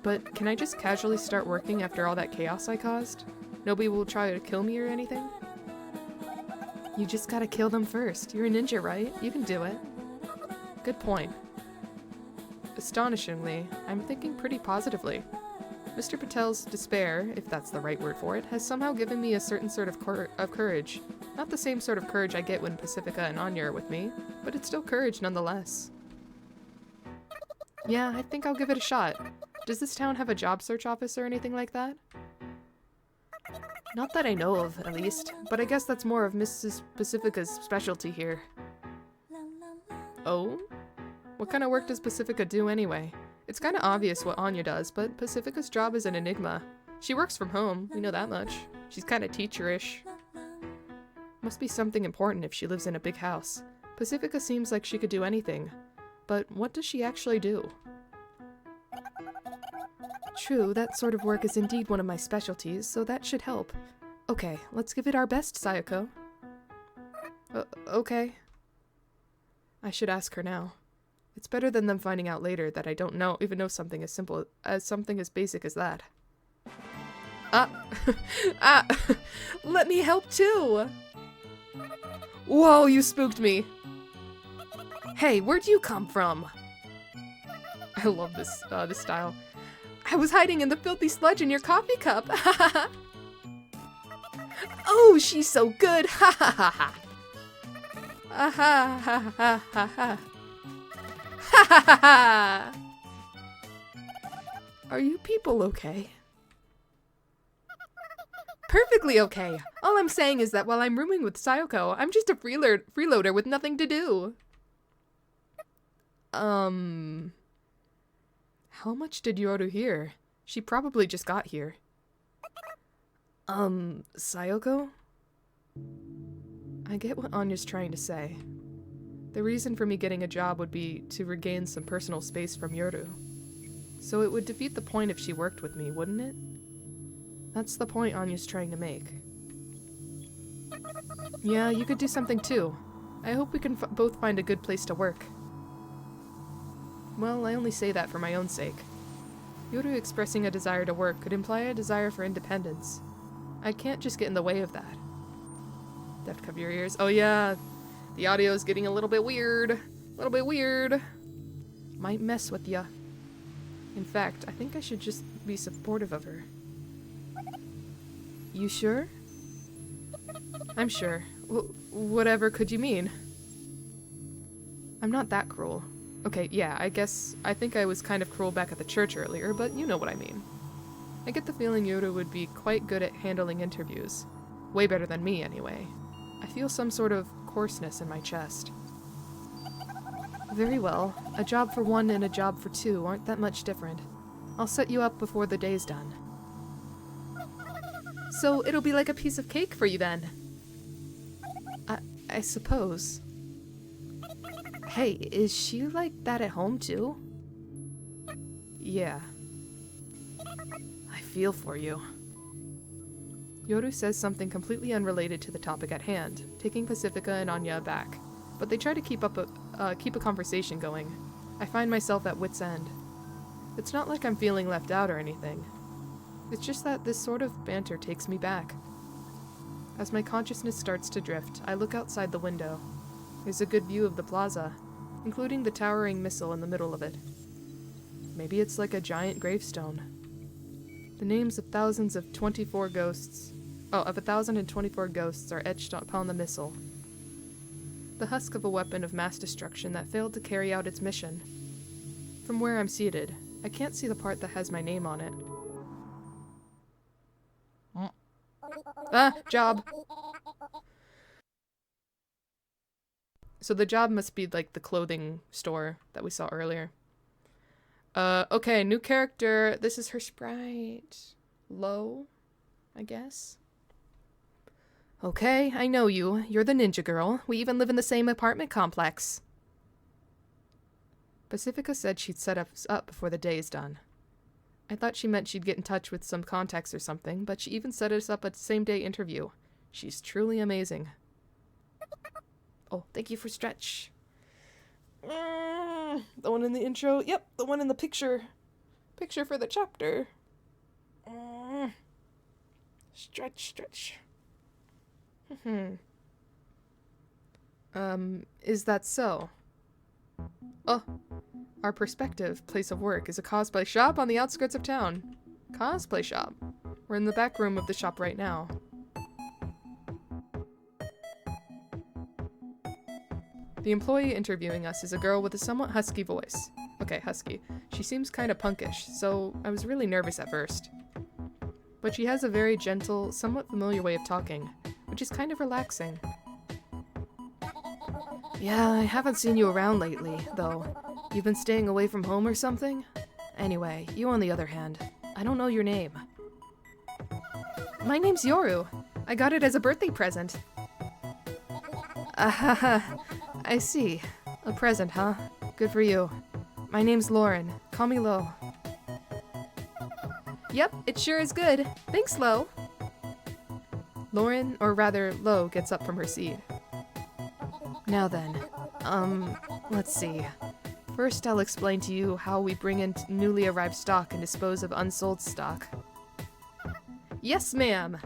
But can I just casually start working after all that chaos I caused? Nobody will try to kill me or anything? You just gotta kill them first. You're a ninja, right? You can do it. Good point. Astonishingly, I'm thinking pretty positively. Mr. Patel's despair, if that's the right word for it, has somehow given me a certain sort of courage. Not the same sort of courage I get when Pacifica and Anya are with me, but it's still courage nonetheless. Yeah, I think I'll give it a shot. Does this town have a job search office or anything like that? Not that I know of, at least, but I guess that's more of Mrs. Pacifica's specialty here. Oh? What kind of work does Pacifica do anyway? It's kind of obvious what Anya does, but Pacifica's job is an enigma. She works from home, we know that much. She's kind of teacherish. Must be something important if she lives in a big house. Pacifica seems like she could do anything. But what does she actually do? True, that sort of work is indeed one of my specialties, so that should help. Okay, let's give it our best, Sayako. Okay. I should ask her now. It's better than them finding out later that I don't even know something as simple as something as basic as that. Ah! Let me help too! Whoa, you spooked me! Hey, where'd you come from? I love this, this style. I was hiding in the filthy sludge in your coffee cup! Oh, she's so good! Ha ha ha ha! Ha ha ha ha ha ha! Ha ha ha ha! Are you people okay? Perfectly okay. All I'm saying is that while I'm rooming with Sayako, I'm just a freeloader with nothing to do. How much did Yoru hear? She probably just got here. Sayoko? I get what Anya's trying to say. The reason for me getting a job would be to regain some personal space from Yoru. So it would defeat the point if she worked with me, wouldn't it? That's the point Anya's trying to make. Yeah, you could do something too. I hope we can both find a good place to work. Well, I only say that for my own sake. Yoru expressing a desire to work could imply a desire for independence. I can't just get in the way of that. Deft cover your ears. Oh yeah, the audio is getting a little bit weird. A little bit weird. Might mess with ya. In fact, I think I should just be supportive of her. You sure? I'm sure. Whatever could you mean? I'm not that cruel. Okay, yeah, I think I was kind of cruel back at the church earlier, but you know what I mean. I get the feeling Yoru would be quite good at handling interviews. Way better than me, anyway. I feel some sort of coarseness in my chest. Very well. A job for one and a job for two aren't that much different. I'll set you up before the day's done. So it'll be like a piece of cake for you then? I suppose. Hey, is she like that at home too? Yeah. I feel for you. Yoru says something completely unrelated to the topic at hand, taking Pacifica and Anya aback, but they try to keep a conversation going. I find myself at wit's end. It's not like I'm feeling left out or anything. It's just that this sort of banter takes me back. As my consciousness starts to drift, I look outside the window. There's a good view of the plaza, including the towering missile in the middle of it. Maybe it's like a giant gravestone. The names of thousands of 24 ghosts... of 1,024 ghosts are etched upon the missile. The husk of a weapon of mass destruction that failed to carry out its mission. From where I'm seated, I can't see the part that has my name on it. Job! So the job must be like the clothing store that we saw earlier. Okay, new character. This is her sprite. Low, I guess. Okay, I know you. You're the ninja girl. We even live in the same apartment complex. Pacifica said she'd set us up before the day is done. I thought she meant she'd get in touch with some contacts or something, but she even set us up a same-day interview. She's truly amazing. Oh, thank you for stretch. The one in the intro. Yep, the one in the picture. Picture for the chapter. Stretch. Is that so? Oh, our prospective place of work is a cosplay shop on the outskirts of town. Cosplay shop. We're in the back room of the shop right now. The employee interviewing us is a girl with a somewhat husky voice. Okay, husky. She seems kind of punkish, so I was really nervous at first. But she has a very gentle, somewhat familiar way of talking, which is kind of relaxing. Yeah, I haven't seen you around lately, though. You've been staying away from home or something? Anyway, you on the other hand, I don't know your name. My name's Yoru. I got it as a birthday present. I see. A present, huh? Good for you. My name's Lauren. Call me Lo. Yep, it sure is good. Thanks, Lo. Lauren, or rather, Lo, gets up from her seat. Now then, let's see. First, I'll explain to you how we bring in newly arrived stock and dispose of unsold stock. Yes, ma'am!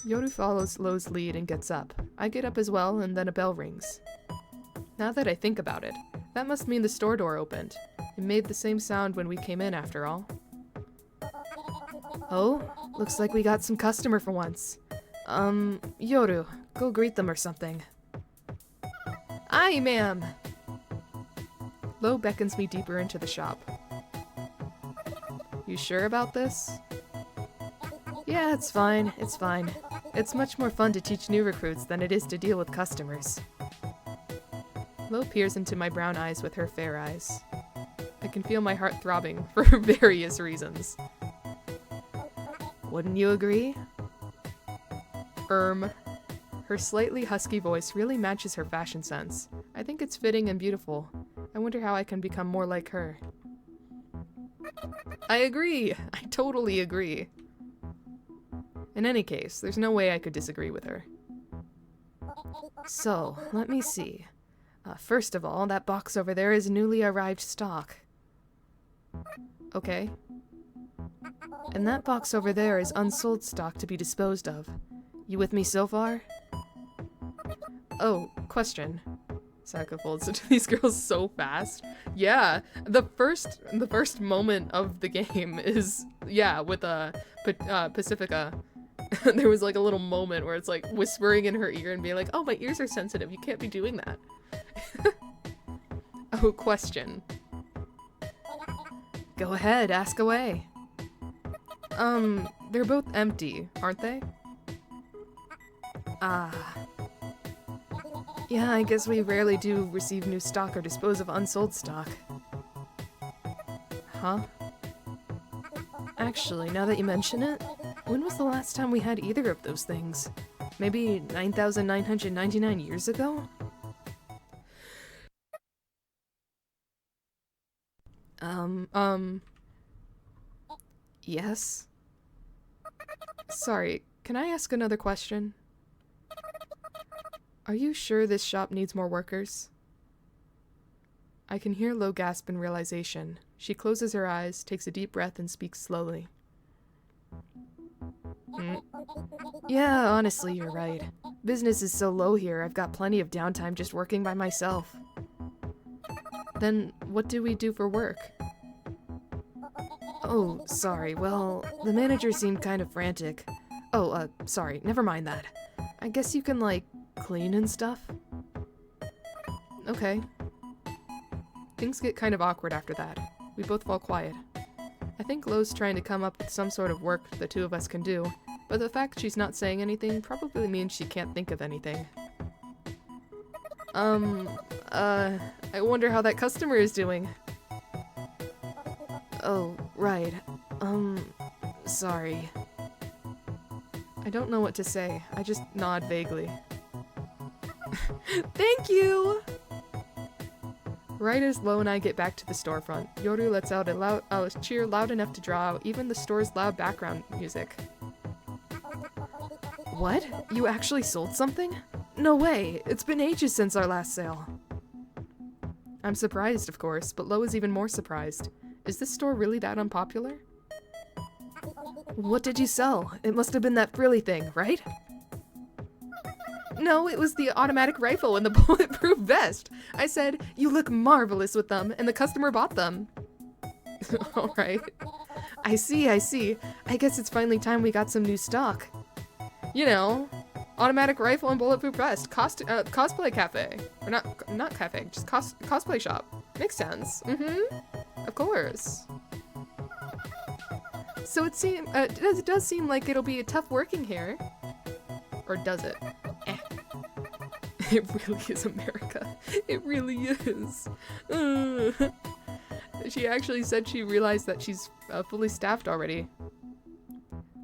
Yoru follows Lo's lead and gets up. I get up as well, and then a bell rings. Now that I think about it, that must mean the store door opened. It made the same sound when we came in, after all. Oh, looks like we got some customer for once. Yoru, go greet them or something. Aye, ma'am! Lo beckons me deeper into the shop. You sure about this? Yeah, it's fine. It's much more fun to teach new recruits than it is to deal with customers. Lo peers into my brown eyes with her fair eyes. I can feel my heart throbbing for various reasons. Wouldn't you agree? Her slightly husky voice really matches her fashion sense. I think it's fitting and beautiful. I wonder how I can become more like her. I agree! I totally agree. In any case, there's no way I could disagree with her. So, let me see. First of all, that box over there is newly arrived stock. Okay. And that box over there is unsold stock to be disposed of. You with me so far? Oh, question. Saka folds into these girls so fast. Yeah, the first moment of the game is, yeah, with Pacifica. There was like a little moment where it's like whispering in her ear and being like, oh, my ears are sensitive, you can't be doing that. Oh, question. Go ahead, ask away. They're both empty, aren't they? Ah. Yeah, I guess we rarely do receive new stock or dispose of unsold stock. Huh? Actually, now that you mention it, when was the last time we had either of those things? Maybe 9,999 years ago? Yes? Sorry, can I ask another question? Are you sure this shop needs more workers? I can hear Lo gasp in realization. She closes her eyes, takes a deep breath, and speaks slowly. Yeah, honestly, you're right. Business is so low here, I've got plenty of downtime just working by myself. Then, what do we do for work? Oh, sorry, well, the manager seemed kind of frantic. Oh, sorry, never mind that. I guess you can, like, clean and stuff? Okay. Things get kind of awkward after that. We both fall quiet. I think Lo's trying to come up with some sort of work the two of us can do, but the fact she's not saying anything probably means she can't think of anything. I wonder how that customer is doing. Oh, right. Sorry. I don't know what to say. I just nod vaguely. Thank you! Right as Lo and I get back to the storefront, Yoru lets out a cheer loud enough to draw out even the store's loud background music. What? You actually sold something? No way! It's been ages since our last sale. I'm surprised, of course, but Lo is even more surprised. Is this store really that unpopular? What did you sell? It must have been that frilly thing, right? No, it was the automatic rifle and the bulletproof vest. I said, you look marvelous with them, and the customer bought them. Alright. I see. I guess it's finally time we got some new stock. You know, automatic rifle and bulletproof vest. Cosplay cafe. Or not cafe, just cosplay shop. Makes sense. Of course. So it does seem like it'll be tough working here. Or does it? It really is America. It really is. She actually said she realized that she's fully staffed already.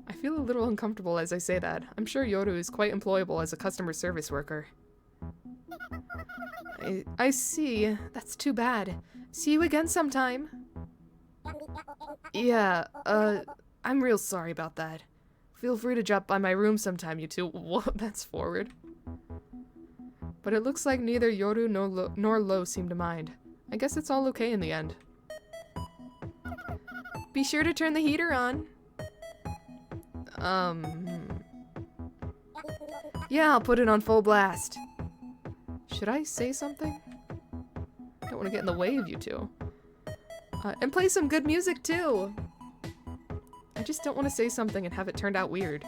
I feel a little uncomfortable as I say that. I'm sure Yoru is quite employable as a customer service worker. I see. That's too bad. See you again sometime. Yeah, I'm real sorry about that. Feel free to drop by my room sometime, you two. Whoa, that's forward. But it looks like neither Yoru nor Lo seem to mind. I guess it's all okay in the end. Be sure to turn the heater on. Yeah, I'll put it on full blast. Should I say something? I don't want to get in the way of you two. And play some good music too! I just don't want to say something and have it turned out weird.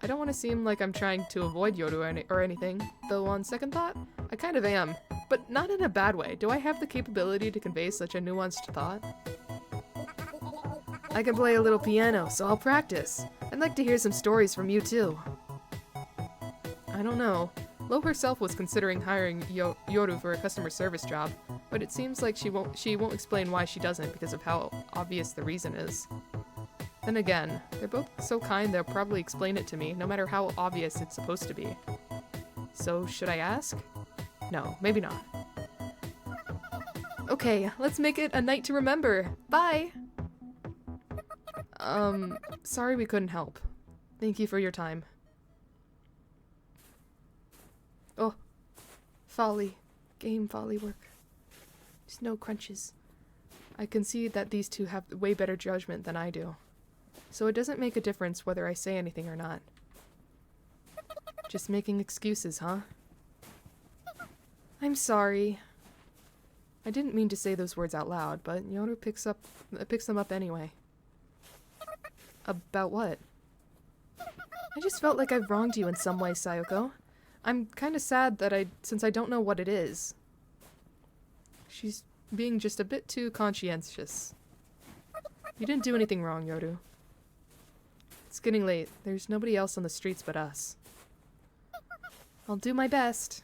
I don't want to seem like I'm trying to avoid Yoru or anything, though on second thought, I kind of am. But not in a bad way. Do I have the capability to convey such a nuanced thought? I can play a little piano, so I'll practice. I'd like to hear some stories from you too. I don't know. Lo herself was considering hiring Yoru for a customer service job, but it seems like she won't explain why she doesn't because of how obvious the reason is. Then again, they're both so kind they'll probably explain it to me, no matter how obvious it's supposed to be. So, should I ask? No, maybe not. Okay, let's make it a night to remember. Bye! Sorry we couldn't help. Thank you for your time. Oh, folly. Game folly work. Snow crunches. I concede that these two have way better judgment than I do. So it doesn't make a difference whether I say anything or not. Just making excuses, huh? I'm sorry. I didn't mean to say those words out loud, but Yoru picks them up anyway. About what? I just felt like I've wronged you in some way, Sayoko. I'm kind of sad that since I don't know what it is. She's being just a bit too conscientious. You didn't do anything wrong, Yoru. It's getting late. There's nobody else on the streets but us. I'll do my best.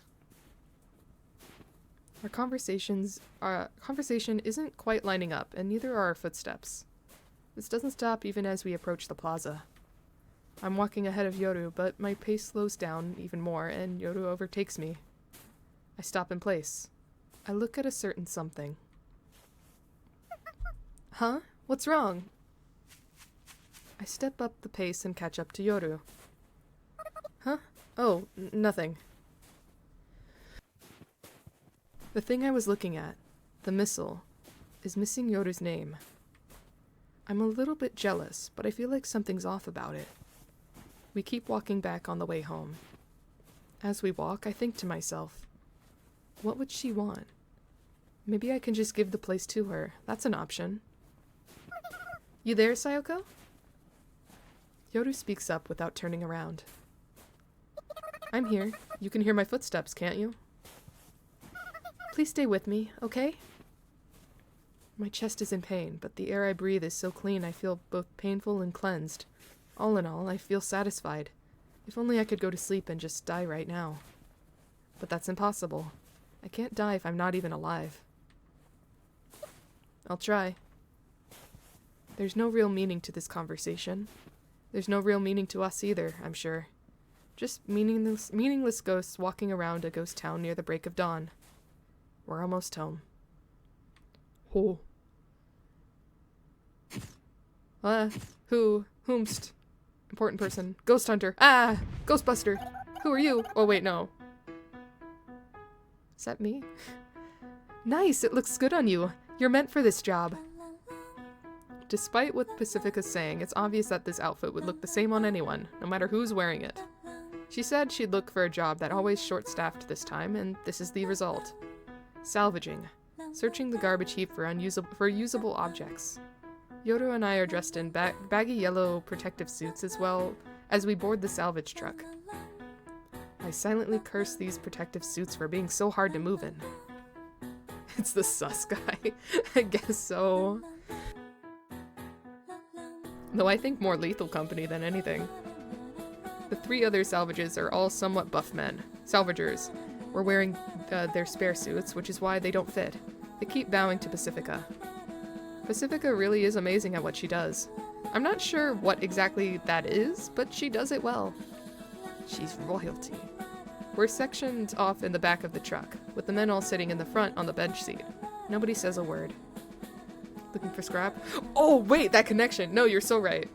Our conversation isn't quite lining up, and neither are our footsteps. This doesn't stop even as we approach the plaza. I'm walking ahead of Yoru, but my pace slows down even more, and Yoru overtakes me. I stop in place. I look at a certain something. Huh? What's wrong? I step up the pace and catch up to Yoru. Huh? Oh, nothing. The thing I was looking at, the missile, is missing Yoru's name. I'm a little bit jealous, but I feel like something's off about it. We keep walking back on the way home. As we walk, I think to myself, what would she want? Maybe I can just give the place to her. That's an option. You there, Sayoko? Yoru speaks up without turning around. I'm here. You can hear my footsteps, can't you? Please stay with me, okay? My chest is in pain, but the air I breathe is so clean I feel both painful and cleansed. All in all, I feel satisfied. If only I could go to sleep and just die right now. But that's impossible. I can't die if I'm not even alive. I'll try. There's no real meaning to this conversation. There's no real meaning to us either, I'm sure. Just meaningless ghosts walking around a ghost town near the break of dawn. We're almost home. Oh. Whomst. Important person. Ghost hunter. Ah! Ghostbuster! Who are you? Oh wait, no. Is that me? Nice! It looks good on you. You're meant for this job. Despite what Pacifica's saying, it's obvious that this outfit would look the same on anyone, no matter who's wearing it. She said she'd look for a job that always short-staffed this time, and this is the result. Salvaging. Searching the garbage heap for usable objects. Yoru and I are dressed in baggy yellow protective suits as well as we board the salvage truck. I silently curse these protective suits for being so hard to move in. It's the sus guy. I guess so. Though I think more Lethal Company than anything. The three other salvages are all somewhat buff men. Salvagers. We're wearing their spare suits, which is why they don't fit. They keep bowing to Pacifica. Pacifica really is amazing at what she does. I'm not sure what exactly that is, but she does it well. She's royalty. We're sectioned off in the back of the truck, with the men all sitting in the front on the bench seat. Nobody says a word. Looking for scrap? Oh, wait, that connection! No, you're so right.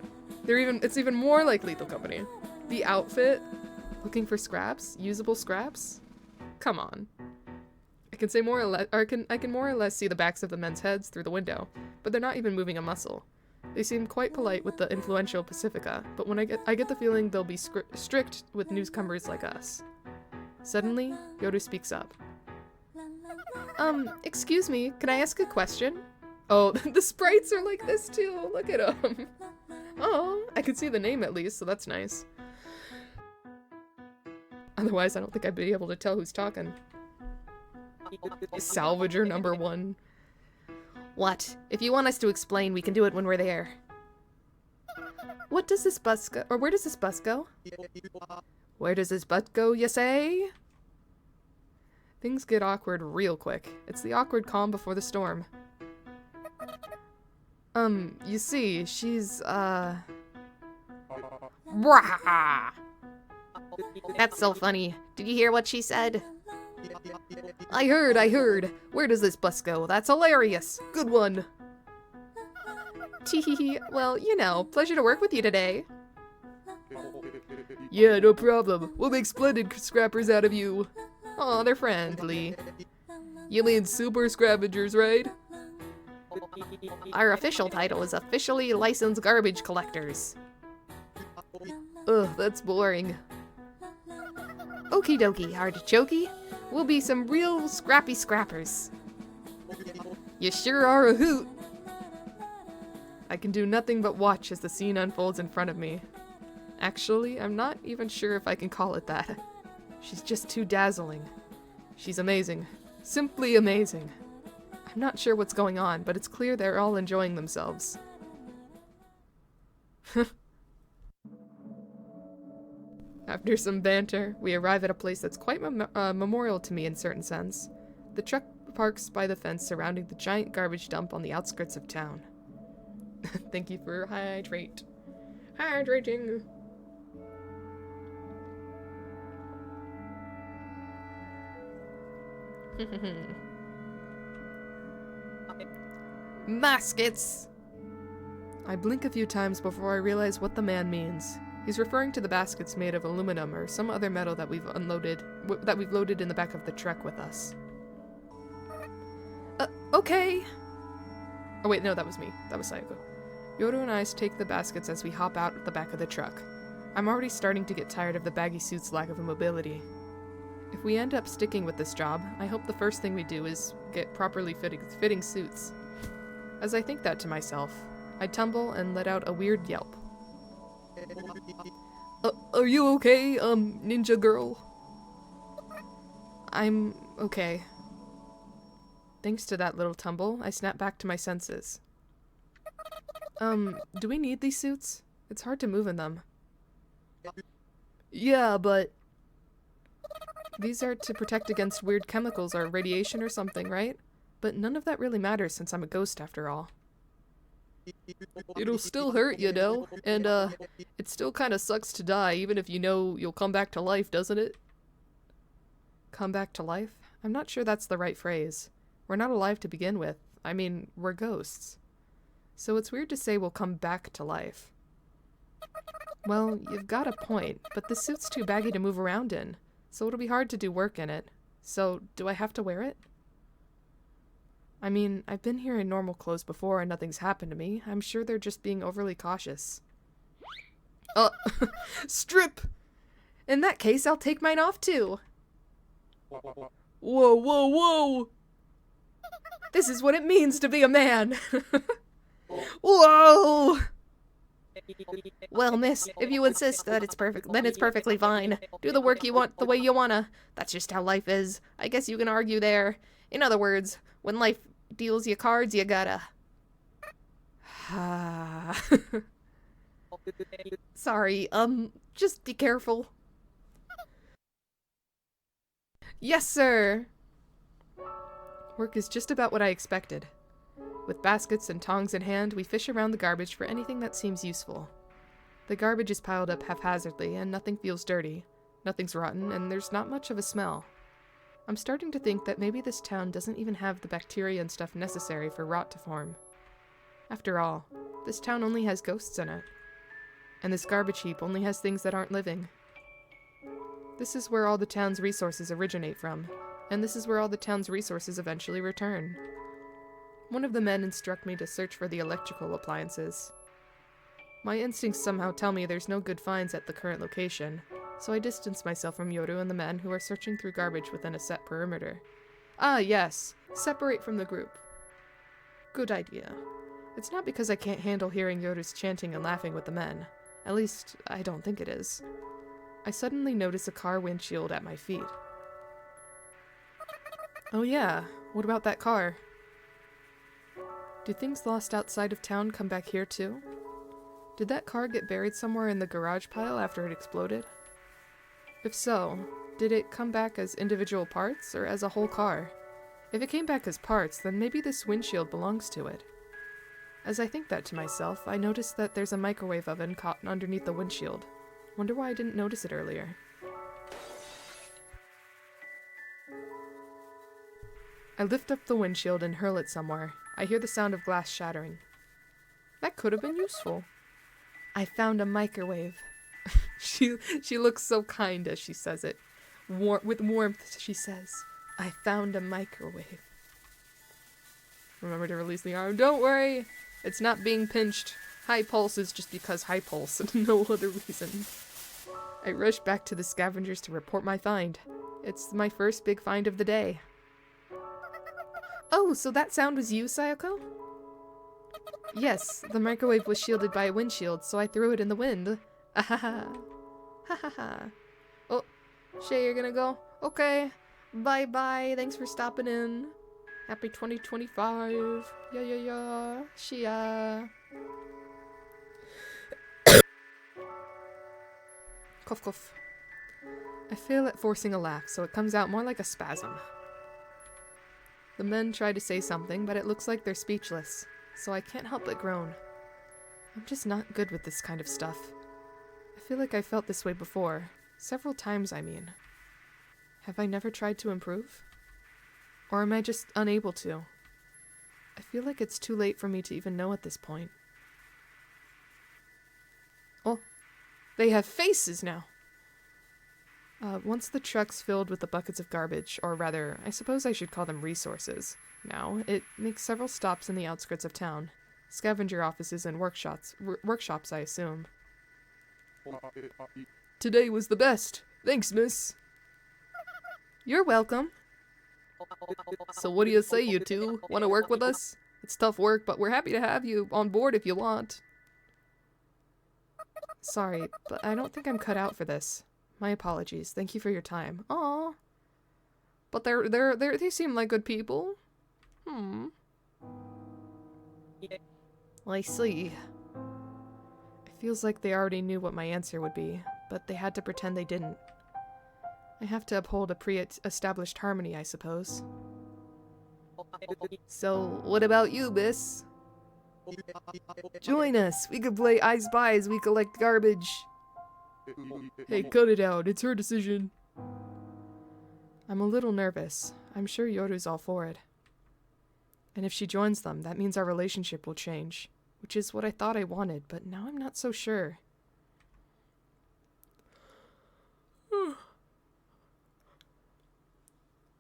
It's even more like Lethal Company. The outfit? Looking for scraps? Usable scraps? Come on. I can say more or less, or I can more or less see the backs of the men's heads through the window, but they're not even moving a muscle. They seem quite polite with the influential Pacifica, but when I get the feeling they'll be strict with newcomers like us. Suddenly, Yoru speaks up. Excuse me, can I ask a question? Oh, the sprites are like this too, look at them. Oh, I can see the name at least, so that's nice. Otherwise, I don't think I'd be able to tell who's talking. Salvager number 1. What? If you want us to explain, we can do it when we're there. What does this bus go? Or where does this bus go? Where does this bus go, you say? Things get awkward real quick. It's the awkward calm before the storm. You see, she's, Brah! That's so funny. Did you hear what she said? I heard. Where does this bus go? That's hilarious. Good one. Teehee. Well, you know, pleasure to work with you today. Yeah, no problem. We'll make splendid scrappers out of you. Aw, they're friendly. You mean super scavengers, right? Our official title is officially licensed garbage collectors. Ugh, that's boring. Okie dokie, artichokey. We'll be some real scrappy scrappers. You sure are a hoot. I can do nothing but watch as the scene unfolds in front of me. Actually, I'm not even sure if I can call it that. She's just too dazzling. She's amazing. Simply amazing. I'm not sure what's going on, but it's clear they're all enjoying themselves. After some banter, we arrive at a place that's quite memorial to me in certain sense. The truck parks by the fence surrounding the giant garbage dump on the outskirts of town. Thank you for hydrating. Baskets! I blink a few times before I realize what the man means. He's referring to the baskets made of aluminum or some other metal that we've loaded in the back of the truck with us. Okay. Oh wait, no, that was me. That was Sayako. Yoru and I take the baskets as we hop out at the back of the truck. I'm already starting to get tired of the baggy suit's lack of mobility. If we end up sticking with this job, I hope the first thing we do is get properly fitting suits. As I think that to myself, I tumble and let out a weird yelp. Are you okay, ninja girl? I'm okay. Thanks to that little tumble, I snap back to my senses. Do we need these suits? It's hard to move in them. Yeah, but... These are to protect against weird chemicals or radiation or something, right? But none of that really matters since I'm a ghost after all. It'll still hurt, you know, and, it still kinda sucks to die, even if you know you'll come back to life, doesn't it? Come back to life? I'm not sure that's the right phrase. We're not alive to begin with. I mean, we're ghosts. So it's weird to say we'll come back to life. Well, you've got a point, but this suit's too baggy to move around in, so it'll be hard to do work in it. So, do I have to wear it? I mean, I've been here in normal clothes before and nothing's happened to me. I'm sure they're just being overly cautious. Strip! In that case, I'll take mine off too. Whoa, whoa, whoa! This is what it means to be a man! Whoa! Well, miss, if you insist that it's perfect, then it's perfectly fine. Do the work you want the way you wanna. That's just how life is. I guess you can argue there. In other words, when life deals you cards, you gotta... Sorry, just be careful. Yes, sir! Work is just about what I expected. With baskets and tongs in hand, we fish around the garbage for anything that seems useful. The garbage is piled up haphazardly, and nothing feels dirty. Nothing's rotten, and there's not much of a smell. I'm starting to think that maybe this town doesn't even have the bacteria and stuff necessary for rot to form. After all, this town only has ghosts in it. And this garbage heap only has things that aren't living. This is where all the town's resources originate from, and this is where all the town's resources eventually return. One of the men instruct me to search for the electrical appliances. My instincts somehow tell me there's no good finds at the current location, so I distance myself from Yoru and the men who are searching through garbage within a set perimeter. Ah, yes. Separate from the group. Good idea. It's not because I can't handle hearing Yoru's chanting and laughing with the men. At least, I don't think it is. I suddenly notice a car windshield at my feet. Oh yeah, what about that car? Do things lost outside of town come back here too? Did that car get buried somewhere in the garage pile after it exploded? If so, Did it come back as individual parts or as a whole car? If it came back as parts, then maybe this windshield belongs to it. As I think that to myself, I notice that there's a microwave oven caught underneath the windshield. Wonder why I didn't notice it earlier. I lift up the windshield and hurl it somewhere. I hear the sound of glass shattering. That could have been useful. I found a microwave. She looks so kind as she says it. With warmth, she says, I found a microwave. Remember to release the arm. Don't worry. It's not being pinched. High pulse is just because high pulse and no other reason. I rush back to the scavengers to report my find. It's my first big find of the day. Oh, so that sound was you, Sayako? Yes, the microwave was shielded by a windshield, so I threw it in the wind. Ahaha. Hahaha. Oh, Shay, you're gonna go? Okay. Bye-bye. Thanks for stopping in. Happy 2025. Yeah. Shia. Cough, cough. I fail at forcing a laugh, so it comes out more like a spasm. The men try to say something, but it looks like they're speechless, so I can't help but groan. I'm just not good with this kind of stuff. I feel like I felt this way before. Several times, I mean. Have I never tried to improve? Or am I just unable to? I feel like it's too late for me to even know at this point. Oh, they have faces now! Once the truck's filled with the buckets of garbage, or rather, I suppose I should call them resources, now, it makes several stops in the outskirts of town. Scavenger offices and workshops, I assume. Today was the best. Thanks, miss. You're welcome. So what do you say, you two? Want to work with us? It's tough work, but we're happy to have you on board if you want. Sorry, but I don't think I'm cut out for this. My apologies. Thank you for your time. Aw. But they seem like good people. I see. It feels like they already knew what my answer would be, but they had to pretend they didn't. I have to uphold a pre-established harmony, I suppose. So, what about you, miss? Join us! We could play I Spy as we collect garbage! Hey, cut it out. It's her decision. I'm a little nervous. I'm sure Yoru's all for it. And if she joins them, that means our relationship will change. Which is what I thought I wanted, but now I'm not so sure.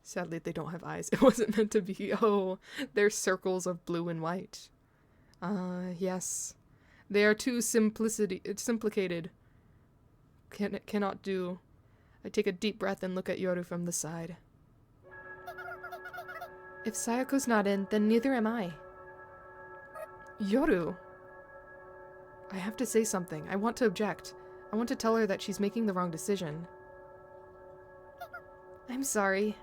Sadly, they don't have eyes. It wasn't meant to be. Oh, they're circles of blue and white. Yes. They are too simplicated. Cannot do. I take a deep breath and look at Yoru from the side. If Sayako's not in, then neither am I. Yoru! I have to say something. I want to object. I want to tell her that she's making the wrong decision. I'm sorry.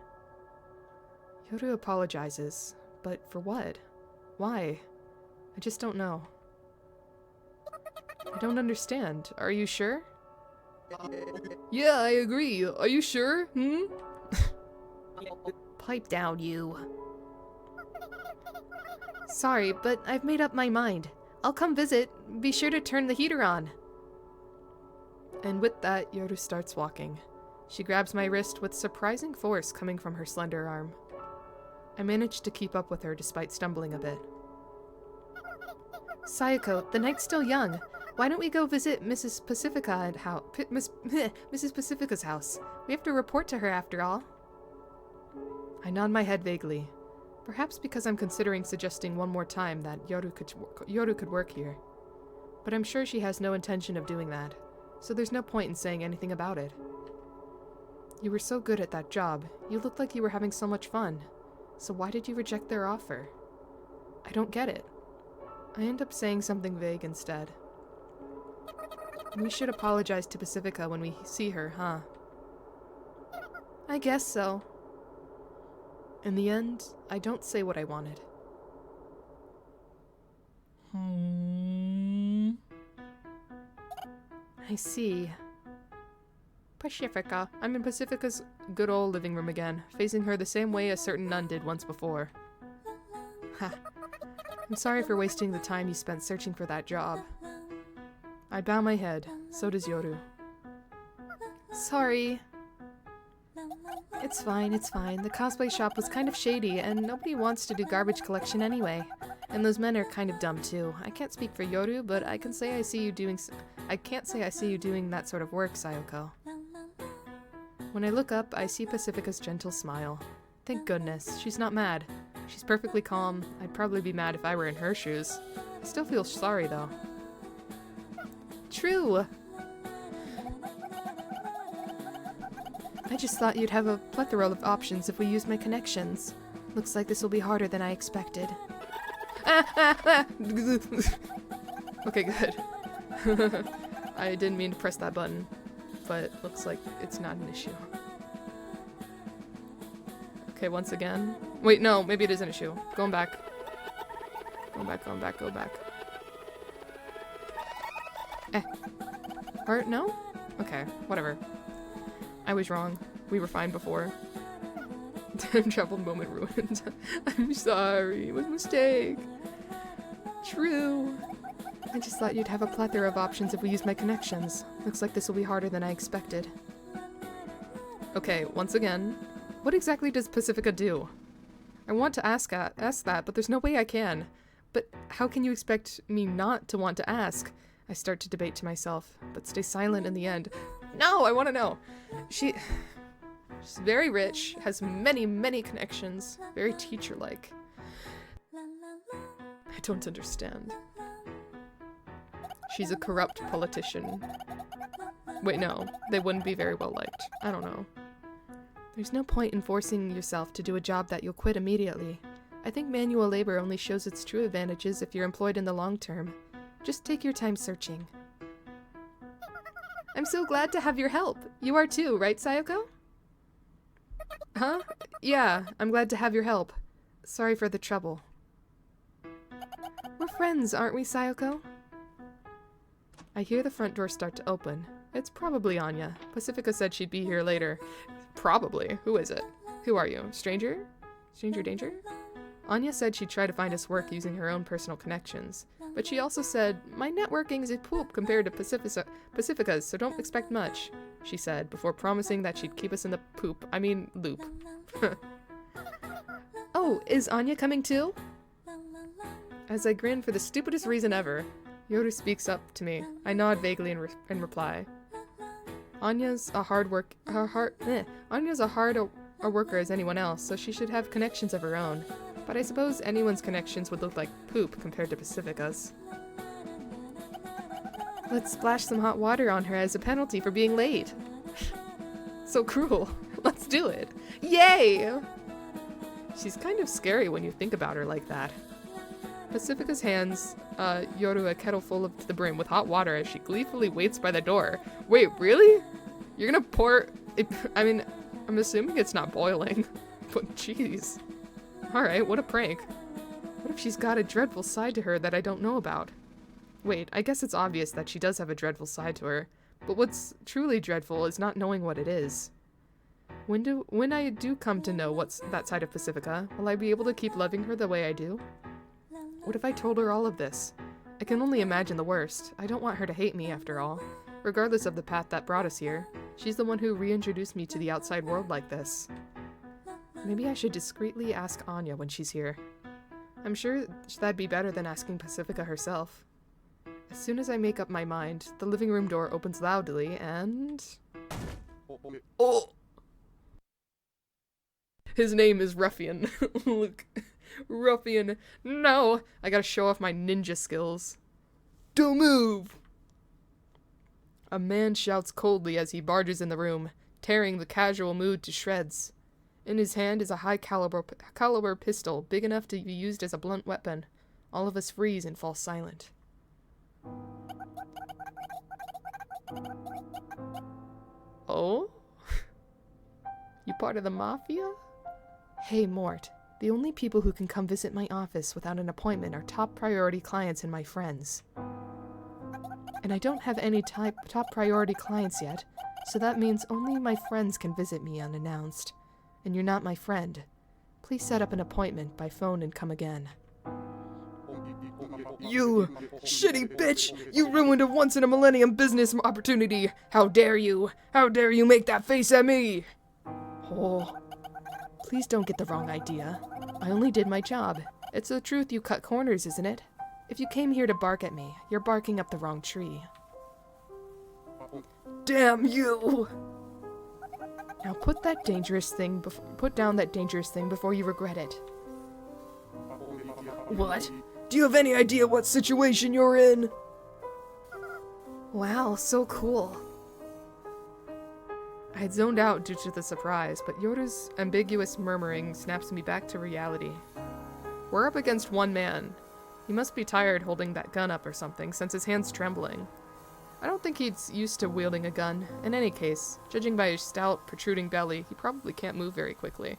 Yoru apologizes. But for what? Why? I just don't know. I don't understand. Are you sure? Yeah, I agree. Are you sure? Pipe down, you. Sorry, but I've made up my mind. I'll come visit. Be sure to turn the heater on. And with that, Yoru starts walking. She grabs my wrist with surprising force coming from her slender arm. I manage to keep up with her despite stumbling a bit. Sayako, the night's still young. Why don't we go visit Mrs. Pacifica at Mrs. Pacifica's house? We have to report to her after all. I nod my head vaguely. Perhaps because I'm considering suggesting one more time that Yoru could work here. But I'm sure she has no intention of doing that, so there's no point in saying anything about it. You were so good at that job. You looked like you were having so much fun. So why did you reject their offer? I don't get it. I end up saying something vague instead. We should apologize to Pacifica when we see her, huh? I guess so. In the end, I don't say what I wanted. I see. Pacifica. I'm in Pacifica's good old living room again, facing her the same way a certain nun did once before. Ha. I'm sorry for wasting the time you spent searching for that job. I bow my head. So does Yoru. Sorry. It's fine, it's fine. The cosplay shop was kind of shady, and nobody wants to do garbage collection anyway. And those men are kind of dumb too. I can't speak for Yoru, but I can't say I see you doing that sort of work, Sayoko. When I look up, I see Pacifica's gentle smile. Thank goodness, she's not mad. She's perfectly calm. I'd probably be mad if I were in her shoes. I still feel sorry though. True! I just thought you'd have a plethora of options if we used my connections. Looks like this will be harder than I expected. Okay, good. I didn't mean to press that button, but looks like it's not an issue. Okay, once again. Wait, no, maybe it is an issue. Going back. Go back. Or, no? Okay, whatever. I was wrong. We were fine before. Time travel moment ruined. I'm sorry. It was a mistake. True. I just thought you'd have a plethora of options if we used my connections. Looks like this will be harder than I expected. Okay, once again. What exactly does Pacifica do? I want to ask that, but there's no way I can. But how can you expect me not to want to ask? I start to debate to myself, but stay silent in the end. No, I want to know. She's very rich, has many, many connections, very teacher-like. I don't understand. She's a corrupt politician. Wait, no, they wouldn't be very well liked. I don't know. There's no point in forcing yourself to do a job that you'll quit immediately. I think manual labor only shows its true advantages if you're employed in the long term. Just take your time searching. I'm so glad to have your help. You are too, right, Sayoko? Huh? Yeah, I'm glad to have your help. Sorry for the trouble. We're friends, aren't we, Sayoko? I hear the front door start to open. It's probably Anya. Pacifica said she'd be here later. Probably. Who is it? Who are you? Stranger? Stranger danger? Anya said she'd try to find us work using her own personal connections. But she also said, my networking is a poop compared to Pacifica's, so don't expect much, she said, before promising that she'd keep us in the loop. Oh, is Anya coming too? As I grin for the stupidest reason ever, Yoru speaks up to me. I nod vaguely in reply. Anya's a worker as anyone else, so she should have connections of her own. But I suppose anyone's connections would look like poop compared to Pacifica's. Let's splash some hot water on her as a penalty for being late. So cruel. Let's do it. Yay! She's kind of scary when you think about her like that. Pacifica's hands Yoru a kettle full to the brim with hot water as she gleefully waits by the door. Wait, really? You're gonna pour it? I'm assuming it's not boiling. But jeez. Alright, what a prank. What if she's got a dreadful side to her that I don't know about? Wait, I guess it's obvious that she does have a dreadful side to her, but what's truly dreadful is not knowing what it is. When I do come to know what's that side of Pacifica, will I be able to keep loving her the way I do? What if I told her all of this? I can only imagine the worst. I don't want her to hate me, after all. Regardless of the path that brought us here, she's the one who reintroduced me to the outside world like this. Maybe I should discreetly ask Anya when she's here. I'm sure that'd be better than asking Pacifica herself. As soon as I make up my mind, the living room door opens loudly and... Oh! His name is Ruffian. Look. Ruffian. No! I gotta show off my ninja skills. Don't move! A man shouts coldly as he barges in the room, tearing the casual mood to shreds. In his hand is a high-caliber pistol, big enough to be used as a blunt weapon. All of us freeze and fall silent. Oh? You part of the mafia? Hey, Mort. The only people who can come visit my office without an appointment are top priority clients and my friends. And I don't have any top priority clients yet. So that means only my friends can visit me unannounced. And you're not my friend. Please set up an appointment by phone and come again. You shitty bitch! You ruined a once-in-a-millennium business opportunity! How dare you! How dare you make that face at me! Oh, please don't get the wrong idea. I only did my job. It's the truth you cut corners, isn't it? If you came here to bark at me, you're barking up the wrong tree. Damn you! Now put down that dangerous thing before you regret it. What? Do you have any idea what situation you're in? Wow, so cool. I had zoned out due to the surprise, but Yoda's ambiguous murmuring snaps me back to reality. We're up against one man. He must be tired holding that gun up or something, since his hand's trembling. I don't think he's used to wielding a gun. In any case, judging by his stout, protruding belly, he probably can't move very quickly.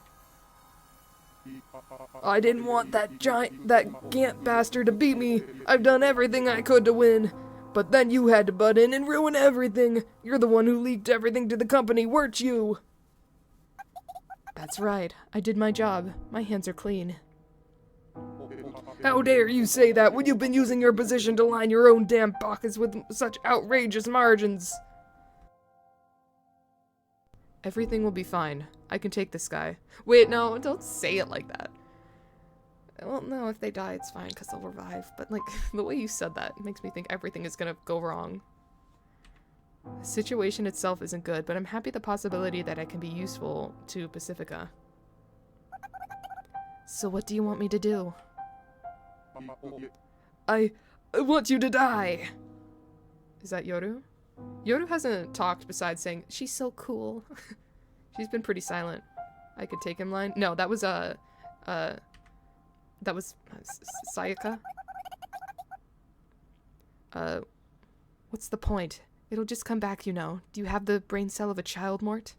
I didn't want that Gant bastard to beat me. I've done everything I could to win. But then you had to butt in and ruin everything. You're the one who leaked everything to the company, weren't you? That's right. I did my job. My hands are clean. How dare you say that when you've been using your position to line your own damn pockets with such outrageous margins? Everything will be fine. I can take this guy. Wait, no, don't say it like that. Well, no, if they die, it's fine, because they'll revive. But, like, the way you said that makes me think everything is gonna go wrong. The situation itself isn't good, but I'm happy the possibility that I can be useful to Pacifica. So what do you want me to do? I want you to die! Is that Yoru? Yoru hasn't talked besides saying, she's so cool. She's been pretty silent. I could take him line. No, that was, Sayaka? What's the point? It'll just come back, you know. Do you have the brain cell of a child, Mort?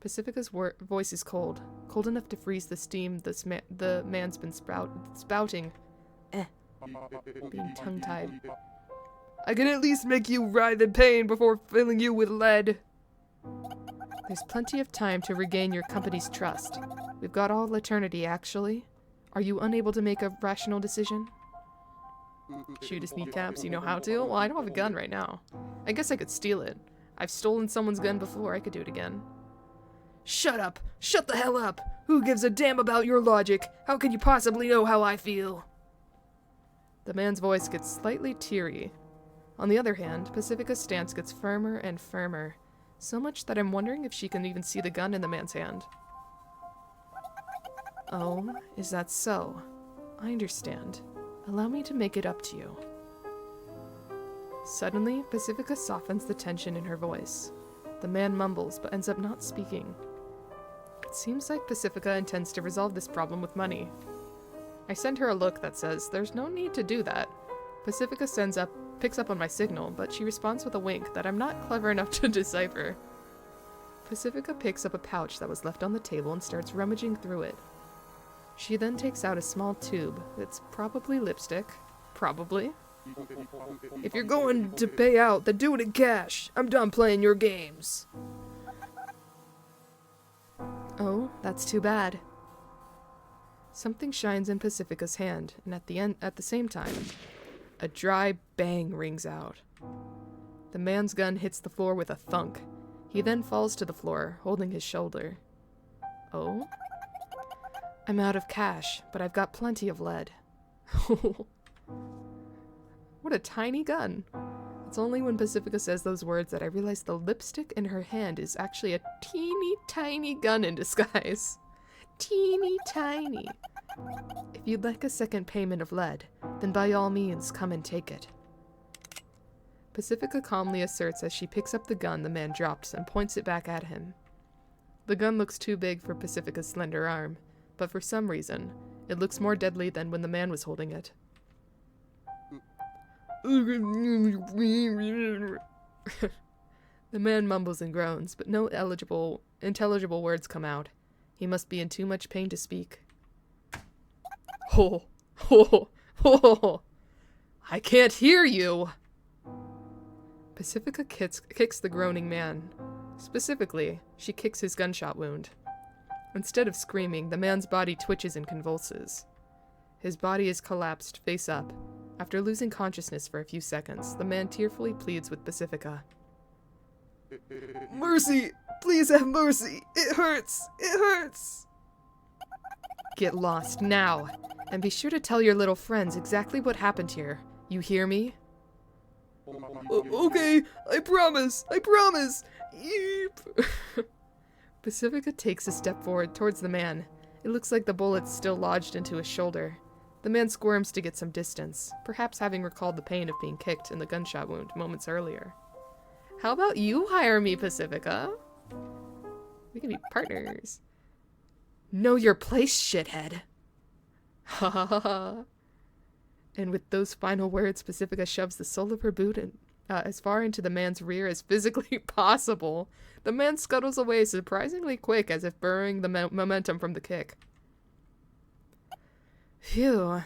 Pacifica's voice is cold. Cold enough to freeze the steam the man's been spouting. Being tongue-tied. I can at least make you writhe in pain before filling you with lead. There's plenty of time to regain your company's trust. We've got all eternity, actually. Are you unable to make a rational decision? Shoot his kneecaps, you know how to? Well, I don't have a gun right now. I guess I could steal it. I've stolen someone's gun before, I could do it again. Shut up! Shut the hell up! Who gives a damn about your logic? How can you possibly know how I feel? The man's voice gets slightly teary. On the other hand, Pacifica's stance gets firmer and firmer. So much that I'm wondering if she can even see the gun in the man's hand. Oh, is that so? I understand. Allow me to make it up to you. Suddenly, Pacifica softens the tension in her voice. The man mumbles, but ends up not speaking. It seems like Pacifica intends to resolve this problem with money. I send her a look that says, there's no need to do that. Pacifica picks up on my signal, but she responds with a wink that I'm not clever enough to decipher. Pacifica picks up a pouch that was left on the table and starts rummaging through it. She then takes out a small tube. It's probably lipstick. Probably. If you're going to pay out, then do it in cash. I'm done playing your games. Oh, that's too bad. Something shines in Pacifica's hand, and at the same time, a dry bang rings out. The man's gun hits the floor with a thunk. He then falls to the floor, holding his shoulder. Oh? I'm out of cash, but I've got plenty of lead. What a tiny gun. It's only when Pacifica says those words that I realize the lipstick in her hand is actually a teeny tiny gun in disguise. Teeny tiny. If you'd like a second payment of lead, then by all means come and take it. Pacifica calmly asserts as she picks up the gun the man drops and points it back at him. The gun looks too big for Pacifica's slender arm, but for some reason, it looks more deadly than when the man was holding it. The man mumbles and groans, but no intelligible words come out. He must be in too much pain to speak. Ho! Ho! Ho! I can't hear you! Pacifica kicks the groaning man. Specifically, she kicks his gunshot wound. Instead of screaming, the man's body twitches and convulses. His body is collapsed, face up. After losing consciousness for a few seconds, the man tearfully pleads with Pacifica. Mercy! Please have mercy! It hurts! It hurts! Get lost, now! And be sure to tell your little friends exactly what happened here. You hear me? Okay, I promise! I promise! Yeep! Pacifica takes a step forward towards the man. It looks like the bullet's still lodged into his shoulder. The man squirms to get some distance, perhaps having recalled the pain of being kicked in the gunshot wound moments earlier. How about you hire me, Pacifica? We can be partners. Know your place, shithead. Ha ha ha ha. And with those final words, Pacifica shoves the sole of her boot as far into the man's rear as physically possible. The man scuttles away surprisingly quick, as if borrowing the momentum from the kick. Phew.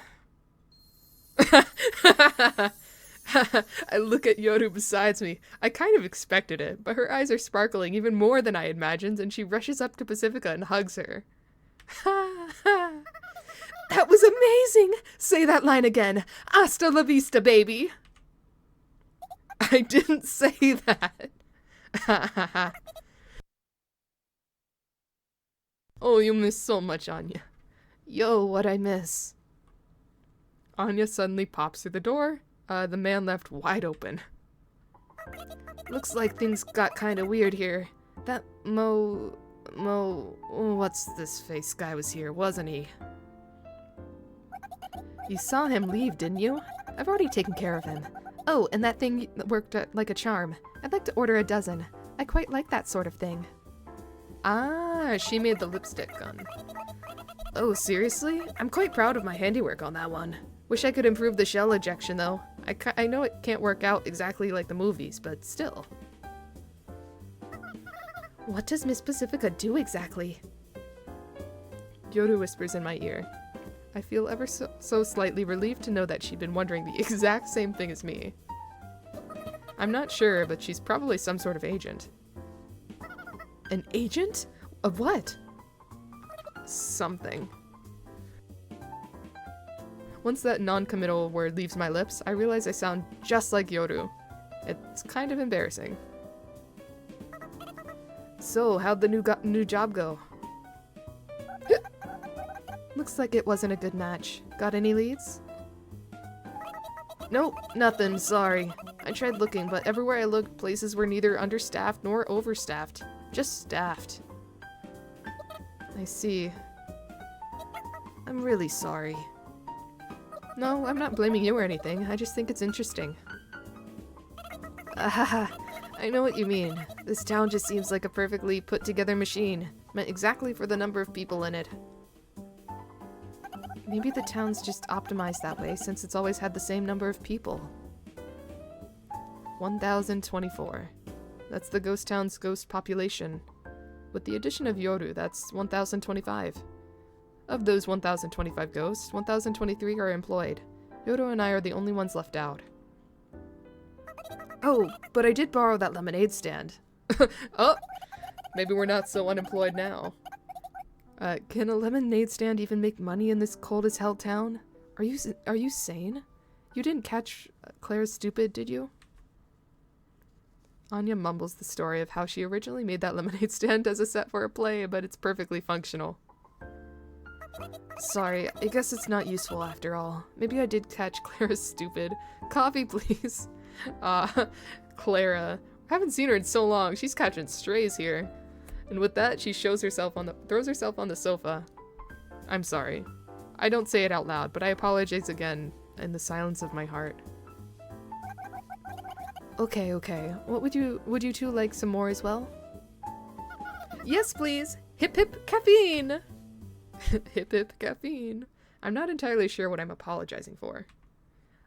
I look at Yoru beside me. I kind of expected it, but her eyes are sparkling even more than I imagined, and she rushes up to Pacifica and hugs her. That was amazing! Say that line again. Hasta la vista, baby! I didn't say that. Oh, you miss so much, Anya. Yo, what I miss? Anya suddenly pops through the door. The man left wide open. Looks like things got kinda weird here. That what's this face guy was here, wasn't he? You saw him leave, didn't you? I've already taken care of him. Oh, and that thing worked like a charm. I'd like to order a dozen. I quite like that sort of thing. Ah, she made the lipstick gun. Oh, seriously? I'm quite proud of my handiwork on that one. Wish I could improve the shell ejection, though. I know it can't work out exactly like the movies, but still. What does Miss Pacifica do exactly? Yoru whispers in my ear. I feel ever so slightly relieved to know that she'd been wondering the exact same thing as me. I'm not sure, but she's probably some sort of agent. An agent? Of what? Something. Once that non-committal word leaves my lips, I realize I sound just like Yoru. It's kind of embarrassing. So, how'd the new job go? Looks like it wasn't a good match. Got any leads? Nope, nothing, sorry. I tried looking, but everywhere I looked, places were neither understaffed nor overstaffed. Just staffed. I see. I'm really sorry. No, I'm not blaming you or anything. I just think it's interesting. Ahaha, I know what you mean. This town just seems like a perfectly put-together machine, meant exactly for the number of people in it. Maybe the town's just optimized that way since it's always had the same number of people. 1,024. That's the ghost town's ghost population. With the addition of Yoru, that's 1,025. Of those 1,025 ghosts, 1,023 are employed. Yoru and I are the only ones left out. Oh, but I did borrow that lemonade stand. Oh, maybe we're not so unemployed now. Can a lemonade stand even make money in this cold-as-hell town? Are you sane? You didn't catch Claire's stupid, did you? Anya mumbles the story of how she originally made that lemonade stand as a set for a play, but it's perfectly functional. Sorry, I guess it's not useful after all. Maybe I did catch Clara's stupid. Coffee, please. Clara. I haven't seen her in so long. She's catching strays here. And with that, she throws herself on the sofa. I'm sorry. I don't say it out loud, but I apologize again in the silence of my heart. Okay. What would you two like some more as well? Yes, please. Hip hip caffeine. Hip hip caffeine. I'm not entirely sure what I'm apologizing for.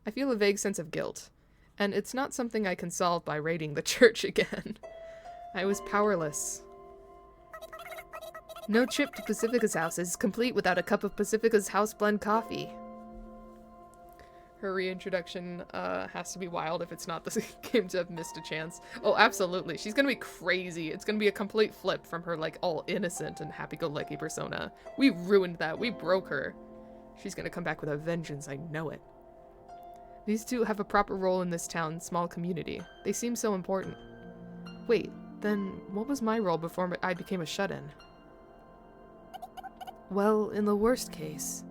I feel a vague sense of guilt, and it's not something I can solve by raiding the church again. I was powerless. No trip to Pacifica's house is complete without a cup of Pacifica's house blend coffee. her reintroduction has to be wild if it's not this game to have missed a chance. Oh, absolutely. She's gonna be crazy. It's gonna be a complete flip from her, like, all innocent and happy-go-lucky persona. We ruined that. We broke her. She's gonna come back with a vengeance. I know it. These two have a proper role in this town's small community. They seem so important. Wait, then what was my role before I became a shut-in? Well, in the worst case...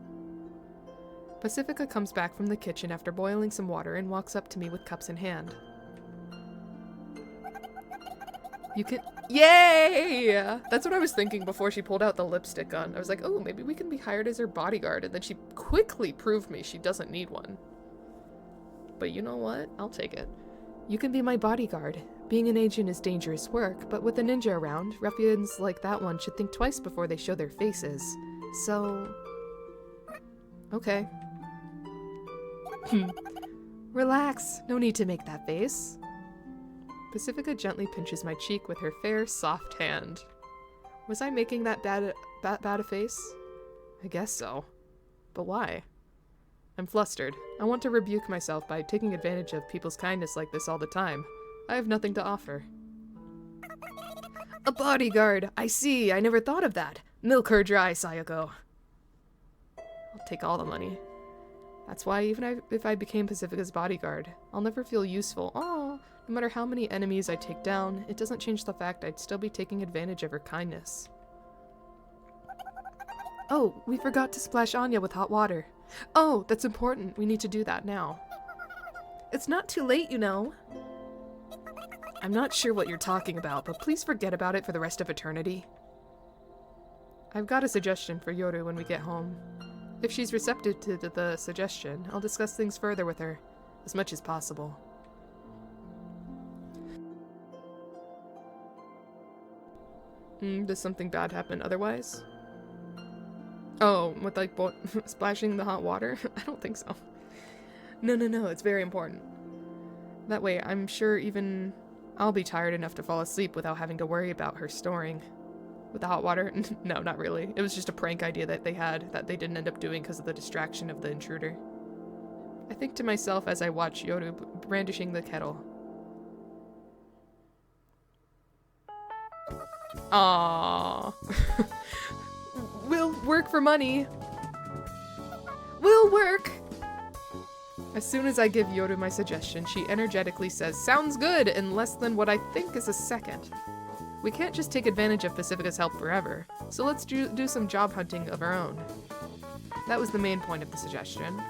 Pacifica comes back from the kitchen after boiling some water and walks up to me with cups in hand. You can- Yay! That's what I was thinking before she pulled out the lipstick gun. I was like, oh, maybe we can be hired as her bodyguard, and then she quickly proved me she doesn't need one. But you know what? I'll take it. You can be my bodyguard. Being an agent is dangerous work, but with a ninja around, ruffians like that one should think twice before they show their faces. So... Okay. Relax. No need to make that face. Pacifica gently pinches my cheek with her fair, soft hand. Was I making that bad a face? I guess so. But why? I'm flustered. I want to rebuke myself by taking advantage of people's kindness like this all the time. I have nothing to offer. A bodyguard! I see! I never thought of that! Milk her dry, Sayako. I'll take all the money. That's why even if I became Pacifica's bodyguard, I'll never feel useful. Oh, no matter how many enemies I take down, it doesn't change the fact I'd still be taking advantage of her kindness. Oh, we forgot to splash Anya with hot water. Oh, that's important. We need to do that now. It's not too late, you know. I'm not sure what you're talking about, but please forget about it for the rest of eternity. I've got a suggestion for Yoru when we get home. If she's receptive to the suggestion, I'll discuss things further with her, as much as possible. Does something bad happen otherwise? Oh, with like splashing the hot water? I don't think so. No, it's very important. That way, I'm sure even I'll be tired enough to fall asleep without having to worry about her snoring. With the hot water? No, not really. It was just a prank idea that they had that they didn't end up doing because of the distraction of the intruder. I think to myself as I watch Yoru brandishing the kettle. Aww. We'll work for money. We'll work! As soon as I give Yoru my suggestion, she energetically says, "Sounds good," in less than what I think is a second. We can't just take advantage of Pacifica's help forever, so let's do some job hunting of our own. That was the main point of the suggestion.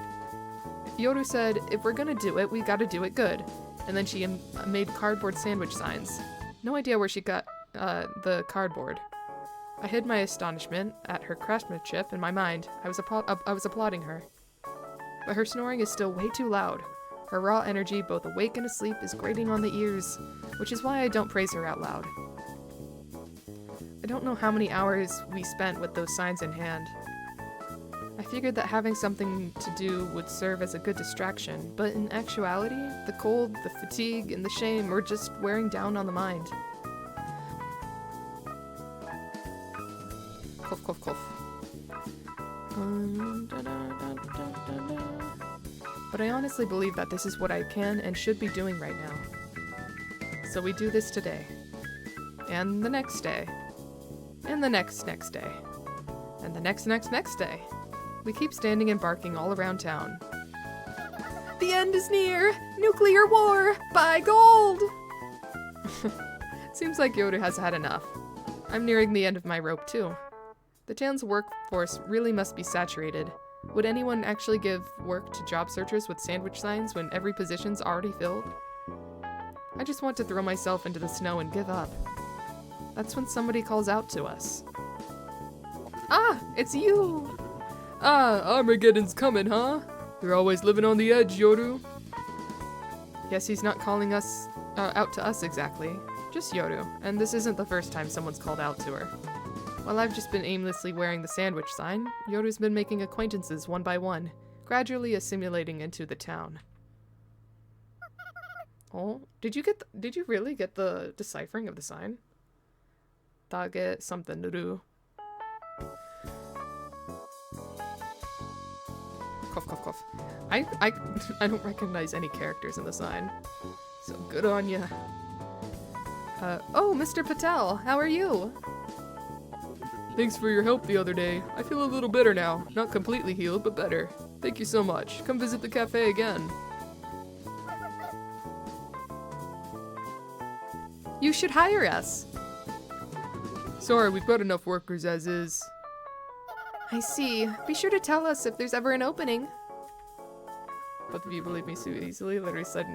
Yoru said, if we're gonna do it, we gotta do it good. And then she made cardboard sandwich signs. No idea where she got the cardboard. I hid my astonishment at her craftsmanship in my mind. I was applauding her. But her snoring is still way too loud. Her raw energy, both awake and asleep, is grating on the ears, which is why I don't praise her out loud. I don't know how many hours we spent with those signs in hand. I figured that having something to do would serve as a good distraction, but in actuality, the cold, the fatigue, and the shame were just wearing down on the mind. Cough, cough, cough. But I honestly believe that this is what I can and should be doing right now. So we do this today. And the next day. And the next day. And the next day. We keep standing and barking all around town. The end is near! Nuclear war! Buy gold! Seems like Yoru has had enough. I'm nearing the end of my rope too. The town's workforce really must be saturated. Would anyone actually give work to job searchers with sandwich signs when every position's already filled? I just want to throw myself into the snow and give up. That's when somebody calls out to us. Ah, it's you! Ah, Armageddon's coming, huh? You're always living on the edge, Yoru. Guess he's not calling us out to us exactly. Just Yoru, and this isn't the first time someone's called out to her. While I've just been aimlessly wearing the sandwich sign, Yoru's been making acquaintances one by one, gradually assimilating into the town. Oh, did you really get the deciphering of the sign? Tage something Nuru. Cough, cough, cough. I don't recognize any characters in the sign. So good on ya. Oh, Mr. Patel, how are you? Thanks for your help the other day. I feel a little better now. Not completely healed, but better. Thank you so much. Come visit the cafe again. You should hire us. Sorry, we've got enough workers as is. I see. Be sure to tell us if there's ever an opening. Both of you believe me so easily. Literally said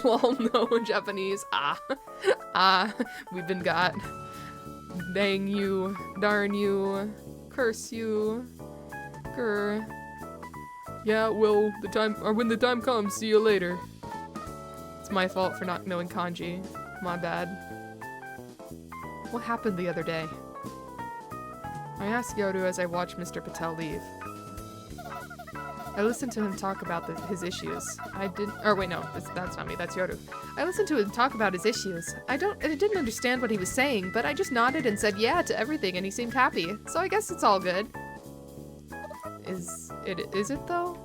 lol no in Japanese. We've been got. Dang you, darn you, curse you, grr. Yeah, well, when the time comes, see you later. It's my fault for not knowing kanji. My bad. What happened the other day? I asked Yoru as I watched Mr. Patel leave. I listened to him talk about his issues. Wait, no, that's not me, that's Yoru. I listened to him talk about his issues. I didn't understand what he was saying, but I just nodded and said yeah to everything and he seemed happy, so I guess it's all good. Is it though?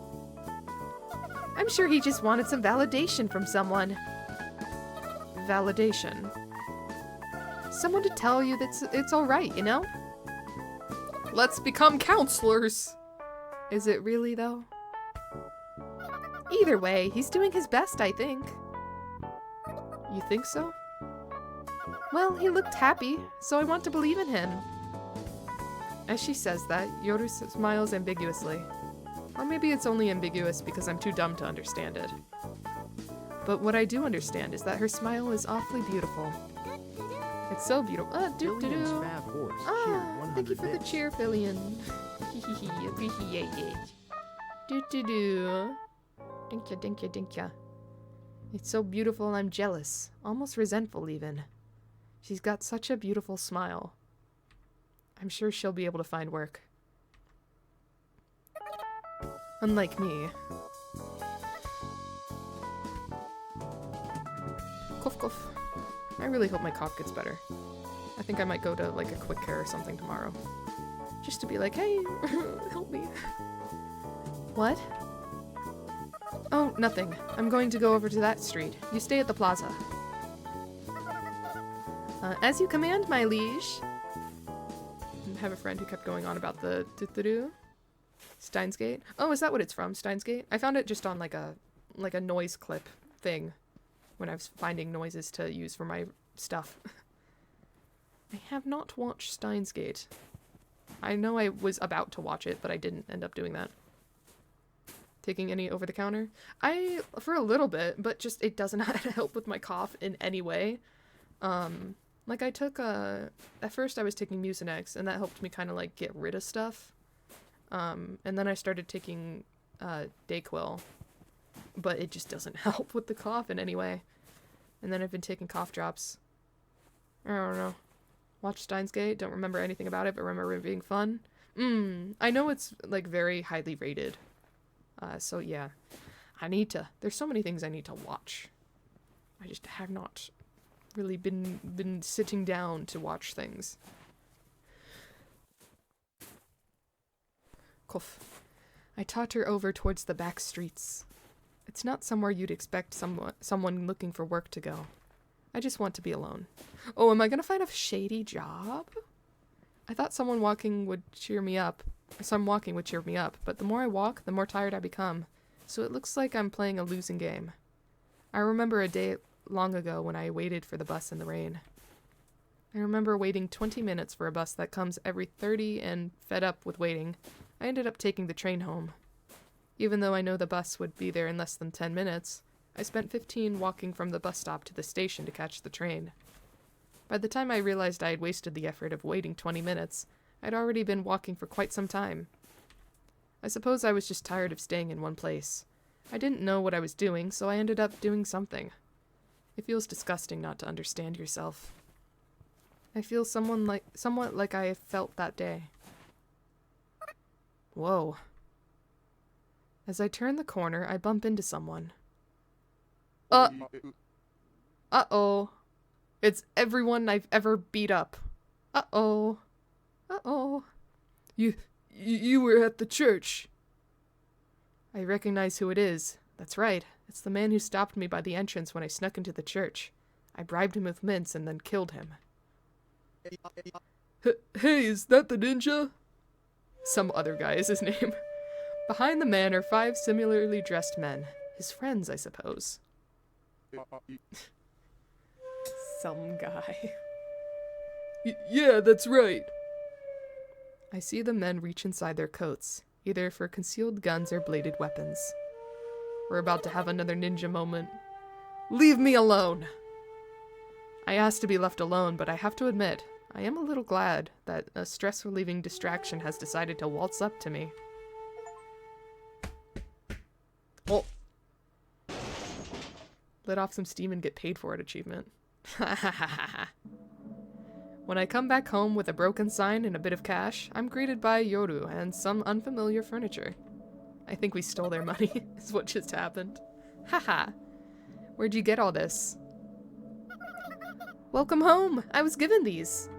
I'm sure he just wanted some validation from someone. Validation? Someone to tell you that it's alright, you know? Let's become counselors! Is it really though? Either way, he's doing his best, I think. You think so? Well, he looked happy, so I want to believe in him. As she says that, Yoru smiles ambiguously. Or maybe it's only ambiguous because I'm too dumb to understand it. But what I do understand is that her smile is awfully beautiful. It's so beautiful. Thank you for the cheer, Fillion. Appreciate it. Dinkya. It's so beautiful I'm jealous. Almost resentful even. She's got such a beautiful smile. I'm sure she'll be able to find work. Unlike me. Cough cough. I really hope my cough gets better. I think I might go to like a quick care or something tomorrow. Just to be like, hey, help me. What? Oh, nothing. I'm going to go over to that street. You stay at the plaza. As you command, my liege. I have a friend who kept going on about the Steins Gate. Oh, is that what it's from? Steins Gate? I found it just on like a noise clip thing when I was finding noises to use for my stuff. I have not watched Steins Gate. I know I was about to watch it, but I didn't end up doing that. Taking any over-the-counter? For a little bit, but just it doesn't help with my cough in any way. Like I took, at first I was taking Mucinex, and that helped me kind of like get rid of stuff. And then I started taking, Dayquil, but it just doesn't help with the cough in any way. And then I've been taking cough drops. I don't know. Watched Steins Gate, don't remember anything about it, but remember it being fun. I know it's like very highly rated. So yeah, there's so many things I need to watch. I just have not really been sitting down to watch things. Cough. I totter over towards the back streets. It's not somewhere you'd expect someone looking for work to go. I just want to be alone. Oh, am I gonna find a shady job? I thought someone walking would cheer me up, but the more I walk, the more tired I become. So it looks like I'm playing a losing game. I remember a day long ago when I waited for the bus in the rain. I remember waiting 20 minutes for a bus that comes every 30 and fed up with waiting, I ended up taking the train home. Even though I know the bus would be there in less than 10 minutes, I spent 15 walking from the bus stop to the station to catch the train. By the time I realized I had wasted the effort of waiting 20 minutes, I'd already been walking for quite some time. I suppose I was just tired of staying in one place. I didn't know what I was doing, so I ended up doing something. It feels disgusting not to understand yourself. I feel somewhat like I felt that day. Whoa. As I turn the corner, I bump into someone. Uh-oh. It's everyone I've ever beat up. Uh-oh. Uh-oh. You were at the church. I recognize who it is. That's right. It's the man who stopped me by the entrance when I snuck into the church. I bribed him with mints and then killed him. Hey, is that the ninja? Some other guy is his name. Behind the man are 5 similarly dressed men. His friends, I suppose. Some guy. Yeah, that's right. I see the men reach inside their coats, either for concealed guns or bladed weapons. We're about to have another ninja moment. Leave me alone! I asked to be left alone, but I have to admit, I am a little glad that a stress-relieving distraction has decided to waltz up to me. Oh. Let off some steam and get paid for it achievement. When I come back home with a broken sign and a bit of cash, I'm greeted by Yoru and some unfamiliar furniture. I think we stole their money, is what just happened. Haha. Where'd you get all this? Welcome home! I was given these.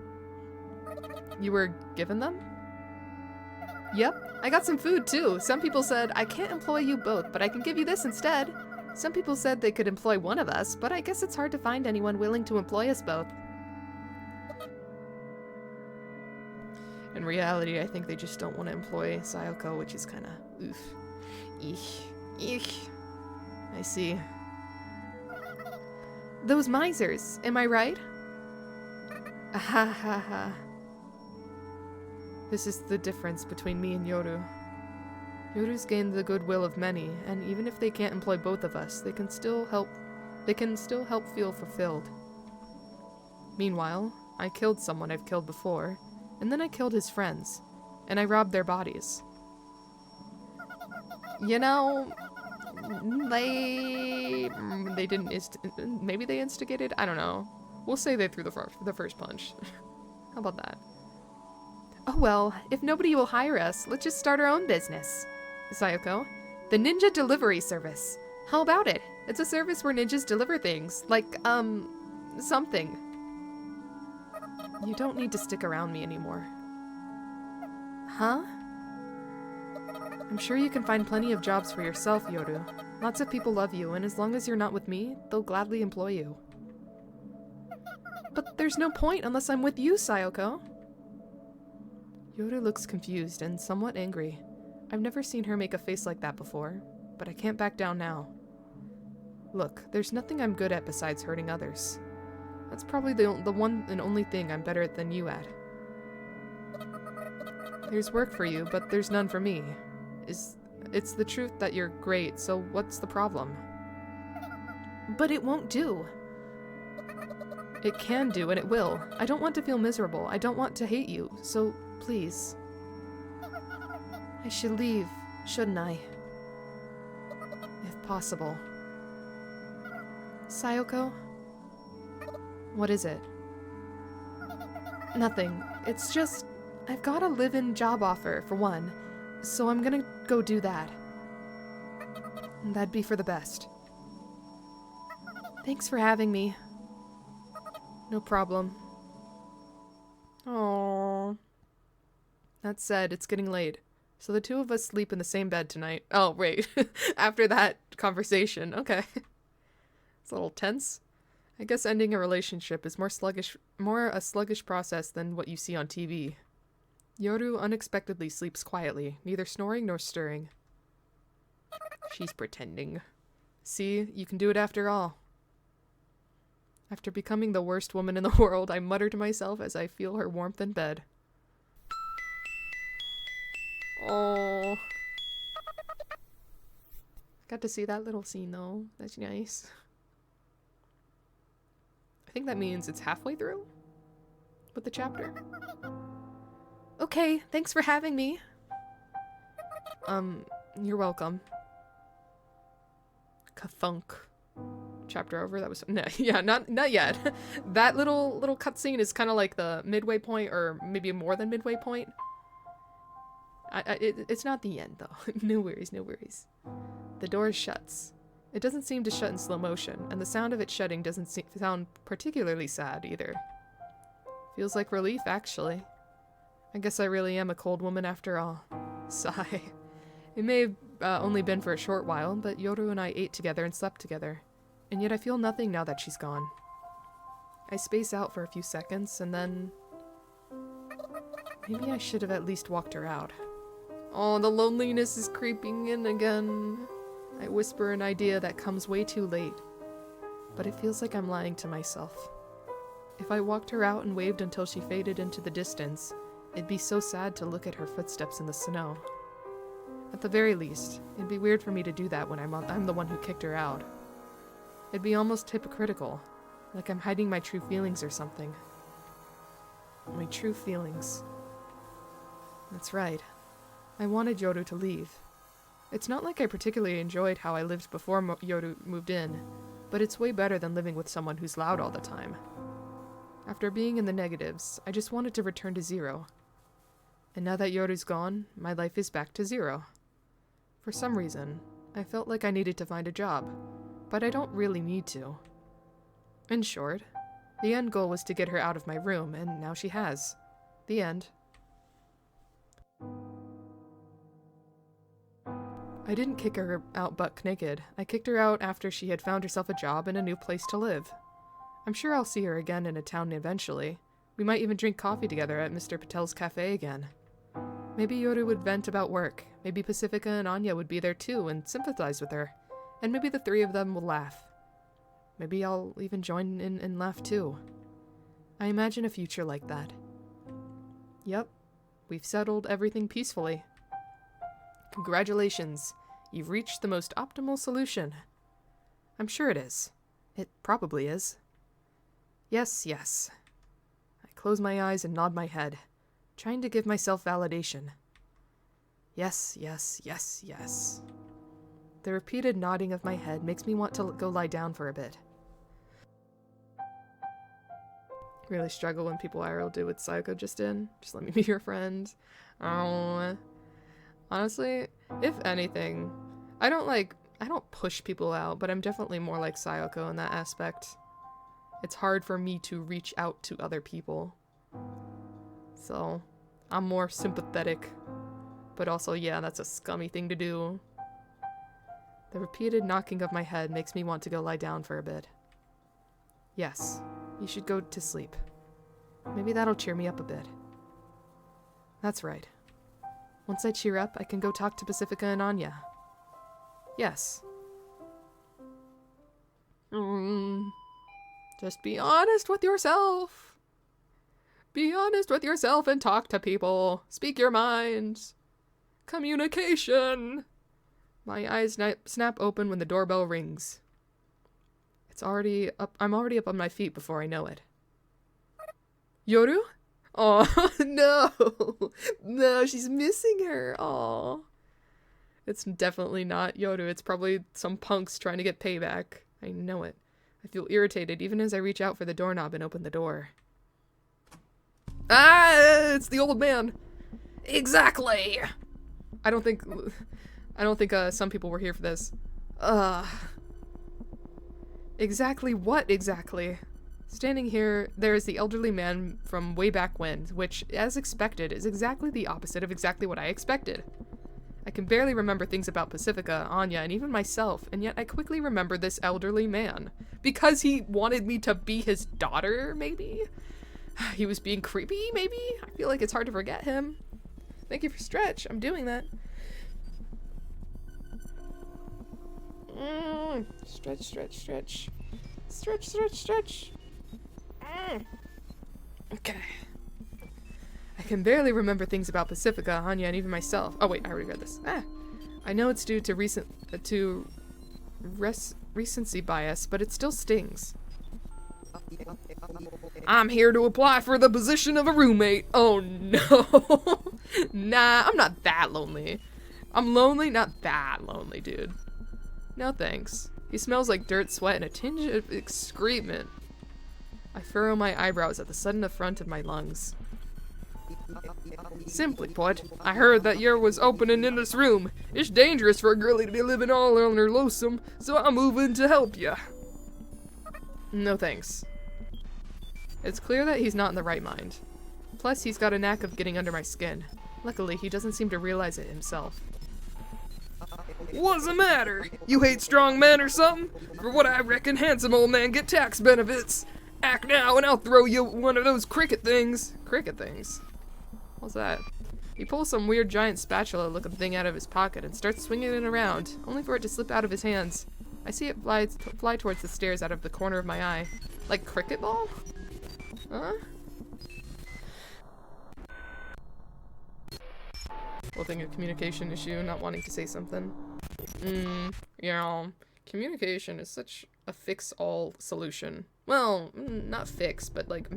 You were given them? Yep. I got some food too. Some people said, I can't employ you both, but I can give you this instead. Some people said they could employ one of us, but I guess it's hard to find anyone willing to employ us both. In reality, I think they just don't want to employ Sayoko, which is kind of oof. Eek. I see. Those misers, am I right? Ahahaha. This is the difference between me and Yoru. Yoru's gained the goodwill of many, and even if they can't employ both of us, they can still help feel fulfilled. Meanwhile, I killed someone I've killed before, and then I killed his friends, and I robbed their bodies. You know, they didn't maybe they instigated? I don't know. We'll say they threw the first punch. How about that? Oh well, if nobody will hire us, let's just start our own business. Sayoko, the Ninja Delivery Service. How about it? It's a service where ninjas deliver things, like, something. You don't need to stick around me anymore. Huh? I'm sure you can find plenty of jobs for yourself, Yoru. Lots of people love you, and as long as you're not with me, they'll gladly employ you. But there's no point unless I'm with you, Sayoko. Yoru looks confused and somewhat angry. I've never seen her make a face like that before, but I can't back down now. Look, there's nothing I'm good at besides hurting others. That's probably the one and only thing I'm better at than you at. There's work for you, but there's none for me. It's the truth that you're great, so what's the problem? But it won't do. It can do, and it will. I don't want to feel miserable. I don't want to hate you, so please. I should leave, shouldn't I? If possible. Sayoko? What is it? Nothing. It's just, I've got a live-in job offer, for one, so I'm gonna go do that. That'd be for the best. Thanks for having me. No problem. Aww. That said, it's getting late, so the two of us sleep in the same bed tonight. Oh, wait. After that conversation. Okay. It's a little tense. I guess ending a relationship is more a sluggish process than what you see on TV. Yoru unexpectedly sleeps quietly, neither snoring nor stirring. She's pretending. See, you can do it after all. After becoming the worst woman in the world, I mutter to myself as I feel her warmth in bed. Oh. Got to see that little scene though. That's nice. I think that means it's halfway through with the chapter. Okay, thanks for having me. You're welcome. Kathunk. Chapter over. That was no, yeah, not yet. That little cutscene is kind of like the midway point, or maybe more than midway point. It's not the end though. No worries, no worries. The door shuts. It doesn't seem to shut in slow motion, and the sound of it shutting doesn't sound particularly sad either. Feels like relief, actually. I guess I really am a cold woman after all. Sigh. It may have only been for a short while, but Yoru and I ate together and slept together. And yet I feel nothing now that she's gone. I space out for a few seconds, and then... maybe I should have at least walked her out. Oh, the loneliness is creeping in again. I whisper an idea that comes way too late. But it feels like I'm lying to myself. If I walked her out and waved until she faded into the distance, it'd be so sad to look at her footsteps in the snow. At the very least, it'd be weird for me to do that when I'm the one who kicked her out. It'd be almost hypocritical, like I'm hiding my true feelings or something. My true feelings. That's right. I wanted Yoru to leave. It's not like I particularly enjoyed how I lived before Yoru moved in, but it's way better than living with someone who's loud all the time. After being in the negatives, I just wanted to return to zero. And now that Yoru's gone, my life is back to zero. For some reason, I felt like I needed to find a job, but I don't really need to. In short, the end goal was to get her out of my room, and now she has. The end. I didn't kick her out buck naked. I kicked her out after she had found herself a job and a new place to live. I'm sure I'll see her again in a town eventually. We might even drink coffee together at Mr. Patel's cafe again. Maybe Yoru would vent about work. Maybe Pacifica and Anya would be there too and sympathize with her. And maybe the three of them will laugh. Maybe I'll even join in and laugh too. I imagine a future like that. Yep, we've settled everything peacefully. Congratulations, you've reached the most optimal solution. I'm sure it is. It probably is. Yes, yes. I close my eyes and nod my head, trying to give myself validation. Yes, yes, yes, yes. The repeated nodding of my head makes me want to go lie down for a bit. Really struggle when people IRL do what Sayako just did. Just let me be your friend. Oh. Honestly, if anything, I don't push people out, but I'm definitely more like Sayako in that aspect. It's hard for me to reach out to other people. So, I'm more sympathetic. But also, yeah, that's a scummy thing to do. The repeated knocking of my head makes me want to go lie down for a bit. Yes, you should go to sleep. Maybe that'll cheer me up a bit. That's right. Once I cheer up, I can go talk to Pacifica and Anya. Yes. Just be honest with yourself. Be honest with yourself and talk to people. Speak your mind. Communication. My eyes snap open when the doorbell rings. It's already up. I'm already up on my feet before I know it. Yoru? Oh, no. No, she's missing her. Oh. It's definitely not Yoru. It's probably some punks trying to get payback. I know it. I feel irritated even as I reach out for the doorknob and open the door. Ah, it's the old man. Exactly. I don't think some people were here for this. Exactly what exactly? Standing here, there is the elderly man from way back when, which, as expected, is exactly the opposite of exactly what I expected. I can barely remember things about Pacifica, Anya, and even myself, and yet I quickly remember this elderly man. Because he wanted me to be his daughter, maybe? He was being creepy, maybe? I feel like it's hard to forget him. Thank you for stretch. I'm doing that. Stretch, stretch, stretch. Stretch, stretch, stretch. Okay. I can barely remember things about Pacifica, Anya, and even myself. Oh wait, I already read this. I know it's due to recency bias, but it still stings. I'm here to apply for the position of a roommate. Oh no. Nah, I'm not that lonely. I'm lonely, not that lonely, dude. No thanks. He smells like dirt, sweat, and a tinge of excrement. I furrow my eyebrows at the sudden affront of my lungs. Simply put, I heard that yer was opening in this room. It's dangerous for a girlie to be living all on her lonesome, so I'm moving to help ya. No thanks. It's clear that he's not in the right mind. Plus, he's got a knack of getting under my skin. Luckily, he doesn't seem to realize it himself. What's the matter? You hate strong men or something? For what I reckon, handsome old men get tax benefits. Act now and I'll throw you one of those cricket things. Cricket things? What's that? He pulls some weird giant spatula-looking thing out of his pocket and starts swinging it around, only for it to slip out of his hands. I see it fly towards the stairs out of the corner of my eye. Like cricket ball? Huh? Whole thing a communication issue, not wanting to say something. Yeah, communication is such a fix-all solution. Well, not fix, but like,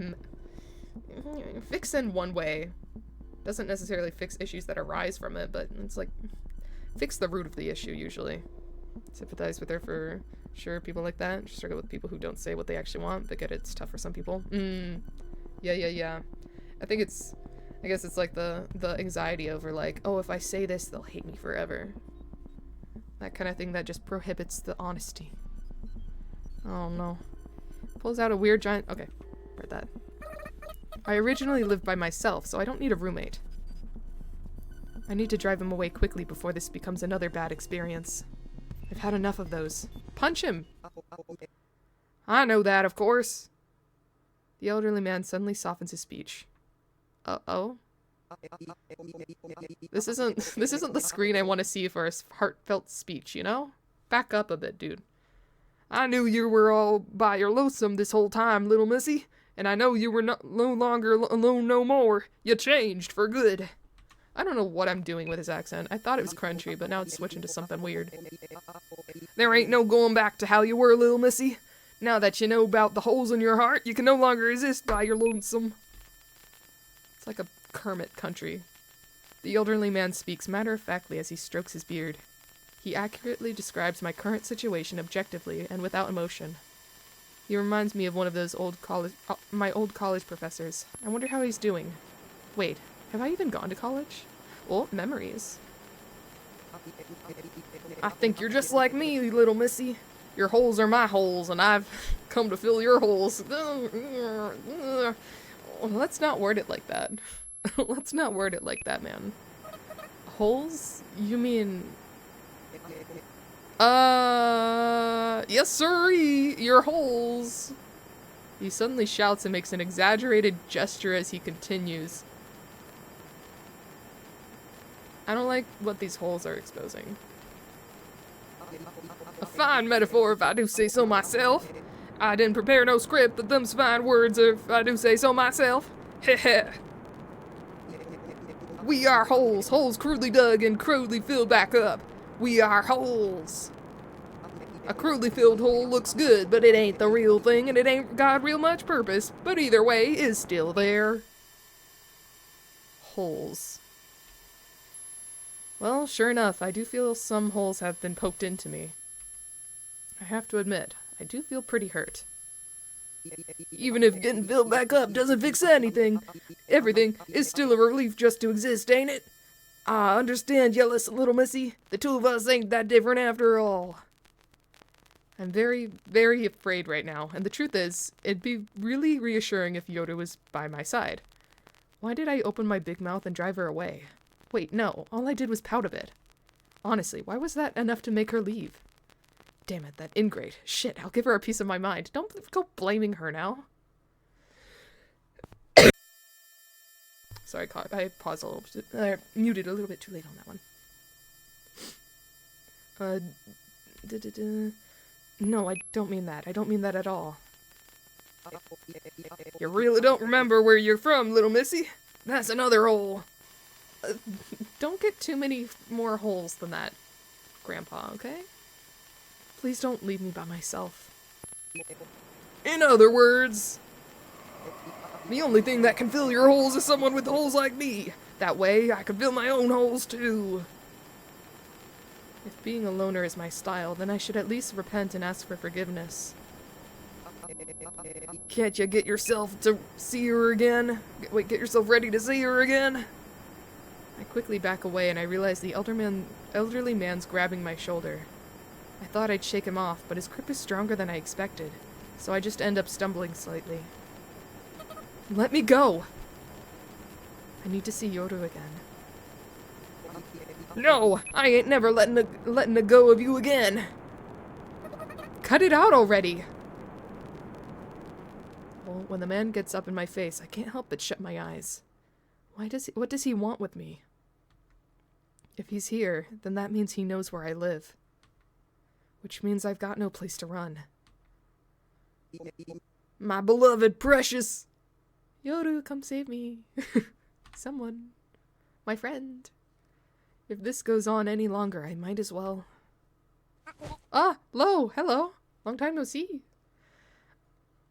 fix in one way. Doesn't necessarily fix issues that arise from it, but it's like, fix the root of the issue, usually. Sympathize with her for sure, people like that. Struggle with people who don't say what they actually want, but get it's tough for some people. Yeah. I guess it's like the anxiety over like, oh, if I say this, they'll hate me forever. That kind of thing that just prohibits the honesty. Oh no. Pulls out a weird giant, okay, read that. I originally lived by myself, so I don't need a roommate. I need to drive him away quickly before this becomes another bad experience. I've had enough of those. Punch him! I know that, of course. The elderly man suddenly softens his speech. Uh-oh. This isn't the screen I want to see for a heartfelt speech, you know? Back up a bit, dude. I knew you were all by your lonesome this whole time, little missy. And I know you were no longer alone no more. You changed for good. I don't know what I'm doing with his accent. I thought it was crunchy, but now it's switching to something weird. There ain't no going back to how you were, little missy. Now that you know about the holes in your heart, you can no longer resist by your lonesome. It's like a Kermit country. The elderly man speaks matter-of-factly as he strokes his beard. He accurately describes my current situation objectively and without emotion. He reminds me of one of those my old college professors. I wonder how he's doing. Wait, have I even gone to college? Well, memories. I think you're just like me, little missy. Your holes are my holes, and I've come to fill your holes. Let's not word it like that. Let's not word it like that, man. Holes? You mean... yes sirree, your holes. He suddenly shouts and makes an exaggerated gesture as he continues. I don't like what these holes are exposing. A fine metaphor if I do say so myself. I didn't prepare no script, but them's fine words if I do say so myself. Heh. We are holes, holes crudely dug and crudely filled back up. We are holes. A crudely filled hole looks good, but it ain't the real thing, and it ain't got real much purpose, but either way is still there. Holes. Well, sure enough, I do feel some holes have been poked into me. I have to admit, I do feel pretty hurt. Even if getting filled back up doesn't fix anything, everything is still a relief just to exist, ain't it? I understand, you little missy. The two of us ain't that different after all. I'm very, very afraid right now, and the truth is, it'd be really reassuring if Yoda was by my side. Why did I open my big mouth and drive her away? Wait, no, all I did was pout a bit. Honestly, why was that enough to make her leave? Damn it, that ingrate. Shit, I'll give her a piece of my mind. Don't go blaming her now. Sorry, I paused a little bit. I muted a little bit too late on that one. No, I don't mean that. I don't mean that at all. You really don't remember where you're from, little missy? That's another hole. Don't get too many more holes than that, Grandpa, okay? Please don't leave me by myself. In other words, the only thing that can fill your holes is someone with holes like me. That way, I can fill my own holes too. If being a loner is my style, then I should at least repent and ask for forgiveness. Can't you get yourself to see her again? Wait, get yourself ready to see her again? I quickly back away and I realize the elderly man's grabbing my shoulder. I thought I'd shake him off, but his grip is stronger than I expected, so I just end up stumbling slightly. Let me go! I need to see Yoda again. No, I ain't never letting a go of you again. Cut it out already. Well, when the man gets up in my face, I can't help but shut my eyes. What does he want with me? If he's here, then that means he knows where I live. Which means I've got no place to run. My beloved precious! Yoru, come save me. Someone. My friend. If this goes on any longer, I might as well. Ah, hello. Long time no see.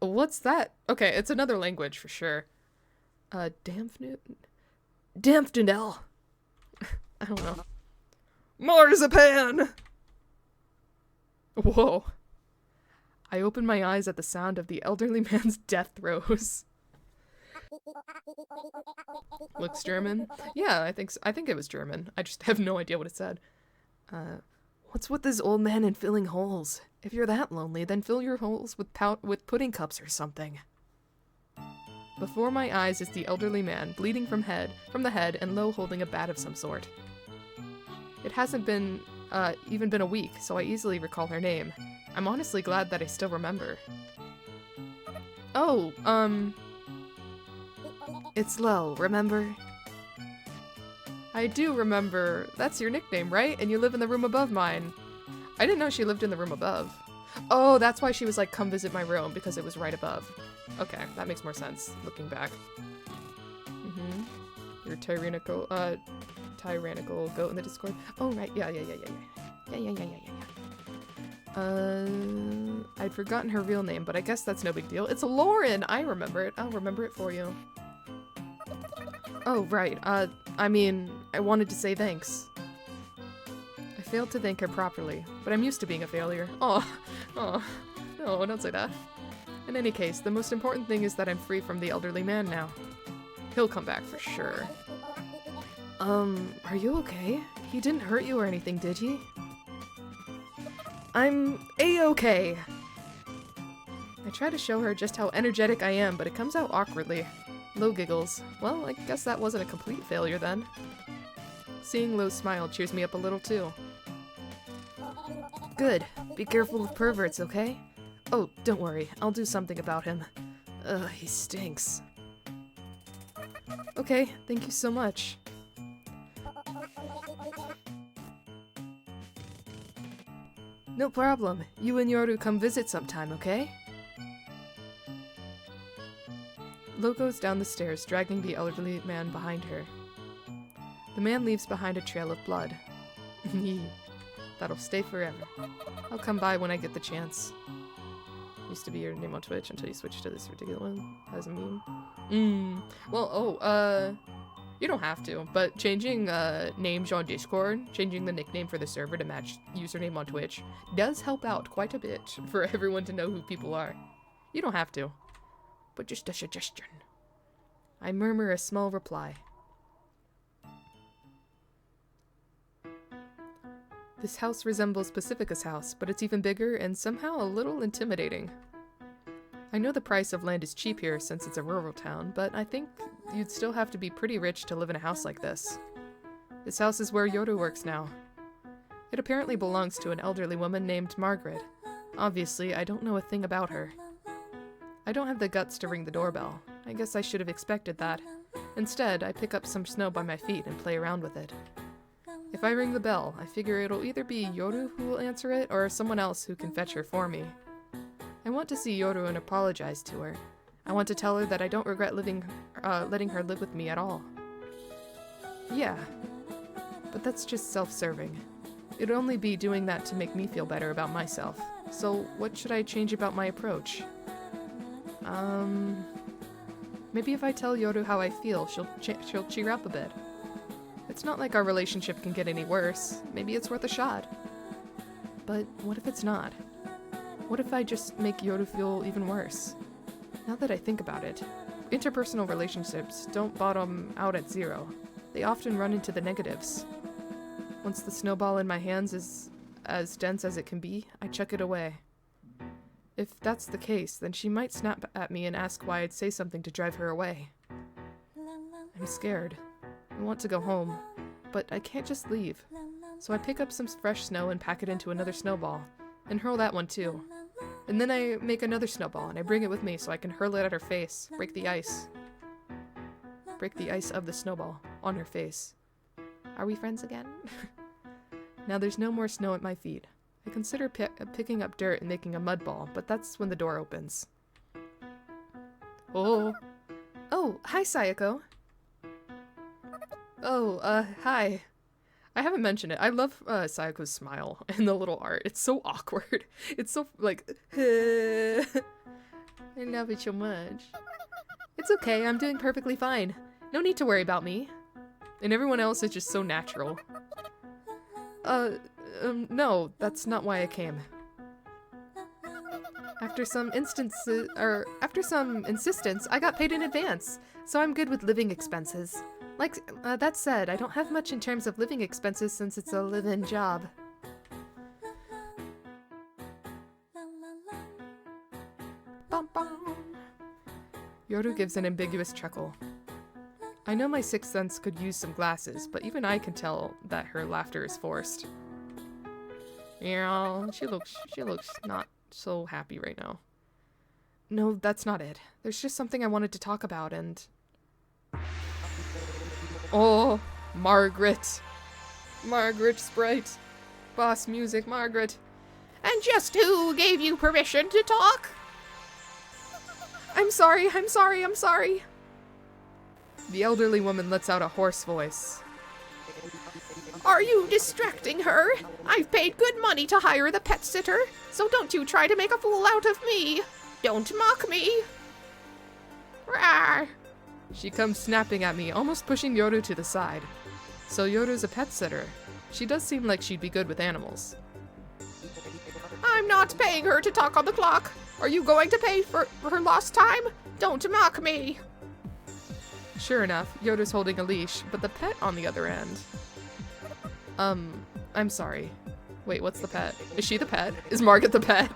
What's that? Okay, it's another language for sure. Dampfnell. I don't know. Marzipan! Whoa. I opened my eyes at the sound of the elderly man's death throes. Looks German? Yeah, I think it was German. I just have no idea what it said. What's with this old man and filling holes? If you're that lonely, then fill your holes with pudding cups or something. Before my eyes is the elderly man, bleeding from the head and low holding a bat of some sort. It hasn't been even been a week, so I easily recall her name. I'm honestly glad that I still remember. Oh, it's Lo, remember? I do remember. That's your nickname, right? And you live in the room above mine. I didn't know she lived in the room above. Oh, that's why she was like, come visit my room, because it was right above. Okay, that makes more sense, looking back. Your tyrannical goat in the Discord. Oh, right, yeah. I'd forgotten her real name, but I guess that's no big deal. It's Lauren! I remember it. I'll remember it for you. Oh, right. I mean, I wanted to say thanks. I failed to thank her properly, but I'm used to being a failure. Oh, no, don't say that. In any case, the most important thing is that I'm free from the elderly man now. He'll come back for sure. Are you okay? He didn't hurt you or anything, did he? I'm A-okay. I try to show her just how energetic I am, but it comes out awkwardly. Lo giggles. Well, I guess that wasn't a complete failure then. Seeing Lo's smile cheers me up a little too. Good. Be careful of perverts, okay? Oh, don't worry. I'll do something about him. He stinks. Okay, thank you so much. No problem. You and Yoru come visit sometime, okay? Lo goes down the stairs, dragging the elderly man behind her. The man leaves behind a trail of blood. That'll stay forever. I'll come by when I get the chance. Used to be your name on Twitch until you switched to this ridiculous one as a meme. Well, you don't have to, but changing names on Discord, changing the nickname for the server to match username on Twitch, does help out quite a bit for everyone to know who people are. You don't have to, but just a suggestion. I murmur a small reply. This house resembles Pacifica's house, but it's even bigger and somehow a little intimidating. I know the price of land is cheap here since it's a rural town, but I think you'd still have to be pretty rich to live in a house like this. This house is where Yoru works now. It apparently belongs to an elderly woman named Margaret. Obviously, I don't know a thing about her. I don't have the guts to ring the doorbell. I guess I should have expected that. Instead, I pick up some snow by my feet and play around with it. If I ring the bell, I figure it'll either be Yoru who will answer it or someone else who can fetch her for me. I want to see Yoru and apologize to her. I want to tell her that I don't regret letting her live with me at all. Yeah, but that's just self-serving. It'd only be doing that to make me feel better about myself. So what should I change about my approach? Maybe if I tell Yoru how I feel, she'll cheer up a bit. It's not like our relationship can get any worse. Maybe it's worth a shot. But what if it's not? What if I just make Yoru feel even worse? Now that I think about it, interpersonal relationships don't bottom out at 0. They often run into the negatives. Once the snowball in my hands is as dense as it can be, I chuck it away. If that's the case, then she might snap at me and ask why I'd say something to drive her away. I'm scared. I want to go home. but I can't just leave. So I pick up some fresh snow and pack it into another snowball, and hurl that one too. And then I make another snowball, and I bring it with me so I can hurl it at her face, break the ice. Break the ice of the snowball on her face. Are we friends again? Now there's no more snow at my feet. I consider picking up dirt and making a mud ball, but that's when the door opens. Oh. Oh, hi, Sayako. Oh, hi. I haven't mentioned it. I love Sayako's smile and the little art. It's so awkward. It's so, like, I love it so much. It's okay, I'm doing perfectly fine. No need to worry about me. And everyone else is just so natural. No, that's not why I came. After some insistence, I got paid in advance, so I'm good with living expenses. Like, that said, I don't have much in terms of living expenses since it's a live-in job. Bum bum. Yoru gives an ambiguous chuckle. I know my sixth sense could use some glasses, but even I can tell that her laughter is forced. Yeah, she looks not so happy right now. No, that's not it. There's just something I wanted to talk about and... Oh, Margaret. Margaret Sprite. Boss music, Margaret. And just who gave you permission to talk? I'm sorry. The elderly woman lets out a hoarse voice. Are you distracting her? I've paid good money to hire the pet sitter, so don't you try to make a fool out of me. Don't mock me. Rawr. She comes snapping at me, almost pushing Yoru to the side. So Yoru's a pet sitter. She does seem like she'd be good with animals. I'm not paying her to talk on the clock. Are you going to pay for her lost time? Don't mock me. Sure enough, Yoru's holding a leash, but the pet on the other end. I'm sorry. Wait, what's the pet? Is she the pet? Is Margaret the pet?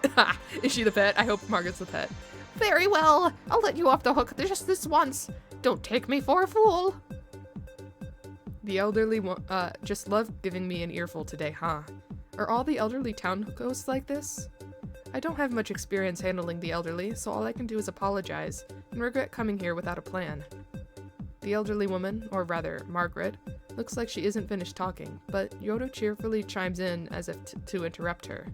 Is she the pet? I hope Margaret's the pet. Very well. I'll let you off the hook just this once. Don't take me for a fool. The elderly just love giving me an earful today, huh? Are all the elderly town ghosts like this? I don't have much experience handling the elderly, so all I can do is apologize and regret coming here without a plan. The elderly woman, or rather, Margaret, looks like she isn't finished talking, but Yoru cheerfully chimes in as if to interrupt her.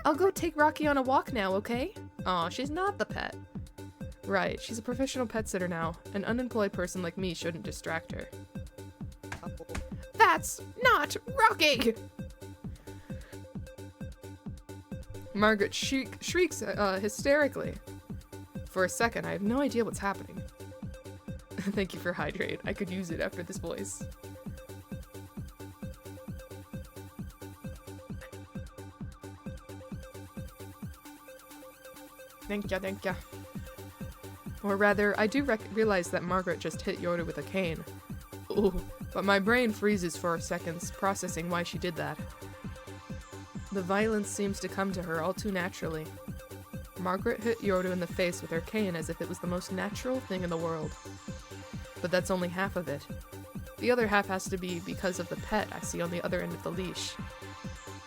I'll go take Rocky on a walk now, okay? Aw, she's not the pet. Right, she's a professional pet sitter now. An unemployed person like me shouldn't distract her. That's not Rocky! Margaret shrieks hysterically. For a second, I have no idea what's happening. Thank you for hydrate. I could use it after this voice. Thank ya. Or rather, I do realize that Margaret just hit Yoru with a cane. Ooh, but my brain freezes for seconds, processing why she did that. The violence seems to come to her all too naturally. Margaret hit Yoru in the face with her cane as if it was the most natural thing in the world. But that's only half of it. The other half has to be because of the pet I see on the other end of the leash.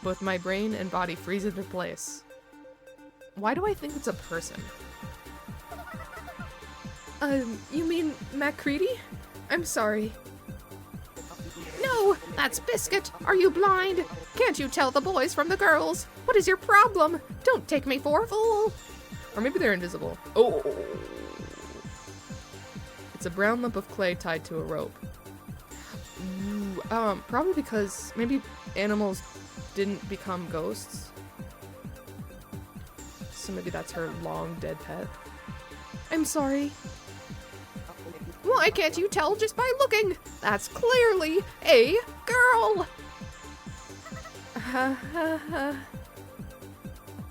Both my brain and body freeze into place. Why do I think it's a person? You mean Macready? I'm sorry. No, that's Biscuit. Are you blind? Can't you tell the boys from the girls? What is your problem? Don't take me for a fool. Or maybe they're invisible. Oh! It's a brown lump of clay tied to a rope. Ooh, probably because maybe animals didn't become ghosts. So maybe that's her long dead pet. I'm sorry. Why can't you tell just by looking? That's clearly a girl!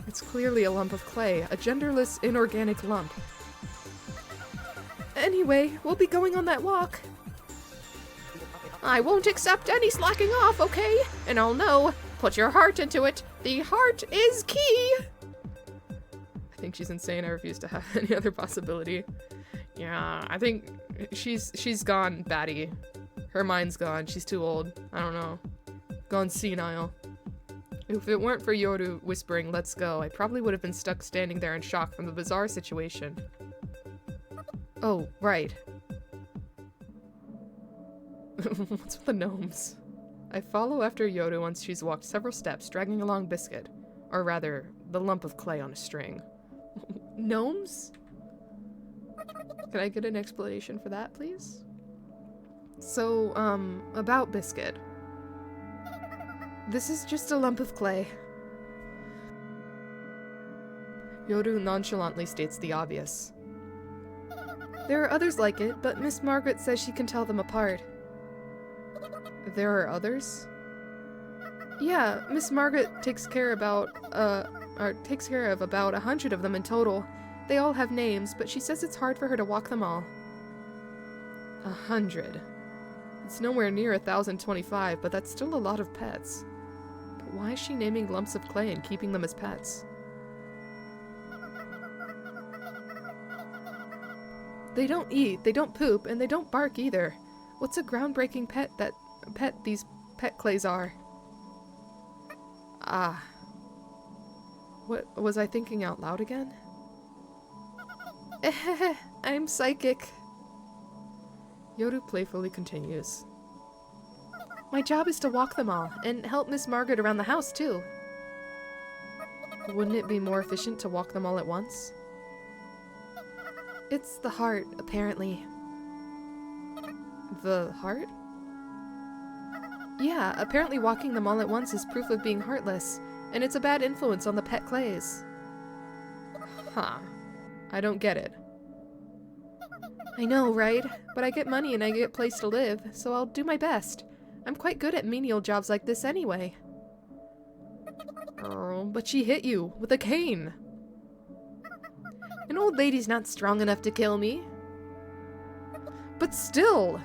It's clearly a lump of clay, a genderless, inorganic lump. Anyway, we'll be going on that walk. I won't accept any slacking off, okay? And I'll know. Put your heart into it. The heart is key! I think she's insane. I refuse to have any other possibility. Yeah, I think she's gone batty. Her mind's gone. She's too old. I don't know. Gone senile. If it weren't for Yoru whispering, "Let's go," I probably would have been stuck standing there in shock from the bizarre situation. Oh, right. What's with the gnomes? I follow after Yoru once she's walked several steps, dragging along Biscuit. Or rather, the lump of clay on a string. Gnomes? Can I get an explanation for that, please? So, about Biscuit. This is just a lump of clay. Yoru nonchalantly states the obvious. There are others like it, but Miss Margaret says she can tell them apart. There are others? Yeah, Miss Margaret takes care of about 100 of them in total. They all have names, but she says it's hard for her to walk them all. 100. It's nowhere near 1,025, but that's still a lot of pets. But why is she naming lumps of clay and keeping them as pets? They don't eat, they don't poop, and they don't bark either. What's a groundbreaking pet these pet clays are? Ah. What was I thinking out loud again? I'm psychic. Yoru playfully continues. My job is to walk them all, and help Miss Margaret around the house, too. Wouldn't it be more efficient to walk them all at once? It's the heart, apparently. The heart? Yeah, apparently walking them all at once is proof of being heartless, and it's a bad influence on the pet clays. Huh. I don't get it. I know, right? But I get money and I get a place to live, so I'll do my best. I'm quite good at menial jobs like this anyway. Oh, but she hit you with a cane. An old lady's not strong enough to kill me. But still!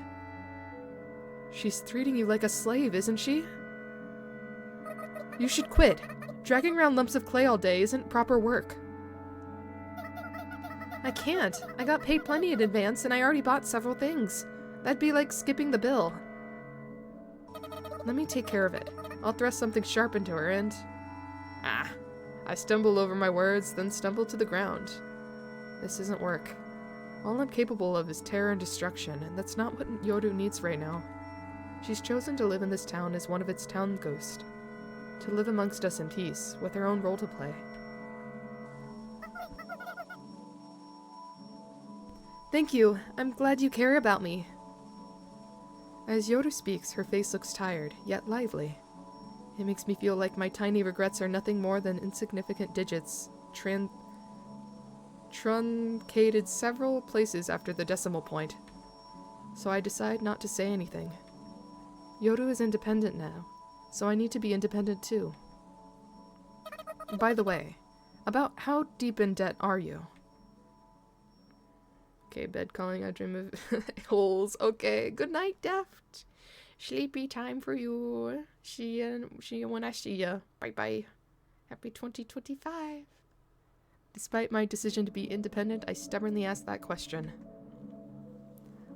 She's treating you like a slave, isn't she? You should quit. Dragging around lumps of clay all day isn't proper work. I can't. I got paid plenty in advance and I already bought several things. That'd be like skipping the bill. Let me take care of it. I'll thrust something sharp into her and... Ah. I stumble over my words, then stumble to the ground. This isn't work. All I'm capable of is terror and destruction, and that's not what Yoru needs right now. She's chosen to live in this town as one of its town ghosts. To live amongst us in peace, with her own role to play. Thank you. I'm glad you care about me. As Yoru speaks, her face looks tired, yet lively. It makes me feel like my tiny regrets are nothing more than insignificant digits, truncated several places after the decimal point. So I decide not to say anything. Yoru is independent now, so I need to be independent too. By the way, about how deep in debt are you? Okay, bed calling, I dream of holes. Okay, good night, Deft. Sleepy time for you. See you when I see ya. Bye-bye. Happy 2025. Despite my decision to be independent, I stubbornly ask that question.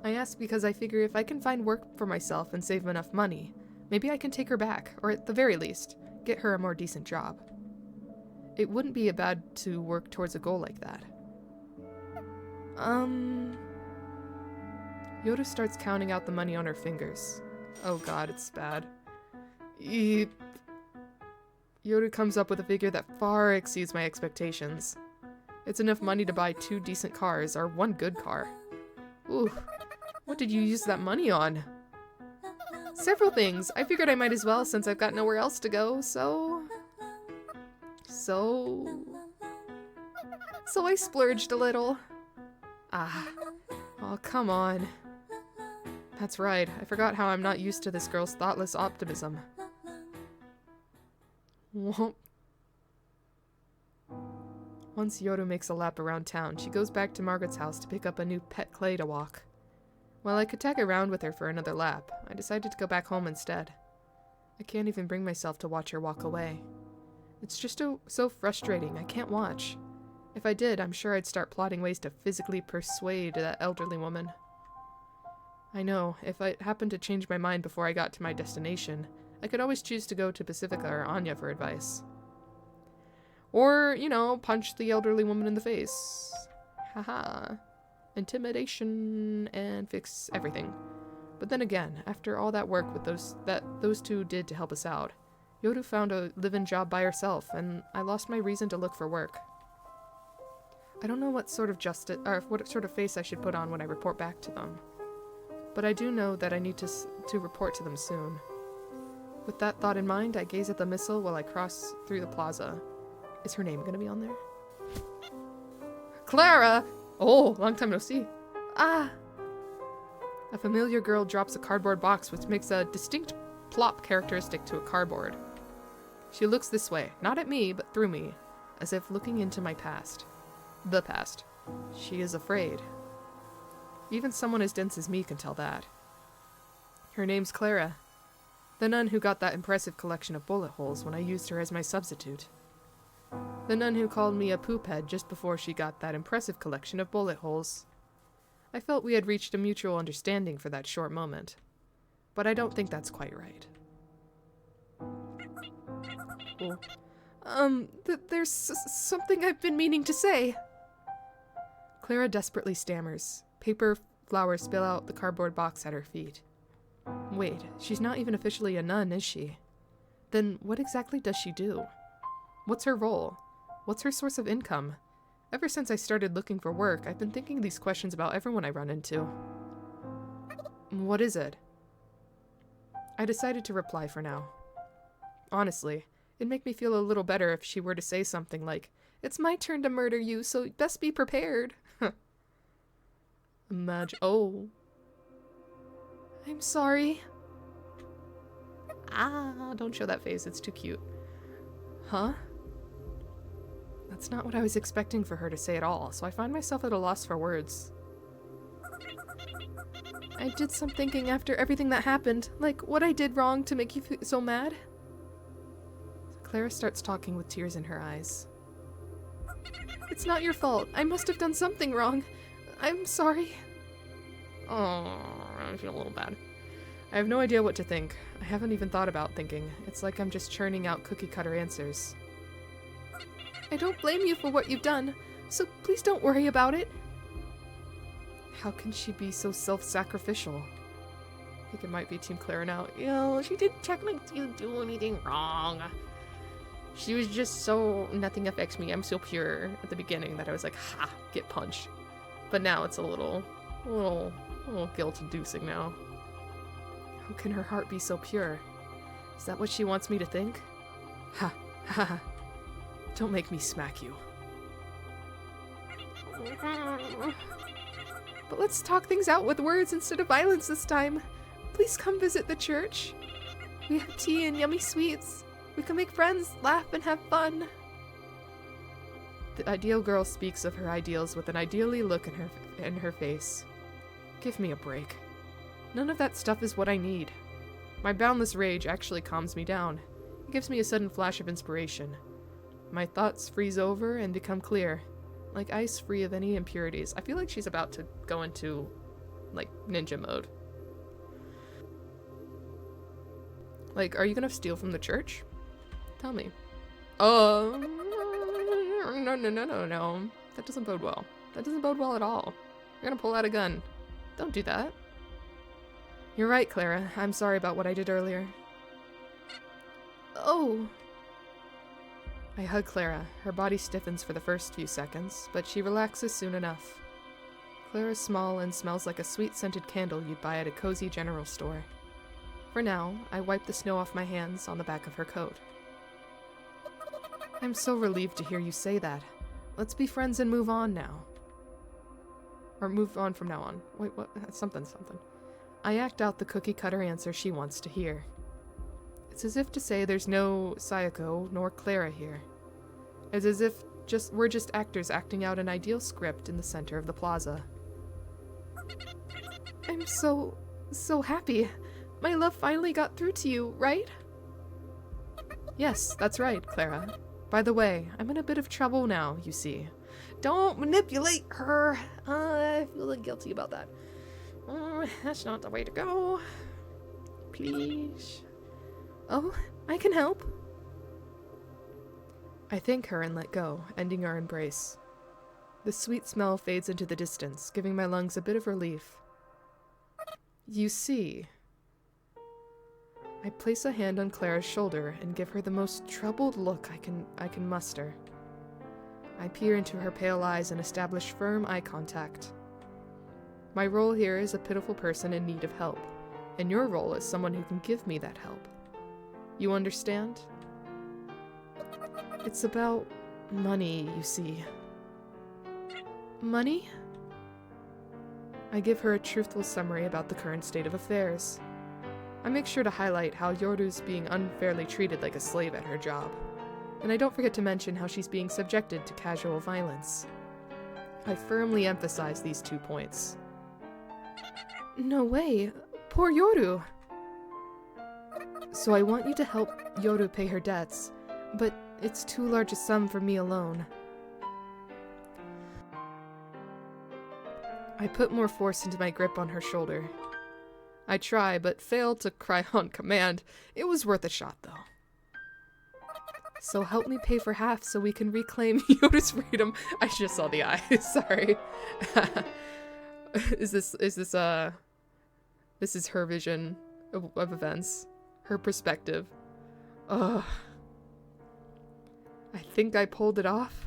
I ask because I figure if I can find work for myself and save enough money, maybe I can take her back, or at the very least, get her a more decent job. It wouldn't be bad to work towards a goal like that. Yoda starts counting out the money on her fingers. Oh god, it's bad. Eep. Yoda comes up with a figure that far exceeds my expectations. It's enough money to buy 2 decent cars, or 1 good car. Ooh, what did you use that money on? Several things. I figured I might as well since I've got nowhere else to go, so I splurged a little. Ah. Oh, come on. That's right. I forgot how I'm not used to this girl's thoughtless optimism. Whoop. Once Yoru makes a lap around town, she goes back to Margaret's house to pick up a new pet clay to walk. While I could tag around with her for another lap, I decided to go back home instead. I can't even bring myself to watch her walk away. It's just so frustrating, I can't watch. If I did, I'm sure I'd start plotting ways to physically persuade that elderly woman. I know, if I happened to change my mind before I got to my destination, I could always choose to go to Pacifica or Anya for advice. Or, you know, punch the elderly woman in the face. Haha. Intimidation and fix everything. But then again, after all that work with those two did to help us out, Yoru found a live-in job by herself, and I lost my reason to look for work. I don't know what sort of what sort of face I should put on when I report back to them. But I do know that I need to report to them soon. With that thought in mind, I gaze at the missile while I cross through the plaza. Is her name gonna be on there? Clara! Oh, long time no see. Ah! A familiar girl drops a cardboard box which makes a distinct plop characteristic to a cardboard. She looks this way, not at me, but through me, as if looking into my past. The past. She is afraid. Even someone as dense as me can tell that. Her name's Clara. The nun who got that impressive collection of bullet holes when I used her as my substitute. The nun who called me a poop head just before she got that impressive collection of bullet holes. I felt we had reached a mutual understanding for that short moment. But I don't think that's quite right. There's something I've been meaning to say. Clara desperately stammers. Paper flowers spill out the cardboard box at her feet. Wait, she's not even officially a nun, is she? Then what exactly does she do? What's her role? What's her source of income? Ever since I started looking for work, I've been thinking these questions about everyone I run into. What is it? I decided to reply for now. Honestly, it'd make me feel a little better if she were to say something like, "It's my turn to murder you, so best be prepared." Oh. I'm sorry. Ah, don't show that face, it's too cute. Huh? That's not what I was expecting for her to say at all, so I find myself at a loss for words. I did some thinking after everything that happened, like what I did wrong to make you so mad. Clara starts talking with tears in her eyes. It's not your fault. I must have done something wrong. I'm sorry. Oh, I feel a little bad. I have no idea what to think. I haven't even thought about thinking. It's like I'm just churning out cookie-cutter answers. I don't blame you for what you've done, so please don't worry about it. How can she be so self-sacrificial? I think it might be Team Clara now. She didn't technically do anything wrong. She was just so, nothing affects me, I'm so pure at the beginning that I was like, ha, get punched. But now it's a little guilt-inducing now. How can her heart be so pure? Is that what she wants me to think? Ha, ha, ha. Don't make me smack you. But let's talk things out with words instead of violence this time. Please come visit the church. We have tea and yummy sweets. We can make friends, laugh, and have fun. The ideal girl speaks of her ideals with an ideally look in her face. Give me a break. None of that stuff is what I need. My boundless rage actually calms me down. It gives me a sudden flash of inspiration. My thoughts freeze over and become clear, like ice free of any impurities. I feel like she's about to go into, like, ninja mode. Like, are you gonna steal from the church? Tell me. No. That doesn't bode well. That doesn't bode well at all. You're gonna pull out a gun. Don't do that. You're right, Clara. I'm sorry about what I did earlier. Oh. I hug Clara. Her body stiffens for the first few seconds, but she relaxes soon enough. Clara's small and smells like a sweet-scented candle you'd buy at a cozy general store. For now, I wipe the snow off my hands on the back of her coat. I'm so relieved to hear you say that. Let's be friends and move on now. Or move on from now on. Wait, what? Something. I act out the cookie-cutter answer she wants to hear. It's as if to say there's no Sayako nor Clara here. It's as if we're just actors acting out an ideal script in the center of the plaza. I'm so happy. My love finally got through to you, right? Yes, that's right, Clara. By the way, I'm in a bit of trouble now, you see. Don't manipulate her. I feel guilty about that. Oh, that's not the way to go. Please. Oh, I can help. I thank her and let go, ending our embrace. The sweet smell fades into the distance, giving my lungs a bit of relief. You see... I place a hand on Clara's shoulder and give her the most troubled look I can muster. I peer into her pale eyes and establish firm eye contact. My role here is a pitiful person in need of help, and your role is someone who can give me that help. You understand? It's about money, you see. Money? I give her a truthful summary about the current state of affairs. I make sure to highlight how Yoru's being unfairly treated like a slave at her job. And I don't forget to mention how she's being subjected to casual violence. I firmly emphasize these 2 points. No way. Poor Yoru. So I want you to help Yoru pay her debts, but it's too large a sum for me alone. I put more force into my grip on her shoulder. I try, but fail to cry on command. It was worth a shot, though. So help me pay for half so we can reclaim Yoda's freedom. I just saw the eyes, sorry. This is her vision of events. Her perspective. Ugh. I think I pulled it off.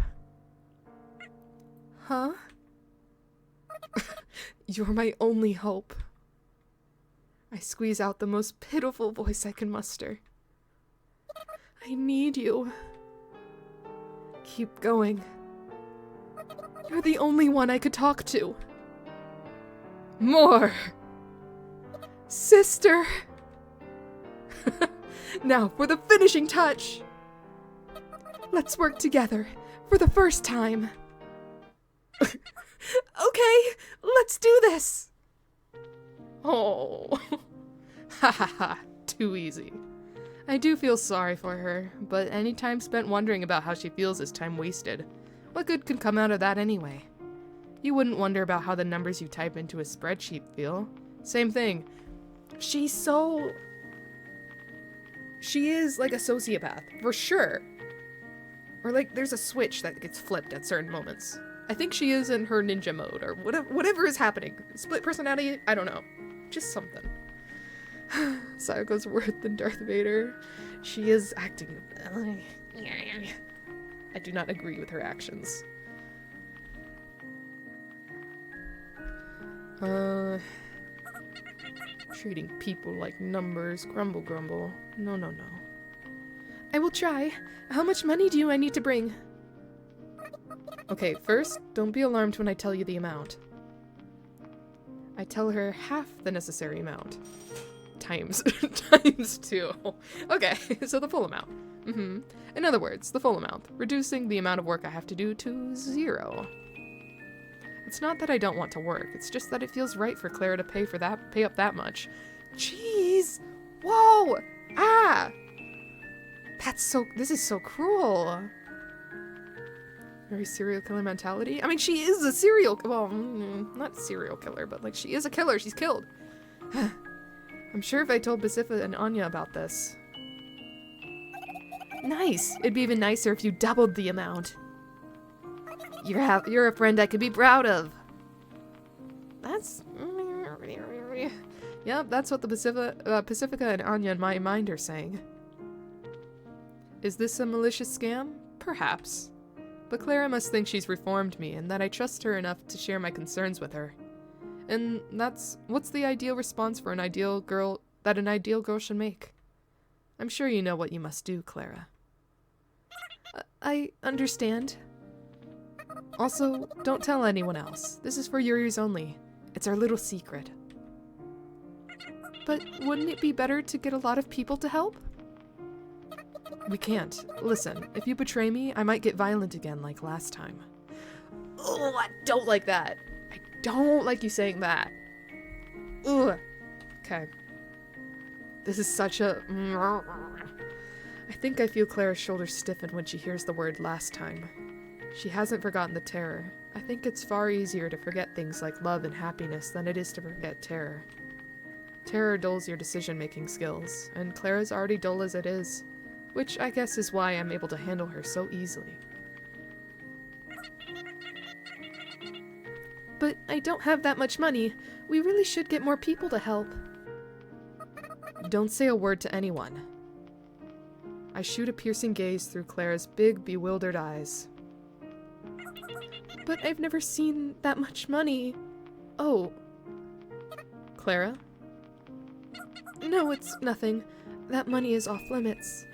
Huh? You're my only hope. I squeeze out the most pitiful voice I can muster. I need you. Keep going. You're the only one I could talk to. More! Sister! Now for the finishing touch! Let's work together for the first time. Okay, let's do this! Oh. Ha ha ha, too easy. I do feel sorry for her, but any time spent wondering about how she feels is time wasted. What good could come out of that anyway? You wouldn't wonder about how the numbers you type into a spreadsheet feel. Same thing. She is like a sociopath, for sure. Or like there's a switch that gets flipped at certain moments. I think she is in her ninja mode, or whatever is happening. Split personality? I don't know. Just something. Sayoko's worse than Darth Vader. She is acting... I do not agree with her actions. Treating people like numbers. Grumble, grumble. No, no, no. I will try. How much money do I need to bring? Okay, first, don't be alarmed when I tell you the amount. I tell her half the necessary amount. Times 2. Okay, so the full amount. In other words, the full amount, reducing the amount of work I have to do to 0. It's not that I don't want to work, it's just that it feels right for Clara to pay up that much. Jeez! Whoa! Ah! This is so cruel. Very serial killer mentality. I mean, she is a not serial killer, but like she is a killer. She's killed. I'm sure if I told Pacifica and Anya about this. Nice. It'd be even nicer if you doubled the amount. You're a friend I could be proud of. That's... Yep, that's what the Pacifica and Anya in my mind are saying. Is this a malicious scam? Perhaps. But Clara must think she's reformed me and that I trust her enough to share my concerns with her. And what's the ideal response for an ideal girl should make? I'm sure you know what you must do, Clara. I understand. Also, don't tell anyone else. This is for your ears only. It's our little secret. But wouldn't it be better to get a lot of people to help? We can't. Listen, if you betray me, I might get violent again like last time. Oh, I don't like that. I don't like you saying that. Ugh. Okay. This is such a... I think I feel Clara's shoulders stiffen when she hears the word last time. She hasn't forgotten the terror. I think it's far easier to forget things like love and happiness than it is to forget terror. Terror dulls your decision-making skills, and Clara's already dull as it is, which I guess is why I'm able to handle her so easily. But I don't have that much money. We really should get more people to help. Don't say a word to anyone. I shoot a piercing gaze through Clara's big, bewildered eyes. But I've never seen that much money. Oh. Clara? No, it's nothing. That money is off limits.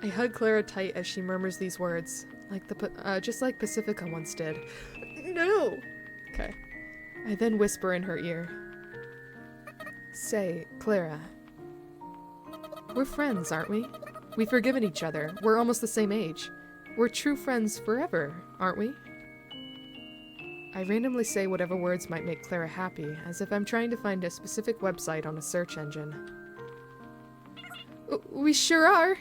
I hug Clara tight as she murmurs these words, just like Pacifica once did. No! Okay. I then whisper in her ear. Say, Clara. We're friends, aren't we? We've forgiven each other. We're almost the same age. We're true friends forever, aren't we? I randomly say whatever words might make Clara happy, as if I'm trying to find a specific website on a search engine. We sure are!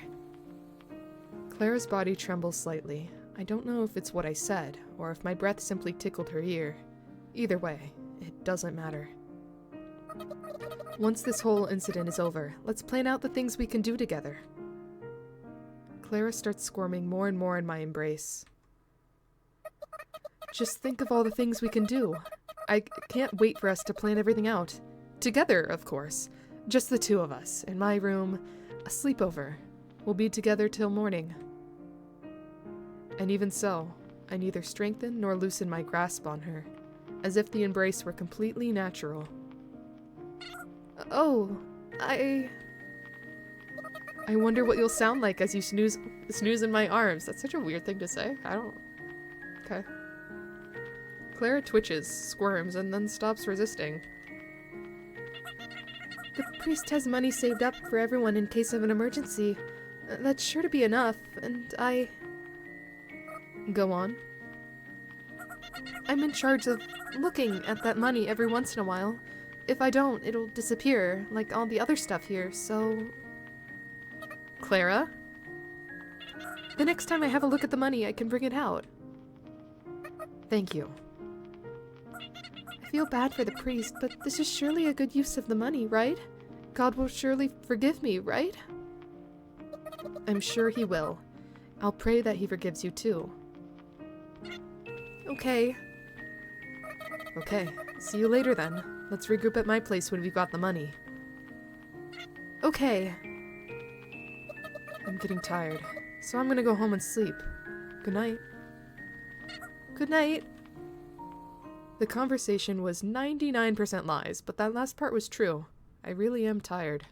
Clara's body trembles slightly. I don't know if it's what I said, or if my breath simply tickled her ear. Either way, it doesn't matter. Once this whole incident is over, let's plan out the things we can do together. Clara starts squirming more and more in my embrace. Just think of all the things we can do. I can't wait for us to plan everything out. Together, of course. Just the two of us, in my room, a sleepover. We'll be together till morning. And even so, I neither strengthen nor loosen my grasp on her, as if the embrace were completely natural. Oh, I wonder what you'll sound like as you snooze in my arms. That's such a weird thing to say. Okay. Clara twitches, squirms, and then stops resisting. The priest has money saved up for everyone in case of an emergency. That's sure to be enough, and I... Go on. I'm in charge of looking at that money every once in a while. If I don't, it'll disappear, like all the other stuff here, so... Clara? The next time I have a look at the money, I can bring it out. Thank you. I feel bad for the priest, but this is surely a good use of the money, right? God will surely forgive me, right? I'm sure he will. I'll pray that he forgives you too. Okay. Okay, see you later then. Let's regroup at my place when we've got the money. Okay. I'm getting tired, so I'm gonna go home and sleep. Good night. Good night. The conversation was 99% lies, but that last part was true. I really am tired.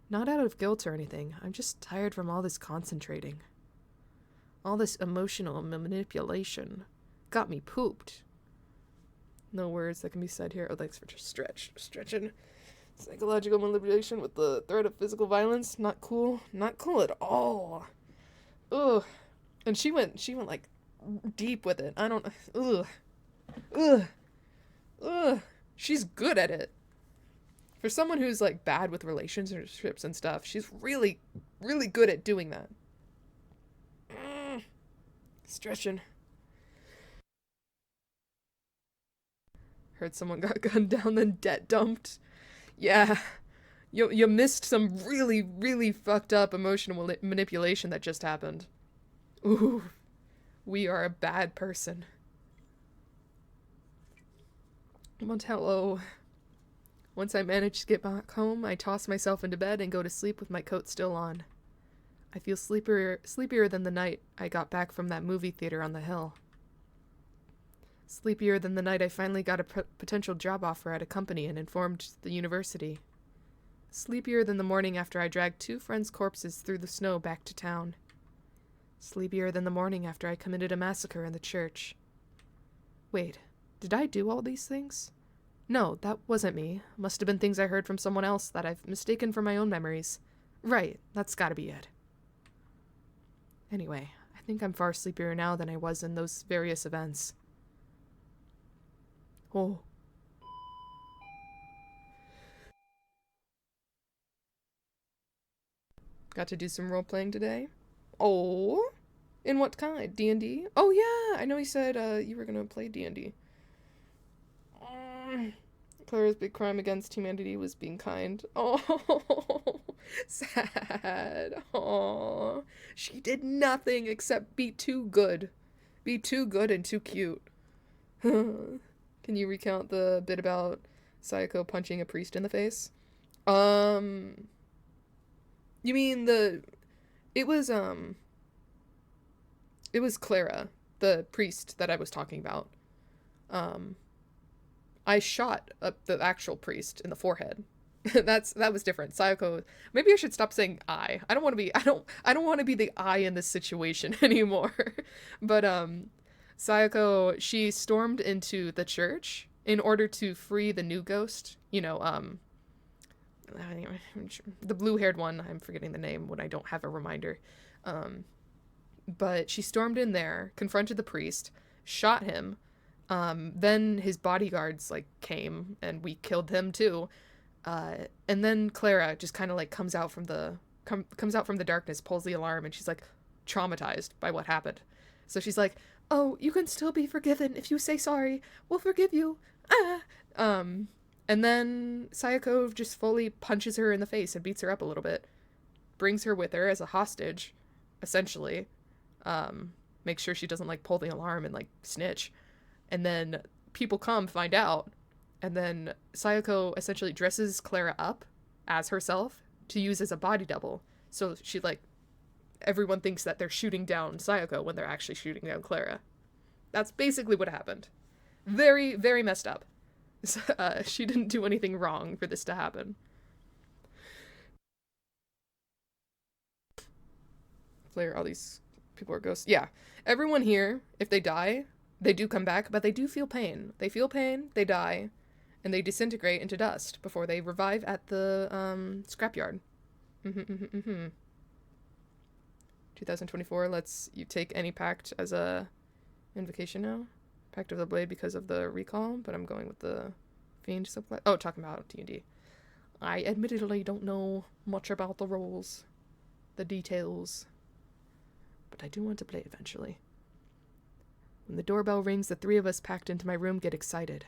Not out of guilt or anything, I'm just tired from all this concentrating. All this emotional manipulation got me pooped. No words that can be said here. Oh, thanks for just stretching. Psychological manipulation with the threat of physical violence. Not cool. Not cool at all. Ugh. And she went like deep with it. I don't. Ugh. She's good at it. For someone who's like bad with relationships and stuff, she's really, really good at doing that. Stretching. Heard someone got gunned down, then debt dumped. Yeah. You missed some really, really fucked up emotional manipulation that just happened. Ooh. We are a bad person. Montello. Once I manage to get back home, I toss myself into bed and go to sleep with my coat still on. I feel sleepier than the night I got back from that movie theater on the hill. Sleepier than the night I finally got a potential job offer at a company and informed the university. Sleepier than the morning after I dragged 2 friends' corpses through the snow back to town. Sleepier than the morning after I committed a massacre in the church. Wait, did I do all these things? No, that wasn't me. Must have been things I heard from someone else that I've mistaken for my own memories. Right, that's gotta be it. Anyway, I think I'm far sleepier now than I was in those various events. Oh. Got to do some role-playing today. Oh. In what kind? D&D? Oh yeah, I know you said you were gonna play D&D. Clara's big crime against humanity was being kind. Oh, sad. Oh, she did nothing except be too good. Be too good and too cute. Can you recount the bit about Sayako punching a priest in the face? You mean it was it was Clara, the priest that I was talking about. Um, I shot up the actual priest in the forehead. That was different. Sayako, maybe I should stop saying I don't want to be I don't want to be the I in this situation anymore. But Sayako, she stormed into the church in order to free the new ghost, the blue-haired one. I'm forgetting the name when I don't have a reminder. But she stormed in there, confronted the priest, shot him. Then his bodyguards came and we killed him too. And then Clara just kind of comes out from the darkness, pulls the alarm, and she's traumatized by what happened. So she's like, "Oh, you can still be forgiven if you say sorry. We'll forgive you." And then Sayako just fully punches her in the face and beats her up a little bit, brings her with her as a hostage, essentially. Make sure she doesn't pull the alarm and snitch. And then people come, find out, and then Sayako essentially dresses Clara up as herself to use as a body double. So she everyone thinks that they're shooting down Sayako when they're actually shooting down Clara. That's basically what happened. Very, very messed up. She didn't do anything wrong for this to happen. Clara, all these people are ghosts. Yeah. Everyone here, if they die, they do come back, but they do feel pain. They feel pain, they die, and they disintegrate into dust before they revive at the scrapyard. 2024 lets you take any pact as a invocation now. Pact of the Blade because of the recall, but I'm going with the Fiend supply. Oh, talking about D&D. I admittedly don't know much about the roles, the details, but I do want to play eventually. When the doorbell rings, the three of us packed into my room get excited.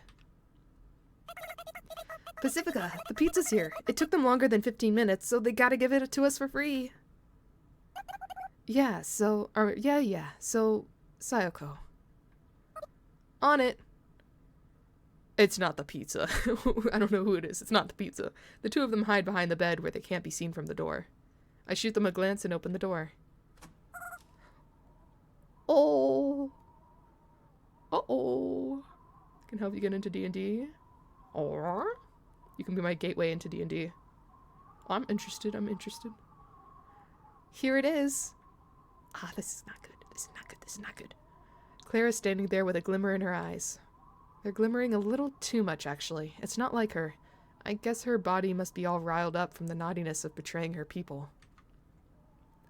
Pacifica, the pizza's here. It took them longer than 15 minutes, so they gotta give it to us for free. So, Sayako. On it. It's not the pizza. I don't know who it is. It's not the pizza. The two of them hide behind the bed where they can't be seen from the door. I shoot them a glance and open the door. Oh. Uh-oh. I can help you get into D&D. Or you can be my gateway into D&D. I'm interested. Here it is. Ah, this is not good. This is not good. Clara's standing there with a glimmer in her eyes. They're glimmering a little too much, actually. It's not like her. I guess her body must be all riled up from the naughtiness of betraying her people.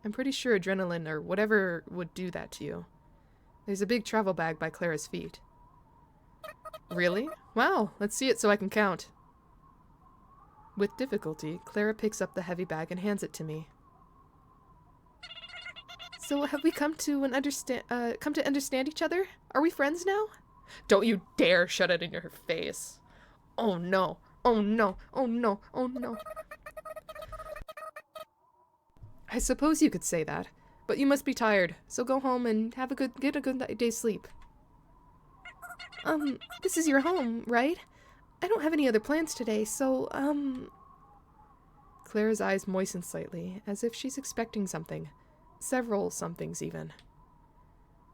I'm pretty sure adrenaline or whatever would do that to you. There's a big travel bag by Clara's feet. Really? Wow, let's see it so I can count. With difficulty, Clara picks up the heavy bag and hands it to me. So have we come to understand each other? Are we friends now? Don't you dare shut it in your face. Oh no. Oh no. Oh no. Oh no. I suppose you could say that, but you must be tired, so go home and get a good day's sleep. This is your home, right? I don't have any other plans today, so, Clara's eyes moisten slightly, as if she's expecting something. Several somethings, even.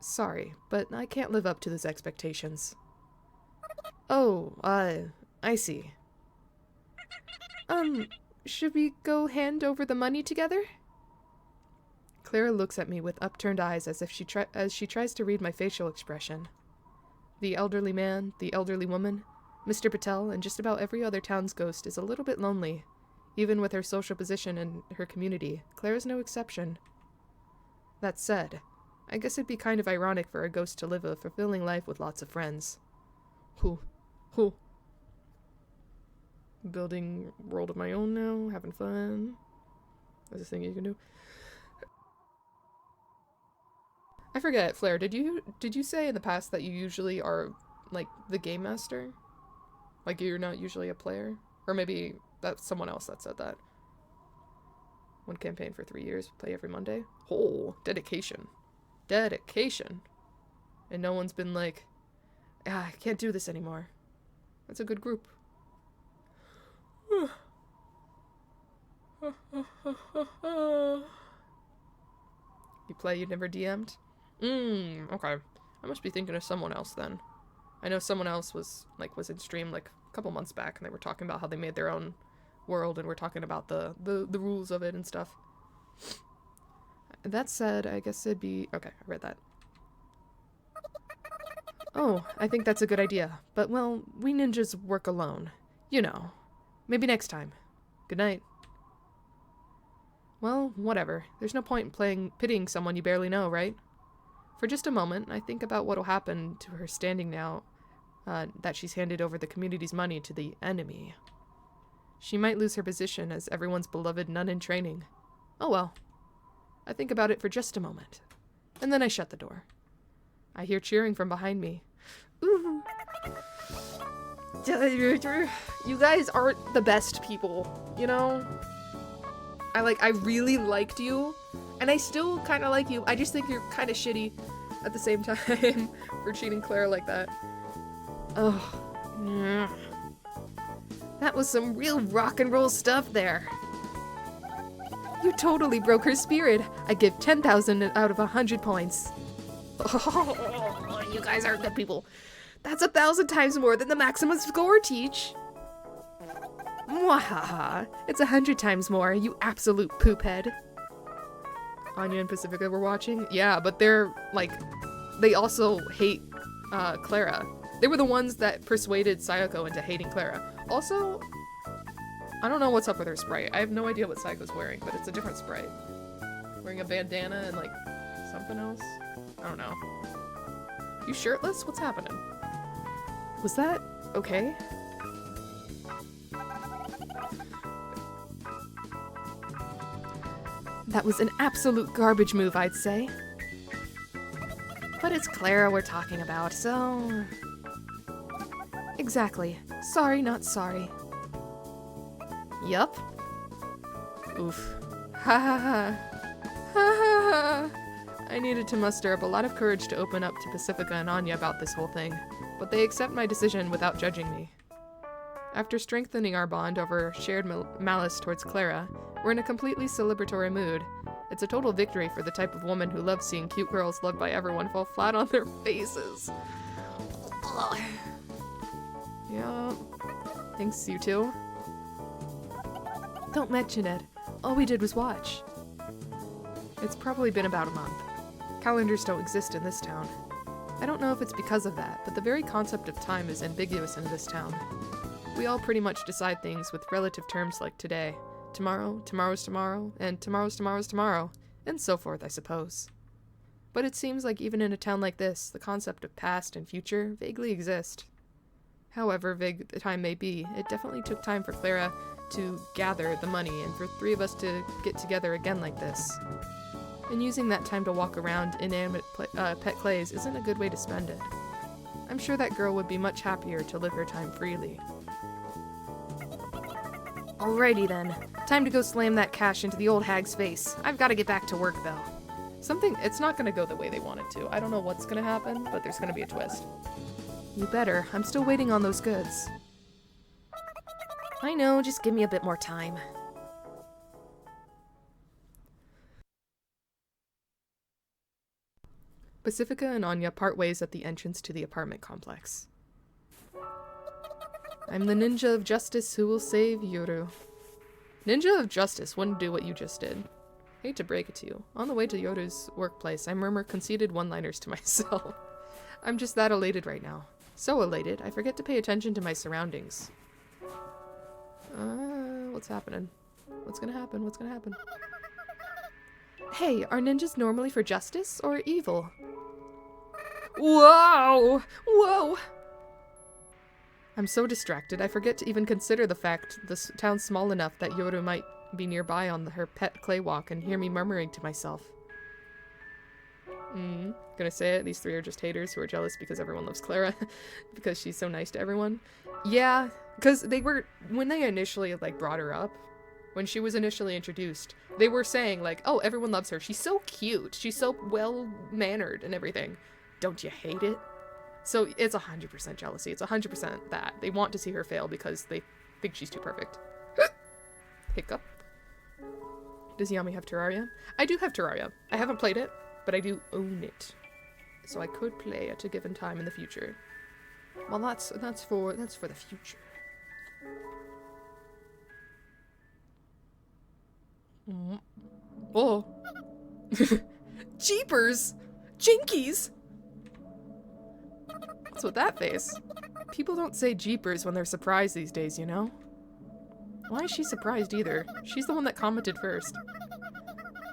Sorry, but I can't live up to those expectations. Oh, I see. Should we go hand over the money together? Clara looks at me with upturned eyes as if she tries to read my facial expression. The elderly man, the elderly woman, Mr. Patel, and just about every other town's ghost is a little bit lonely. Even with her social position and her community, Clara's no exception. That said, I guess it'd be kind of ironic for a ghost to live a fulfilling life with lots of friends. Who? Building a world of my own now, having fun. That's a thing you can do. I forget, Flair, did you say in the past that you usually are, like, the game master? Like, you're not usually a player? Or maybe that's someone else that said that. One campaign for 3 years, play every Monday. Oh, dedication. Dedication. And no one's been like, I can't do this anymore. That's a good group. You play, you never DM'd? Okay. I must be thinking of someone else then. I know someone else was in stream like a couple months back and they were talking about how they made their own world and we're talking about the rules of it and stuff. That said, I guess it'd be... Okay, I read that. Oh, I think that's a good idea. But, well, we ninjas work alone. You know. Maybe next time. Good night. Well, whatever. There's no point in pitying someone you barely know, right? For just a moment, I think about what'll happen to her standing now that she's handed over the community's money to the enemy. She might lose her position as everyone's beloved nun in training. Oh well. I think about it for just a moment. And then I shut the door. I hear cheering from behind me. Ooh. You guys aren't the best people, you know? I really liked you, and I still kind of like you. I just think you're kind of shitty at the same time for treating Claire like that. Oh. That was some real rock and roll stuff there. You totally broke her spirit. I give 10,000 out of 100 points. Oh, you guys are good people. That's 1,000 times more than the maximum score, Teach. Mwahaha. It's 100 times more, you absolute poophead. Anya and Pacifica were watching? Yeah, but they're, like, they also hate, Clara. They were the ones that persuaded Sayako into hating Clara. Also, I don't know what's up with her sprite. I have no idea what Sayako's wearing, but it's a different sprite. Wearing a bandana and, like, something else? I don't know. You shirtless? What's happening? Was that okay? That was an absolute garbage move, I'd say. But it's Clara we're talking about, so... Exactly. Sorry, not sorry. Yup. Oof. Ha ha ha. Ha ha ha. I needed to muster up a lot of courage to open up to Pacifica and Anya about this whole thing, but they accept my decision without judging me. After strengthening our bond over shared malice towards Clara, we're in a completely celebratory mood. It's a total victory for the type of woman who loves seeing cute girls loved by everyone fall flat on their faces. Ugh. Yeah. Thanks, you two. Don't mention it. All we did was watch. It's probably been about a month. Calendars don't exist in this town. I don't know if it's because of that, but the very concept of time is ambiguous in this town. We all pretty much decide things with relative terms like today, tomorrow, tomorrow's tomorrow, and tomorrow's tomorrow's tomorrow, and so forth, I suppose. But it seems like even in a town like this, the concept of past and future vaguely exist. However vague the time may be, it definitely took time for Clara to gather the money and for 3 of us to get together again like this. And using that time to walk around inanimate pet clays isn't a good way to spend it. I'm sure that girl would be much happier to live her time freely. Alrighty then. Time to go slam that cash into the old hag's face. I've got to get back to work though. It's not gonna go the way they want it to. I don't know what's gonna happen, but there's gonna be a twist. You better. I'm still waiting on those goods. I know, just give me a bit more time. Pacifica and Anya part ways at the entrance to the apartment complex. I'm the ninja of justice who will save Yoru. Ninja of justice wouldn't do what you just did. Hate to break it to you. On the way to Yoru's workplace, I murmur conceited one-liners to myself. I'm just that elated right now. So elated, I forget to pay attention to my surroundings. What's happening? What's gonna happen? What's gonna happen? Hey, are ninjas normally for justice or evil? Whoa! Whoa! I'm so distracted, I forget to even consider the fact this town's small enough that Yoru might be nearby on her pet clay walk and hear me murmuring to myself. Gonna say it, these three are just haters who are jealous because everyone loves Clara. Because she's so nice to everyone. Yeah, because they were, when they initially, like, brought her up, when she was initially introduced, they were saying, like, oh, everyone loves her. She's so cute. She's so well-mannered and everything. Don't you hate it? So it's 100% jealousy. It's 100% that. They want to see her fail because they think she's too perfect. Hiccup. Does Yami have Terraria? I do have Terraria. I haven't played it, but I do own it. So I could play at a given time in the future. Well, that's for the future. Oh. Jeepers! Jinkies! What's with that face? People don't say jeepers when they're surprised these days, you know? Why is she surprised either? She's the one that commented first.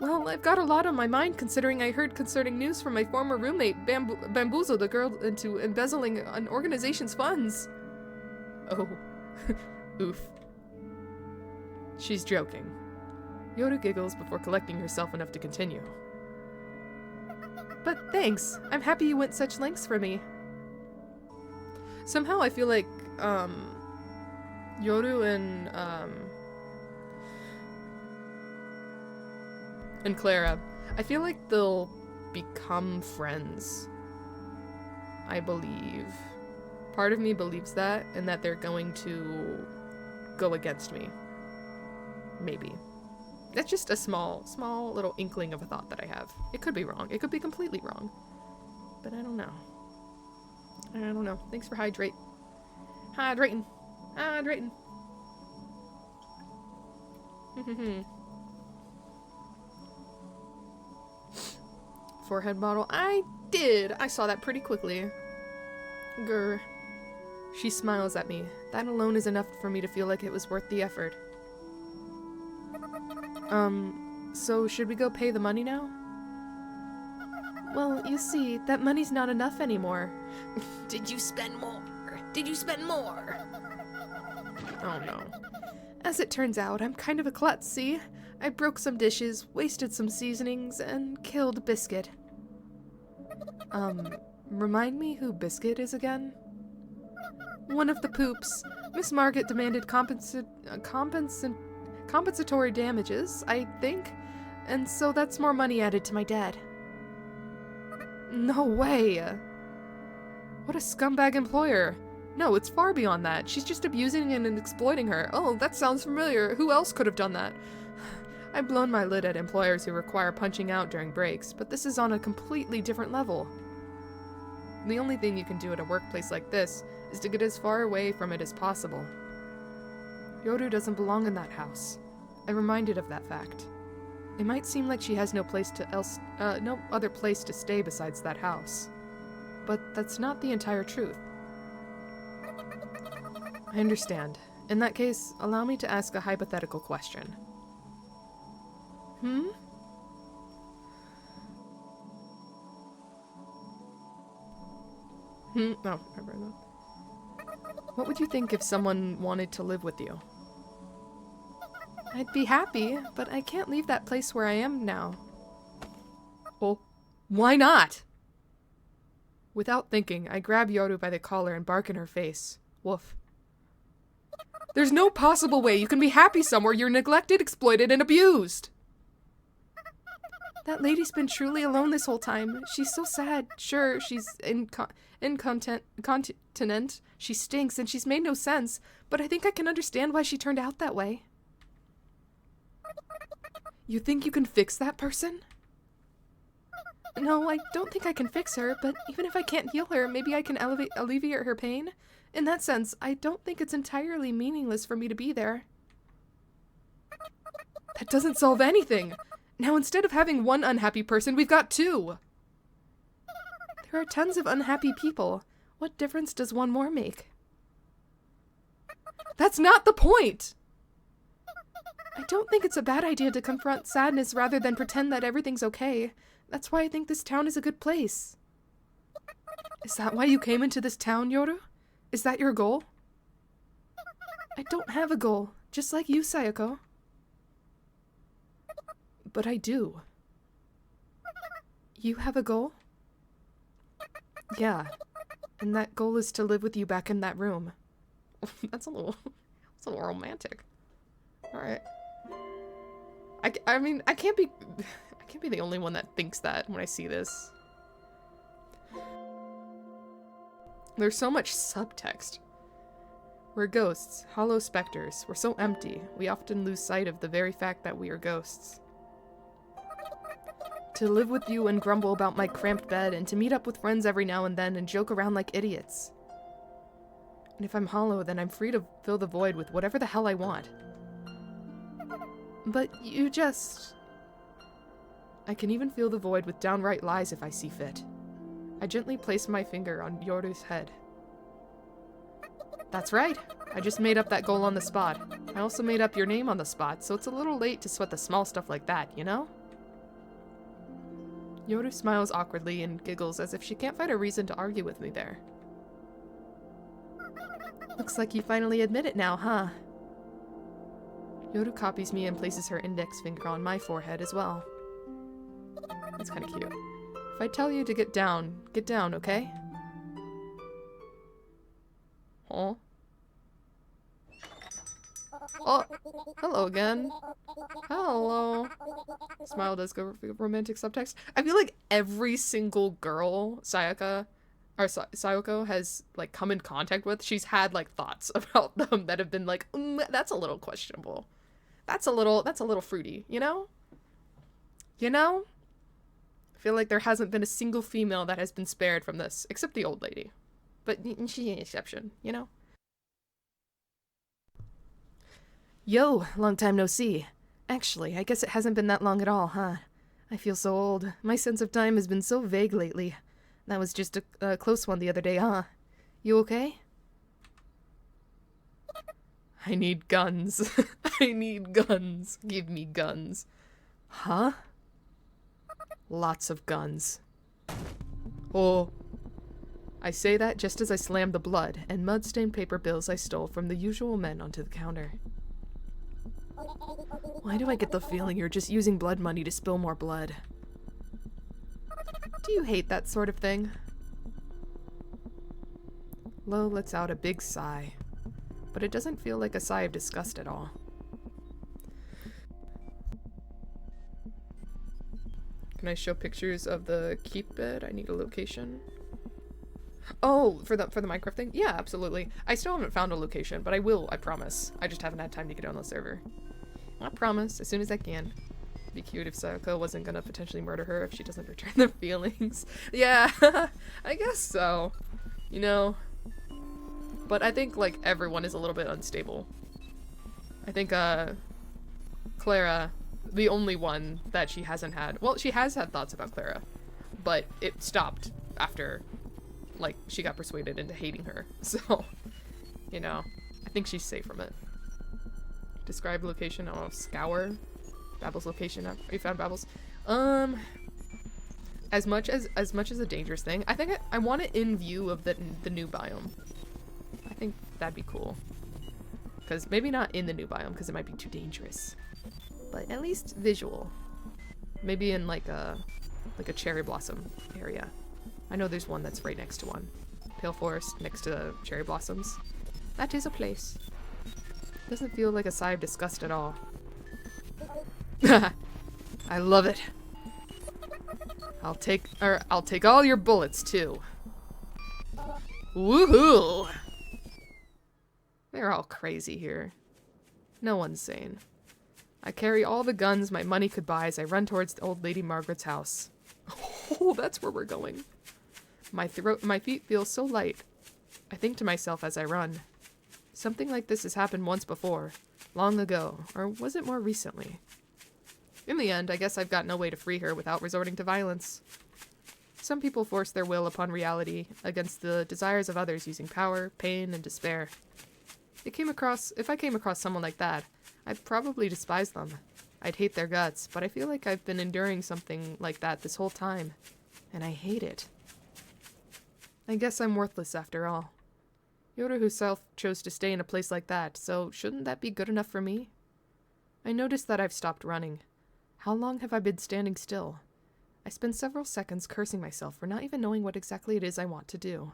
Well, I've got a lot on my mind considering I heard concerning news from my former roommate, bamboozled the girl into embezzling an organization's funds. Oh. Oof. She's joking. Yoda giggles before collecting herself enough to continue. But thanks. I'm happy you went such lengths for me. Somehow I feel like, Yoru and Clara, I feel like they'll become friends. I believe. Part of me believes that, and that they're going to go against me. Maybe. That's just a small little inkling of a thought that I have. It could be wrong. It could be completely wrong. But I don't know. I don't know. Thanks for hydrating. Hydrating. Forehead model. I did. I saw that pretty quickly. Grr. She smiles at me. That alone is enough for me to feel like it was worth the effort. So should we go pay the money now? Well, you see, that money's not enough anymore. Did you spend more? Did you spend more? Oh no. As it turns out, I'm kind of a klutz, see? I broke some dishes, wasted some seasonings, and killed Biscuit. Remind me who Biscuit is again? One of the poops. Miss Margaret demanded compensatory damages, I think, and so that's more money added to my debt. No way! What a scumbag employer! No, it's far beyond that. She's just abusing and exploiting her. Oh, that sounds familiar. Who else could have done that? I've blown my lid at employers who require punching out during breaks, but this is on a completely different level. The only thing you can do at a workplace like this is to get as far away from it as possible. Yoru doesn't belong in that house. I'm reminded of that fact. It might seem like she has no other place to stay besides that house. But that's not the entire truth. I understand. In that case, allow me to ask a hypothetical question. Hmm? Oh, never mind. What would you think if someone wanted to live with you? I'd be happy, but I can't leave that place where I am now. Well, why not? Without thinking, I grab Yoru by the collar and bark in her face. Woof. There's no possible way you can be happy somewhere you're neglected, exploited, and abused! That lady's been truly alone this whole time. She's so sad. Sure, she's incontinent. She stinks, and she's made no sense, but I think I can understand why she turned out that way. You think you can fix that person? No, I don't think I can fix her, but even if I can't heal her, maybe I can alleviate her pain. In that sense, I don't think it's entirely meaningless for me to be there. That doesn't solve anything! Now instead of having one unhappy person, we've got two! There are tons of unhappy people. What difference does one more make? That's not the point! I don't think it's a bad idea to confront sadness rather than pretend that everything's okay. That's why I think this town is a good place. Is that why you came into this town, Yoru? Is that your goal? I don't have a goal, just like you, Sayako. But I do. You have a goal? Yeah. And that goal is to live with you back in that room. That's a little romantic. Alright. I mean, I can't be the only one that thinks that when I see this. There's so much subtext. We're ghosts, hollow specters. We're so empty, we often lose sight of the very fact that we are ghosts. To live with you and grumble about my cramped bed, and to meet up with friends every now and then and joke around like idiots. And if I'm hollow, then I'm free to fill the void with whatever the hell I want. But you just... I can even fill the void with downright lies if I see fit. I gently place my finger on Yoru's head. That's right. I just made up that goal on the spot. I also made up your name on the spot, so it's a little late to sweat the small stuff like that, you know? Yoru smiles awkwardly and giggles as if she can't find a reason to argue with me there. Looks like you finally admit it now, huh? Yoru copies me and places her index finger on my forehead as well. That's kind of cute. If I tell you to get down, okay? Huh? Oh, hello again. Hello. Smile does go for romantic subtext. I feel like every single girl Sayoko has like come in contact with, she's had like thoughts about them that have been like, that's a little questionable. That's a little fruity, you know? You know? I feel like there hasn't been a single female that has been spared from this, except the old lady. But she's an exception, you know? Yo, long time no see. Actually, I guess it hasn't been that long at all, huh? I feel so old. My sense of time has been so vague lately. That was just a close one the other day, huh? You okay? I need guns. I need guns. Give me guns. Huh? Lots of guns. Oh. I say that just as I slam the blood and mud-stained paper bills I stole from the usual men onto the counter. Why do I get the feeling you're just using blood money to spill more blood? Do you hate that sort of thing? Lo lets out a big sigh, but it doesn't feel like a sigh of disgust at all. Can I show pictures of the keep bed? I need a location. Oh, for the Minecraft thing? Yeah, absolutely. I still haven't found a location, but I will, I promise. I just haven't had time to get on the server. I promise, as soon as I can. It'd be cute if Sayoko wasn't gonna potentially murder her if she doesn't return the feelings. Yeah, I guess so. You know? But I think, like, everyone is a little bit unstable. I think, Clara, the only one that she hasn't had... Well, she has had thoughts about Clara, but it stopped after, like, she got persuaded into hating her. So, you know, I think she's safe from it. Describe location. I don't know, scour. Babble's location. Have you found Babble's? As much as a dangerous thing, I think I want it in view of the new biome. I think that'd be cool. Because maybe not in the new biome, because it might be too dangerous. But at least visual. Maybe in like a cherry blossom area. I know there's one that's right next to one. Pale forest next to cherry blossoms. That is a place. Doesn't feel like a sigh of disgust at all. I love it. I'll take all your bullets too. Woohoo! They're all crazy here. No one's sane. I carry all the guns my money could buy as I run towards the old Lady Margaret's house. Oh, that's where we're going. My feet feel so light. I think to myself as I run. Something like this has happened once before. Long ago. Or was it more recently? In the end, I guess I've got no way to free her without resorting to violence. Some people force their will upon reality against the desires of others using power, pain, and despair. If I came across someone like that, I'd probably despise them. I'd hate their guts, but I feel like I've been enduring something like that this whole time, and I hate it. I guess I'm worthless after all. Yoru herself chose to stay in a place like that, so shouldn't that be good enough for me? I noticed that I've stopped running. How long have I been standing still? I spend several seconds cursing myself for not even knowing what exactly it is I want to do.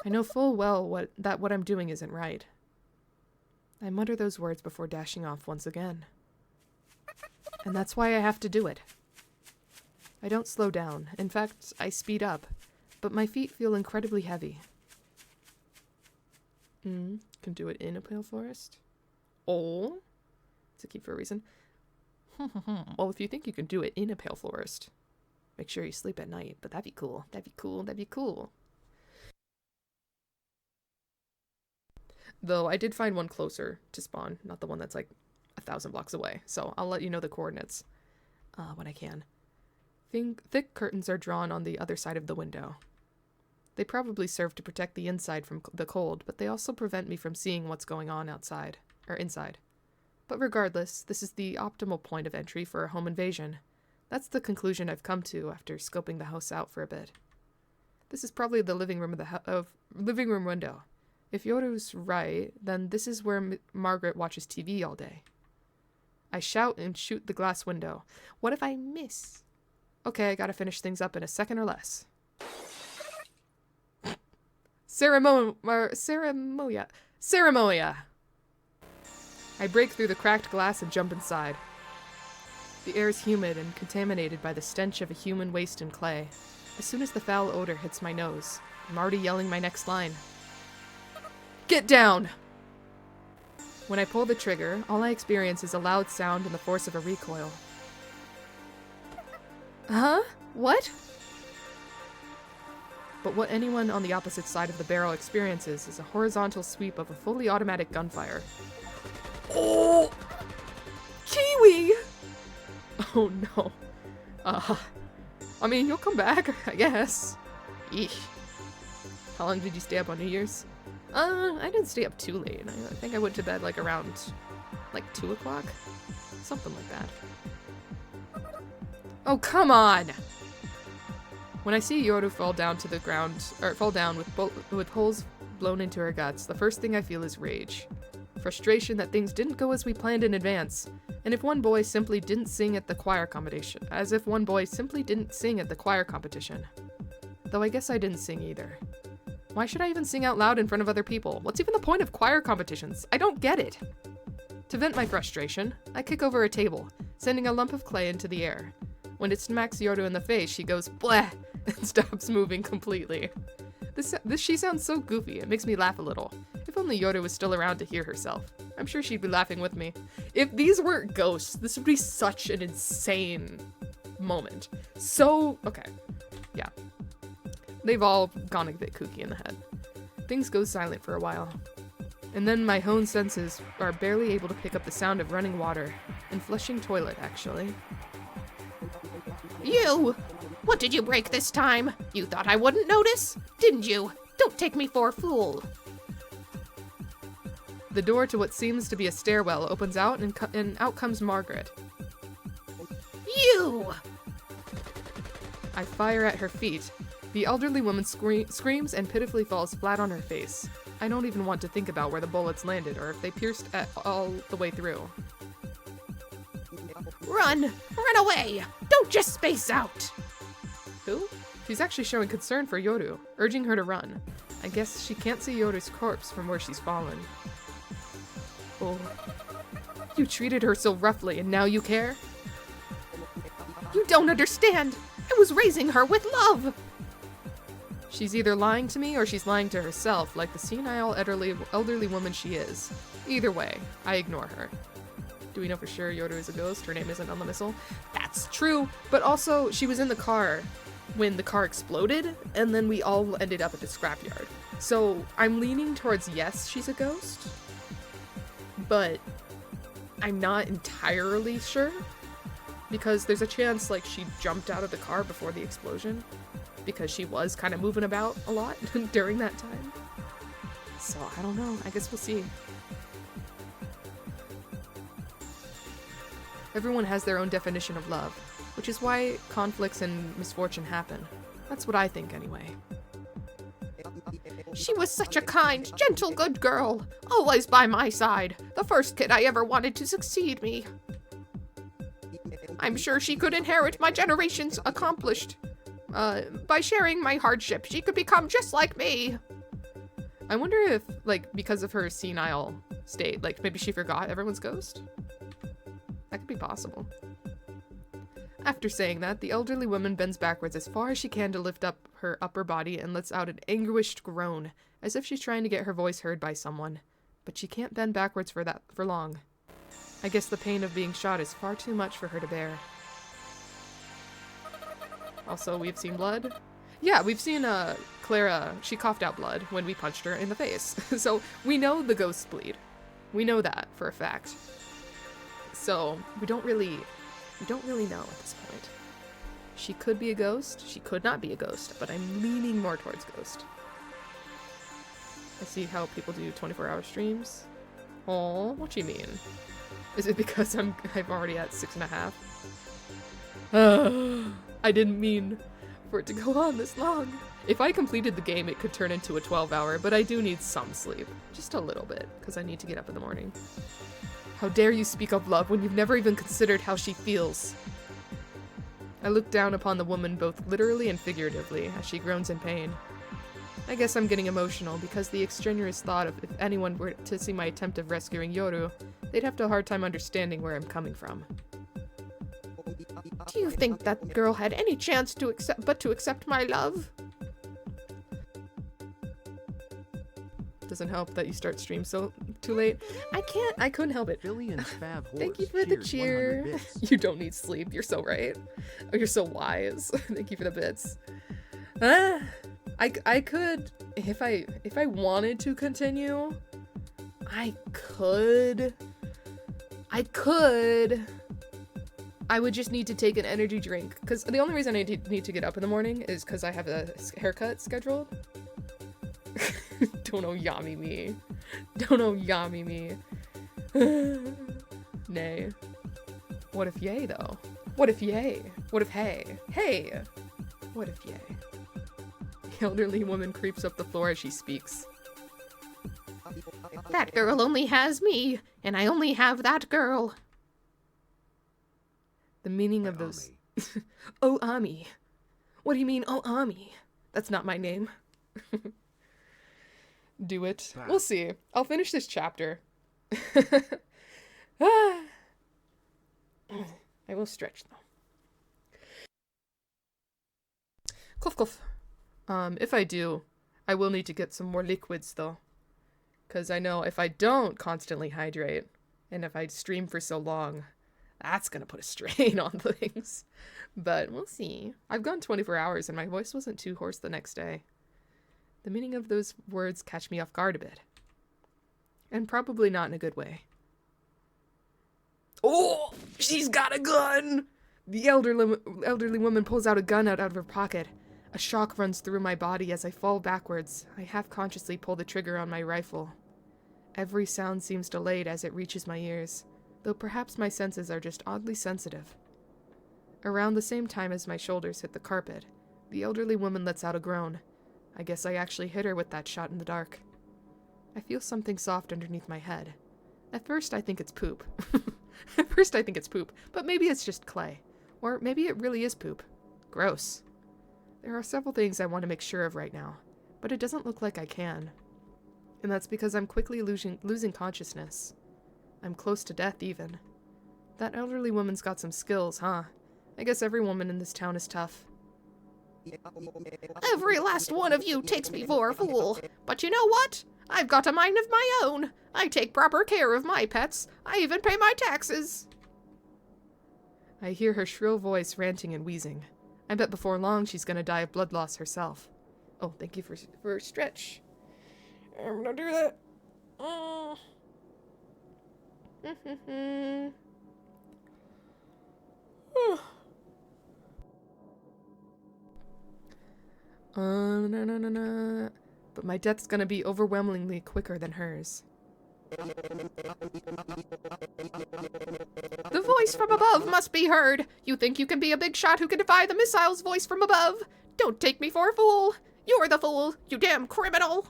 I know full well that what I'm doing isn't right. I mutter those words before dashing off once again. And that's why I have to do it. I don't slow down. In fact, I speed up, but my feet feel incredibly heavy. Can do it in a pale forest? Oh, to keep for a reason. Well, if you think you can do it in a pale forest, make sure you sleep at night, but that'd be cool. That'd be cool. That'd be cool. Though I did find one closer to spawn, not the one that's like 1,000 blocks away, so I'll let you know the coordinates when I can. Thick curtains are drawn on the other side of the window. They probably serve to protect the inside from the cold, but they also prevent me from seeing what's going on outside, or inside. But regardless, this is the optimal point of entry for a home invasion. That's the conclusion I've come to after scoping the house out for a bit. This is probably the living room living room window. If Yoru's right, then this is where Margaret watches TV all day. I shout and shoot the glass window. What if I miss? Okay, I gotta finish things up in a second or less. Ceremonia. I break through the cracked glass and jump inside. The air is humid and contaminated by the stench of a human waste and clay. As soon as the foul odor hits my nose, I'm already yelling my next line. Get down! When I pull the trigger, all I experience is a loud sound and the force of a recoil. Huh? What? But what anyone on the opposite side of the barrel experiences is a horizontal sweep of a fully automatic gunfire. Oh! Kiwi! Oh no. I mean, you'll come back, I guess. Eesh. How long did you stay up on New Year's? I didn't stay up too late. I think I went to bed like around, like 2 o'clock? Something like that. Oh, come on! When I see Yoru fall down to the ground, or fall down with holes blown into her guts, the first thing I feel is rage. Frustration that things didn't go as we planned in advance, and if one boy simply didn't sing at the choir competition, as if one boy simply didn't sing at the choir competition. Though I guess I didn't sing either. Why should I even sing out loud in front of other people? What's even the point of choir competitions? I don't get it. To vent my frustration, I kick over a table, sending a lump of clay into the air. When it smacks Yoru in the face, she goes bleh and stops moving completely. She sounds so goofy, it makes me laugh a little. If only Yoru was still around to hear herself. I'm sure she'd be laughing with me. If these weren't ghosts, this would be such an insane moment. So, okay, yeah. They've all gone a bit kooky in the head. Things go silent for a while. And then my honed senses are barely able to pick up the sound of running water. And flushing toilet, actually. You! What did you break this time? You thought I wouldn't notice? Didn't you? Don't take me for a fool. The door to what seems to be a stairwell opens out and out comes Margaret. You! I fire at her feet. The elderly woman screams and pitifully falls flat on her face. I don't even want to think about where the bullets landed or if they pierced all the way through. Run! Run away! Don't just space out! Who? She's actually showing concern for Yoru, urging her to run. I guess she can't see Yoru's corpse from where she's fallen. Oh. You treated her so roughly and now you care? You don't understand! I was raising her with love! She's either lying to me or she's lying to herself, like the senile elderly woman she is. Either way, I ignore her. Do we know for sure Yoru is a ghost? Her name isn't on the missile? That's true, but also she was in the car when the car exploded, and then we all ended up at the scrapyard. So I'm leaning towards yes, she's a ghost, but I'm not entirely sure, because there's a chance like she jumped out of the car before the explosion, because she was kind of moving about a lot during that time. So I don't know, I guess we'll see. Everyone has their own definition of love, which is why conflicts and misfortune happen. That's what I think anyway. She was such a kind, gentle, good girl, always by my side, the first kid I ever wanted to succeed me. I'm sure she could inherit my generation's accomplished. By sharing my hardship, she could become just like me. I wonder if, like, because of her senile state, like, maybe she forgot everyone's ghost? That could be possible. After saying that, the elderly woman bends backwards as far as she can to lift up her upper body and lets out an anguished groan, as if she's trying to get her voice heard by someone. But she can't bend backwards for long. I guess the pain of being shot is far too much for her to bear. Also, we've seen blood. Yeah, we've seen Clara, she coughed out blood when we punched her in the face. So we know the ghosts bleed. We know that for a fact. So we don't really know at this point. She could be a ghost, she could not be a ghost, but I'm leaning more towards ghost. I see how people do 24-hour streams. Oh, what do you mean? Is it because I'm already at 6.5? I didn't mean for it to go on this long. If I completed the game, it could turn into a 12-hour, but I do need some sleep. Just a little bit, because I need to get up in the morning. How dare you speak of love when you've never even considered how she feels? I look down upon the woman both literally and figuratively as she groans in pain. I guess I'm getting emotional because the extraneous thought of if anyone were to see my attempt of rescuing Yoru, they'd have a hard time understanding where I'm coming from. Do you think that girl had any chance to accept my love? Doesn't help that you start stream so too late. I couldn't help it. Thank you for the cheer. You don't need sleep, you're so right. Oh, you're so wise. Thank you for the bits. I could, if I wanted to continue, I could. I would just need to take an energy drink, because the only reason I need to get up in the morning is because I have a haircut scheduled. Don't know yami me. Don't know yami me. Nay. What if yay, though? What if yay? What if hey? Hey! What if yay? The elderly woman creeps up the floor as she speaks. That girl only has me, and I only have that girl. The meaning of those... Oh, Ami. What do you mean, oh, Ami? That's not my name. Do it. We'll see. I'll finish this chapter. I will stretch, though. Cough, cough. If I do, I will need to get some more liquids, though. Because I know if I don't constantly hydrate, and if I stream for so long, that's going to put a strain on things. But we'll see. I've gone 24 hours, and my voice wasn't too hoarse the next day. The meaning of those words catch me off guard a bit. And probably not in a good way. Oh! She's got a gun! The elderly woman pulls out a gun out of her pocket. A shock runs through my body as I fall backwards. I half-consciously pull the trigger on my rifle. Every sound seems delayed as it reaches my ears, though perhaps my senses are just oddly sensitive. Around the same time as my shoulders hit the carpet, the elderly woman lets out a groan. I guess I actually hit her with that shot in the dark. I feel something soft underneath my head. At first I think it's poop. But maybe it's just clay. Or maybe it really is poop. Gross. There are several things I want to make sure of right now, but it doesn't look like I can. And that's because I'm quickly losing consciousness. I'm close to death, even. That elderly woman's got some skills, huh? I guess every woman in this town is tough. Every last one of you takes me for a fool. But you know what? I've got a mind of my own. I take proper care of my pets. I even pay my taxes. I hear her shrill voice ranting and wheezing. I bet before long she's gonna die of blood loss herself. Oh, thank you for stretch. I'm gonna do that. Oh. No. But my death's gonna be overwhelmingly quicker than hers. The voice from above must be heard. You think you can be a big shot who can defy the missile's voice from above? Don't take me for a fool. You're the fool, you damn criminal.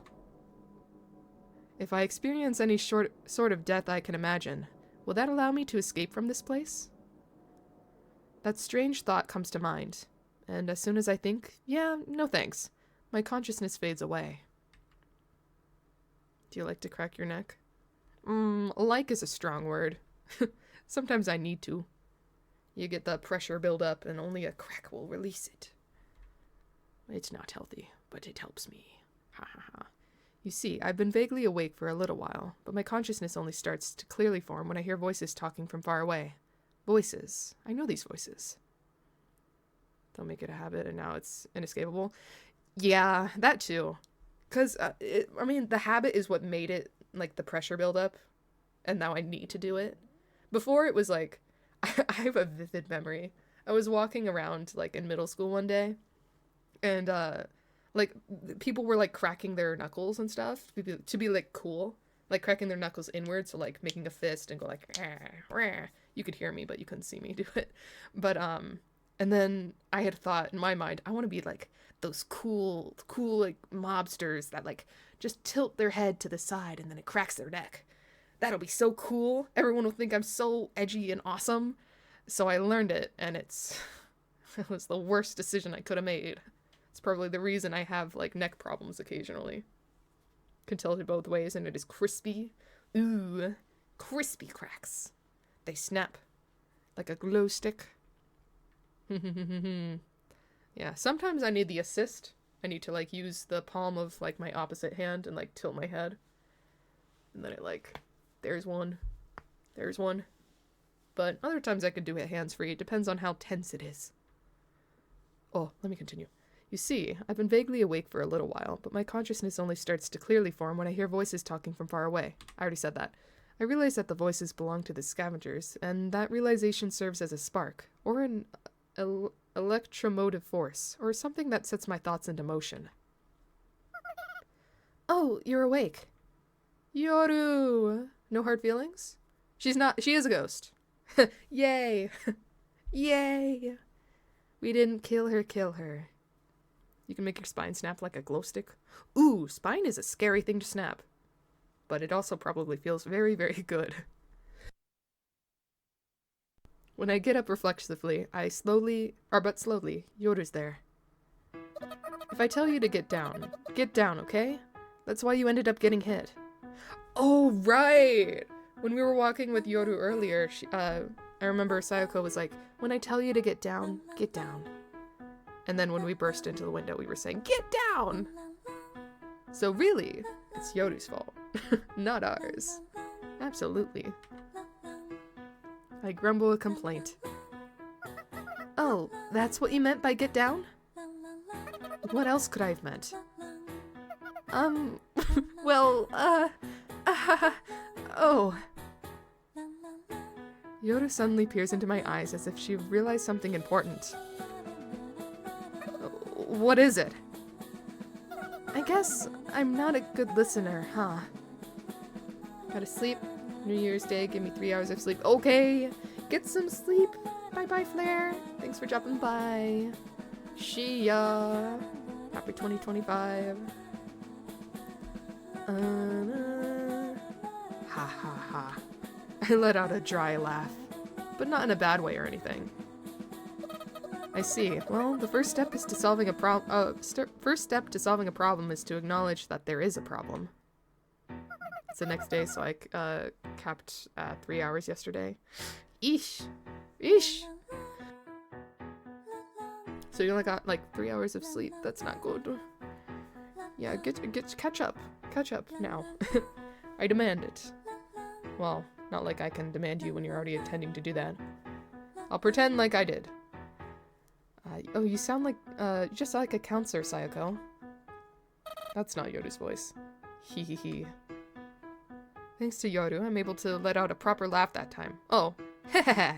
If I experience any sort of death I can imagine, will that allow me to escape from this place? That strange thought comes to mind, and as soon as I think, yeah, no thanks, my consciousness fades away. Do you like to crack your neck? Like is a strong word. Sometimes I need to. You get the pressure build up and only a crack will release it. It's not healthy, but it helps me. Ha ha ha. You see, I've been vaguely awake for a little while, but my consciousness only starts to clearly form when I hear voices talking from far away. Voices. I know these voices. Don't make it a habit and now it's inescapable. Yeah, that too. Because, the habit is what made it, like, the pressure build up. And now I need to do it. Before, it was like, I have a vivid memory. I was walking around, like, in middle school one day. And, like, people were, like, cracking their knuckles and stuff to be like, cool. Like, cracking their knuckles inward, so, like, making a fist and go, like, rah, rah. You could hear me, but you couldn't see me do it. But, and then I had thought in my mind, I want to be, like, those cool, like, mobsters that, like, just tilt their head to the side and then it cracks their neck. That'll be so cool. Everyone will think I'm so edgy and awesome. So I learned it, and it was the worst decision I could have made. It's probably the reason I have, like, neck problems occasionally. Can tilt it both ways, and it is crispy. Ooh, crispy cracks. They snap like a glow stick. Yeah, sometimes I need the assist. I need to, like, use the palm of, like, my opposite hand and, like, tilt my head. And then it, like, there's one. There's one. But other times I could do it hands-free. It depends on how tense it is. Oh, let me continue. You see, I've been vaguely awake for a little while, but my consciousness only starts to clearly form when I hear voices talking from far away. I already said that. I realize that the voices belong to the scavengers, and that realization serves as a spark, or an electromotive force, or something that sets my thoughts into motion. Oh, you're awake. Yoru! No hard feelings? She is a ghost. Yay! Yay! We didn't kill her. You can make your spine snap like a glow stick. Ooh, spine is a scary thing to snap. But it also probably feels very, very good. When I get up reflexively, but slowly, Yoru's there. If I tell you to get down, okay? That's why you ended up getting hit. Oh, right! When we were walking with Yoru earlier, I remember Sayoko was like, when I tell you to get down, get down. And then when we burst into the window, we were saying, get down! So really, it's Yoru's fault, not ours. Absolutely. I grumble a complaint. Oh, that's what you meant by get down? What else could I have meant? Oh. Yoru suddenly peers into my eyes as if she realized something important. What is it? I guess I'm not a good listener, huh? Gotta sleep. New Year's Day, give me 3 hours of sleep. Okay, get some sleep. Bye-bye, Flair. Thanks for dropping by. Shia. Happy 2025. Ha ha ha. I let out a dry laugh, but not in a bad way or anything. I see. Well, the first step to solving a problem is to acknowledge that there is a problem. It's the next day, so I capped at 3 hours yesterday. Eesh. So you only got like 3 hours of sleep. That's not good. Yeah, catch up. Catch up now. I demand it. Well, not like I can demand you when you're already intending to do that. I'll pretend like I did. Oh, you sound like, just like a counselor, Sayoko. That's not Yoru's voice. Hee hee hee. Thanks to Yoru, I'm able to let out a proper laugh that time. Oh, heh.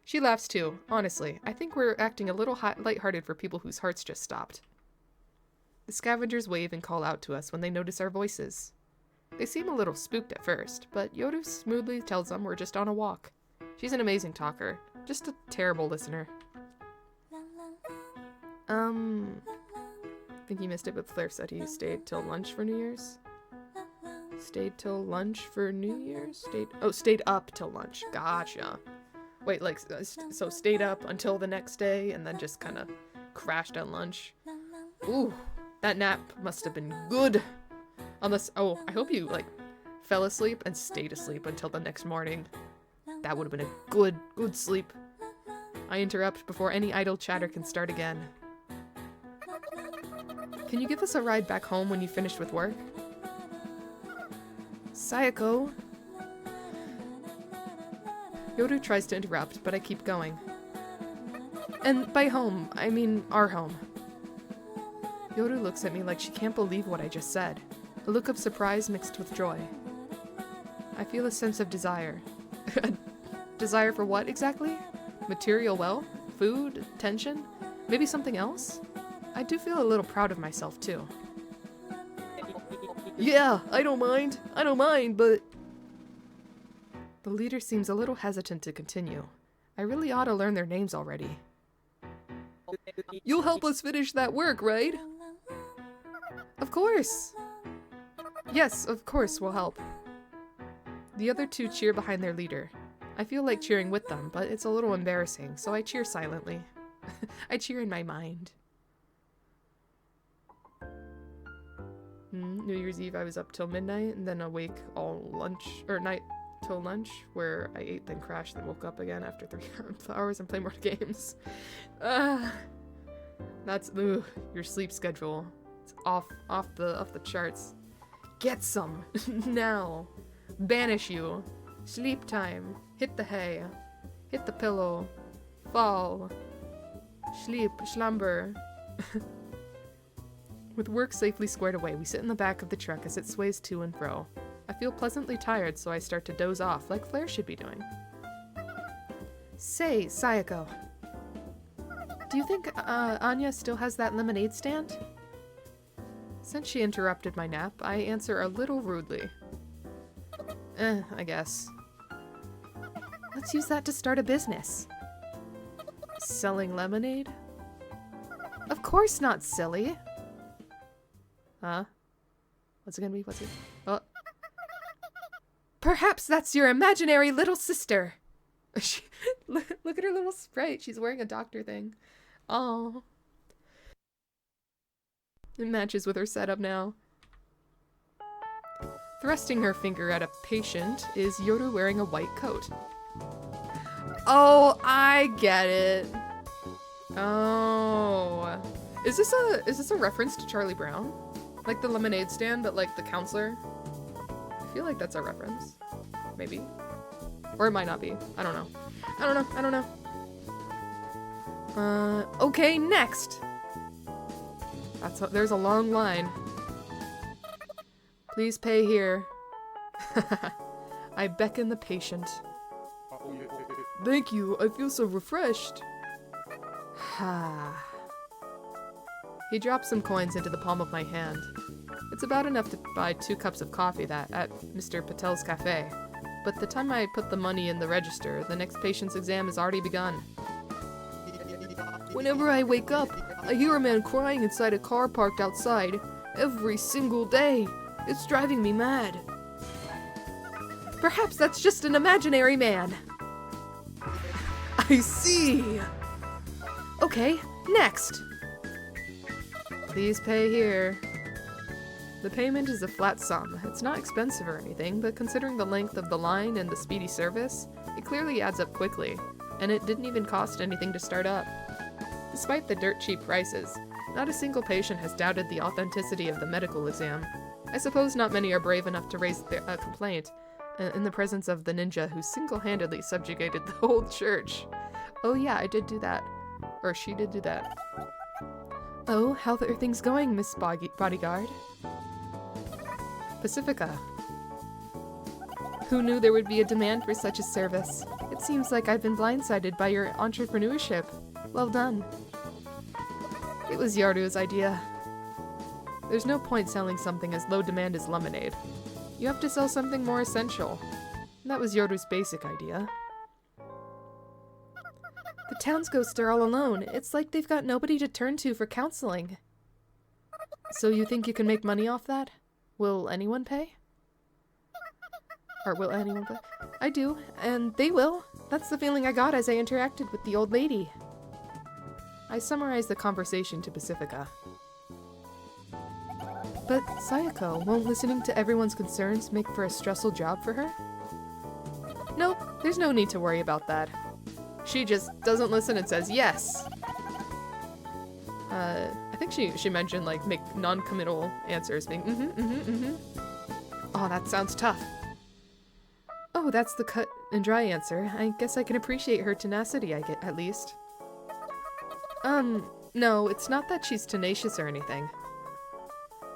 She laughs too, honestly. I think we're acting a little lighthearted for people whose hearts just stopped. The scavengers wave and call out to us when they notice our voices. They seem a little spooked at first, but Yoru smoothly tells them we're just on a walk. She's an amazing talker, just a terrible listener. I think you missed it, but Flair said he stayed till lunch for New Year's. Stayed till lunch for New Year's? Stayed up till lunch. Gotcha. Wait, like, so stayed up until the next day and then just kind of crashed at lunch. Ooh, that nap must have been good. Unless, oh, I hope you, like, fell asleep and stayed asleep until the next morning. That would have been a good sleep. I interrupt before any idle chatter can start again. Can you give us a ride back home when you finished with work? Sayako. Yoru tries to interrupt, but I keep going. And by home, I mean our home. Yoru looks at me like she can't believe what I just said. A look of surprise mixed with joy. I feel a sense of desire. Desire for what exactly? Material wealth? Food? Attention? Maybe something else? I do feel a little proud of myself, too. Yeah, I don't mind, but... The leader seems a little hesitant to continue. I really ought to learn their names already. You'll help us finish that work, right? Of course! Yes, of course, we'll help. The other two cheer behind their leader. I feel like cheering with them, but it's a little embarrassing, so I cheer silently. I cheer in my mind. New Year's Eve I was up till midnight, and then awake all lunch, or night till lunch, where I ate, then crashed, then woke up again after 3 hours and played more games. That's, your sleep schedule. It's off the charts. Get some, now. Banish you. Sleep time. Hit the hay. Hit the pillow. Fall. Sleep. Slumber. With work safely squared away, we sit in the back of the truck as it sways to and fro. I feel pleasantly tired, so I start to doze off, like Flair should be doing. Say, Sayako. Do you think, Anya still has that lemonade stand? Since she interrupted my nap, I answer a little rudely. I guess. Let's use that to start a business. Selling lemonade? Of course not, silly. Huh? What's it gonna be? What's it? Oh. Perhaps that's your imaginary little sister. Look at her little sprite. She's wearing a doctor thing. Oh. It matches with her setup now. Thrusting her finger at a patient is Yoru wearing a white coat. Oh, I get it. Oh. Is this a reference to Charlie Brown? Like the lemonade stand, but like the counselor? I feel like that's a reference. Maybe. Or it might not be. I don't know. I don't know. Okay, next! There's a long line. Please pay here. I beckon the patient. Thank you, I feel so refreshed. He drops some coins into the palm of my hand. It's about enough to buy 2 cups of coffee at Mr. Patel's cafe. But the time I put the money in the register, the next patient's exam has already begun. Whenever I wake up, I hear a man crying inside a car parked outside. Every single day. It's driving me mad. Perhaps that's just an imaginary man. I see! Okay, next! Please pay here. The payment is a flat sum. It's not expensive or anything, but considering the length of the line and the speedy service, it clearly adds up quickly, and it didn't even cost anything to start up. Despite the dirt cheap prices, not a single patient has doubted the authenticity of the medical exam. I suppose not many are brave enough to raise a complaint in the presence of the ninja who single-handedly subjugated the whole church. Oh yeah, I did do that. Or she did do that. Oh, how are things going, Miss Bodyguard? Pacifica. Who knew there would be a demand for such a service? It seems like I've been blindsided by your entrepreneurship. Well done. It was Yaru's idea. There's no point selling something as low demand as lemonade. You have to sell something more essential. And that was Yoru's basic idea. The town's ghosts are all alone. It's like they've got nobody to turn to for counseling. So you think you can make money off that? Will anyone pay? Or will anyone play? I do, and they will. That's the feeling I got as I interacted with the old lady. I summarized the conversation to Pacifica. But Sayako, won't listening to everyone's concerns make for a stressful job for her? Nope, there's no need to worry about that. She just doesn't listen and says yes. I think she mentioned, like, make non-committal answers, being Oh, that sounds tough. Oh, that's the cut and dry answer. I guess I can appreciate her tenacity, at least. No, it's not that she's tenacious or anything.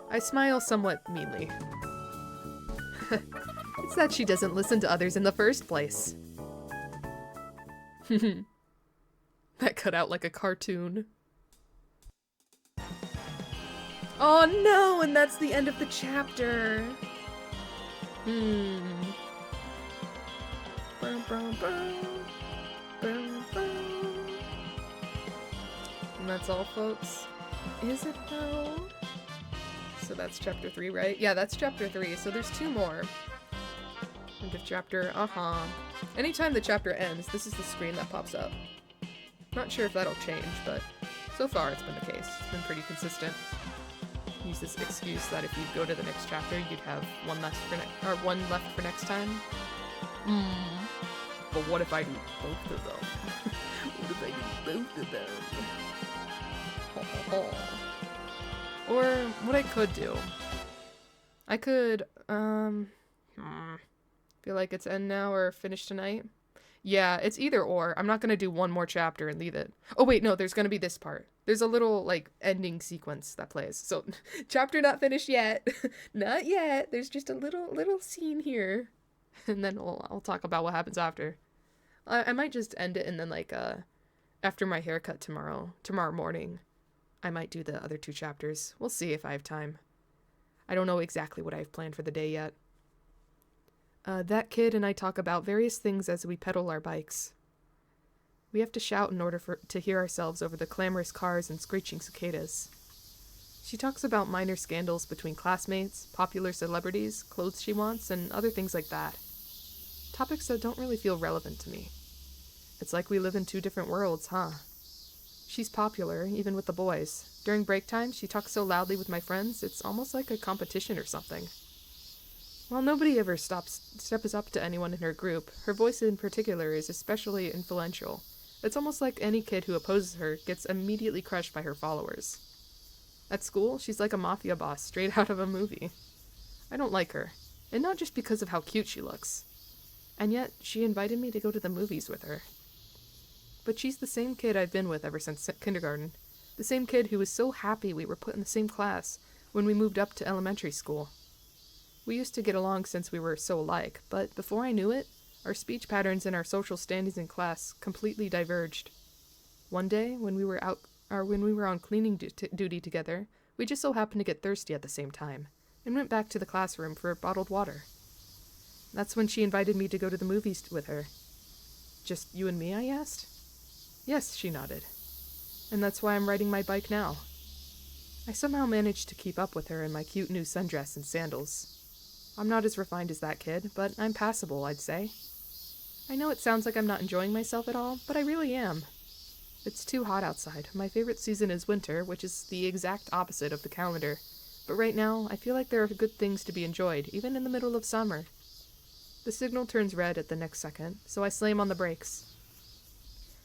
I smile somewhat meanly. It's that she doesn't listen to others in the first place. That cut out like a cartoon. Oh no, and that's the end of the chapter. Bum, bum, bum. Bum, bum. And that's all, folks. Is it though? So that's chapter 3, right? Yeah, that's chapter 3. So there's 2 more. End of chapter. Anytime the chapter ends, this is the screen that pops up. Not sure if that'll change, but so far it's been the case. It's been pretty consistent. Use this excuse that if you go to the next chapter, you'd have one left for next time. But what if I do both of them? What if I do both of them? Or what I could do. I could, feel like it's end now or finish tonight. Yeah, it's either or. I'm not gonna do one more chapter and leave it. Oh wait, no, there's gonna be this part. There's a little, like, ending sequence that plays. So, chapter not finished yet. Not yet. There's just a little scene here. And then I'll talk about what happens after. I might just end it and then, like, after my haircut tomorrow morning, I might do the other 2 chapters. We'll see if I have time. I don't know exactly what I have planned for the day yet. That kid and I talk about various things as we pedal our bikes. We have to shout in order to hear ourselves over the clamorous cars and screeching cicadas. She talks about minor scandals between classmates, popular celebrities, clothes she wants, and other things like that. Topics that don't really feel relevant to me. It's like we live in 2 different worlds, huh? She's popular, even with the boys. During break time, she talks so loudly with my friends, it's almost like a competition or something. While nobody ever steps up to anyone in her group, her voice in particular is especially influential. It's almost like any kid who opposes her gets immediately crushed by her followers. At school, she's like a mafia boss straight out of a movie. I don't like her, and not just because of how cute she looks. And yet, she invited me to go to the movies with her. But she's the same kid I've been with ever since kindergarten. The same kid who was so happy we were put in the same class when we moved up to elementary school. We used to get along since we were so alike, but before I knew it, our speech patterns and our social standings in class completely diverged. One day, when we were on cleaning duty together, we just so happened to get thirsty at the same time, and went back to the classroom for bottled water. That's when she invited me to go to the movies with her. Just you and me, I asked? Yes, she nodded. And that's why I'm riding my bike now. I somehow managed to keep up with her in my cute new sundress and sandals. I'm not as refined as that kid, but I'm passable, I'd say. I know it sounds like I'm not enjoying myself at all, but I really am. It's too hot outside. My favorite season is winter, which is the exact opposite of the calendar. But right now, I feel like there are good things to be enjoyed, even in the middle of summer. The signal turns red at the next second, so I slam on the brakes.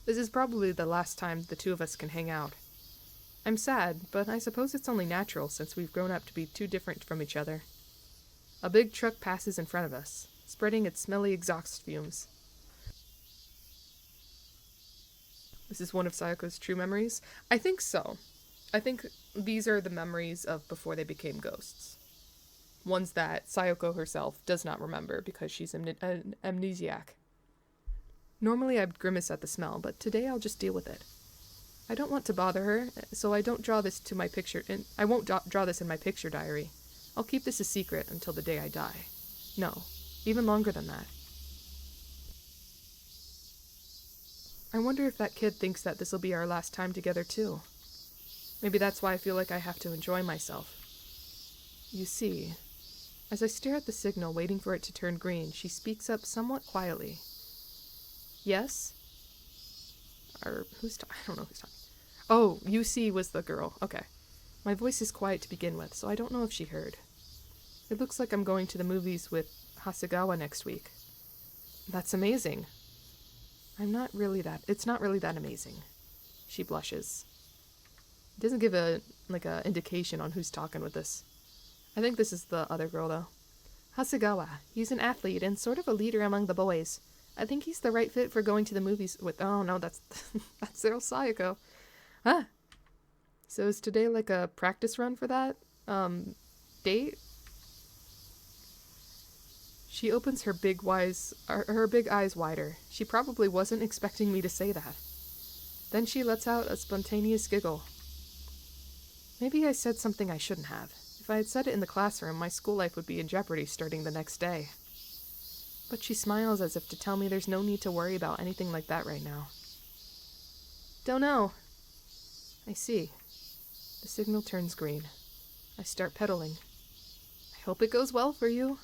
This is probably the last time the 2 of us can hang out. I'm sad, but I suppose it's only natural since we've grown up to be too different from each other. A big truck passes in front of us, spreading its smelly exhaust fumes. This is one of Sayako's true memories? I think so. I think these are the memories of before they became ghosts. Ones that Sayako herself does not remember because she's an amnesiac. Normally I'd grimace at the smell, but today I'll just deal with it. I don't want to bother her, so I don't draw this to my picture, and I won't draw this in my picture diary. I'll keep this a secret until the day I die. No, even longer than that. I wonder if that kid thinks that this'll be our last time together too. Maybe that's why I feel like I have to enjoy myself. You see, As I stare at the signal, waiting for it to turn green, she speaks up somewhat quietly. Yes? Or I don't know who's talking. Oh, UC was the girl. Okay. My voice is quiet to begin with, so I don't know if she heard. It looks like I'm going to the movies with Hasegawa next week. That's amazing. It's not really that amazing. She blushes. It doesn't give a indication on who's talking with this. I think this is the other girl, though. Hasegawa. He's an athlete and sort of a leader among the boys. I think he's the right fit for going to the movies with... Oh, no, that's Zero Sayako. Huh. So is today like a practice run for that, date? She opens her big eyes wider. She probably wasn't expecting me to say that. Then she lets out a spontaneous giggle. Maybe I said something I shouldn't have. If I had said it in the classroom, my school life would be in jeopardy starting the next day. But she smiles as if to tell me there's no need to worry about anything like that right now. Don't know. I see. The signal turns green. I start pedaling. I hope it goes well for you.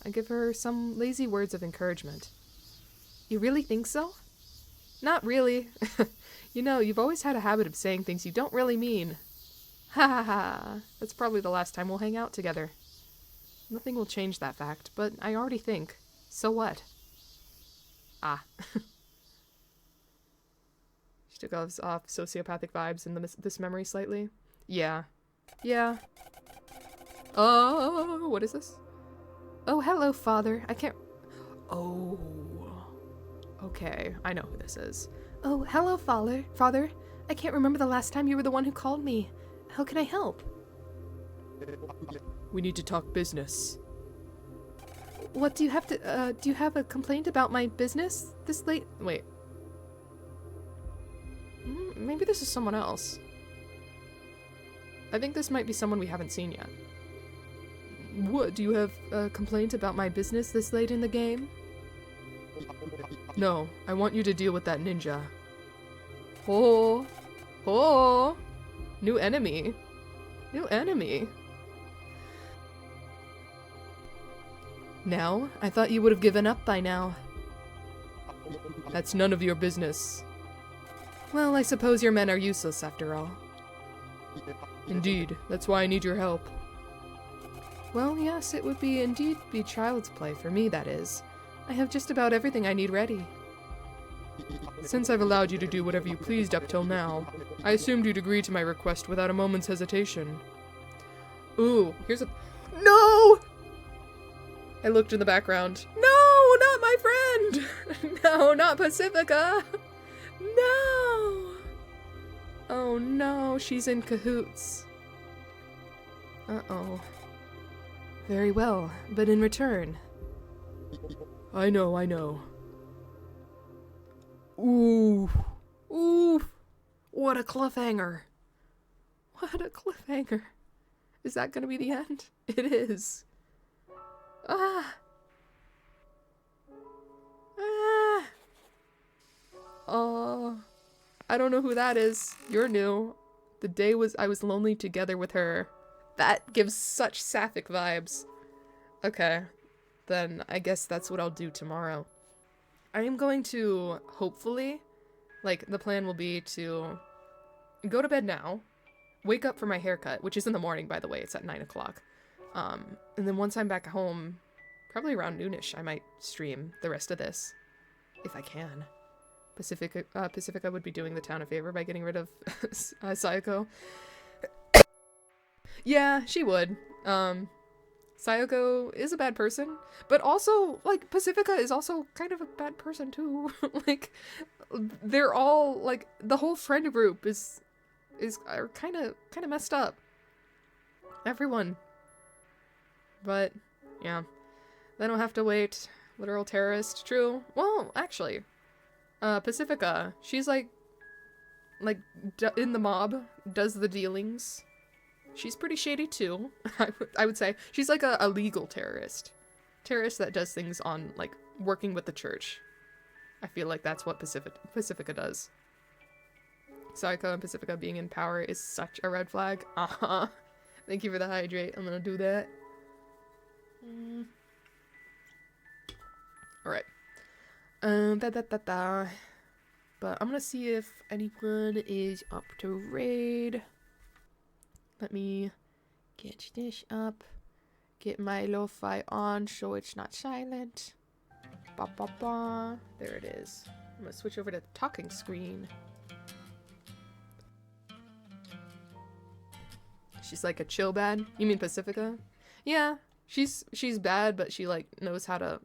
I give her some lazy words of encouragement. You really think so? Not really. You know, you've always had a habit of saying things you don't really mean. Ha ha ha. That's probably the last time we'll hang out together. Nothing will change that fact, but I already think. So what? Ah. She took off sociopathic vibes in this memory slightly. Yeah. Yeah. Oh, what is this? Oh, hello, Father. I can't... Oh. Okay, I know who this is. Oh, hello, Father. Father, I can't remember the last time you were the one who called me. How can I help? We need to talk business. What do you have to, do you have a complaint about my business this late? Wait. Maybe this is someone else. I think this might be someone we haven't seen yet. What, do you have a complaint about my business this late in the game? No, I want you to deal with that ninja. Oh. Oh. New enemy. New enemy. Now? I thought you would have given up by now. That's none of your business. Well, I suppose your men are useless after all. Indeed, that's why I need your help. Well, yes, it would indeed be child's play for me, that is. I have just about everything I need ready. Since I've allowed you to do whatever you pleased up till now, I assumed you'd agree to my request without a moment's hesitation. Ooh, here's a... No! I looked in the background. No, not my friend! No, not Pacifica! No! Oh no, she's in cahoots. Uh-oh. Very well, but in return... I know. Ooh. Ooh. What a cliffhanger. What a cliffhanger. Is that gonna be the end? It is. Ah. Ah. Oh. I don't know who that is. You're new. The day I was lonely together with her. That gives such sapphic vibes. Okay. Then I guess that's what I'll do tomorrow. I am going to, hopefully, the plan will be to go to bed now, wake up for my haircut, which is in the morning, by the way, it's at 9 o'clock. And then once I'm back home, probably around noonish, I might stream the rest of this, if I can. Pacifica would be doing the town a favor by getting rid of Sayako. Yeah, she would. Sayako is a bad person, but also, Pacifica is also kind of a bad person, too. They're all, the whole friend group are kind of messed up. Everyone. But, yeah. Then I'll have to wait. Literal terrorist. True. Well, actually, Pacifica, she's, in the mob, does the dealings. She's pretty shady too, I would say. She's like a legal terrorist. Terrorist that does things on, working with the church. I feel like that's what Pacifica does. Sayako and Pacifica being in power is such a red flag. Uh-huh. Thank you for the hydrate. I'm gonna do that. Alright. But I'm gonna see if anyone is up to raid. Let me get this up. Get my lo-fi on so it's not silent. Ba ba ba. There it is. I'm gonna switch over to the talking screen. She's like a chill bad. You mean Pacifica? Yeah, she's bad, but she like knows how to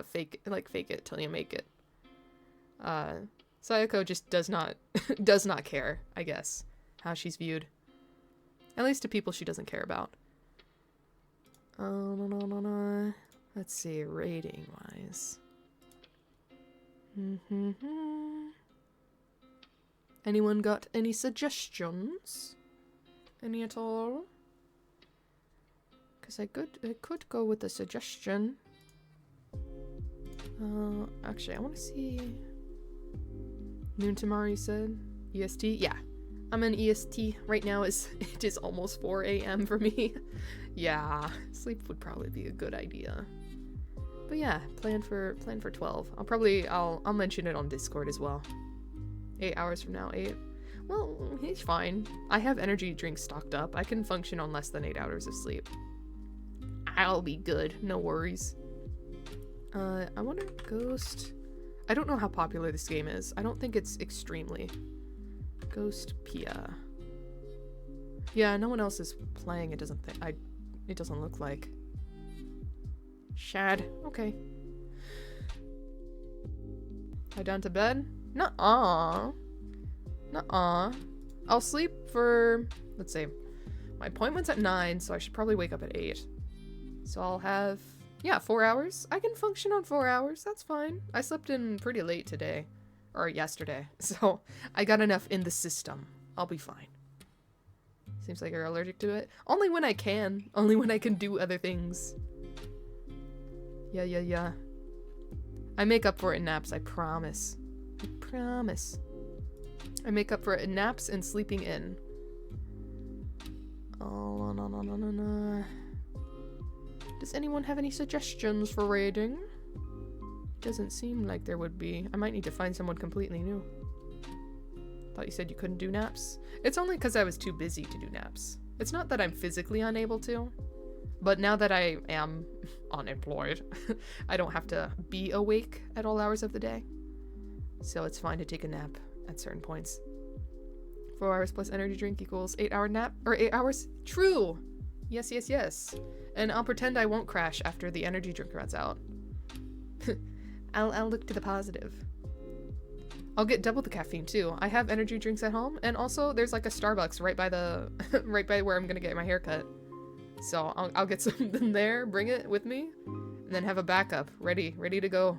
fake it till you make it. Sayako just does not care, I guess, how she's viewed. At least to people she doesn't care about. Let's see, rating wise. Anyone got any suggestions? Any at all? Because I could go with a suggestion. Actually, I want to see. Noon tomorrow, you said? EST? Yeah. I'm in EST. Right now it is almost 4 a.m. for me. Yeah, sleep would probably be a good idea. But yeah, plan for 12. I'll mention it on Discord as well. 8 hours from now, 8. Well, he's fine. I have energy drinks stocked up. I can function on less than 8 hours of sleep. I'll be good, no worries. I wonder Ghost. I don't know how popular this game is. I don't think it's extremely. ghostpia. Yeah, no one else is playing. It doesn't look like. Shad. Okay. Head down to bed? Nuh-uh. Nuh-uh. I'll sleep for, let's see. My appointment's at 9, so I should probably wake up at 8. So I'll have, yeah, 4 hours. I can function on 4 hours. That's fine. I slept in pretty late today. Or yesterday. So I got enough in the system. I'll be fine. Seems like you're allergic to it. Only when I can. Only when I can do other things. Yeah. I make up for it in naps, I promise. I promise. I make up for it in naps and sleeping in. Oh, no. Does anyone have any suggestions for raiding? Doesn't seem like there would be. I might need to find someone completely new. Thought you said you couldn't do naps. It's only because I was too busy to do naps. It's not that I'm physically unable to, but now that I am unemployed, I don't have to be awake at all hours of the day. So it's fine to take a nap at certain points. 4 hours plus energy drink equals 8-hour nap, or 8 hours? True! Yes. And I'll pretend I won't crash after the energy drink runs out. I'll look to the positive. I'll get double the caffeine too. I have energy drinks at home, and also there's like a Starbucks right by the right by where I'm gonna get my haircut. So I'll get something there, bring it with me, and then have a backup ready to go.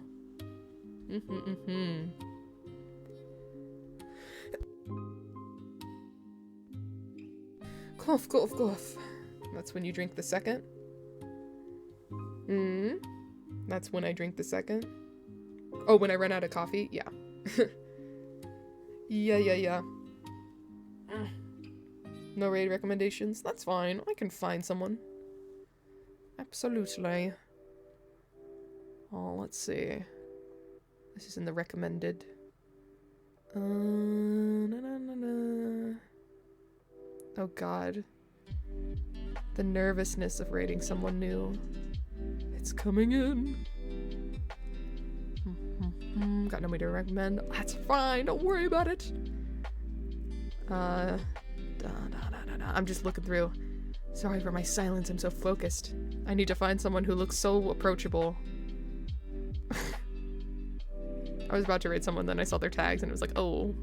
Cough. That's when you drink the second. That's when I drink the second. Oh, when I run out of coffee? Yeah. Yeah. No raid recommendations? That's fine. I can find someone. Absolutely. Oh, let's see. This is in the recommended. Oh god. The nervousness of raiding someone new. It's coming in. Got nobody to recommend. That's fine. Don't worry about it. I'm just looking through. Sorry for my silence. I'm so focused. I need to find someone who looks so approachable. I was about to raid someone, then I saw their tags and it was like, oh.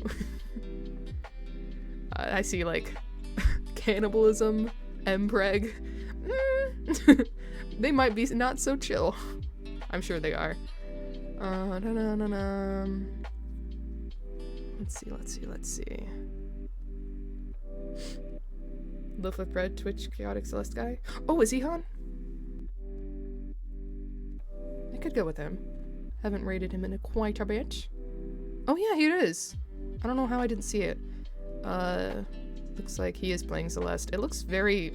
I see like cannibalism, mpreg. They might be not so chill. I'm sure they are. Let's see. Loaf of bread, Twitch, chaotic Celeste guy. Oh, is he on? I could go with him. Haven't rated him in quite a bit. Oh yeah, he is. I don't know how I didn't see it. Looks like he is playing Celeste. It looks very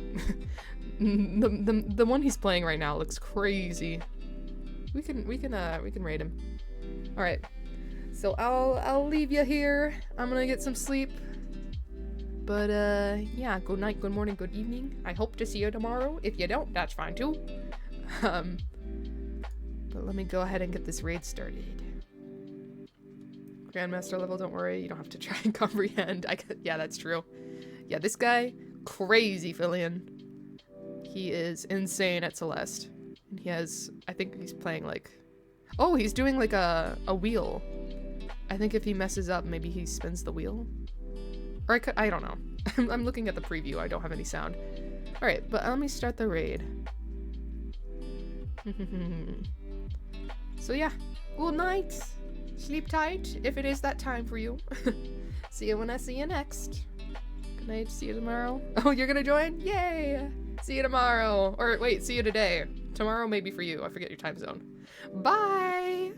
The one he's playing right now looks crazy. We can raid him. All right. So I'll leave you here. I'm gonna get some sleep. But yeah, good night, good morning, good evening. I hope to see you tomorrow. If you don't, that's fine too. But let me go ahead and get this raid started. Grandmaster level, don't worry, you don't have to try and comprehend. Yeah, that's true. Yeah, this guy, crazy Fillion. He is insane at Celeste. And he has, I think he's playing like, oh, he's doing like a wheel. I think if he messes up, maybe he spins the wheel. Or I don't know. I'm looking at the preview. I don't have any sound. All right, but let me start the raid. So yeah, good night. Sleep tight if it is that time for you. See you when I see you next. Good night. See you tomorrow. Oh, you're gonna join? Yay! See you tomorrow. Or wait, see you today. Tomorrow maybe for you. I forget your time zone. Bye!